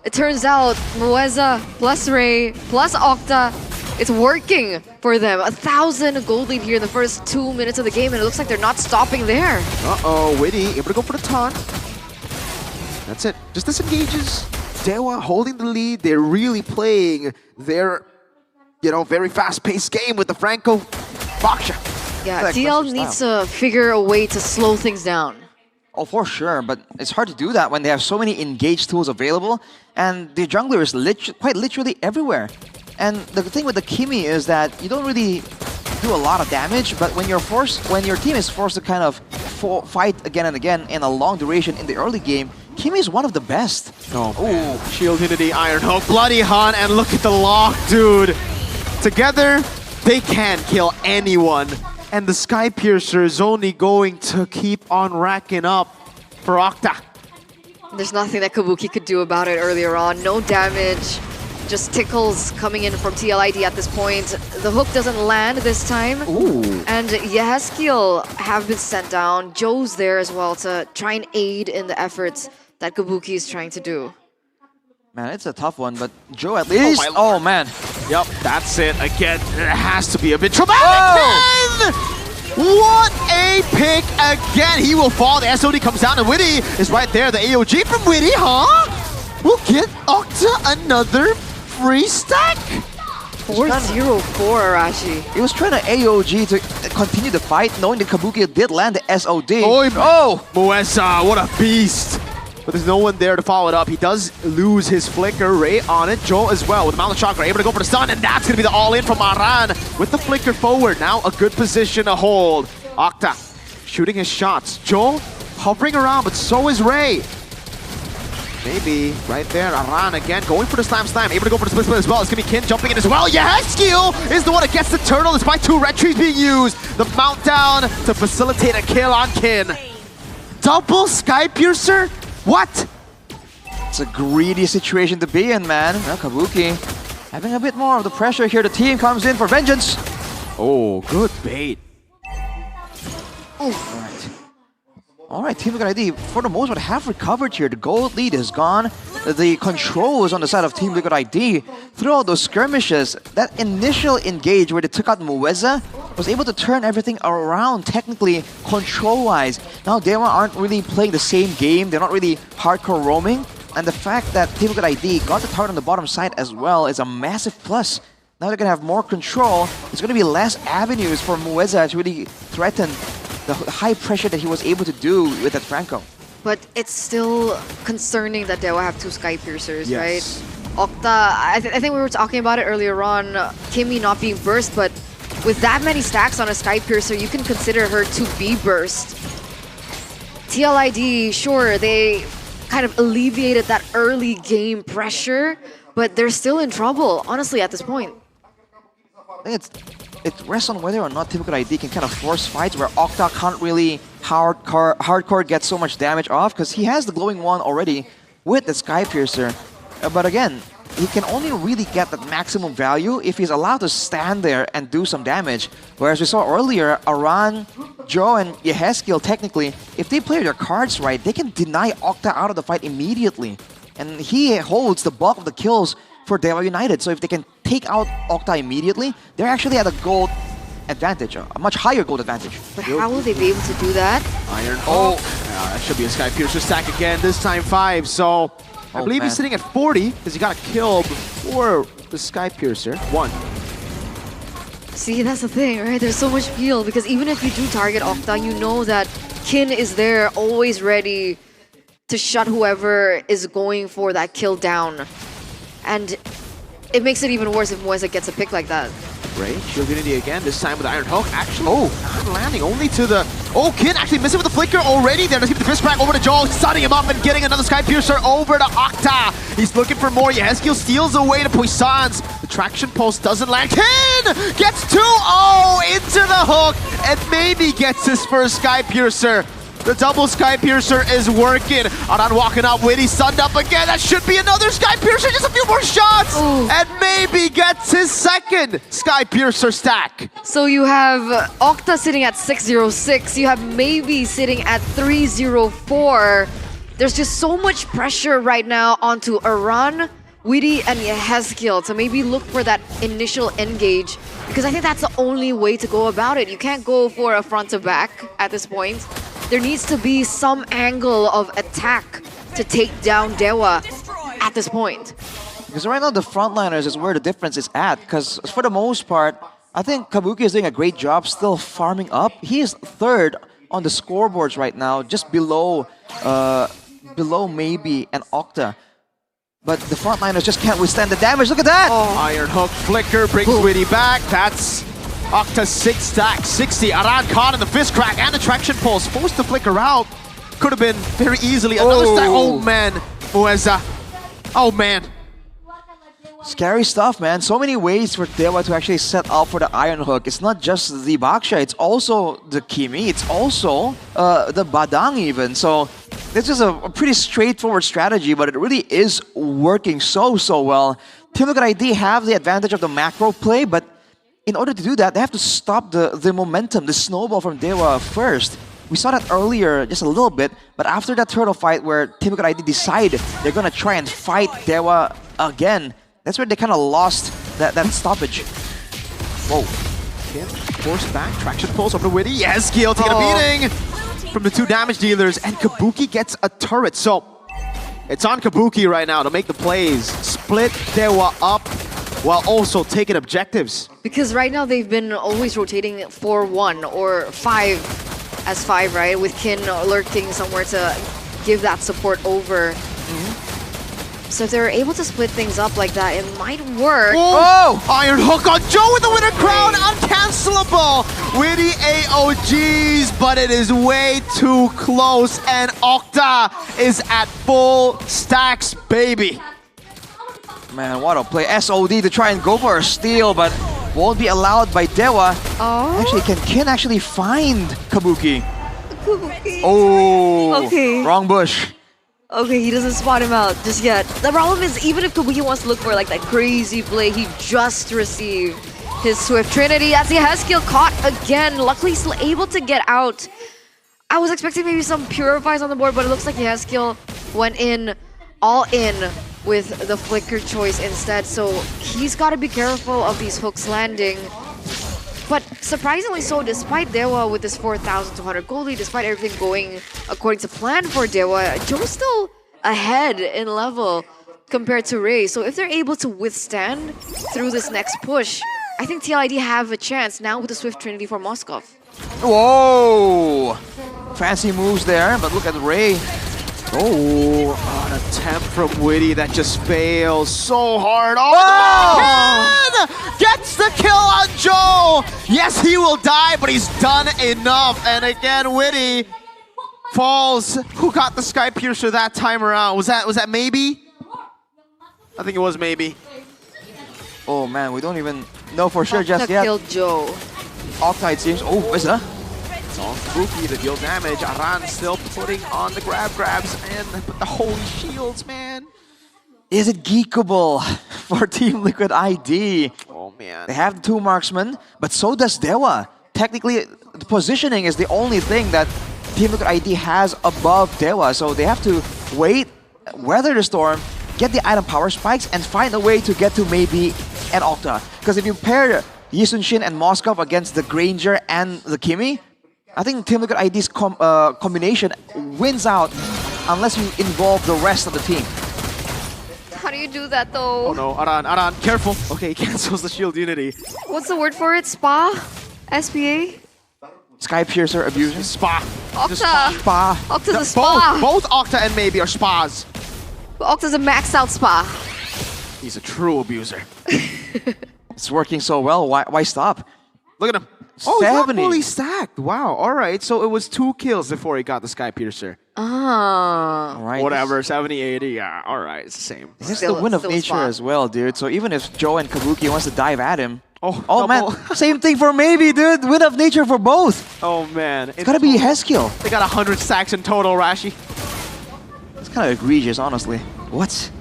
It turns out Mueza plus Ray plus Octa, it's working for them. 1,000 gold lead here in the first 2 minutes of the game, and it looks like they're not stopping there. Uh-oh, Witty able to go for the taunt. That's it, just disengages. Dewa holding the lead. They're really playing their, very fast-paced game with the Franco Baksha. Yeah, TL needs to figure a way to slow things down. Oh, for sure, but it's hard to do that when they have so many engage tools available, and the jungler is quite literally everywhere. And the thing with the Kimi is that you don't really do a lot of damage, but when your team is forced to kind of fight again and again in a long duration in the early game, Kimmy is one of the best. Oh, ooh, shield into the Iron Hook, Bloody Hunt, and look at the lock, dude. Together, they can kill anyone, and the Sky Piercer is only going to keep on racking up for Octa. There's nothing that Kabuki could do about it earlier on. No damage. Just tickles coming in from TLID at this point. The hook doesn't land this time. Ooh. And Yeheskiel have been sent down. Joe's there as well to try and aid in the efforts that Kabuki is trying to do. Man, it's a tough one, but Joe at least... Oh, man. Yep, that's it. Again, it has to be a bit traumatic. What a pick again. He will fall. The SOD comes down and Witty is right there. The AOG from Witty, huh? We'll get Octa another free stack. 4-0-4, Arashi. He was trying to AOG to continue the fight, knowing that Kabuki did land the SOD. Oh! Moesa, what a beast. But there's no one there to follow it up. He does lose his flicker ray on it. Joel as well with Mountain Chakra able to go for the stun, and that's going to be the all-in from Aran with the flicker forward. Now a good position to hold. Octa shooting his shots. Joel hovering around, but so is Ray. Maybe right there, Aran again going for the slam, able to go for the split as well. It's going to be Kin jumping in as well. Yeheskiel is the one that gets the turtle despite 2 red trees being used. The mount down to facilitate a kill on Kin. Double Sky Piercer? What? It's a greedy situation to be in, man. Now Kabuki having a bit more of the pressure here. The team comes in for vengeance. Oh, good bait. All right, Team Liquid ID, for the most part, have recovered here. The gold lead is gone. The control is on the side of Team Liquid ID. Throughout those skirmishes, that initial engage where they took out Mueza was able to turn everything around technically, control-wise. Now Dewa aren't really playing the same game. They're not really hardcore roaming. And the fact that Team Liquid ID got the target on the bottom side as well is a massive plus. Now they're going to have more control. There's going to be less avenues for Mueza to really threaten the high pressure that he was able to do with that Franco. But it's still concerning that Dewa have 2 Sky Piercers, Yes. right? Octa, I think we were talking about it earlier on, Kimmy not being burst, but with that many stacks on a Sky Piercer, you can consider her to be burst. TLID, sure, they kind of alleviated that early game pressure, but they're still in trouble, honestly, at this point. I think it rests on whether or not Team Liquid ID can kind of force fights where Octa can't really hardcore get so much damage off because he has the glowing one already with the Sky Piercer. But again, he can only really get that maximum value if he's allowed to stand there and do some damage. Whereas we saw earlier, Aran, Joe, and Yeheskiel, technically, if they play their cards right, they can deny Octa out of the fight immediately. And he holds the bulk of the kills for Dewa United. So if they can take out Octa immediately, they're actually at a gold advantage, a much higher gold advantage. But how will they be able to do that? Iron Hook. That should be a Sky Piercer stack again, this time 5. So I believe he's sitting at 40 because he got a kill before the Sky Piercer. 1. See, that's the thing, right? There's so much peel because even if you do target Octa, you know that Kin is there, always ready to shut whoever is going for that kill down. And it makes it even worse if Moesa gets a pick like that. Ray, Shield Unity again, this time with the Iron Hook. Actually, not landing only to the... Oh, Kin actually missing with the flicker already there. Let's keep the fist crack over to Joel, sunning him up and getting another Sky Piercer over to Octa. He's looking for more. Yeheskiel steals away to Puissance. The traction pulse doesn't land. Kin gets 2-0 into the hook and maybe gets his first Sky Piercer. The double Sky Piercer is working. Aran walking out, Witty sunned up again. That should be another Sky Piercer, just a few more shots. Ooh. And maybe gets his second Sky Piercer stack. So you have Octa sitting at 606. You have maybe sitting at 304. There's just so much pressure right now onto Aran, Witty, and Yeheskiel to maybe look for that initial engage. Because I think that's the only way to go about it. You can't go for a front to back at this point. There needs to be some angle of attack to take down Dewa at this point. Because right now the frontliners is where the difference is at. Because for the most part, I think Kabuki is doing a great job still farming up. He is 3rd on the scoreboards right now, just below maybe an Octa. But the frontliners just can't withstand the damage. Look at that! Iron Hook flicker brings Witty back. That's Octa 6 stack, 60. Aran caught in the fist crack and the traction pulse. Forced to flicker out. Could have been very easily another stack. Oh man, Mueza. Oh man. Scary stuff, man. So many ways for Dewa to actually set up for the Iron Hook. It's not just the Baksha, it's also the Kimi, it's also the Badang even. So this is a pretty straightforward strategy, but it really is working so well. Team Liquid ID have the advantage of the macro play, but in order to do that, they have to stop the momentum, the snowball from Dewa first. We saw that earlier just a little bit, but after that turtle fight where Team Liquid ID decided they're gonna try and fight Dewa again, that's where they kind of lost that stoppage. Whoa. Forced back, traction pulse over to Witty. Yes, Gil taking a beating from the 2 damage dealers, and Kabuki gets a turret. So it's on Kabuki right now to make the plays, split Dewa up while also taking objectives. Because right now they've been always rotating 4-1 or 5 as 5, right? With Kin lurking somewhere to give that support over. So if they're able to split things up like that, it might work. Oh! Iron Hook on Joe with the winner crown, uncancelable! Witty AOGs, but it is way too close, and Octa is at full stacks, baby. Man, what a play. SOD to try and go for a steal, but won't be allowed by Dewa. Actually, can Kin actually find Kabuki? Oh! Okay. Wrong bush. Okay, he doesn't spot him out just yet. The problem is, even if Kabuki wants to look for like that crazy play, he just received his Swift Trinity as he has skill caught again. Luckily, he's still able to get out. I was expecting maybe some Purifies on the board, but it looks like he has skill went in, all in with the flicker choice instead. So he's got to be careful of these hooks landing. But surprisingly so, despite Dewa with this 4,200 gold lead, despite everything going according to plan for Dewa, Joe's still ahead in level compared to Ray. So if they're able to withstand through this next push, I think TLID have a chance now with the Swift Trinity for Moskov. Whoa! Fancy moves there, but look at Ray. Oh, an attempt from Witty that just fails so hard. Oh, gets the kill on Joe. Yes, he will die, but he's done enough. And again, Witty falls. Who got the Sky Piercer that time around? Was that maybe? I think it was maybe. Oh man, we don't even know for sure just Octa yet. killed Joe. Octa, it seems. Oh, what's that? It's on Kabuki to deal damage. Aran still putting on the grabs, and the holy shields, man. Is it geekable for Team Liquid ID? Oh man. They have the 2 marksmen, but so does Dewa. Technically, the positioning is the only thing that Team Liquid ID has above Dewa, so they have to wait, weather the storm, get the item power spikes, and find a way to get to maybe an Octa. Because if you pair Yisun Shin and Moskov against the Granger and the Kimi, I think Team Liquid ID's combination wins out unless you involve the rest of the team. How do you do that though? Oh no, Aran, careful. Okay, he cancels the shield unity. What's the word for it? Spa? SPA? Sky Piercer abuser. Spa. Octa. Spa. Octa's a spa. Both Octa and maybe are spas. Octa's a maxed out spa. He's a true abuser. It's working so well. Why stop? Look at him. Oh, he's not 70. fully stacked. Wow. All right. So it was 2 kills before he got the Sky Piercer. Ah. All right. Whatever. 70, 80. Yeah. All right. It's the same. It's the win of nature as well, dude. So even if Joe and Kabuki wants to dive at him, oh man, same thing for maybe, dude. Win of nature for both. Oh man. It's gotta be Heskill. They got 100 stacks in total, Rashi. It's kind of egregious, honestly. What?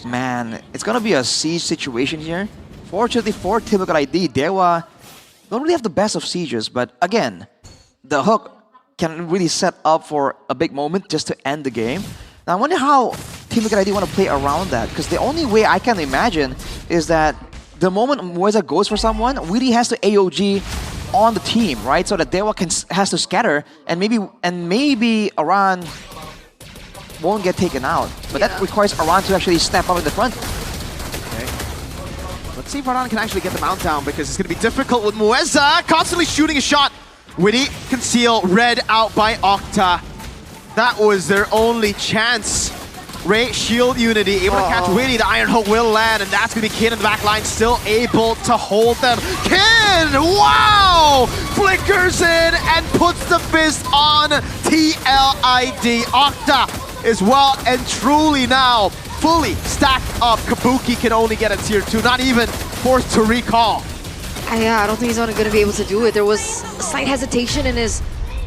Man, it's gonna be a siege situation here. Fortunately for Team Liquid ID, Dewa don't really have the best of sieges, but again, the hook can really set up for a big moment just to end the game. Now I wonder how Team Liquid ID want to play around that, because the only way I can imagine is that the moment Mueza goes for someone, Witty has to AOG on the team, right? So that Dewa has to scatter, and maybe Aran won't get taken out. But that requires Aran to actually step up in the front. Let's see if Aran can actually get the mount down, because it's going to be difficult with Mueza constantly shooting a shot. Witty conceal, read out by Octa. That was their only chance. Ray shield unity, able to catch Witty. The Iron Hook will land, and that's going to be Kin in the back line, still able to hold them. Kin in! Wow! Flickers in and puts the fist on TLID. Octa is well and truly now fully stacked up. Kabuki can only get a tier 2, not even forced to recall. Yeah, I don't think he's going to be able to do it. There was a slight hesitation in his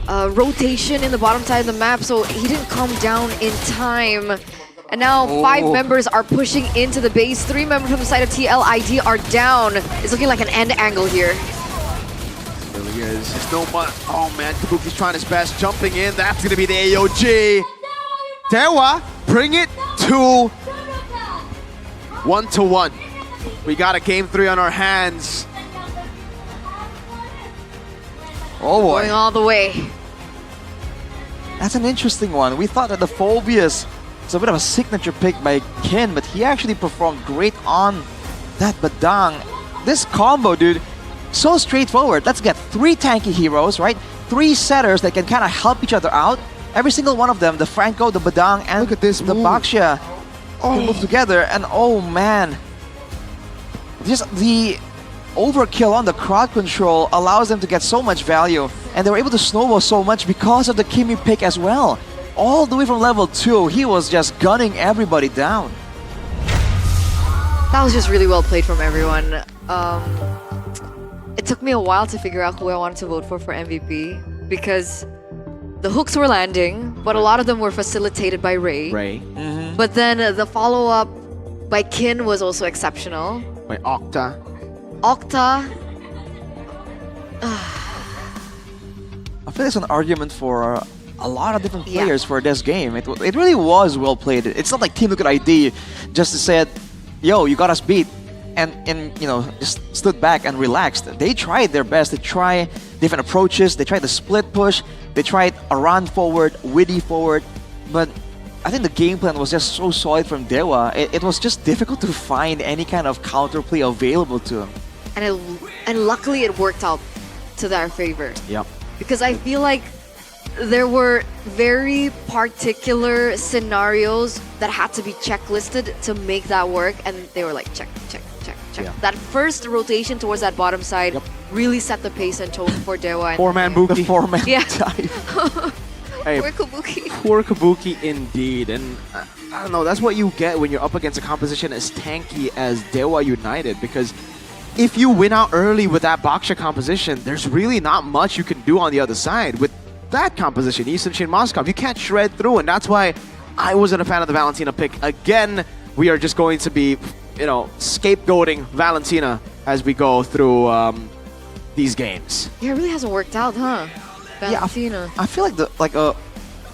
rotation in the bottom side of the map, so he didn't come down in time. And now 5 members are pushing into the base. 3 members from the side of TLID are down. It's looking like an end angle here. It really is. There's no much. Oh man, Kabuki's trying his best, jumping in. That's gonna be the AOG. Dewa, bring it to 1-1. We got a game 3 on our hands. Oh boy. Going all the way. That's an interesting one. We thought that the Phobias was a bit of a signature pick by Kin, but he actually performed great on that Badang. This combo, dude, so straightforward. Let's get 3 tanky heroes, right? 3 setters that can kind of help each other out. Every single one of them, the Franco, the Badang, and look at this the move. Baxia, can move together. And oh man, just the overkill on the crowd control allows them to get so much value, and they were able to snowball so much because of the Kimi pick as well. All the way from level 2, he was just gunning everybody down. That was just really well played from everyone. It took me a while to figure out who I wanted to vote for MVP, because the hooks were landing, but a lot of them were facilitated by Ray. But then the follow-up by Kin was also exceptional. By Octa. I feel it's an argument for a lot of different players for this game. It really was well played. It's not like Team Liquid ID just said, yo, you got us beat, and you know, just stood back and relaxed. They tried their best. They tried different approaches. They tried the split push. They tried a run forward, witty forward, but I think the game plan was just so solid from Dewa. It was just difficult to find any kind of counterplay available to him. And luckily it worked out to their favor. Yep. Because I feel like there were very particular scenarios that had to be checklisted to make that work, and they were like check. Yeah. That first rotation towards that bottom side really set the pace and tone for Dewa. 4-man Buki. The 4-man Yeah. Hey, Poor Kabuki. Poor Kabuki indeed. And I don't know, that's what you get when you're up against a composition as tanky as Dewa United, because if you win out early with that Baxia composition, there's really not much you can do on the other side. With that composition, Eastern Shin Moskov, you can't shred through, and that's why I wasn't a fan of the Valentina pick. Again, we are just going to be, you know, scapegoating Valentina as we go through these games. Yeah, it really hasn't worked out, huh? Valentina. I feel like a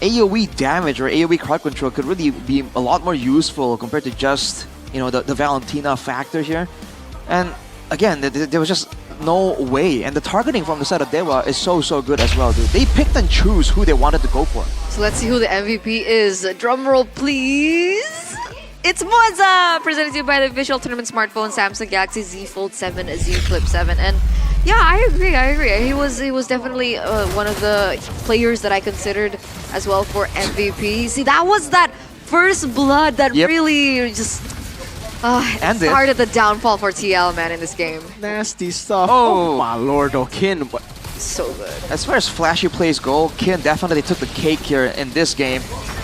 AoE damage or AoE crowd control could really be a lot more useful compared to just, you know, the Valentina factor here. And again, there was just no way. And the targeting from the side of Dewa is so good as well, dude. They picked and choose who they wanted to go for. So let's see who the MVP is. Drumroll, please. It's Moza! Presented to you by the Visual Tournament smartphone Samsung Galaxy Z Fold 7, Z Flip 7. And yeah, I agree. He was definitely one of the players that I considered as well for MVP. See, that was that first blood that really just started the downfall for TL, man, in this game. Nasty stuff. Oh my lord, Kin. So good. As far as flashy plays go, Kin definitely took the cake here in this game.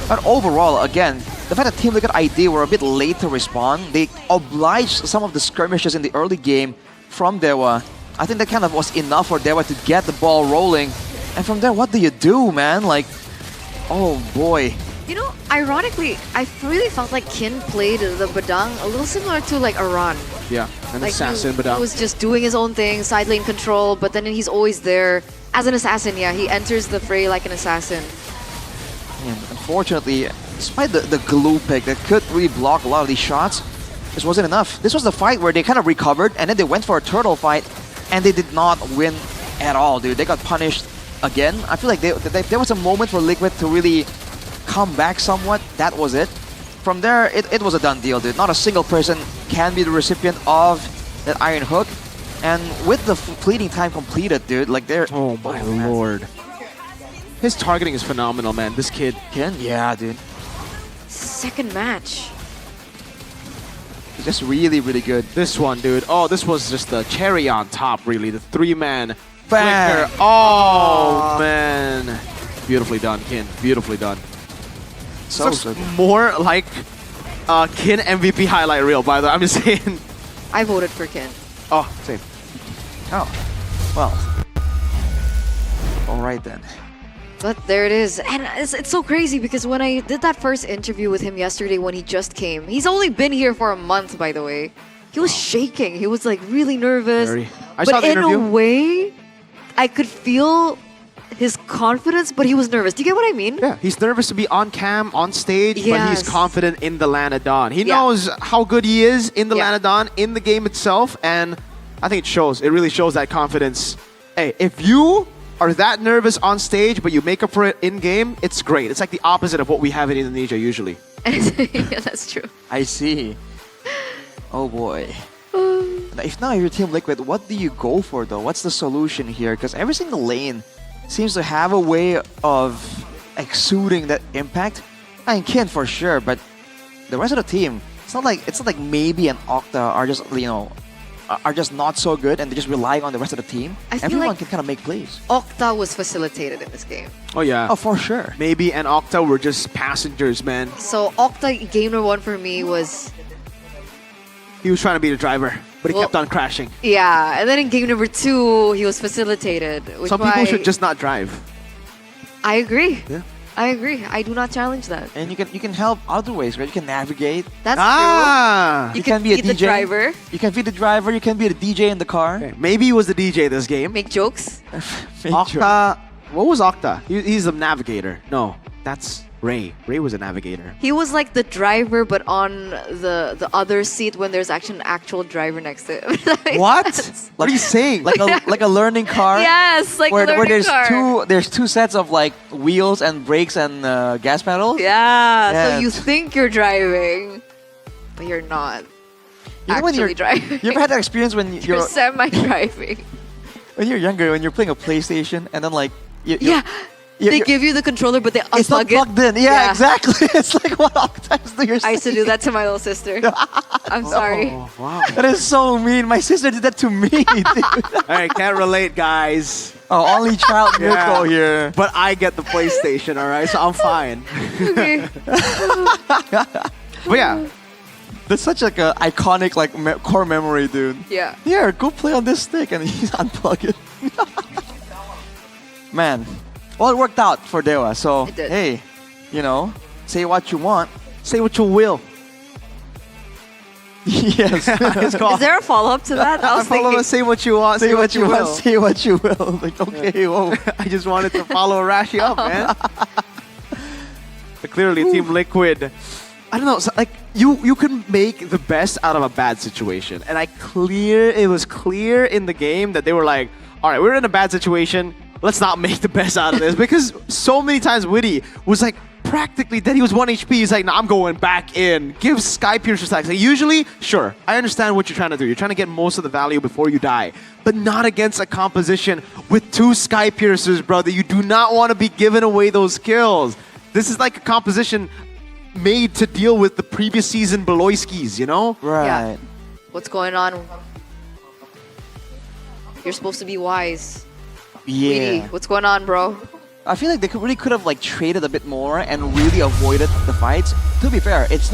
But overall, again, the fact that Team Liquid ID were a bit late to respond, they obliged some of the skirmishes in the early game from Dewa. I think that kind of was enough for Dewa to get the ball rolling. And from there, what do you do, man? Like, oh boy. You know, ironically, I really felt like Kin played the Badang a little similar to like Aran. Yeah, an like assassin Badang. He was just doing his own thing, side lane control, but then he's always there. As an assassin, yeah, he enters the fray like an assassin. And unfortunately, despite the glue pick that could really block a lot of these shots, this wasn't enough. This was the fight where they kind of recovered, and then they went for a turtle fight, and they did not win at all, dude. They got punished again. I feel like there was a moment for Liquid to really come back somewhat. That was it. From there, it was a done deal, dude. Not a single person can be the recipient of that Iron Hook. And with the fleeting time completed, dude, like they're... Oh my lord. His targeting is phenomenal, man. This kid. Ken? Yeah, dude. Second match. He's just really, really good. This one, dude. Oh, this was just the cherry on top, really. The 3-man Bang. flicker. Oh, man. Beautifully done, Kin. Beautifully done. So Looks good. more like Kin MVP highlight reel, by the way. I'm just saying. I voted for Kin. Oh, same. Oh, well. All right then. But there it is. And it's so crazy because when I did that first interview with him yesterday when he just came, he's only been here for a month, by the way. He was shaking. He was like really nervous. I saw the in interview. a way, I could feel his confidence, but he was nervous. Do you get what I mean? Yeah, he's nervous to be on cam, on stage, but he's Yes. confident in the Lanadon. He Yeah. knows how good he is in the Yeah. Lanadon, in the game itself, and I think it shows. It really shows that confidence. Hey, if you are that nervous on stage, but you make up for it in-game, it's great. It's like the opposite of what we have in Indonesia usually. Yeah, that's true. I see. Oh boy. If now you're Team Liquid, what do you go for though? What's the solution here? Because every single lane seems to have a way of exuding that impact. I mean, Kin for sure, but the rest of the team, it's not like maybe an Octa are just are just not so good and they're just relying on the rest of the team. I feel Everyone like- can kind of make plays. Octa was facilitated in this game. Oh yeah. Oh, for sure. Maybe and Octa were just passengers, man. So Octa game number 1 for me was, He was trying to be the driver, but he Well- kept on crashing. yeah. And then in game number 2, he was facilitated. Which Some people why- should just not drive. I agree. Yeah. I agree. I do not challenge that. And you can help other ways, right? You can navigate. That's Ah! true. You can can be a be the DJ. driver, You can be the driver. You can be the DJ in the car. Maybe he was the DJ this game. make jokes. Octa. What was Octa? He's the navigator. No, that's Ray. Ray was a navigator. He was like the driver, but on the other seat when there's actually an actual driver next to him. That makes What? sense. What are you saying? Like a learning car? Yes, like where learning there's car. there's two sets of like wheels and brakes and gas pedals. Yeah, so Yeah. you think you're driving, but you're not You know when actually you're driving. You ever had that experience when You're you're semi-driving. when you're younger, when you're playing a PlayStation and then like Yeah. They give you the controller, but they unplug it's not plugged in. Yeah, exactly. It's like what octaves do you I used to do that to my little sister. I'm sorry. Oh, wow. That is so mean. My sister did that to me, dude. Hey, can't relate, guys. Oh, only child Mirko here. But I get the PlayStation, all right? So I'm fine. Okay. But yeah, That's such like a iconic like core memory, dude. Yeah. Here, go play on this stick, and he's unplug it. Man, well, it worked out for Dewa. So It did. hey, say what you want. say what you will. Yes. It's called Is there a follow-up to that? I was follow thinking. say what you want, Say what you want. will. Say what you will. Like okay, whoa. I just wanted to follow Rashi up, man. But clearly, Team Liquid. I don't know. So, like you can make the best out of a bad situation, and it was clear in the game that they were like, all right, we're in a bad situation. Let's not make the best out of this because so many times Witty was like practically dead. He was 1 HP. He's like, nah, I'm going back in. Give Sky Piercer stacks. Like, usually, sure, I understand what you're trying to do. You're trying to get most of the value before you die, but not against a composition with 2 Sky Piercers, brother. You do not want to be giving away those kills. This is like a composition made to deal with the previous season Beloyskis, you know? Right. Yeah. What's going on? You're supposed to be wise. Yeah. Weedy, what's going on, bro? I feel like they could have like traded a bit more and really avoided the fights. To be fair, it's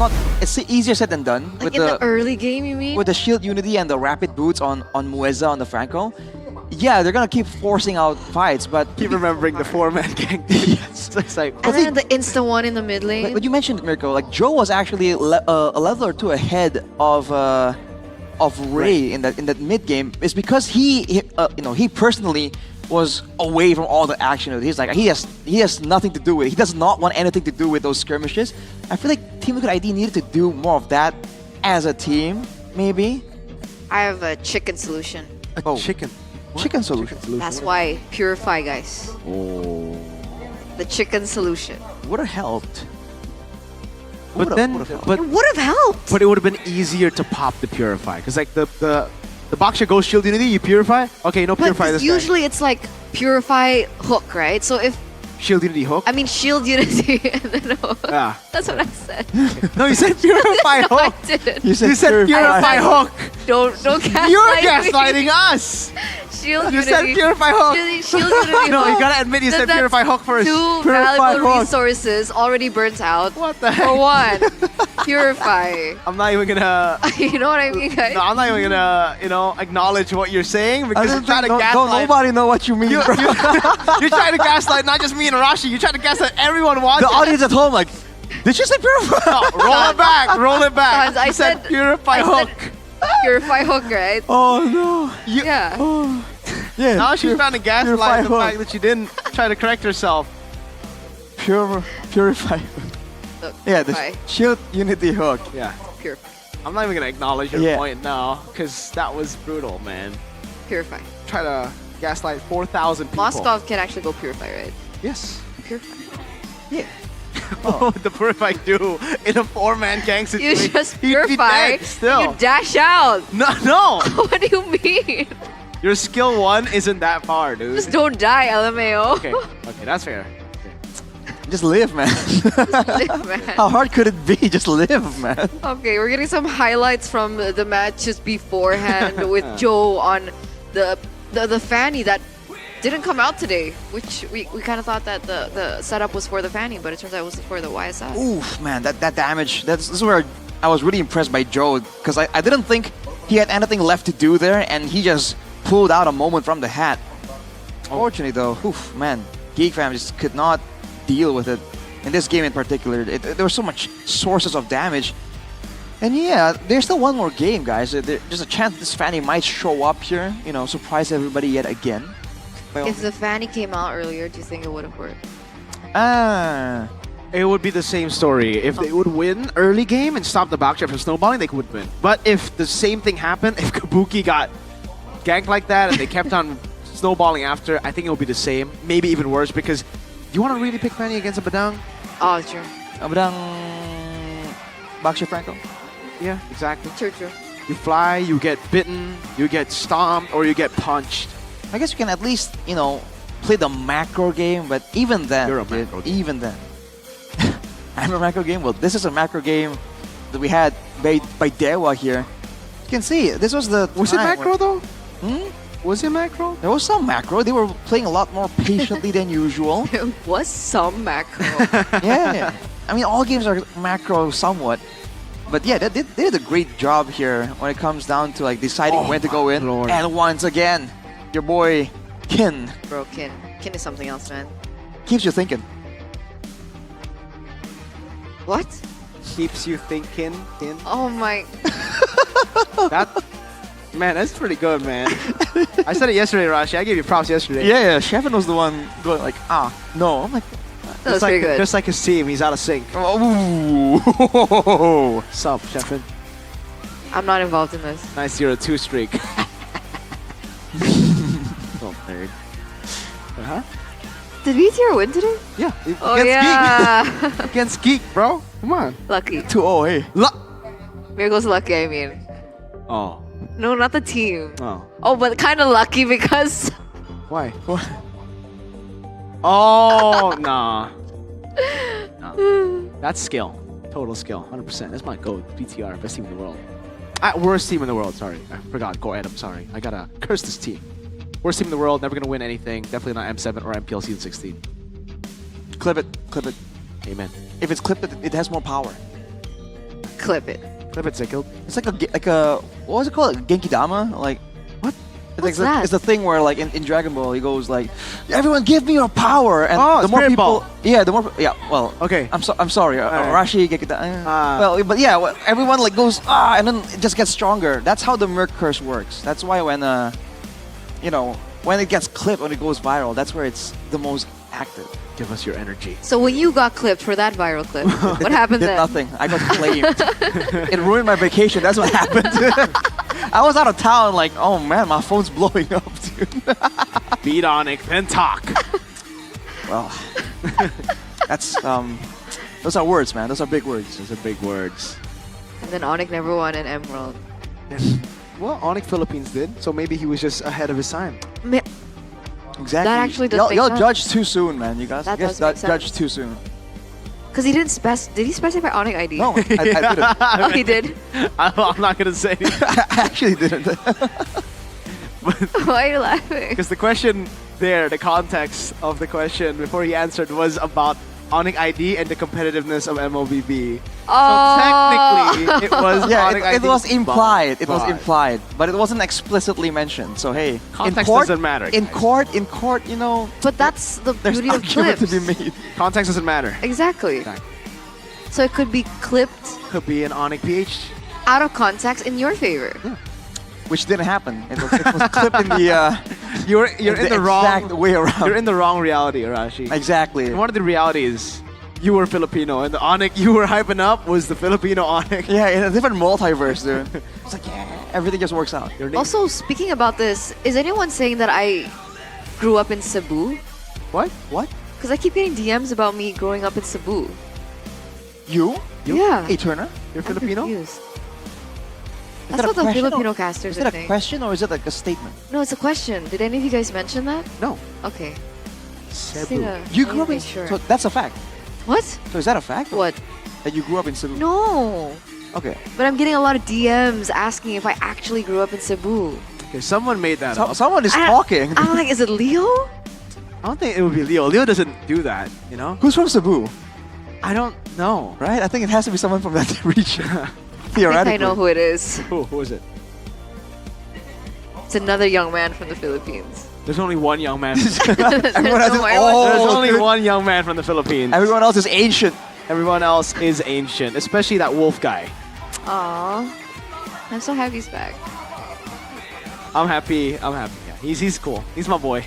easier said than done Like in the early game, you mean? with the shield unity and the rapid boots on Mueza on the Franco. Yeah, they're gonna keep forcing out fights, but Keep remembering the 4-man gang. yes, it's like. And then the insta one in the mid lane. But you mentioned Mirko, like Joe was actually a level or two ahead of Ray in that mid game. It's because he personally was away from all the action. He's like he has nothing to do with it. He does not want anything to do with those skirmishes. I feel like Team Liquid ID needed to do more of that as a team, maybe. I have a chicken solution. Chicken solution. That's why Purify, guys. Oh. The chicken solution. Would have helped. But Would've then, helped. but It would have helped. But it would have been easier to pop the Purify. Because like the Boxer goes shield unity, you Purify? Okay, no But Purify this time. usually it's like Purify hook, right? So if Shield Unity Hook? I mean Shield Unity. No, Yeah. that's what I said. No, you said Purify No, I Hook. didn't. You said Purify Hook. Don't gaslight You're me. gaslighting us. Shield You Unity. said Purify Hook. Shield Unity No, Hook. you gotta admit you said That's Purify Hook first. Two Purify valuable Hook. resources already burnt out. What the For one, Purify. I'm not even gonna. You know what I mean, guys? No, I'm not even gonna, acknowledge what you're saying because you're trying to gaslight. Don't nobody know what you mean, bro. You're trying to gaslight not just me and Arashi. You're trying to gaslight everyone watching. The audience at home, like, did you say Purify? No, roll it back. Roll it back. Guys, I You said Purify Hook. Purify Hook, right? Oh no. Yeah. Yeah. Now she's trying to gaslight Purify the Hook. fact that she didn't try to correct herself. Purify. Look, Yeah, the Purify. Shield Unity Hook. Yeah. Purify. I'm not even gonna acknowledge your Yeah. point now because that was brutal, man. Purify. Try to gaslight 4,000 people. Moskov can actually go Purify, right? Yes. Purify. Yeah. What would the Purify do in a 4-man gang You situation? just He'd be Purify. dead still. You dash out. No. What do you mean? Your skill 1 isn't that far, dude. Just don't die, LMAO. Okay, that's fair. Just live, man. Live, man. How hard could it be? Just live, man. Okay, we're getting some highlights from the matches beforehand with Joe on the fanny that didn't come out today, which we kind of thought that the setup was for the fanny, but it turns out it was for the YSS. Oof, man, that damage. This is where I was really impressed by Joe because I didn't think he had anything left to do there, and he just pulled out a moment from the hat. Unfortunately, though, oof, man, Geek Fam just could not deal with it in this game in particular. There were so much sources of damage. And yeah, there's still one more game, guys. There's a chance this fanny might show up here, surprise everybody yet again. If the fanny came out earlier, do you think it would have worked? It would be the same story. If they would win early game and stop the backtrap from snowballing, they would win. But if the same thing happened, if Kabuki got ganked like that and they kept on snowballing after, I think it would be the same. Maybe even worse because you want to really pick fanny against a Badang? Oh, true. A Badang... Baxter Franco? Yeah, exactly. True. You fly, you get bitten, you get stomped, or you get punched. I guess you can at least, play the macro game, but even then... You're a macro game. Even then. I'm a macro game? Well, this is a macro game that we had by Dewa here. You can see, this was the Was it time macro though? when- Was it macro? There was some macro. They were playing a lot more patiently than usual. It was some macro. Yeah. I mean, all games are macro somewhat. But yeah, they did a great job here when it comes down to deciding when to go in. Lord. And once again, your boy Kin Bro, Kin is something else, man. keeps you thinking. What? Keeps you thinking, Kin. Oh my. Man, that's pretty good, man. I said it yesterday, Rashi. I gave you props yesterday. Yeah, Shevin was the one going no. I'm like, That was pretty good. Just like his team, he's out of sync. ooh. Sup, Sheffin? I'm not involved in this. Nice 0-2 streak. Oh, nerd. Uh-huh. Did VTR win today? Yeah. Oh, against yeah. Geek. Against Geek, bro. Come on. Lucky. 2-0, hey. Miracle's lucky, I mean. Oh. No, not the team. Oh. Oh, but kind of lucky because... Why? What? Oh, nah. That's skill. Total skill. 100%. That's my GOAT. BTR. Best team in the world. Worst team in the world. Sorry. I forgot. Go ahead. I'm sorry. I gotta curse this team. Worst team in the world. Never gonna win anything. Definitely not M7 or MPL Season 16. Clip it. Clip it. Amen. If it's clipped, it has more power. Clip it. Clip it, Sickle. It's like a what was it called? Genki Dama? What? What's that? It's the thing where in Dragon Ball he goes everyone give me your power, and the more Spirit people, Ball. well, Okay. I'm sorry, Alright. Rashi Genki Dama. But yeah, everyone goes and then it just gets stronger. That's how the Merc Curse works. That's why when when it gets clipped, when it goes viral, that's where it's the most active. Give us your energy. So when you got clipped for that viral clip, what happened Did then? nothing. I got claimed. It ruined my vacation. That's what happened. I was out of town. Oh man, my phone's blowing up, dude. Beat Onyx, then talk. Well, that's those are words, man. Those are big words. Those are big words. And then Onyx never won an Emerald. Well, Onyx Philippines did, so maybe he was just ahead of his time. Exactly. That actually does make Y'all sense. judge too soon, man. You guys That does make judge sense. too soon. Because he didn't did he specify Onyx ID? No, I didn't. Oh, he did? I'm not gonna say. I actually didn't. Why are you laughing? Because the question there, the context of the question before he answered was about Onyx ID and the competitiveness of MLBB. Oh. So technically, it was Yeah, Onyx it ID, was implied. It was but implied, but it wasn't explicitly mentioned. So hey, Context in court, doesn't matter, In guys. court, you know, But that's the there's beauty of argument clips. to be made. Context doesn't matter. Exactly. So it could be clipped Could be an Onyx PH, out of context in your favor. Which didn't happen. It was clipped in the. You're in in the the wrong exact way around. You're in the wrong reality, Arashi. Exactly. And one of the realities, you were Filipino, and the Onyx you were hyping up was the Filipino Onyx. Yeah, in a different multiverse, dude. It's like, yeah, everything just works out. Also, speaking about this, is anyone saying that I grew up in Cebu? What? What? Because I keep getting DMs about me growing up in Cebu. You? Yeah. Hey, Turner? You're I'm Filipino? confused. Is That's that a what the question Filipino or- casters Is are it a saying. question or is it like a statement? No, it's a question. Did any of you guys mention that? No. Okay. Cebu. You grew up in. Sure. So that's a fact. What? So is that a fact? What? That you grew up in Cebu? No. Okay. But I'm getting a lot of DMs asking if I actually grew up in Cebu. Okay, someone made that up. Someone is talking. I'm like, is it Leo? I don't think it would be Leo. Leo doesn't do that, you know? Who's from Cebu? I don't know. Right? I think it has to be someone from that region. I Theoretically. think I know who it is. Who is it? It's another young man from the Philippines. There's only one young man. Everyone else is Why old. There's only one young man from the Philippines. Everyone else is ancient. Everyone else is ancient, especially that wolf guy. Aww. I'm so happy he's back. I'm happy. Yeah, he's cool. He's my boy.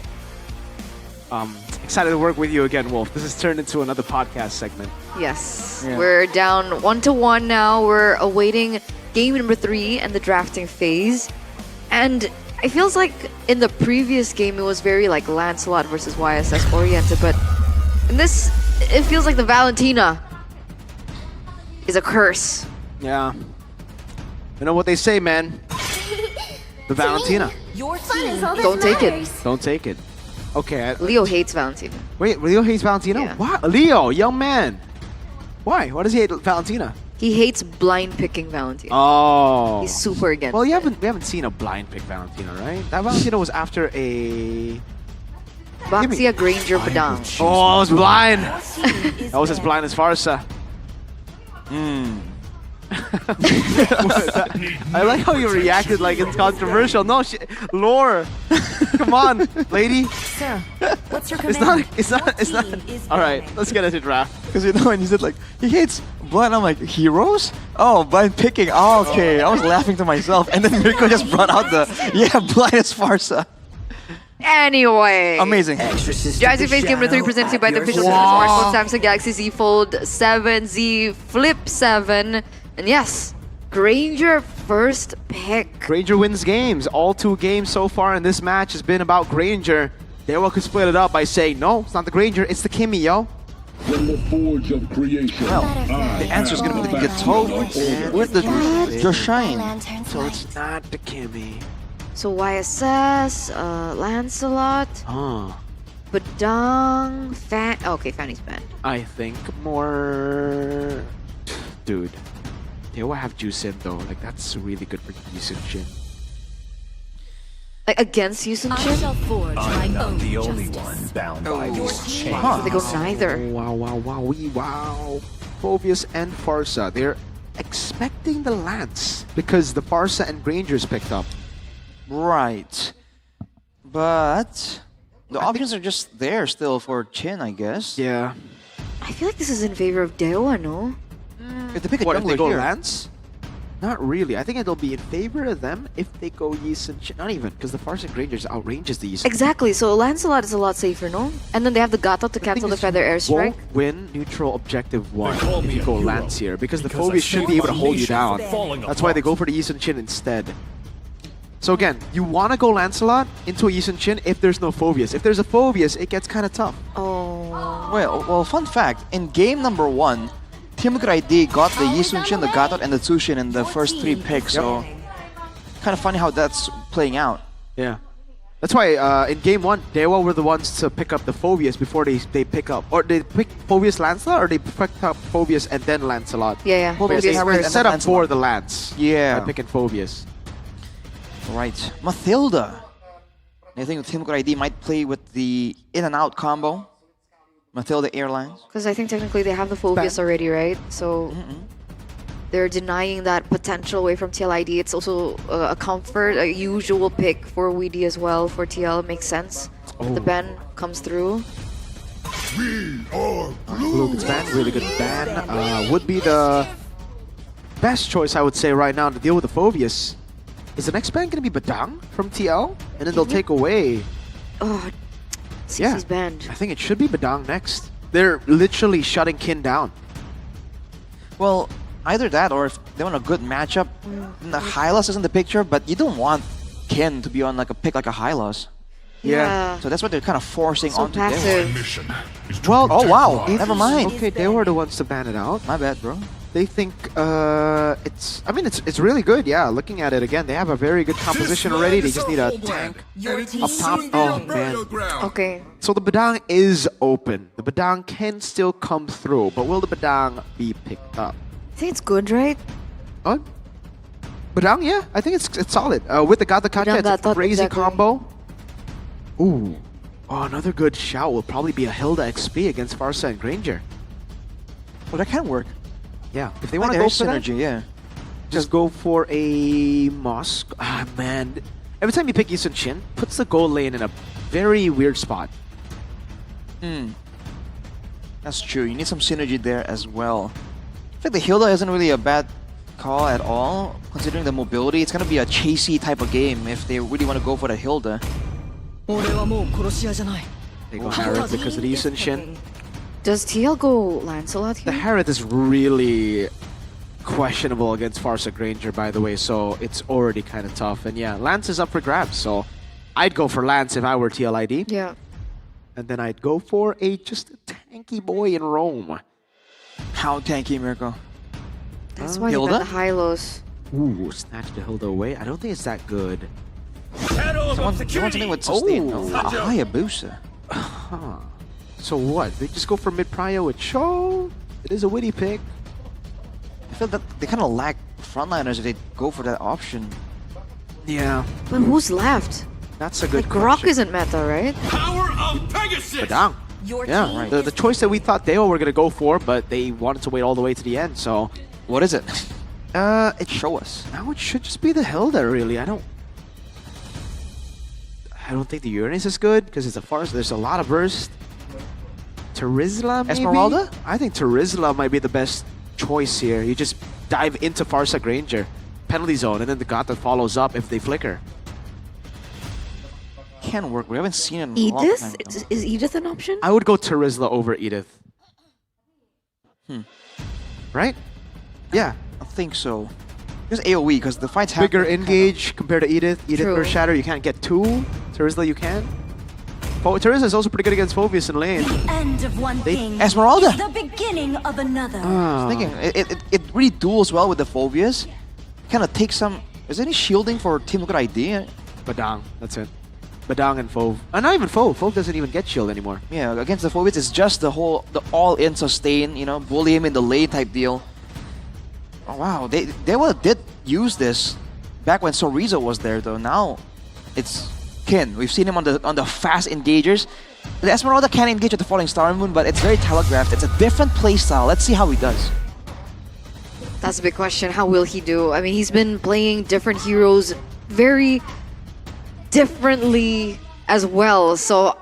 Excited to work with you again, Wolf. This has turned into another podcast segment. Yes. Yeah. We're down 1-1 now. We're awaiting game number 3 and the drafting phase. And it feels like in the previous game it was very like Lancelot versus YSS oriented, but in this it feels like the Valentina is a curse. Yeah. You know what they say, man? The Valentina. Your fun is all that Don't take it. matters. Don't take it. Okay. Leo hates Valentina. Wait, Leo hates Valentina? Yeah. Why? Leo, young man. Why? Why does he hate Valentina? He hates blind picking Valentina. Oh. He's super against Well, we it. haven't seen a blind pick Valentina, right? That Valentina was after a Baxia Granger Padang. Oh, I was blind. That was as blind as Farsa. I like how you reacted like it's controversial. No, lore. Come on, lady. So, what's your It's command? not. All right, let's get into draft. Because you know when he said like he hates blind, I'm like heroes. Oh, blind picking. Oh, okay. I was laughing to myself, and then Mirko just brought out the blind as Farsa. Anyway. Amazing. Driving Face Game number 3 presented to you by the official smartphone Samsung Galaxy Z Fold 7, Z Flip 7. And yes, Granger first pick. Granger wins games. All 2 games so far in this match has been about Granger. They well could split it up by saying, no, it's not the Granger, it's the Kimmy, yo. From the forge of creation. Well, the answer is going to be the Gato with the Joshine. So it's not the Kimmy. So YSS, Lancelot, Badang, okay, Fanny's banned. I think more... Dude. They will have Juicin though. Like, that's really good for Yusun Shin. Like against Yusun I Shin? shall forge I'm my not own the only justice. one bound by this chain. So they go neither. Wow. Phobius and Farsa. They're expecting the Lance because the Farsa and Grangers picked up. Right. But the options are just there still for Chin, I guess. Yeah. I feel like this is in favor of Dewa, no? If they pick a What, if they jungler go here. Lance? Not really. I think it'll be in favor of them if they go Yisun Shin. Not even, because the Farsa and Grangers outranges the Yisun. Exactly, so Lancelot is a lot safer, no? And then they have the Gato to cancel the Feather Airstrike. Won't win neutral objective 1 call if me you a go hero Lance here, because the because I Phobius should saw be able to my hold you nation down. falling That's why they apart. go for the Yisun Shin instead. So again, you want to go Lancelot into a Yisun Shin if there's no Phobius. If there's a Phobius, it gets kind of tough. Oh. Well, fun fact. In game number 1, Team Liquid ID got the Yisun Shin, the Gatot, and the Tsushin in the first 3 picks, so kind of funny how that's playing out. Yeah. That's why in game 1, Dewa were the ones to pick up the Phobius before they pick up, or they pick Phobius Lancelot, or they picked up Phobius and then Lancelot. Yeah. Phobius Phobius were first. set up for the Lance. Yeah. By picking Phobius. Right. Mathilda. I think Team Liquid ID might play with the in and out combo. Mathilda Airlines. Because I think technically they have the Phobius already, right? So they're denying that potential away from TLID. It's also a comfort, a usual pick for Weedy as well. For TL, makes sense. The ban comes through. Blue gets banned, really good ban. Would be the best choice, I would say, right now to deal with the Phobius. Is the next ban going to be Badang from TL? And then they'll take away... Oh, CC's banned. I think it should be Badang next. They're literally shutting Kin down. Well, either that or if they want a good matchup, the Hylos is in the picture, but you don't want Kin to be on like a pick like a Hylos. Yeah. So that's what they're kind of forcing So onto passive. Well, oh wow, never mind. Okay, they were the ones to ban it out. My bad, bro. They think it's. I mean, it's really good. Yeah, looking at it again, they have a very good composition already. They just need a tank up top. Oh man. Okay. So the Badang is open. The Badang can still come through, but will the Badang be picked up? I think it's good, right? Oh, Badang, yeah, I think it's solid. With the Gata Kacha, it's a crazy combo. Ooh. Oh, another good shout will probably be a Hilda XP against Farsa and Granger. Well, that can work. Yeah, if they want to go for synergy, just go for a Mosque. Ah, man. Every time you pick Yisun Shin, puts the gold lane in a very weird spot. That's true. You need some synergy there as well. I think the Hilda isn't really a bad call at all, considering the mobility. It's going to be a chasey type of game if they really want to go for the Hilda. They go Harith because of the Yisun Shin. Does TL go Lancelot here? The Harith is really questionable against Farsa Granger, by the way, so it's already kind of tough. And yeah, Lance is up for grabs, so I'd go for Lance if I were TLID. Yeah. And then I'd go for just a tanky boy in Rome. How tanky, Mirko? That's why they got the Hylos. Ooh, snatch the Hilda away. I don't think it's that good. Someone want something with sustain. Oh, a Hayabusa. Huh. So what? They just go for mid-prio with Cho? It is a witty pick. I feel that they kind of lack frontliners if they go for that option. Yeah. But who's left? That's a good Grok question. isn't meta, right? Power of Pegasus! Badang. Yeah, right. The choice that we thought Deo were going to go for, but they wanted to wait all the way to the end, so... What is it? It Show us. Now it should just be the Hilda, really. I don't think the Uranus is good, because it's a farce. There's a lot of burst. Terizla, maybe? Esmeralda? I think Terizla might be the best choice here. You just dive into Farsa Granger, penalty zone, and then the Gata follows up if they flicker. Can work. We haven't seen it in a long time. Edith? Is Edith an option? I would go Terizla over Edith. Right? Yeah. I think so. Just AoE, because the fights have bigger engage compared to Edith. Edith True. or Shatter, you can't get two. Terizla, you can. Terizla is also pretty good against Phobius in lane. End of one thing. Esmeralda! The beginning of another. I was thinking, it really duels well with the Phobius. Kind of takes some... Is there any shielding for Team Liquid ID? Badang, that's it. Badang and Phove. Not even Phove. Phove doesn't even get shield anymore. Yeah, against the Phobius, it's just the all-in sustain, you know, bully him in the lane type deal. Oh wow, they did use this back when Sorizo was there though. Now it's Kin. We've seen him on the fast engagers. The Esmeralda can engage at the Falling Star Moon, but it's very telegraphed. It's a different playstyle. Let's see how he does. That's a big question. How will he do? I mean, he's been playing different heroes very differently as well. So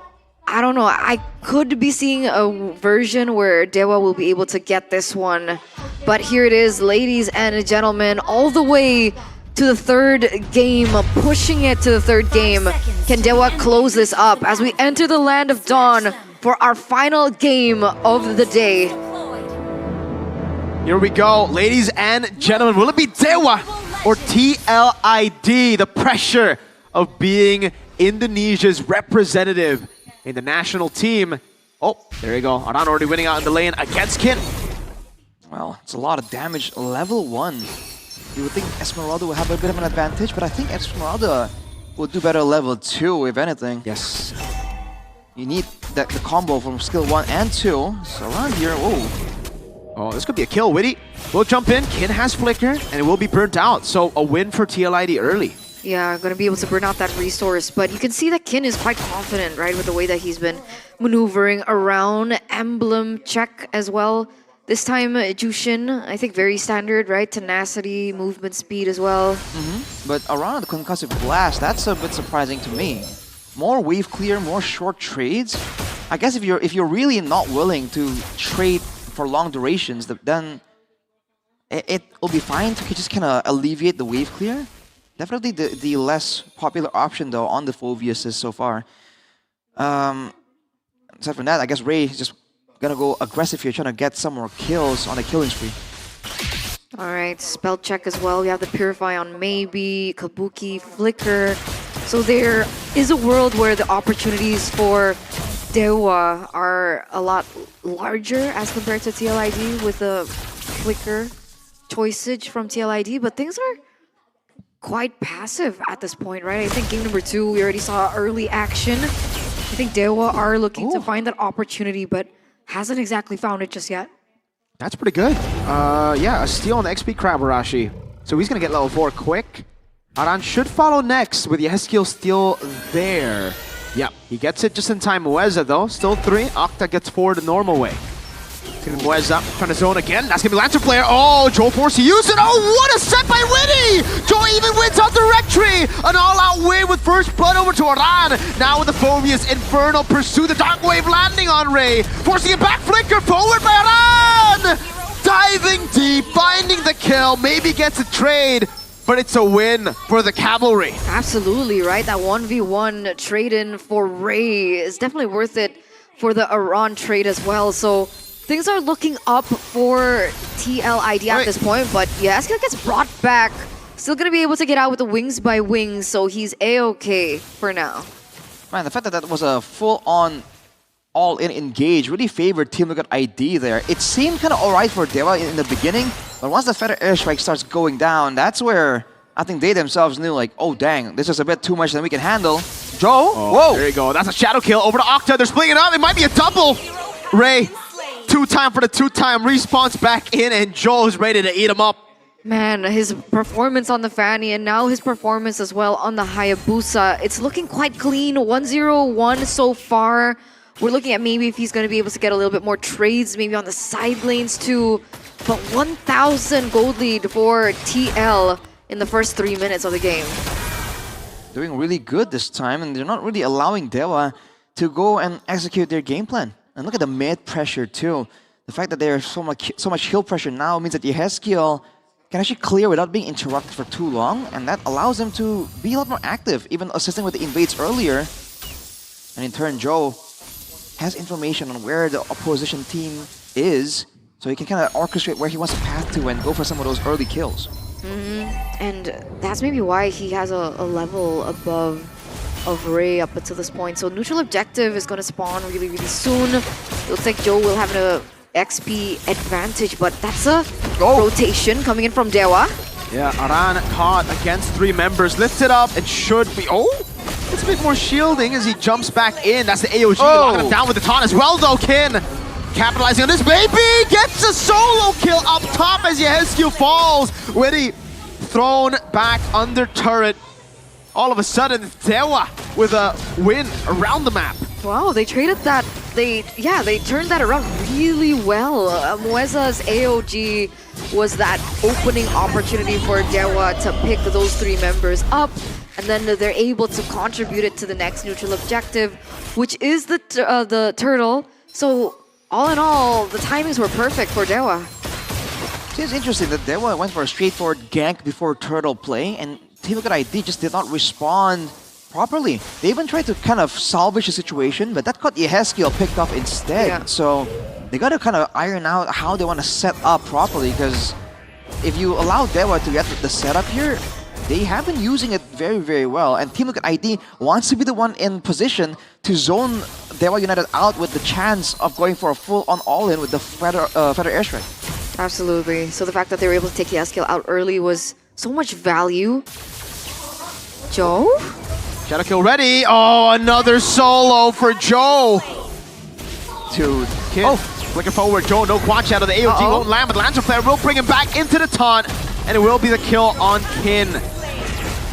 I don't know. I could be seeing a version where Dewa will be able to get this one. But here it is, ladies and gentlemen, all the way to the third game, pushing it to the third game. Can Dewa close this up as we enter the Land of Dawn for our final game of the day? Here we go, ladies and gentlemen. Will it be Dewa or TLID? The pressure of being Indonesia's representative in the national team. Oh, there you go. Aran already winning out in the lane against Kin. Well, it's a lot of damage. Level 1. You would think Esmeralda would have a bit of an advantage, but I think Esmeralda will do better level 2, if anything. Yes. You need the combo from skill 1 and 2. So around here, Oh, this could be a kill. Witty will jump in. Kin has Flicker, and it will be burnt out. So a win for TLID early. Yeah, going to be able to burn out that resource. But you can see that Kin is quite confident, right, with the way that he's been maneuvering around. Emblem check as well. This time, Jushin, I think very standard, right? Tenacity, movement speed as well. But around the concussive blast, that's a bit surprising to me. More wave clear, more short trades. I guess if you're really not willing to trade for long durations, then it will be fine to just kind of alleviate the wave clear. Definitely the less popular option though on the Phoveus so far. Aside from that, I guess Ray is just gonna go aggressive here, trying to get some more kills on a killing spree. Alright, spell check as well. We have the Purify on Maybe, Kabuki, Flicker. So there is a world where the opportunities for Dewa are a lot larger as compared to TLID with the Flicker choiceage from TLID, but things are quite passive at this point, right? I think game number 2, we already saw early action. I think Dewa are looking to find that opportunity, but hasn't exactly found it just yet. That's pretty good. Yeah, a steal on the XP Crabarashi. So he's going to get level 4 quick. Aran should follow next with Yeskiel steal there. Yep, he gets it just in time. Mueza though, still 3. Octa gets 4 the normal way. Mueza trying to zone again. That's going to be Lancer player. Oh, Joe forced to use it. Oh, what a set by Witty! Joe even wins on Directory. An all-out win with first blood over to Aran. Now with the Phoveus Infernal pursue the Dark Wave landing on Ray. Forcing it back, Flicker forward by Aran! Diving deep, finding the kill. Maybe gets a trade. But it's a win for the Cavalry. Absolutely, right? That 1v1 trade-in for Ray is definitely worth it for the Aran trade as well. So things are looking up for TLID at this point, but Yeskiel gets brought back. Still going to be able to get out with the wings by wings, so he's A-okay for now. Man, the fact that that was a full-on all-in engage really favored Team Liquid ID there. It seemed kind of alright for Dewa in the beginning, but once the Feather Airstrike starts going down, that's where I think they themselves knew, like, oh dang, this is a bit too much than we can handle. Joe, whoa! There you go, that's a shadow kill over to Octa. They're splitting it up, it might be a double. Ray, 2-time for the 2-time, respawns back in, and Joe's ready to eat him up. Man, his performance on the Fanny and now his performance as well on the Hayabusa, it's looking quite clean. 1-0-1 so far. We're looking at maybe if he's going to be able to get a little bit more trades, maybe on the side lanes too. But 1,000 gold lead for TL in the first 3 minutes of the game. Doing really good this time, and they're not really allowing Dewa to go and execute their game plan. And look at the mid pressure too. The fact that there's so much hill pressure now means that Yeskiel can actually clear without being interrupted for too long, and that allows him to be a lot more active, even assisting with the invades earlier. And in turn, Joe has information on where the opposition team is, so he can kind of orchestrate where he wants to path to and go for some of those early kills. And that's maybe why he has a level above of Ray up until this point. So neutral objective is going to spawn really, really soon. Looks like Joe will have an XP advantage, but that's a rotation coming in from Dewa. Yeah, Aran caught against 3 members, lifts it up, and should be... Oh! It's a bit more shielding as he jumps back in. That's the AOG, locking him down with the taunt as well though, Kin. Capitalizing on this, baby! Gets a solo kill up top as Yeskiel falls. Witty thrown back under turret. All of a sudden, Dewa with a win around the map. Wow, they traded that. They turned that around really well. Mueza's AOG was that opening opportunity for Dewa to pick those 3 members up, and then they're able to contribute it to the next neutral objective, which is the turtle. So all in all, the timings were perfect for Dewa. It's interesting that Dewa went for a straightforward gank before turtle play, and Team Liquid ID just did not respond properly. They even tried to kind of salvage the situation, but that got Yeskiel picked up instead. Yeah. So they got to kind of iron out how they want to set up properly, because if you allow Dewa to get the setup here, they have been using it very, very well. And Team Liquid ID wants to be the one in position to zone Dewa United out with the chance of going for a full-on all-in with the Feather Airstrike. Absolutely. So the fact that they were able to take Yeskiel out early was so much value. Joe? Shadow kill ready. Oh, another solo for Joe. Dude, Kid. Flicker forward. Joe, no quad shadow. The AOG won't land, but Lancer Flare will bring him back into the taunt, and it will be the kill on Kin.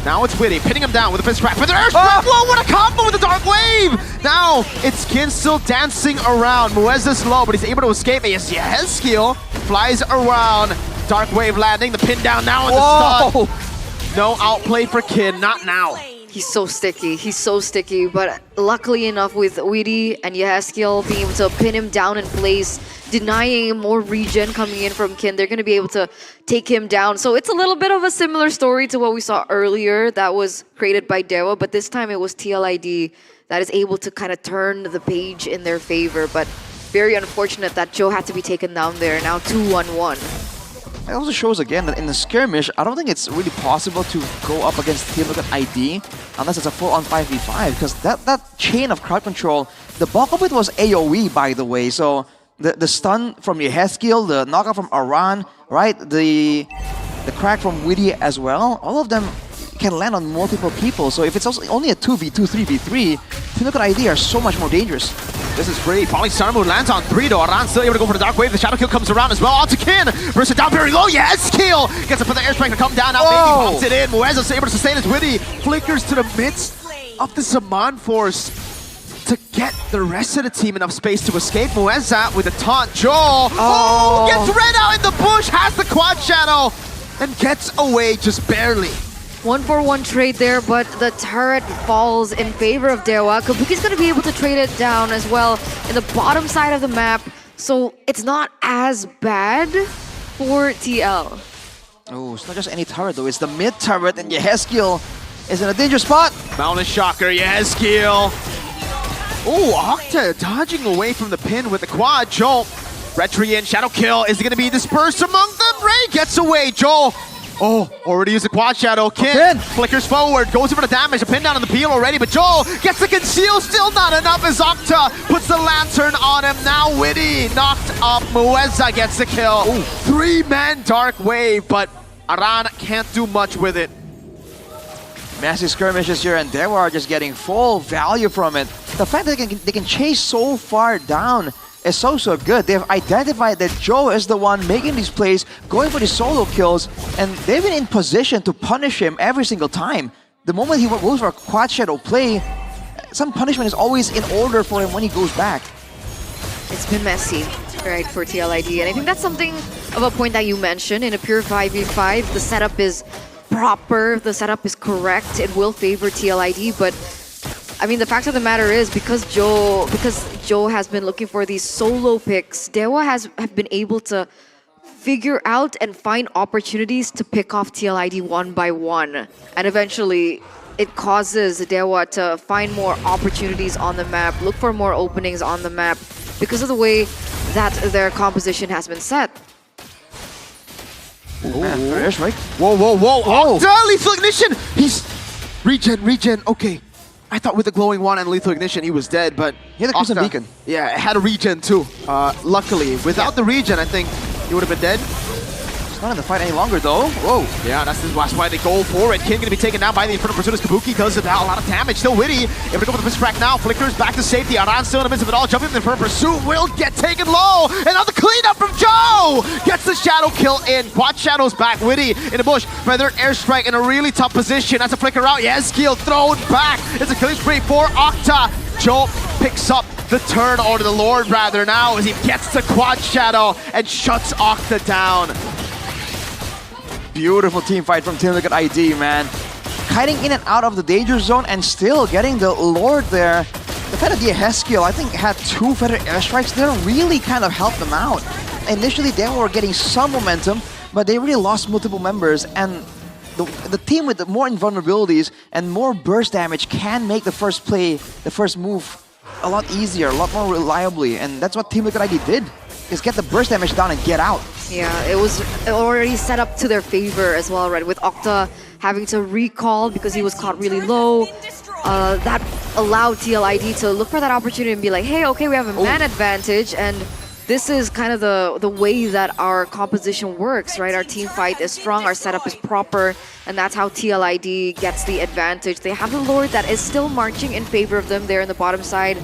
Now it's Witty, pinning him down with a fist crack. But the Earth Whoa, what a combo with the Dark Wave! Now it's Kin still dancing around. Muezza's low, but he's able to escape. Yes, skill flies around. Dark Wave landing, the pin down now in the stun. No outplay for Kin, not now. He's so sticky, but luckily enough with Witty and Yahaskiel being able to pin him down in place, denying more regen coming in from Kin, they're going to be able to take him down. So it's a little bit of a similar story to what we saw earlier that was created by Dewa, but this time it was TLID that is able to kind of turn the page in their favor. But very unfortunate that Joe had to be taken down there. Now 2-1-1. It also shows again that in the skirmish, I don't think it's really possible to go up against Team Liquid ID unless it's a full-on 5v5, because that chain of crowd control, the bulk of it was AoE, by the way. So the stun from Yahaskiel, the knockout from Aran, right? The crack from Witty as well, all of them can land on multiple people. So if it's also only a 2v2, 3v3, Team Liquid ID are so much more dangerous. This is great. Polystar move lands on 3 though. Aran still able to go for the Dark Wave. The Shadow Kill comes around as well. Onto Kin. Versus down very low. Yes, kill. Gets it for the airstrike to come down. Now maybe pops it in. Muezza's able to sustain his Witty. Flickers to the midst of the Zaman Force to get the rest of the team enough space to escape. Muezza with a taunt. Joel. Gets red out in the bush. Has the quad shadow. And gets away just barely. 1-for-1 trade there, but the turret falls in favor of Dewa. Kabuki's going to be able to trade it down as well in the bottom side of the map, so it's not as bad for TL. Oh, it's not just any turret though, it's the mid turret, and Yahaskiel is in a dangerous spot. Mountain Shocker, Yahaskiel. Oh, Octa dodging away from the pin with the quad. Joel, Retrian, Shadow Kill is going to be dispersed among them. Ray gets away. Joel. Oh, already used a quad shadow. Kin flickers forward, goes in for the damage, a pin down on the peel already, but Joel gets the conceal, still not enough as Octa puts the lantern on him. Now Witty knocked up, Muezza gets the kill. 3-man Dark Wave, but Aran can't do much with it. Massive skirmishes here, and Dewa are just getting full value from it. The fact that they can chase so far down is so good. They've identified that Joe is the one making these plays, going for these solo kills, and they've been in position to punish him every single time. The moment he goes for a quad shadow play, some punishment is always in order for him when he goes back. It's been messy, right, for TLID, and I think that's something of a point that you mentioned. In a pure 5v5, the setup is proper, the setup is correct, it will favor TLID, but I mean, the fact of the matter is, because Joe has been looking for these solo picks, Dewa have been able to figure out and find opportunities to pick off TLID one by one. And eventually, it causes Dewa to find more opportunities on the map, look for more openings on the map, because of the way that their composition has been set. Right? Whoa. Oh, lethal ignition! He's... Regen, okay. I thought with the glowing wand and lethal ignition he was dead, but he had a crimson beacon. Yeah, it had a regen too. Luckily, without the regen, I think he would have been dead. He's not in the fight any longer though. Whoa. Yeah, that's why they go for it. Kin gonna be taken down by the Infernal Pursuiters. Kabuki does a lot of damage. Still Witty. Able to go for the fist crack now. Flickers back to safety. Aran still in the midst of it all. Jumping in the Infernal Pursuit will get taken low. And now the cleanup from Joe gets the shadow kill in. Quad shadows back. Witty in the bush. Feather airstrike in a really tough position. That's a flicker out. Yes, kill thrown back. It's a killing spree for Octa. Joe picks up the turn, or the Lord rather, now as he gets the quad shadow and shuts Octa down. Beautiful team fight from Team Liquid ID, man. Kiting in and out of the danger zone and still getting the Lord there. The fact that Yahaskiel, I think, had 2 feather airstrikes there really kind of helped them out. Initially, they were getting some momentum, but they really lost multiple members, and the team with more invulnerabilities and more burst damage can make the first play, the first move, a lot easier, a lot more reliably, and that's what Team Liquid ID did, is get the burst damage down and get out. Yeah, it was already set up to their favor as well, right? With Octa having to recall because he was caught really low. That allowed TLID to look for that opportunity and be like, hey, okay, we have a man advantage, and this is kind of the way that our composition works, right? Our team fight is strong, our setup is proper, and that's how TLID gets the advantage. They have the Lord that is still marching in favor of them there in the bottom side.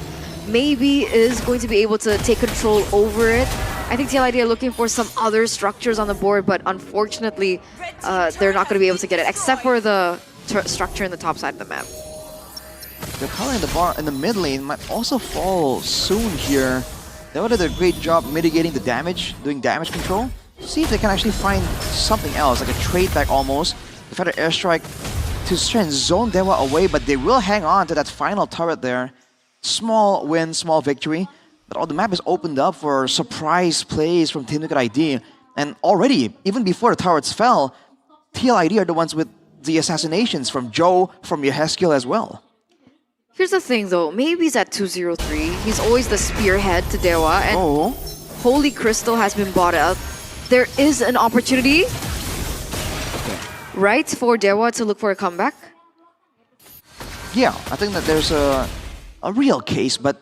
Maybe is going to be able to take control over it. I think TLID are looking for some other structures on the board, but unfortunately, they're not going to be able to get it, except for the structure in the top side of the map. The color in the mid lane might also fall soon here. They did a great job mitigating the damage, doing damage control. See if they can actually find something else, like a trade back almost. The Feather Airstrike to try and zone Dewa away, but they will hang on to that final turret there. Small win, small victory. But all the map is opened up for surprise plays from Team Liquid ID. And already, even before the turrets fell, TLID are the ones with the assassinations from Joe, from Yeheskel as well. Here's the thing though, maybe he's at 203. He's always the spearhead to Dewa, and Holy Crystal has been bought out. There is an opportunity, right, for Dewa to look for a comeback? Yeah, I think that there's a real case, but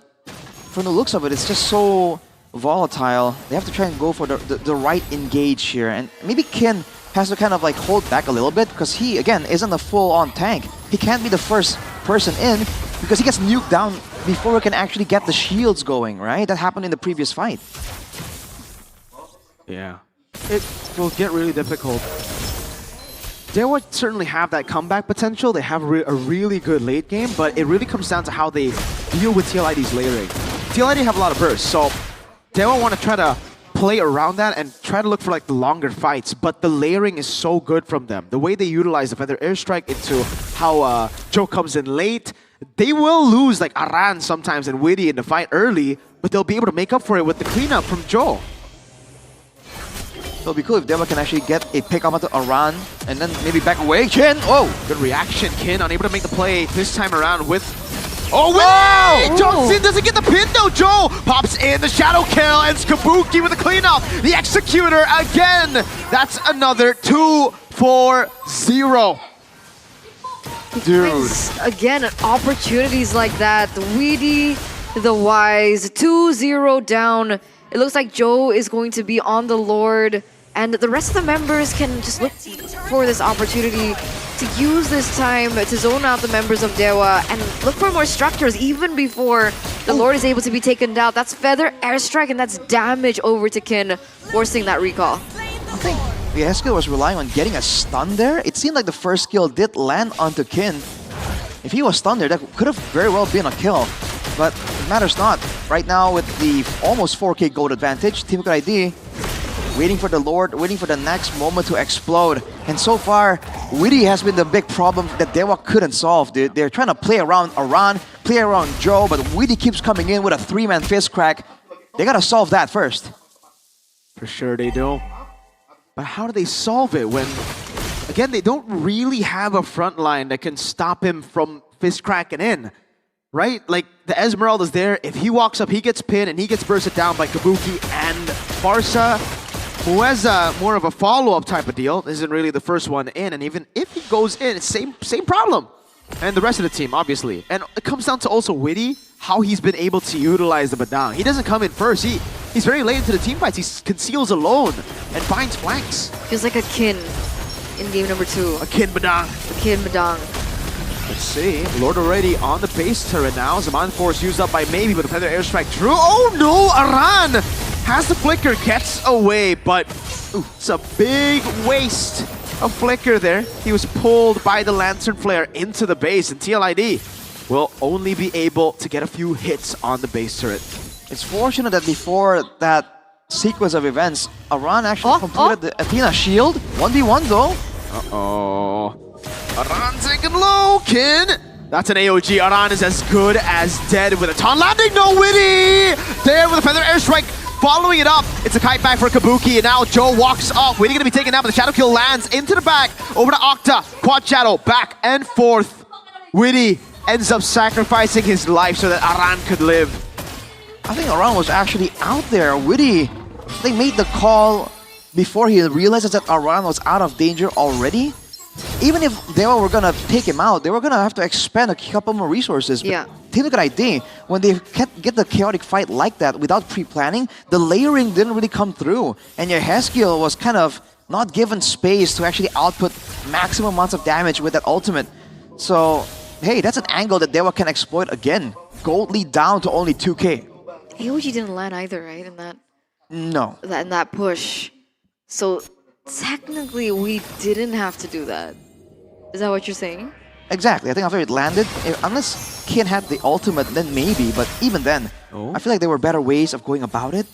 from the looks of it, it's just so volatile. They have to try and go for the right engage here, and maybe Kin has to kind of like hold back a little bit because he, again, isn't a full-on tank. He can't be the first person in because he gets nuked down before he can actually get the shields going, right? That happened in the previous fight. Yeah. It will get really difficult. They would certainly have that comeback potential. They have a really good late game, but it really comes down to how they deal with TLID's layering. TLID have a lot of bursts, so they will want to try to play around that and try to look for like the longer fights, but the layering is so good from them. The way they utilize the Feather Airstrike into how Joe comes in late, they will lose like Aran sometimes and Witty in the fight early, but they'll be able to make up for it with the cleanup from Joe. It'll be cool if Dewa can actually get a pick up onto Aran and then maybe back away. Kin! Oh! Good reaction. Kin unable to make the play this time around with... Oh, Witty! Johnson doesn't get the pin though. Joe pops in the shadow kill and Kabuki with the cleanup. The Executor again. That's another 2-4-0. Dude. Again, opportunities like that. Weedy, the Wise, 2-0 down. It looks like Joe is going to be on the Lord, and the rest of the members can just look for this opportunity to use this time to zone out the members of Dewa and look for more structures even before the Lord is able to be taken down. That's Feather Airstrike, and that's damage over to Kin, forcing that recall. I think Yeheskel was relying on getting a stun there. It seemed like the first kill did land onto Kin. If he was stunned there, that could have very well been a kill. But it matters not. Right now with the almost 4k gold advantage, Team Liquid ID waiting for the Lord, waiting for the next moment to explode. And so far, Witty has been the big problem that Dewa couldn't solve, dude. They're trying to play around Aran, play around Joe, but Witty keeps coming in with a 3-man fist crack. They gotta solve that first. For sure they do. But how do they solve it when, again, they don't really have a front line that can stop him from fist cracking in, right? Like, the Esmeralda's there. If he walks up, he gets pinned and he gets bursted down by Kabuki and Barca, who has more of a follow-up type of deal. Isn't really the first one in, and even if he goes in, it's same problem. And the rest of the team, obviously. And it comes down to also Witty, how he's been able to utilize the Badang. He doesn't come in first. He's very late into the team fights. He conceals alone and finds flanks. Feels like a Kin in game number 2. A Kin Badang. A Kin Badang. Let's see. Lord already on the base turret now. Zaman Force used up by maybe, but the Feather Airstrike drew. Oh no! Aran has the flicker, gets away, but it's a big waste of flicker there. He was pulled by the Lantern Flare into the base, and TLID will only be able to get a few hits on the base turret. It's fortunate that before that sequence of events, Aran actually completed the Athena shield. 1v1 though. Uh-oh. Aran taken low, Kin. That's an AOG. Aran is as good as dead with a taunt landing. No Witty! There with a Feather Airstrike. Following it up, it's a kite back for Kabuki, and now Joe walks off. Witty gonna be taken down, but the Shadow Kill lands into the back. Over to Octa. Quad Shadow, back and forth. Witty ends up sacrificing his life so that Aran could live. I think Aran was actually out there. Witty, they made the call before he realizes that Aran was out of danger already. Even if they were gonna take him out, they were gonna have to expend a couple more resources. But Team Liquid ID, when they get the chaotic fight like that without pre-planning, the layering didn't really come through. And your Heskill was kind of not given space to actually output maximum amounts of damage with that ultimate. So, hey, that's an angle that Dewa can exploit again. Gold lead down to only 2k. AOG didn't land either, right? In that, No. in that push. So technically, we didn't have to do that. Is that what you're saying? Exactly. I think after it landed, unless Kin had the ultimate, then maybe. But even then, I feel like there were better ways of going about it.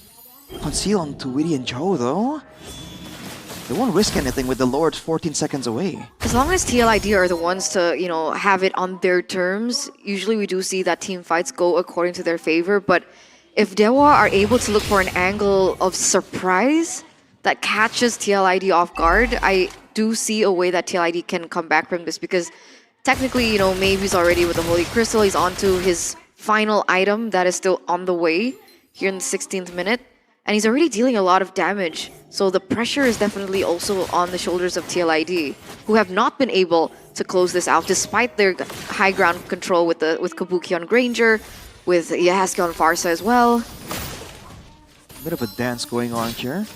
Conceal onto Witty and Joe, though. They won't risk anything with the Lord 14 seconds away. As long as TLID are the ones to, you know, have it on their terms, usually we do see that team fights go according to their favor. But if Dewa are able to look for an angle of surprise that catches TLID off guard, I do see a way that TLID can come back from this, because technically, you know, Maybe's already with the Holy Crystal. He's onto his final item that is still on the way here in the 16th minute. And he's already dealing a lot of damage. So the pressure is definitely also on the shoulders of TLID, who have not been able to close this out despite their high ground control with Kabuki on Granger, with Yahaski on Farsa as well. Bit of a dance going on here.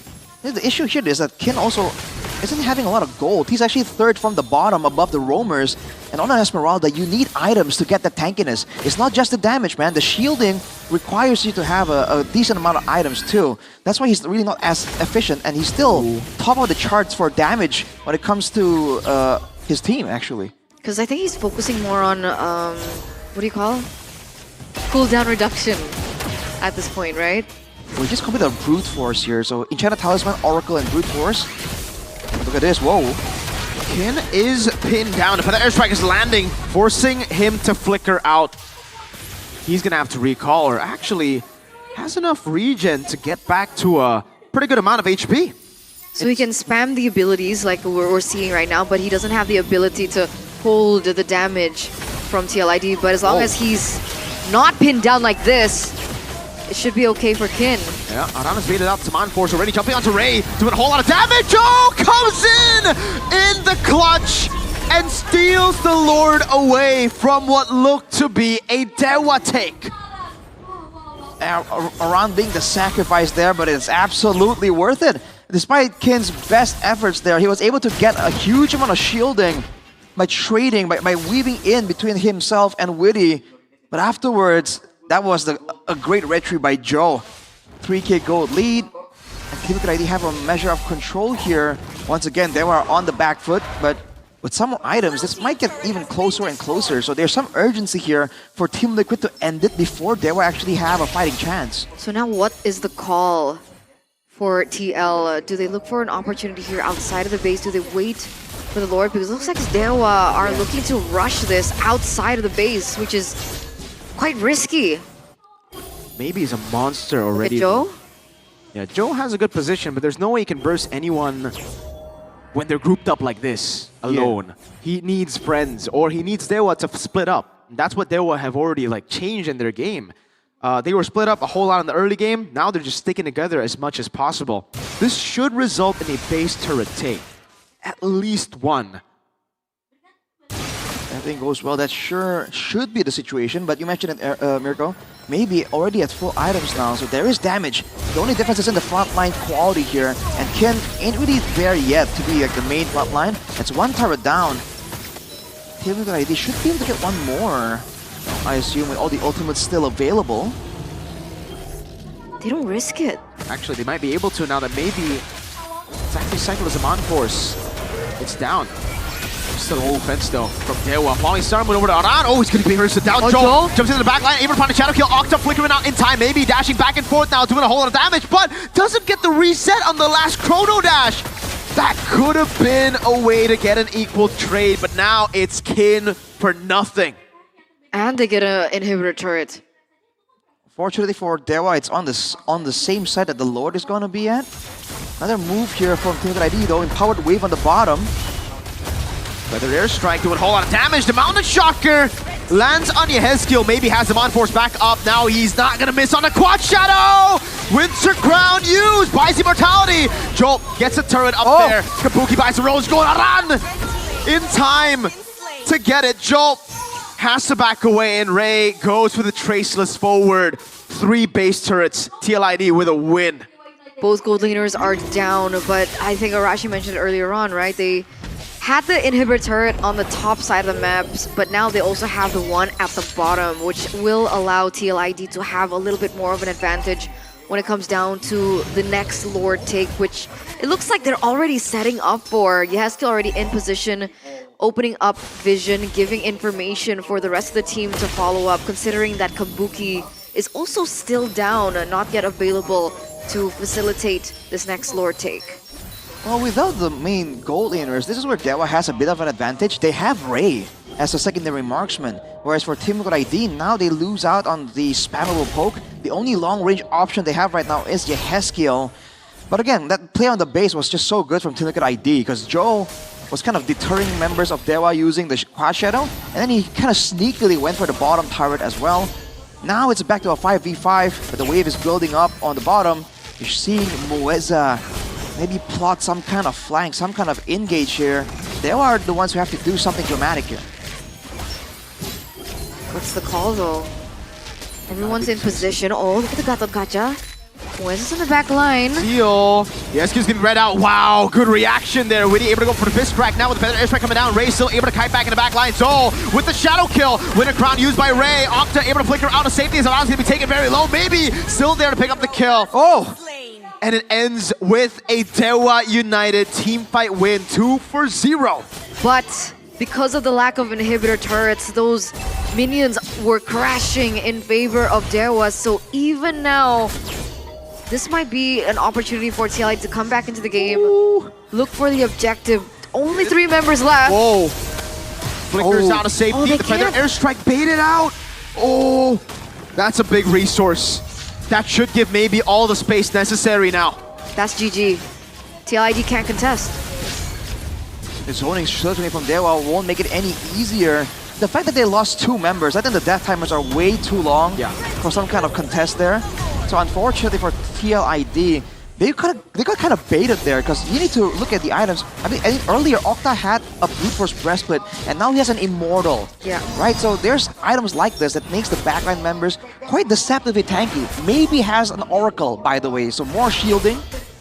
The issue here is that Kin also isn't having a lot of gold. He's actually third from the bottom above the roamers. And on an Esmeralda, you need items to get the tankiness. It's not just the damage, man. The shielding requires you to have a decent amount of items too. That's why he's really not as efficient, and he's still top of the charts for damage when it comes to his team, actually. Because I think he's focusing more on, what do you call it? Cooldown reduction at this point, right? We just completed a Brute Force here. So Enchanted Talisman, Oracle, and Brute Force. Look at this, whoa. Kin is pinned down. But the airstrike is landing, forcing him to flicker out. He's gonna have to recall, or actually has enough regen to get back to a pretty good amount of HP. So he can spam the abilities like we're seeing right now, but he doesn't have the ability to hold the damage from TLID. But as long as he's not pinned down like this, it should be okay for Kin. Yeah, Arana's beat it up to Manforce already, jumping onto Ray, doing a whole lot of damage. Oh, comes in the clutch and steals the Lord away from what looked to be a Dewa take. Aran being the sacrifice there, but it's absolutely worth it. Despite Kin's best efforts there, he was able to get a huge amount of shielding by trading, by weaving in between himself and Witty. But afterwards, that was a great retrieve by Joe. 3k gold lead. And Team Liquid ID have a measure of control here. Once again, they were on the back foot, but with some more items, this might get even closer and closer. So there's some urgency here for Team Liquid to end it before they will actually have a fighting chance. So now what is the call for TL? Do they look for an opportunity here outside of the base? Do they wait for the Lord? Because it looks like Dewa are looking to rush this outside of the base, which is quite risky. Maybe he's a monster already. Joe? Yeah, Joe has a good position, but there's no way he can burst anyone when they're grouped up like this, alone. Yeah. He needs friends, or he needs Dewa to split up. That's what Dewa have already changed in their game. They were split up a whole lot in the early game. Now they're just sticking together as much as possible. This should result in a base turret take. At least one. Everything goes well, that sure should be the situation, but you mentioned it, Mirko, maybe already at full items now, so there is damage. The only difference is in the frontline quality here, and Ken ain't really there yet to be the main frontline. It's one turret down. Team Liquid ID should be able to get one more, I assume, with all the ultimates still available. They don't risk it. Actually, they might be able to now that maybe it's actually cycled as a Manforce. It's down. Still a whole fence though from Dewa. Falling Star moving over to Aran. Oh, he's going to be hurt down. Joel jumps into the back line, able to find a Shadow Kill. Octa flickering out in time, maybe dashing back and forth now, doing a whole lot of damage, but doesn't get the reset on the last Chrono Dash. That could have been a way to get an equal trade, but now it's Kin for nothing. And they get an inhibitor turret. Fortunately for Dewa, it's on the same side that the Lord is going to be at. Another move here from Team Liquid ID though, Empowered Wave on the bottom. Weather Airstrike doing a whole lot of damage. The Mountain Shocker lands on Yehezkiel. Maybe has the Manforce back up. Now he's not going to miss on the Quad Shadow. Winter Crown used. Buys Immortality. Joel gets a turret up there. Kabuki buys the Rose Gold. Aran in time to get it. Joel has to back away, and Ray goes for the traceless forward. 3 base turrets, TLID with a win. Both gold laners are down, but I think Arashi mentioned earlier on, right? They had the inhibitor turret on the top side of the maps, but now they also have the one at the bottom, which will allow TLID to have a little bit more of an advantage when it comes down to the next Lord take, which it looks like they're already setting up for. Yeheskel already in position, opening up vision, giving information for the rest of the team to follow up, considering that Kabuki is also still down and not yet available to facilitate this next Lord take. Well, without the main gold laners, this is where Dewa has a bit of an advantage. They have Ray as a secondary marksman, whereas for Team Liquid ID, now they lose out on the spammable poke. The only long-range option they have right now is Yeheskel. But again, that play on the base was just so good from Team Liquid ID, because Joe was kind of deterring members of Dewa using the Quad Shadow, and then he kind of sneakily went for the bottom turret as well. Now it's back to a 5v5, but the wave is building up on the bottom. You're seeing Mueza maybe plot some kind of flank, some kind of engage here. They are the ones who have to do something dramatic here. What's the call though? Everyone's in position. Oh, look at the Gatot Kacha. Mueza's in the back line. Seal. Yeheskel's getting read out. Wow, good reaction there. Witty able to go for the fist crack now with the feather airstrike coming down. Ray still able to kite back in the back line. Zol with the shadow kill. Winter crown used by Ray. Octa able to flicker out of safety. His allowance going to be taken very low. Maybe still there to pick up the kill. Oh! And it ends with a Dewa United team fight win, 2-0. But because of the lack of inhibitor turrets, those minions were crashing in favor of Dewa. So even now, this might be an opportunity for TLI to come back into the game. Ooh. Look for the objective. Only 3 members left. Whoa. Flickers out of safety. The feather airstrike baited out. Oh, that's a big resource. That should give maybe all the space necessary now. That's GG. TLID can't contest. The zoning certainly from Dewa won't make it any easier. The fact that they lost 2 members, I think the death timers are way too long for some kind of contest there. So unfortunately for TLID, they got kind of baited there, because you need to look at the items. I mean earlier Octa had a brute force breastplate, and now he has an immortal. Yeah. Right. So there's items like this that makes the backline members quite deceptively tanky. Maybe has an oracle, by the way, so more shielding.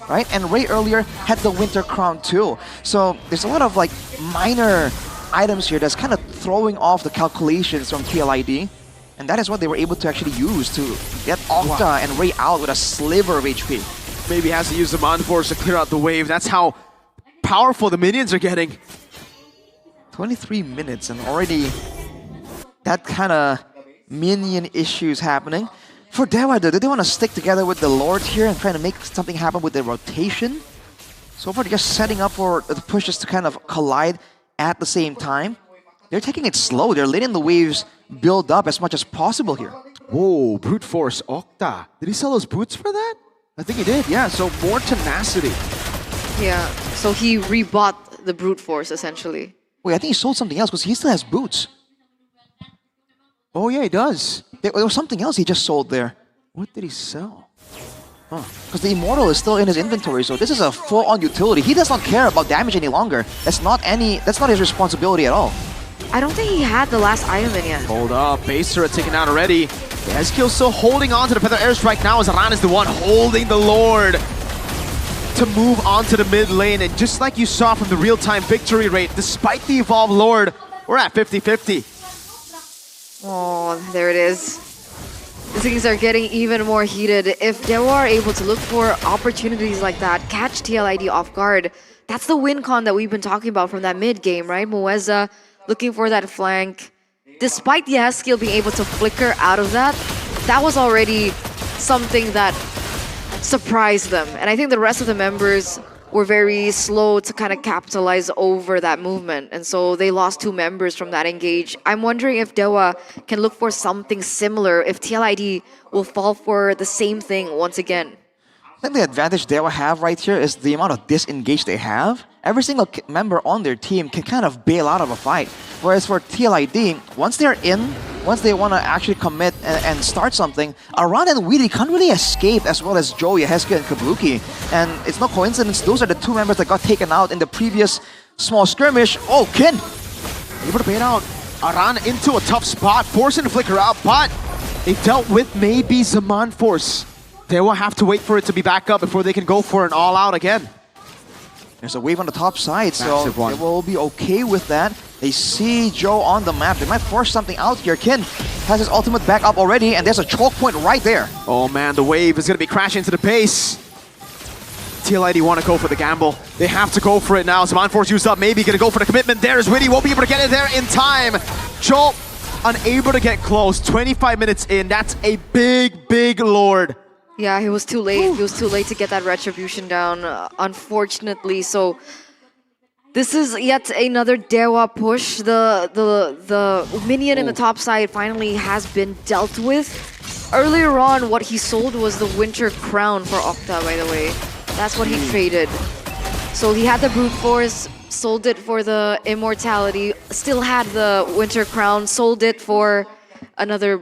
Right. And Ray earlier had the winter crown too. So there's a lot of like minor items here that's kind of throwing off the calculations from TLID. And that is what they were able to actually use to get Octa and Ray out with a sliver of HP. Maybe has to use the Mon Force to clear out the wave. That's how powerful the minions are getting. 23 minutes and already that kind of minion issues happening. For Dewa, do they want to stick together with the Lord here and try to make something happen with the rotation? So far, they're just setting up for the pushes to kind of collide at the same time. They're taking it slow. They're letting the waves build up as much as possible here. Whoa, brute force Octa. Did he sell those boots for that? I think he did, yeah. So more tenacity. Yeah, so he rebought the brute force essentially. Wait, I think he sold something else because he still has boots. Oh yeah, he does. There was something else he just sold there. What did he sell? Because the Immortal is still in his inventory, so this is a full-on utility. He does not care about damage any longer. That's not his responsibility at all. I don't think he had the last item in yet. Hold up, base turret taken out already. Yeheskel still holding on to the feather airstrike now as Aran is the one holding the Lord to move on to the mid lane. And just like you saw from the real-time victory rate, despite the evolved Lord, we're at 50-50. Oh, there it is. Things are getting even more heated. If Dewa are able to look for opportunities like that, catch TLID off guard, that's the win con that we've been talking about from that mid game, right? Mueza looking for that flank. Despite Yeheskel being able to flicker out of that, that was already something that surprised them. And I think the rest of the members were very slow to kind of capitalize over that movement. And so they lost 2 members from that engage. I'm wondering if Dewa can look for something similar, if TLID will fall for the same thing once again. I think the advantage Dewa have right here is the amount of disengage they have. Every single member on their team can kind of bail out of a fight. Whereas for TLID, once they're in, once they want to actually commit and start something, Aran and Weedy can't really escape, as well as Joe, Yeheskel, and Kabuki. And it's no coincidence, those are the 2 members that got taken out in the previous small skirmish. Oh, Kin! Able to bait out Aran into a tough spot, forcing the flicker out, but they dealt with maybe Zaman Force. They will have to wait for it to be back up before they can go for an all-out again. There's a wave on the top side, so Massive one. they will be okay with that. They see Joe on the map. They might force something out here. Kin has his ultimate back up already, and there's a choke point right there. Oh man, the wave is going to be crashing into the base. TLID want to go for the gamble. They have to go for it now. Zaman Force used up, maybe going to go for the commitment. There's Witty, won't be able to get it there in time. Joel unable to get close. 25 minutes in, that's a big Lord. Yeah, he was too late. He was too late to get that retribution down, unfortunately. So this is yet another Dewa push. The minion in the top side finally has been dealt with. Earlier on, what he sold was the Winter Crown for Octa, by the way. That's what he traded. So he had the Brute Force, sold it for the Immortality, still had the Winter Crown, sold it for another,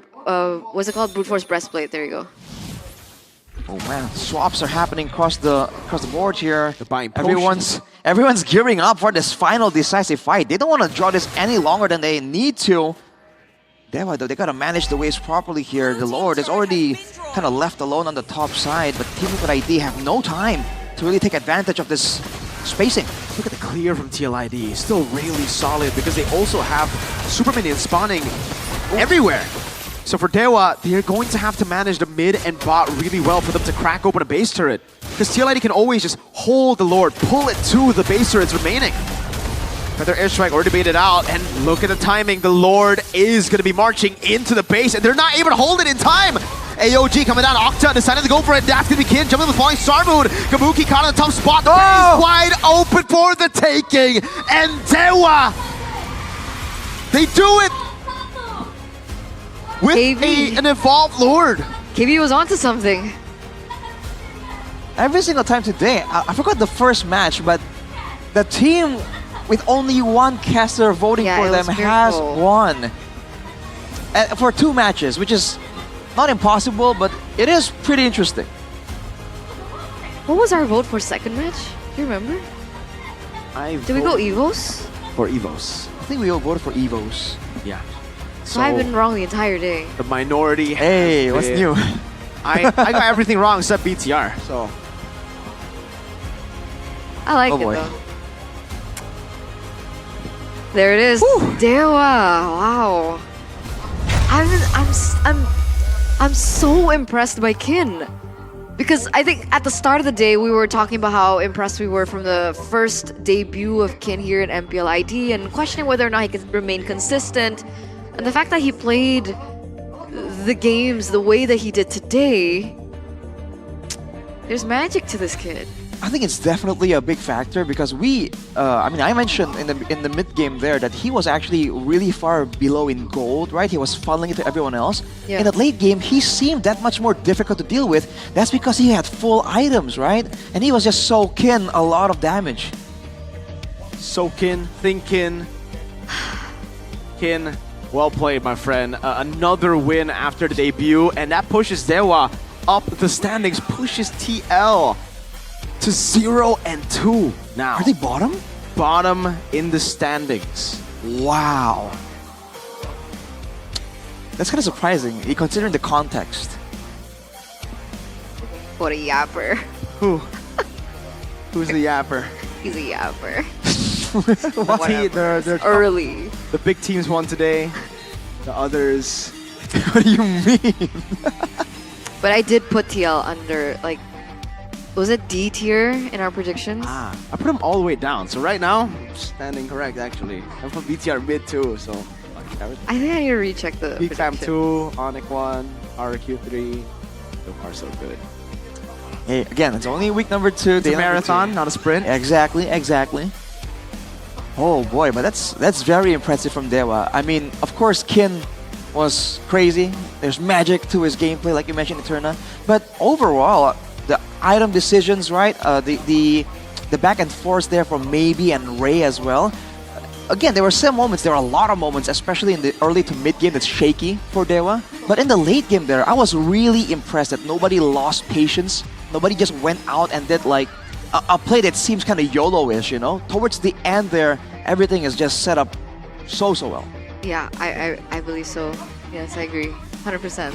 what's it called? Brute Force Breastplate, there you go. Oh man, swaps are happening across the board here. They're buying potions. Everyone's gearing up for this final decisive fight. They don't want to draw this any longer than they need to. Dewa though, they gotta manage the waves properly here. The Lord is already kind of left alone on the top side, but Team Liquid ID have no time to really take advantage of this spacing. Look at the clear from TLID. Still really solid because they also have super minions spawning everywhere. So for Dewa, they're going to have to manage the mid and bot really well for them to crack open a base turret. Because TLID can always just hold the Lord, pull it to the base turrets remaining. But their airstrike already baited out, and look at the timing. The Lord is going to be marching into the base, and they're not able to hold it in time. AOG coming down, Octa decided to go for it. That's going to be Kin, jumping with Falling Star Moon. Kabuki caught in the tough spot. The base is wide open for the taking. And Dewa, they do it with an evolved Lord. KB was onto something. Every single time today, I forgot the first match, but the team with only one caster voting for them has won. For 2 matches, which is not impossible, but it is pretty interesting. What was our vote for second match? Do you remember? Did we go Evos? For Evos. I think we all voted for Evos. Yeah. So I've been wrong the entire day. The minority. Hey, what's new? I got everything wrong except BTR. So I like it though. There it is. Dewa. Wow. I'm so impressed by Kin. Because I think at the start of the day, we were talking about how impressed we were from the first debut of Kin here at MPL ID and questioning whether or not he could remain consistent. And the fact that he played the games the way that he did today, there's magic to this kid. I think it's definitely a big factor because I mentioned in the mid game there that he was actually really far below in gold, right? He was funneling it to everyone else. Yeah. In the late game, he seemed that much more difficult to deal with. That's because he had full items, right? And he was just soaking a lot of damage. Soaking, thinking. Kin, well played, my friend. Another win after the debut, and that pushes Dewa up the standings, pushes TL to 0-2 now. Are they bottom? Bottom in the standings. Wow. That's kind of surprising, considering the context. What a yapper. Who's the yapper? He's a yapper. They're early. The big teams won today. The others. What do you mean? But I did put TL under, like, was it D tier in our predictions? I put them all the way down. So right now, I'm standing correct actually. I'm from BTR mid 2, so I think I need to recheck the BTAM 2, Onyx 1, RQ 3. So far so good. Hey, again, it's only week number 2. It's a marathon, not a sprint. Exactly. Oh boy, but that's very impressive from Dewa. I mean, of course, Kin was crazy. There's magic to his gameplay, like you mentioned, Eterna. But overall, the item decisions, right? The back and forth there from Maybe and Ray as well. Again, there were some moments, there were a lot of moments, especially in the early to mid game that's shaky for Dewa. But in the late game there, I was really impressed that nobody lost patience. Nobody just went out and did like a play that seems kind of YOLO-ish, you know? Towards the end there, everything is just set up so well. Yeah, I believe so. Yes, I agree. 100%.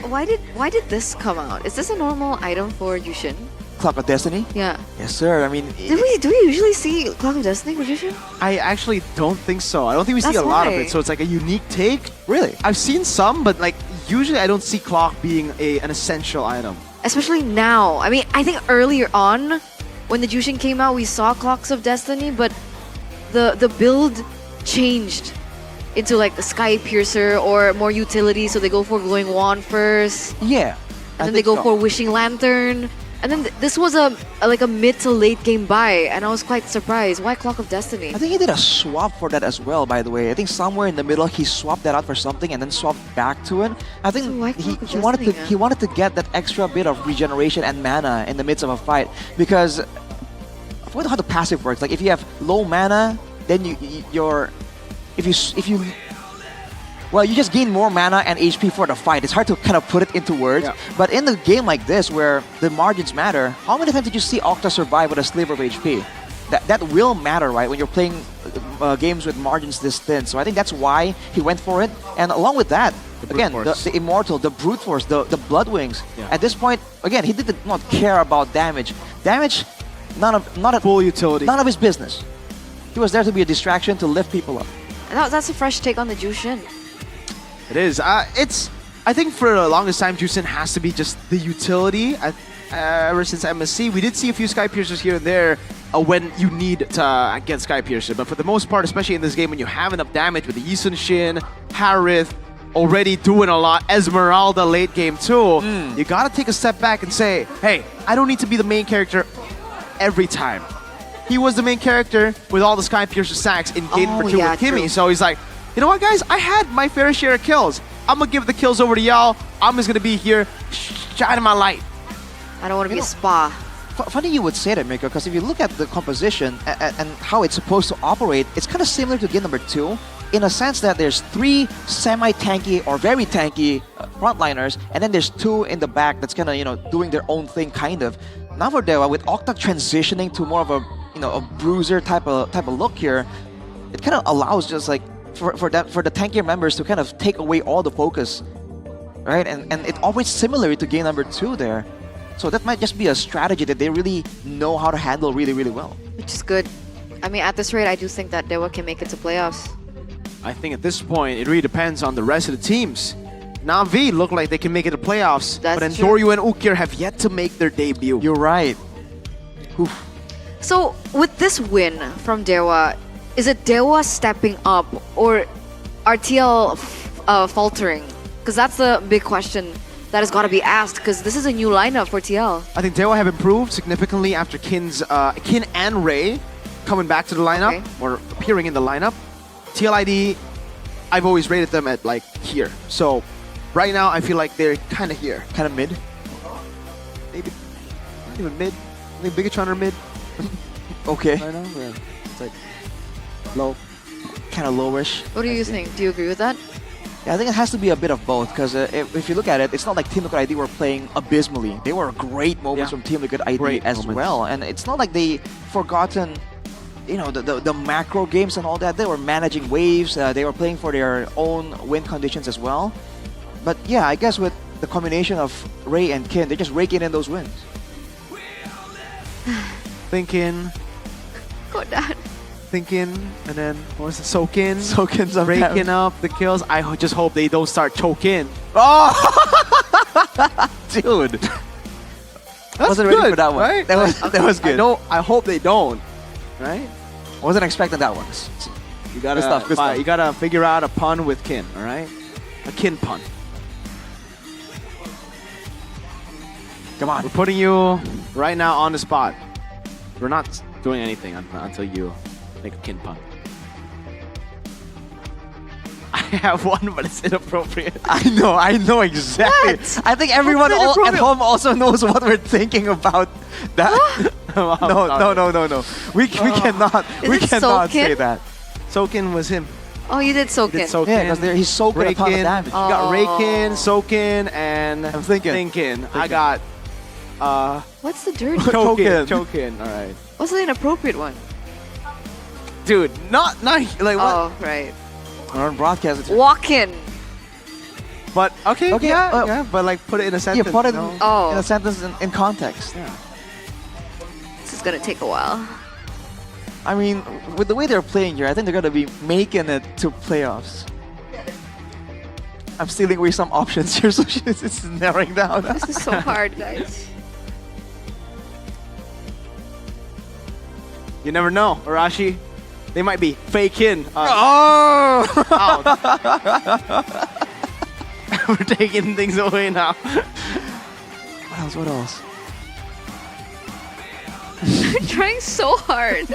Why did this come out? Is this a normal item for Yushin? Clock of Destiny? Yeah. Yes, sir. I mean, Do we usually see Clock of Destiny for Yushin? I actually don't think so. I don't think we see That's a lot of why. it. So it's like a unique take. Really? I've seen some, but like usually I don't see clock being an essential item. Especially now. I mean, I think earlier on, when the Jushin came out, we saw Clocks of Destiny, but the build changed into like the Sky Piercer or more utility, so they go for Glowing Wand first. Yeah. And then they go for Wishing Lantern. And then this was a mid to late game buy, and I was quite surprised. Why Clock of Destiny? I think he did a swap for that as well, by the way. I think somewhere in the middle he swapped that out for something and then swapped back to it. I think he wanted to get that extra bit of regeneration and mana in the midst of a fight, because I forgot how the passive works. Like if you have low mana, then you just gain more mana and HP for the fight. It's hard to kind of put it into words. Yeah. But in the game like this, where the margins matter, how many times did you see Octa survive with a sliver of HP? That will matter, right, when you're playing games with margins this thin. So I think that's why he went for it. And along with that, again, the Immortal, the Brute Force, the Blood Wings. Yeah. At this point, again, he did not care about damage. Damage, not a full utility. None of his business. He was there to be a distraction, to lift people up. That's a fresh take on the Jushin. It is. I think for the longest time, Jushin has to be just the utility. Ever since MSC, we did see a few Sky Piercers here and there when you need to get Sky Piercer. But for the most part, especially in this game, when you have enough damage with the Yisun Shin, Harith already doing a lot, Esmeralda late game too, you gotta take a step back and say, hey, I don't need to be the main character every time. He was the main character with all the Sky Piercer sacks in game number 2 with Kimmy. True. So he's like, you know what, guys? I had my fair share of kills. I'm gonna give the kills over to y'all. I'm just gonna be here shining my light. I don't want to be a spa. Funny you would say that, Miko, because if you look at the composition and how it's supposed to operate, it's kind of similar to game number 2, in a sense that there's 3 semi-tanky or very tanky frontliners, and then there's 2 in the back that's kind of, doing their own thing, kind of. Now for Dewa, with Octa transitioning to more of a, a bruiser type of look here, it kind of allows just like for the tankier members to kind of take away all the focus, right? And it operates similarly to game number 2 there. So that might just be a strategy that they really know how to handle really, really well. Which is good. I mean, at this rate, I do think that Dewa can make it to playoffs. I think at this point, it really depends on the rest of the teams. Na'Vi look like they can make it to playoffs, but Entoryu and Ukir have yet to make their debut. You're right. Oof. So, with this win from Dewa, is it Dewa stepping up or RTL faltering? Because that's the big question that has got to be asked, because this is a new lineup for TL. I think Dewa have improved significantly after Kin and Ray coming back to the lineup, or appearing in the lineup. TL ID, I've always rated them at like here. So right now I feel like they're kind of here. Kind of mid? Maybe not even mid. I think Bigatron are mid. Okay. Right now, yeah. It's like low. Kind of lowish. What do you think? Do you agree with that? Yeah, I think it has to be a bit of both, because if you look at it, it's not like Team Liquid ID were playing abysmally. They were great moments from Team Liquid ID as well. And it's not like they forgotten, the macro games and all that. They were managing waves. They were playing for their own win conditions as well. But yeah, I guess with the combination of Ray and Kin, they're just raking in those wins. Thinking. Go down. Thinking, and then what was it? Soaking. Soaking, raking up the kills. I just hope they don't start choking. Oh, dude. Wasn't ready for that one. Right? That was good. I hope they don't. Right? Wasn't expecting that one. You gotta good stuff. You gotta figure out a pun with Kin. All right, a Kin pun. Come on. We're putting you right now on the spot. We're not doing anything until you make a Kin pun. I have one, but it's inappropriate. I know exactly. What? I think everyone at home also knows what we're thinking about that. No. We cannot say that. Soakin was him. Oh, you did Soakin. Yeah, because he's so good at ton of damage. You got Rakin, Soakin, and I'm thinking. I got What's the dirty Chokin. All right. What's the inappropriate one? Dude, not like what? Oh, right. On broadcast. Walk-in. But okay, yeah, but like put it in a sentence. Yeah, put it Oh. in a sentence in context. Yeah. This is gonna take a while. I mean, with the way they're playing here, I think they're gonna be making it to playoffs. I'm stealing away some options here, so it's narrowing down. This is so hard, guys. You never know, Arashi. They might be faking. Oh! We're taking things away now. What else? What else? I'm trying so hard.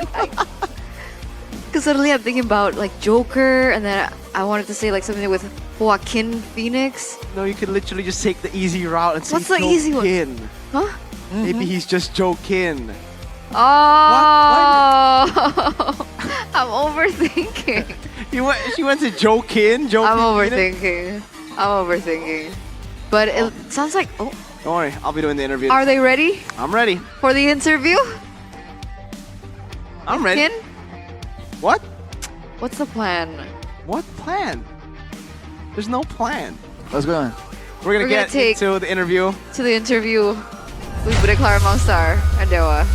Because suddenly I'm thinking about like Joker, and then I wanted to say like something with Joaquin Phoenix. No, you could literally just take the easy route and say What's the easy one? Kin. Huh? Maybe he's just Jokin. Oh, I'm overthinking. She went to Jokin. I'm overthinking. I'm overthinking. But it sounds like, oh. Don't worry, I'll be doing the interview. Are they ready I'm ready. for the interview? I'm ready. Kin? What? What's the plan? What plan? There's no plan. Let's go on. We're gonna get take into the interview. To the interview with Bude Clara Mongstar and Dewa.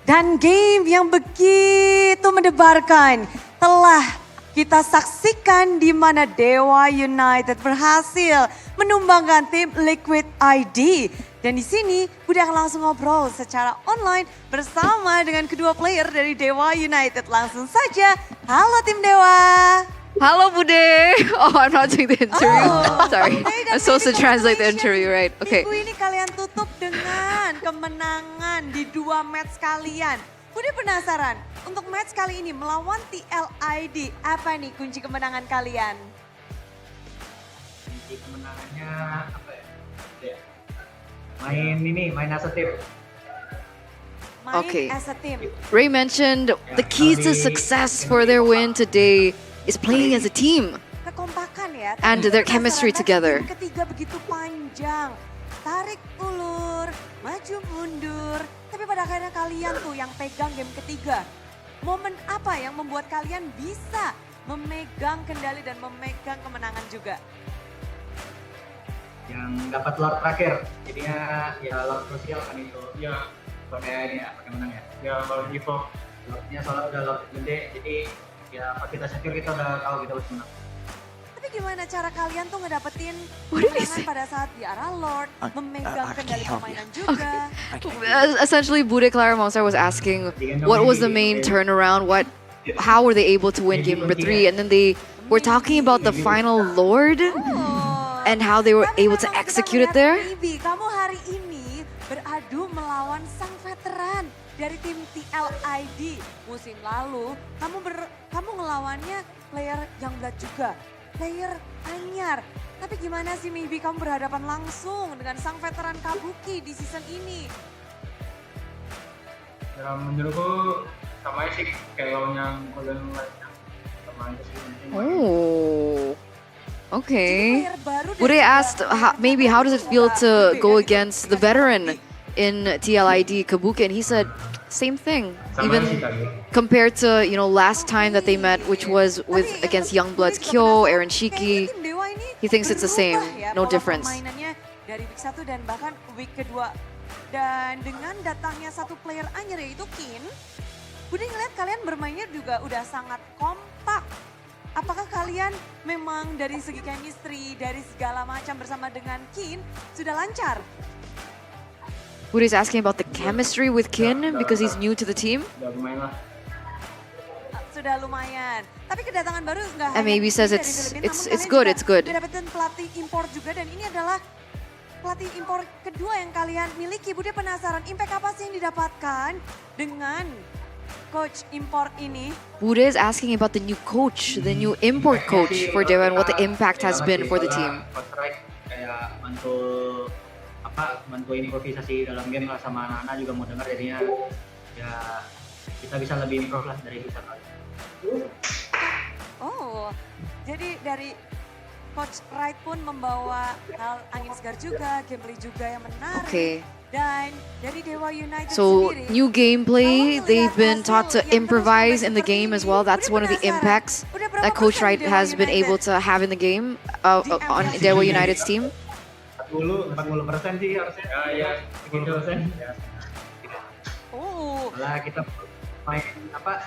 Dan game yang begitu mendebarkan telah kita saksikan di mana Dewa United berhasil menumbangkan tim Liquid ID. Dan di sini Bude akan langsung ngobrol secara online bersama dengan kedua player dari Dewa United. Langsung saja, halo tim Dewa. Halo Bude. Oh, I'm not doing the interview. Sorry. I'm supposed to translate the interview, right? Okay. Minggu ini kalian tutup dengan kemenangan di 2 match kalian. Bude penasaran, untuk match kali ini melawan TLID, apa nih kunci kemenangan kalian? Kunci kemenangannya apa ya? Main as a team. Okay. As a team. Ray mentioned the keys to success for their win today is playing as a team. Kekompakan ya. And their chemistry together. Game ketiga begitu panjang. Tarik ulur, maju mundur. Tapi pada akhirnya kalian tuh yang pegang game ketiga. Momen apa yang membuat kalian bisa memegang kendali dan memegang kemenangan juga? Yang dapat Lord terakhir, jadinya ya Lord krusial kan itu. Ya, pakai ini ya, pakai menang ya. Ya, Lord Evo. Lordnya soalnya udah Lord gede, jadi ya pas kita secure kita udah tahu kita harus menang. Tapi gimana cara kalian tuh ngedapetin kemenangan pada saat di arah Lord, memegang kendali permainan juga? Essentially, Bude Clara Mongstar was asking what was the main turnaround, how were they able to win game number 3, and then they were talking about the final Lord and how they were able to execute it there. Kamu hari ini beradu melawan sang veteran dari tim TLID. Musim lalu kamu ngelawannya player Youngblood juga, player anyar. Tapi gimana sih Mibi kamu berhadapan langsung dengan sang veteran Kabuki di season ini? Ya menurutku sama aja sih kayak lawannya Golden lainnya. Sama aja sih. Oh. Okay. Bude asked how does it feel to go against the veteran in TLID Kabuki, and he said same thing. Even compared to last time that they met, which was against Youngblood's Kyo, Aaron Shiki, he thinks it's the same, no difference. Dari week 1 dan bahkan week kedua. Dan dengan datangnya satu player anyar yaitu Kin, Bude ngeliat kalian bermainnya juga udah sangat kompak. Apakah kalian memang dari segi chemistry, dari segala macam bersama dengan Kin sudah lancar? Bude is asking about the chemistry with Kin because he's new to the team. Sudah lumayan. Tapi kedatangan baru nggak hanya And maybe says dari it's Filipina, it's good. Udah dapetin pelatih import juga, dan ini adalah pelatih impor kedua yang kalian miliki. Bude penasaran impact apa sih yang didapatkan dengan coach import ini? Bude is asking about the new coach, the new import coach for Dewa, and what the impact has been for the team. Kayak bantu improvisasi dalam game lah, sama anak-anak juga mau dengar, jadinya ya kita bisa lebih improve lah dari bisa kali. Oh, jadi dari Coach Wright pun membawa hal angin segar juga, gameplay juga yang menarik. Okay. Dan dari Dewa United So sendiri, new gameplay, they've been taught to improvise in the game as well. That's one of the impacts that Coach Wright has been able to have in the game on Dewa United's team. 40% sih harusnya. Ya, 40%. Oh. Malah kita main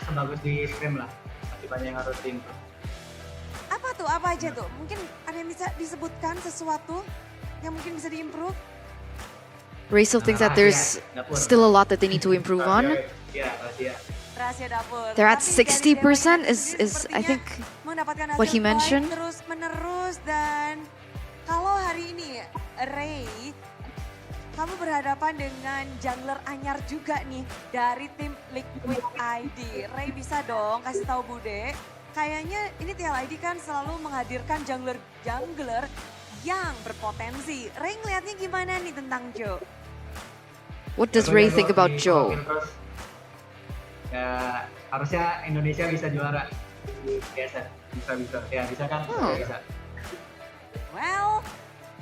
sebagus di scrim lah. Masih banyak yang harus diimprove. Apa tuh? Apa aja tuh? Mungkin ada yang bisa disebutkan sesuatu yang mungkin bisa diimprove? Ray still thinks that there's still a lot that they need to improve on. Rahasia dapur. They're at Tapi dari 60% Dewa is I think mendapatkan what he hasil baik mentioned. terus menerus. Dan kalau hari ini Ray, kamu berhadapan dengan jungler anyar juga nih dari tim Liquid ID. Ray bisa dong kasih tahu Bude. Kayaknya ini TLID kan selalu menghadirkan jungler yang berpotensi. Ray ngeliatnya gimana nih tentang Joe? What does Ray think about Joe? Ya harusnya Indonesia bisa juara di PSN. Bisa. Ya bisa kan? Bisa. Well,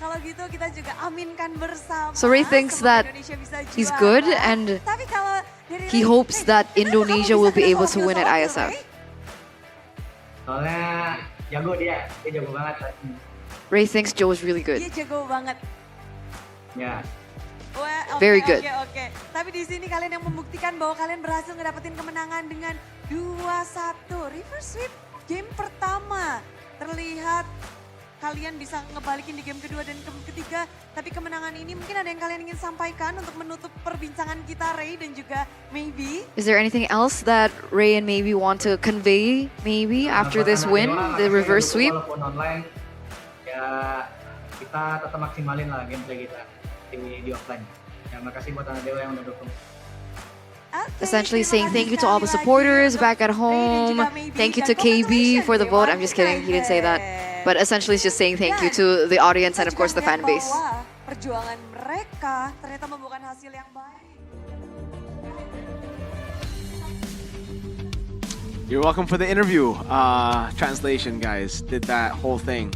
kalau gitu kita juga aminkan bersama. So Ray thinks Semoga that Indonesia bisa he's juara. good and Tapi kalau dari he Ray, hopes that Indonesia will be able to win at ISF. Soalnya jago dia jago banget. Ray thinks Joe is really good. Dia jago banget. Ya. Wah, Very good. Oke. Tapi di sini kalian yang membuktikan bahwa kalian berhasil ngedapetin kemenangan dengan 2-1. Reverse sweep game pertama. Terlihat kalian bisa ngebalikin di game kedua dan ketiga. Tapi kemenangan ini mungkin ada yang kalian ingin sampaikan untuk menutup perbincangan kita, Ray dan juga Maybe. Is there anything else that Ray and Maybe want to convey maybe after this win, the reverse sweep? Walaupun online, ya kita tetap maksimalin lah gameplay kita di offline. Ya makasih buat anak Dewa yang udah dukung. Essentially saying thank you to all the supporters back at home. Thank you to KB for the vote. I'm just kidding, he didn't say that. But essentially it's just saying thank you to the audience and of course the fan base. Perjuangan mereka ternyata membuahkan hasil yang baik. You're welcome for the interview. Translation, guys. Did that whole thing.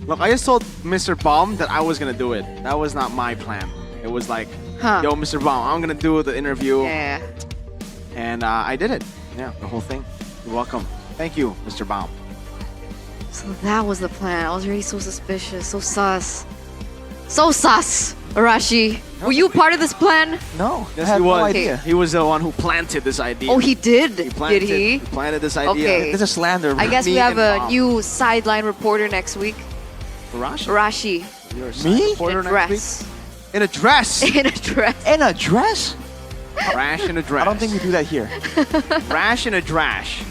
Look, I just told Mr. Baum that I was gonna do it. That was not my plan. It was like, yo, Mr. Baum, I'm gonna do the interview. Yeah. And I did it. Yeah, the whole thing. You're welcome. Thank you, Mr. Baum. So that was the plan. I was already so suspicious, so sus. So sus, Arashi. Were you part of this plan? No, Yes, I had he was. no idea. He was the one who planted this idea. Oh, he did? Planted, Did he? He planted this idea. Okay. This is slander. I guess we Me have and a Baum. new sideline reporter next week. Arashi? Arashi. You're a Me? reporter In a next dress. week? In a dress? In a dress. In a dress? Rash in a dress. I don't think we do that here. Rash in a drash.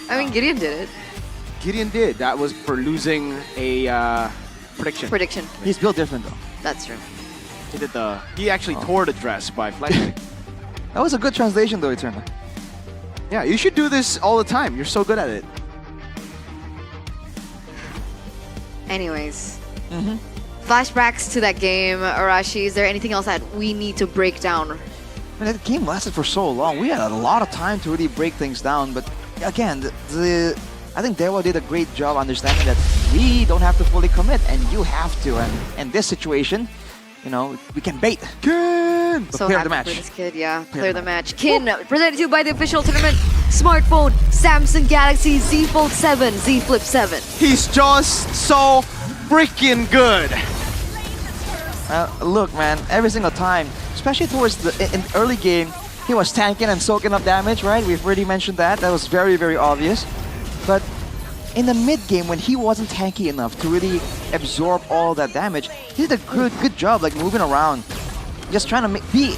I mean, Gideon did it. Gideon did. That was for losing a prediction. Prediction. He's built different though. That's true. He did the. He actually tore the dress by flexing. That was a good translation though, Eternal. Yeah, you should do this all the time. You're so good at it. Anyways. Flashbacks to that game, Arashi. Is there anything else that we need to break down? Man, that game lasted for so long. We had a lot of time to really break things down. But again, I think Dewa did a great job understanding that we don't have to fully commit, and you have to. And in this situation, you know, we can bait. Kin! But So clear happy the match. for this kid, yeah. Clear the match. Kin, presented to you by the official tournament smartphone, Samsung Galaxy Z Fold 7, Z Flip 7. He's just so freaking good. Look, man, every single time, especially towards the in early game, he was tanking and soaking up damage, right? We've already mentioned that. That was very, very obvious. But in the mid game, when he wasn't tanky enough to really absorb all that damage, he did a good job, like moving around, just trying to be,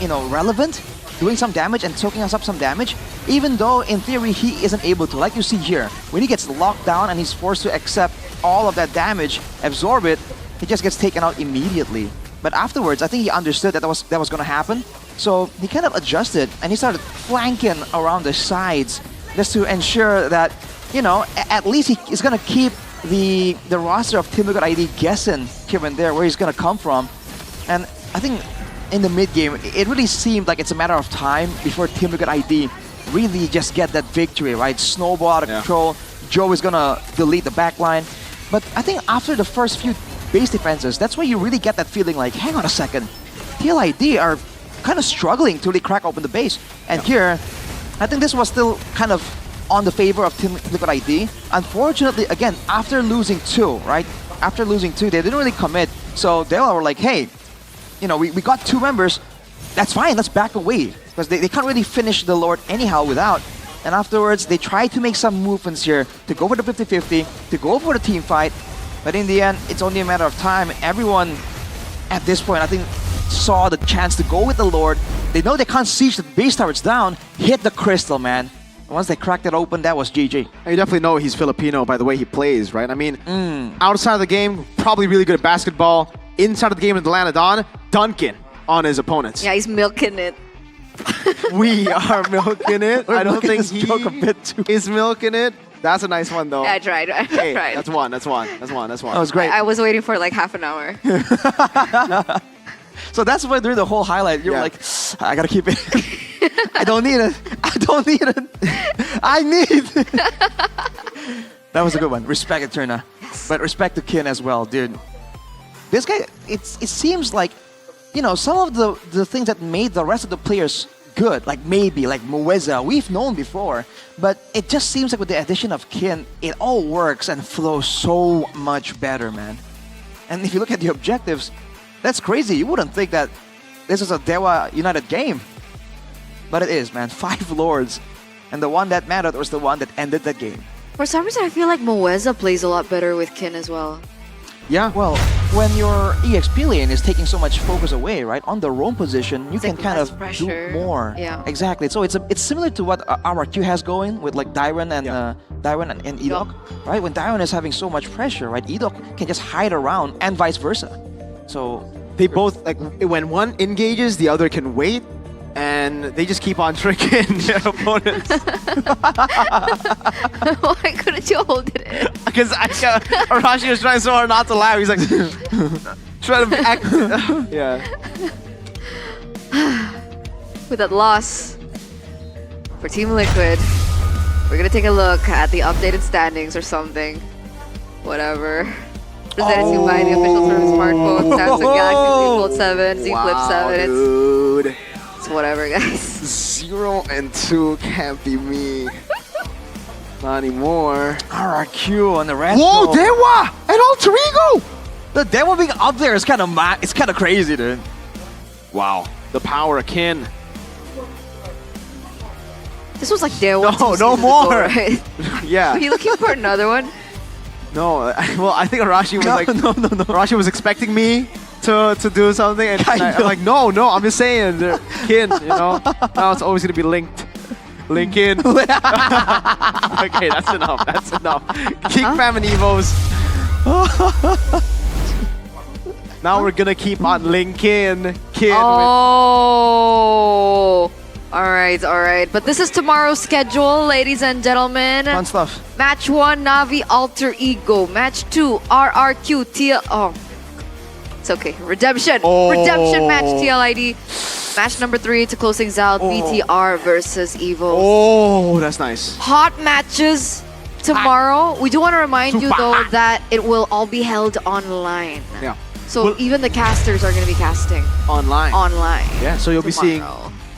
you know, relevant, doing some damage and soaking us up some damage. Even though in theory he isn't able to, like you see here, when he gets locked down and he's forced to accept all of that damage, absorb it, he just gets taken out immediately. But afterwards, I think he understood that was going to happen. So he kind of adjusted and he started flanking around the sides just to ensure that, you know, at least he is going to keep the roster of Team Liquid ID guessing here and there where he's going to come from. And I think in the mid game, it really seemed like it's a matter of time before Team Liquid ID really just get that victory, right? Snowball out of control. Joe is going to delete the backline. But I think after the first few base defenses, that's where you really get that feeling like, hang on a second, TLID are kind of struggling to really crack open the base. And here, I think this was still kind of on the favor of Team Liquid ID. Unfortunately, again, after losing 2, right? After losing 2, they didn't really commit. So they were like, hey, you know, we got 2 members. That's fine, let's back away. Because they can't really finish the Lord anyhow without. And afterwards, they try to make some movements here to go for the 50-50, to go for the team fight. But in the end, it's only a matter of time. Everyone at this point, I think, saw the chance to go with the Lord. They know they can't siege the base towers down, hit the crystal, man. Once they cracked it open, that was GG. You definitely know he's Filipino by the way he plays, right? I mean, outside of the game, probably really good at basketball. Inside of the game in the Lanadon, Duncan on his opponents. Yeah, he's milking it. We are milking it. I don't think this joke a bit too. He's milking it. That's a nice one, though. Yeah, I tried. Hey, tried. That's one. That's one. That was great. I was waiting for like half an hour. So that's why during the whole highlight, you're like, I gotta keep it. I don't need it. I don't need it. I need it. That was a good one. Respect Eterna. But respect to Kin as well, dude. This guy, it seems like, you know, some of the things that made the rest of the players good, like maybe, like Mueza, we've known before. But it just seems like with the addition of Kin, it all works and flows so much better, man. And if you look at the objectives, that's crazy. You wouldn't think that this is a Dewa United game. But it is, man. 5 Lords. And the one that mattered was the one that ended the game. For some reason, I feel like Mueza plays a lot better with Kin as well. Yeah, well, when your EXP lane is taking so much focus away, right, on the roam position, you can kind of pressure. do more. Yeah. Exactly. So it's similar to what RRQ has going with like Dairon and Edok, right? When Dairon is having so much pressure, right, Edok can just hide around and vice versa. So they both, like, when one engages, the other can wait, and they just keep on tricking their opponents. Why couldn't you hold it in? Because Arashi was trying so hard not to laugh. He's like, trying to act. Yeah. With that loss for Team Liquid, we're gonna take a look at the updated standings or something. Whatever. Presented to you by the official service smartphone, Samsung Galaxy Z Fold 7, Z Flip 7. Dude. It's whatever, guys. 0 and 2 can't be me. Not anymore. RRQ on the rest. Whoa, Dewa and Alter Ego! The Dewa being up there is kind of it's kind of crazy, dude. Wow, the power of Kin. This was like Dewa. No more. Ago, right? Yeah. Are you looking for another one? No, well, I think Arashi was no. Arashi was expecting me to do something, and I'm like, no, I'm just saying, Kin, you know. Now it's always gonna be linked. Link in. Okay, that's enough. That's enough. Keep spamming Evos. Now we're gonna keep on linking Kin. Oh. Alright. But this is tomorrow's schedule, ladies and gentlemen. Fun stuff. Match 1, Navi Alter Ego. Match 2, RRQ TL. Oh. It's okay. Redemption. Redemption match TLID. Match number 3 to close things out. BTR versus Evo. Oh, that's nice. Hot matches tomorrow. We do want to remind you though that it will all be held online. Yeah. So even the casters are going to be casting online. Yeah. So you'll be seeing.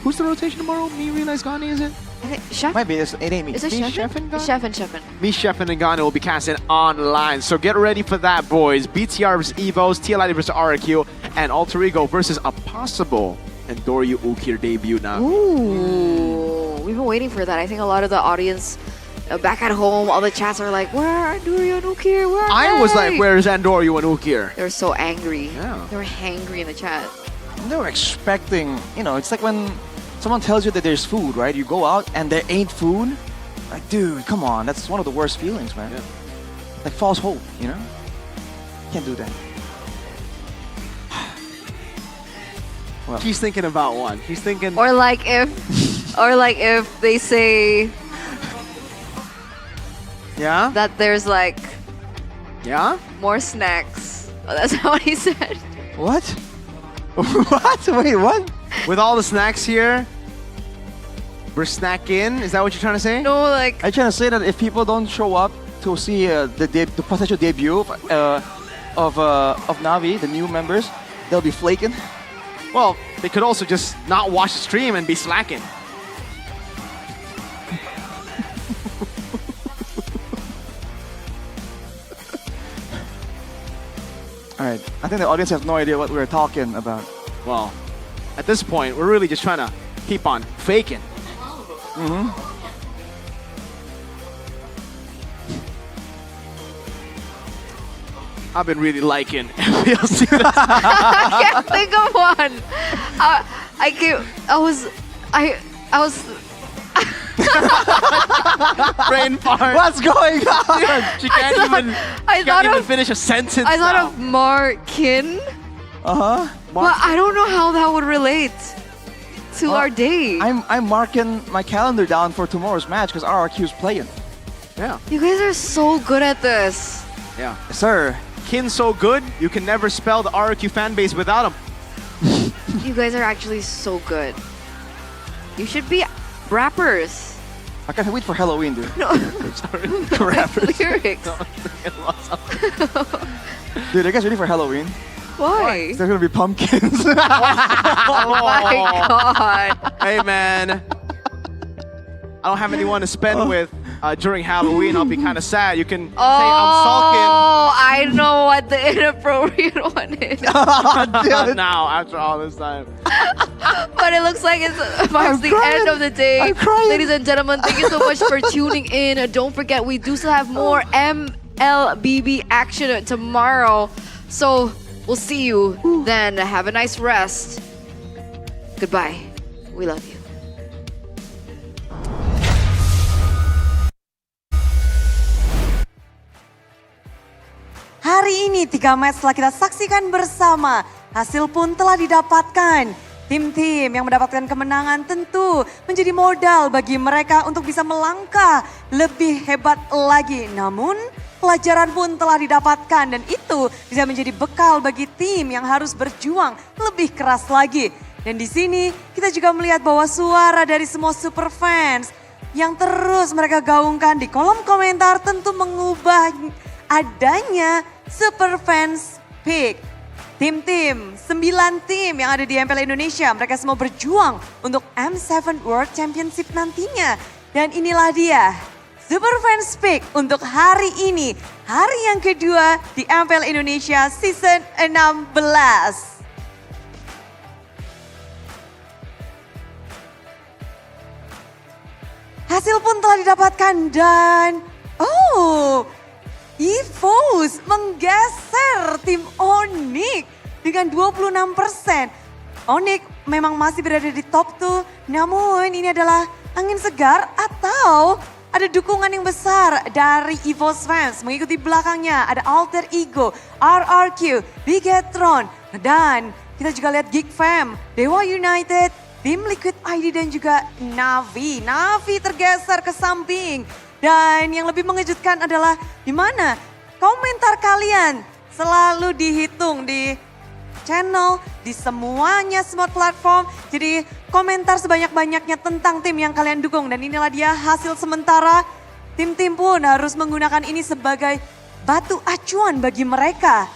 Who's the rotation tomorrow? Me, Realize Gani, is it? I think Chef. Might be. It ain't me. Is it Chef and Chef? Me, Chef, and Gani will be casting online. So get ready for that, boys. BTR versus Evos, TLID versus RRQ, and Alter Ego versus a possible Endoryu Ukir debut now. Ooh. We've been waiting for that. I think a lot of the audience back at home, all the chats are like, where are Endoryu and Ukir? Where are I they? was like, where's Endoryu and Ukir? They're so angry. Yeah. They were hangry in the chat. They were expecting, you know, it's like when someone tells you that there's food, right? You go out and there ain't food. Like, dude, come on. That's one of the worst feelings, man. Yeah. Like false hope, you know? Can't do that. Well, he's thinking about one. He's thinking. Or like if they say that there's like more snacks. Oh, that's not what he said. What? What? Wait, what? With all the snacks here, we're snacking. Is that what you're trying to say? No, like I'm trying to say that if people don't show up to see the potential debut of Navi, the new members, they'll be flaking. Well, they could also just not watch the stream and be slacking. All right, I think the audience has no idea what we're talking about. Well, at this point, we're really just trying to keep on faking. I've been really liking MPL season. I can't think of one. I was Brain fart. What's going on? She can't even finish a sentence. I thought now. of Markin. But I don't know how that would relate to our day. I'm marking my calendar down for tomorrow's match because RRQ is playing. Yeah. You guys are so good at this. Yeah. Yes, sir. Kin so good, you can never spell the RRQ fan base without him. You guys are actually so good. You should be rappers. I can't wait for Halloween, dude. No. Rappers. Lyrics. Dude, are you guys ready for Halloween? Why? There's gonna be pumpkins. Oh my god. Hey man, I don't have anyone to spend with during Halloween. I'll be kind of sad. You can say I'm sulking. Oh, I know what the inappropriate one is. Now, after all this time. But it looks like it marks the end of the day. Ladies and gentlemen, thank you so much for tuning in. Don't forget, we do still have more MLBB action tomorrow. So we'll see you then. Have a nice rest. Goodbye. We love you. Hari ini 3 match telah kita saksikan bersama. Hasil pun telah didapatkan. Tim-tim yang mendapatkan kemenangan tentu menjadi modal bagi mereka untuk bisa melangkah lebih hebat lagi. Namun pelajaran pun telah didapatkan dan itu bisa menjadi bekal bagi tim yang harus berjuang lebih keras lagi. Dan di sini kita juga melihat bahwa suara dari semua super fans yang terus mereka gaungkan di kolom komentar tentu mengubah adanya super fans pick. Tim-tim, 9 tim yang ada di MPL Indonesia, mereka semua berjuang untuk M7 World Championship nantinya. Dan inilah dia, Super Fans Pick untuk hari ini, hari yang kedua di MPL Indonesia Season 16. Hasil pun telah didapatkan dan, EVOS menggeser tim Onyx dengan 26%. Onyx memang masih berada di top 2, namun ini adalah angin segar atau ada dukungan yang besar dari EVOS fans. Mengikuti belakangnya ada Alter Ego, RRQ, Bigetron, dan kita juga lihat Geek Fam, Dewa United, Tim Liquid ID dan juga Navi. Navi tergeser ke samping. Dan yang lebih mengejutkan adalah di mana komentar kalian selalu dihitung di channel, di semuanya, semua platform. Jadi komentar sebanyak-banyaknya tentang tim yang kalian dukung. Dan inilah dia hasil sementara. Tim-tim pun harus menggunakan ini sebagai batu acuan bagi mereka.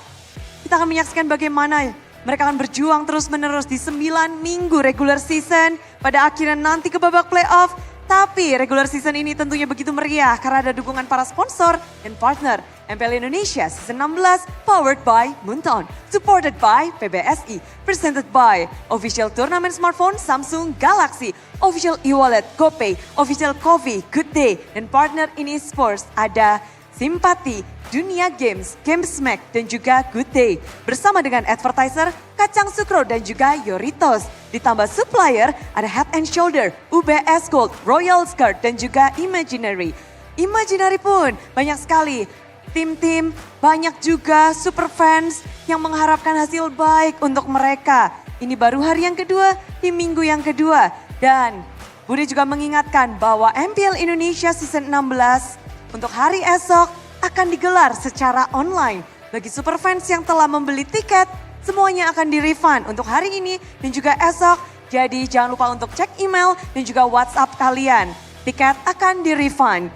Kita akan menyaksikan bagaimana mereka akan berjuang terus-menerus di 9 minggu regular season. Pada akhirnya nanti ke babak playoff. Tapi regular season ini tentunya begitu meriah karena ada dukungan para sponsor dan partner. MPL Indonesia Season 16 powered by Moonton, supported by PBSI, presented by official turnamen smartphone Samsung Galaxy, official e-wallet GoPay, official coffee Good Day, dan partner in esports ada Simpati, Dunia Games, Gamesmack, dan juga Good Day. Bersama dengan advertiser Kacang Sukro dan juga Yoritos. Ditambah supplier ada Head and Shoulder, UBS Gold, Royal Skirt, dan juga Imaginary. Imaginary pun banyak sekali. Tim-tim, banyak juga super fans yang mengharapkan hasil baik untuk mereka. Ini baru hari yang kedua, di minggu yang kedua. Dan Budi juga mengingatkan bahwa MPL Indonesia Season 16 untuk hari esok akan digelar secara online. Bagi super fans yang telah membeli tiket, semuanya akan di-refund untuk hari ini dan juga esok. Jadi jangan lupa untuk cek email dan juga WhatsApp kalian. Tiket akan di-refund.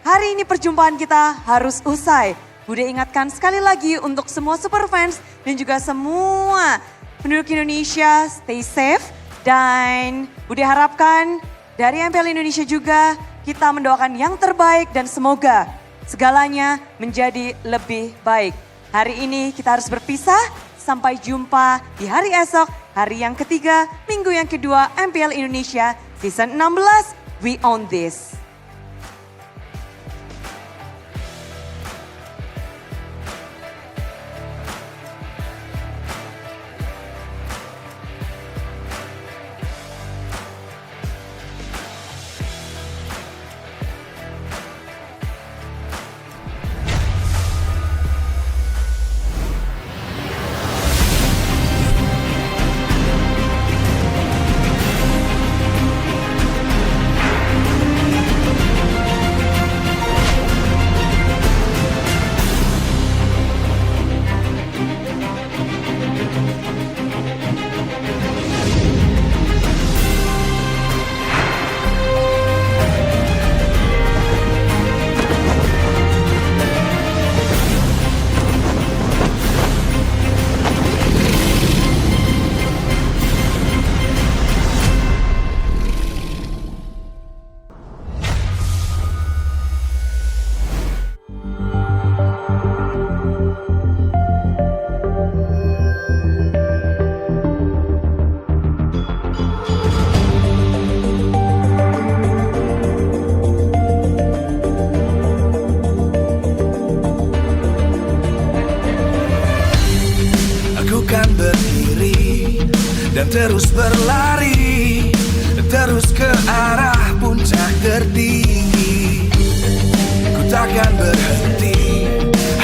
Hari ini perjumpaan kita harus usai. Bude ingatkan sekali lagi untuk semua super fans dan juga semua penduduk Indonesia stay safe. Dan Bude harapkan dari MPL Indonesia juga kita mendoakan yang terbaik dan semoga segalanya menjadi lebih baik. Hari ini kita harus berpisah, sampai jumpa di hari esok, hari yang ketiga, minggu yang kedua MPL Indonesia Season 16, We Own This. Dan terus berlari, terus ke arah puncak tertinggi. Ku takkan berhenti,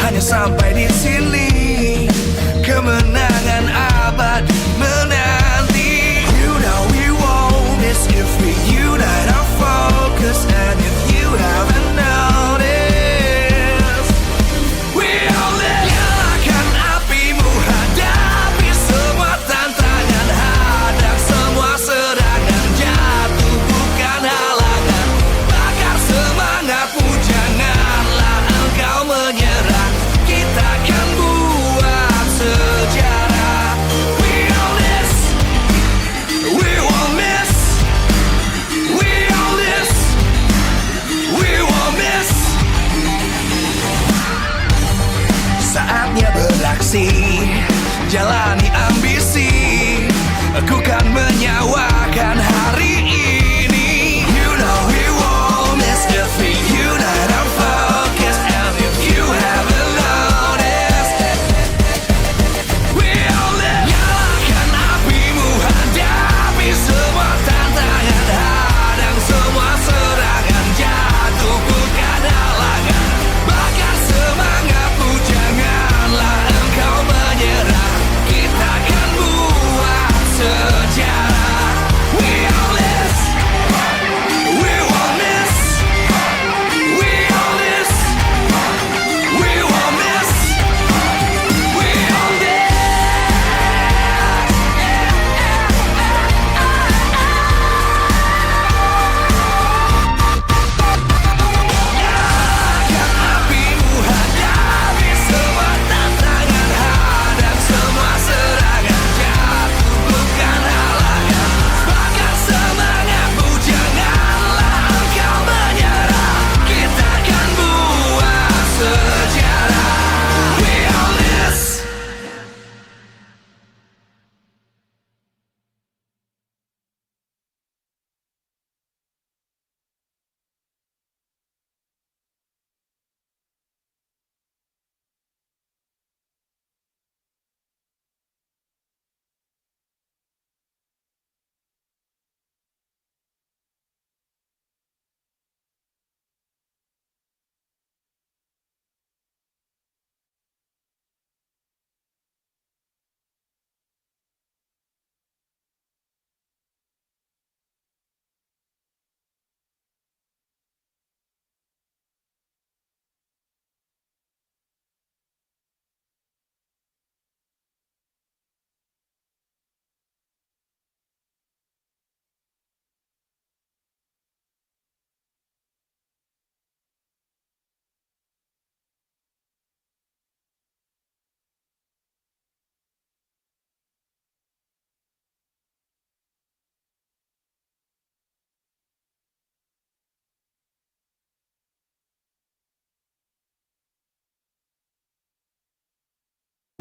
hanya sampai di sini. Kemenangan abadi menanti. You know we won't miss if we unite our focus. And if you haven't noticed, we all live. Nyalakan apimu, hadapi semua tantangan. Hadang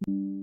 you.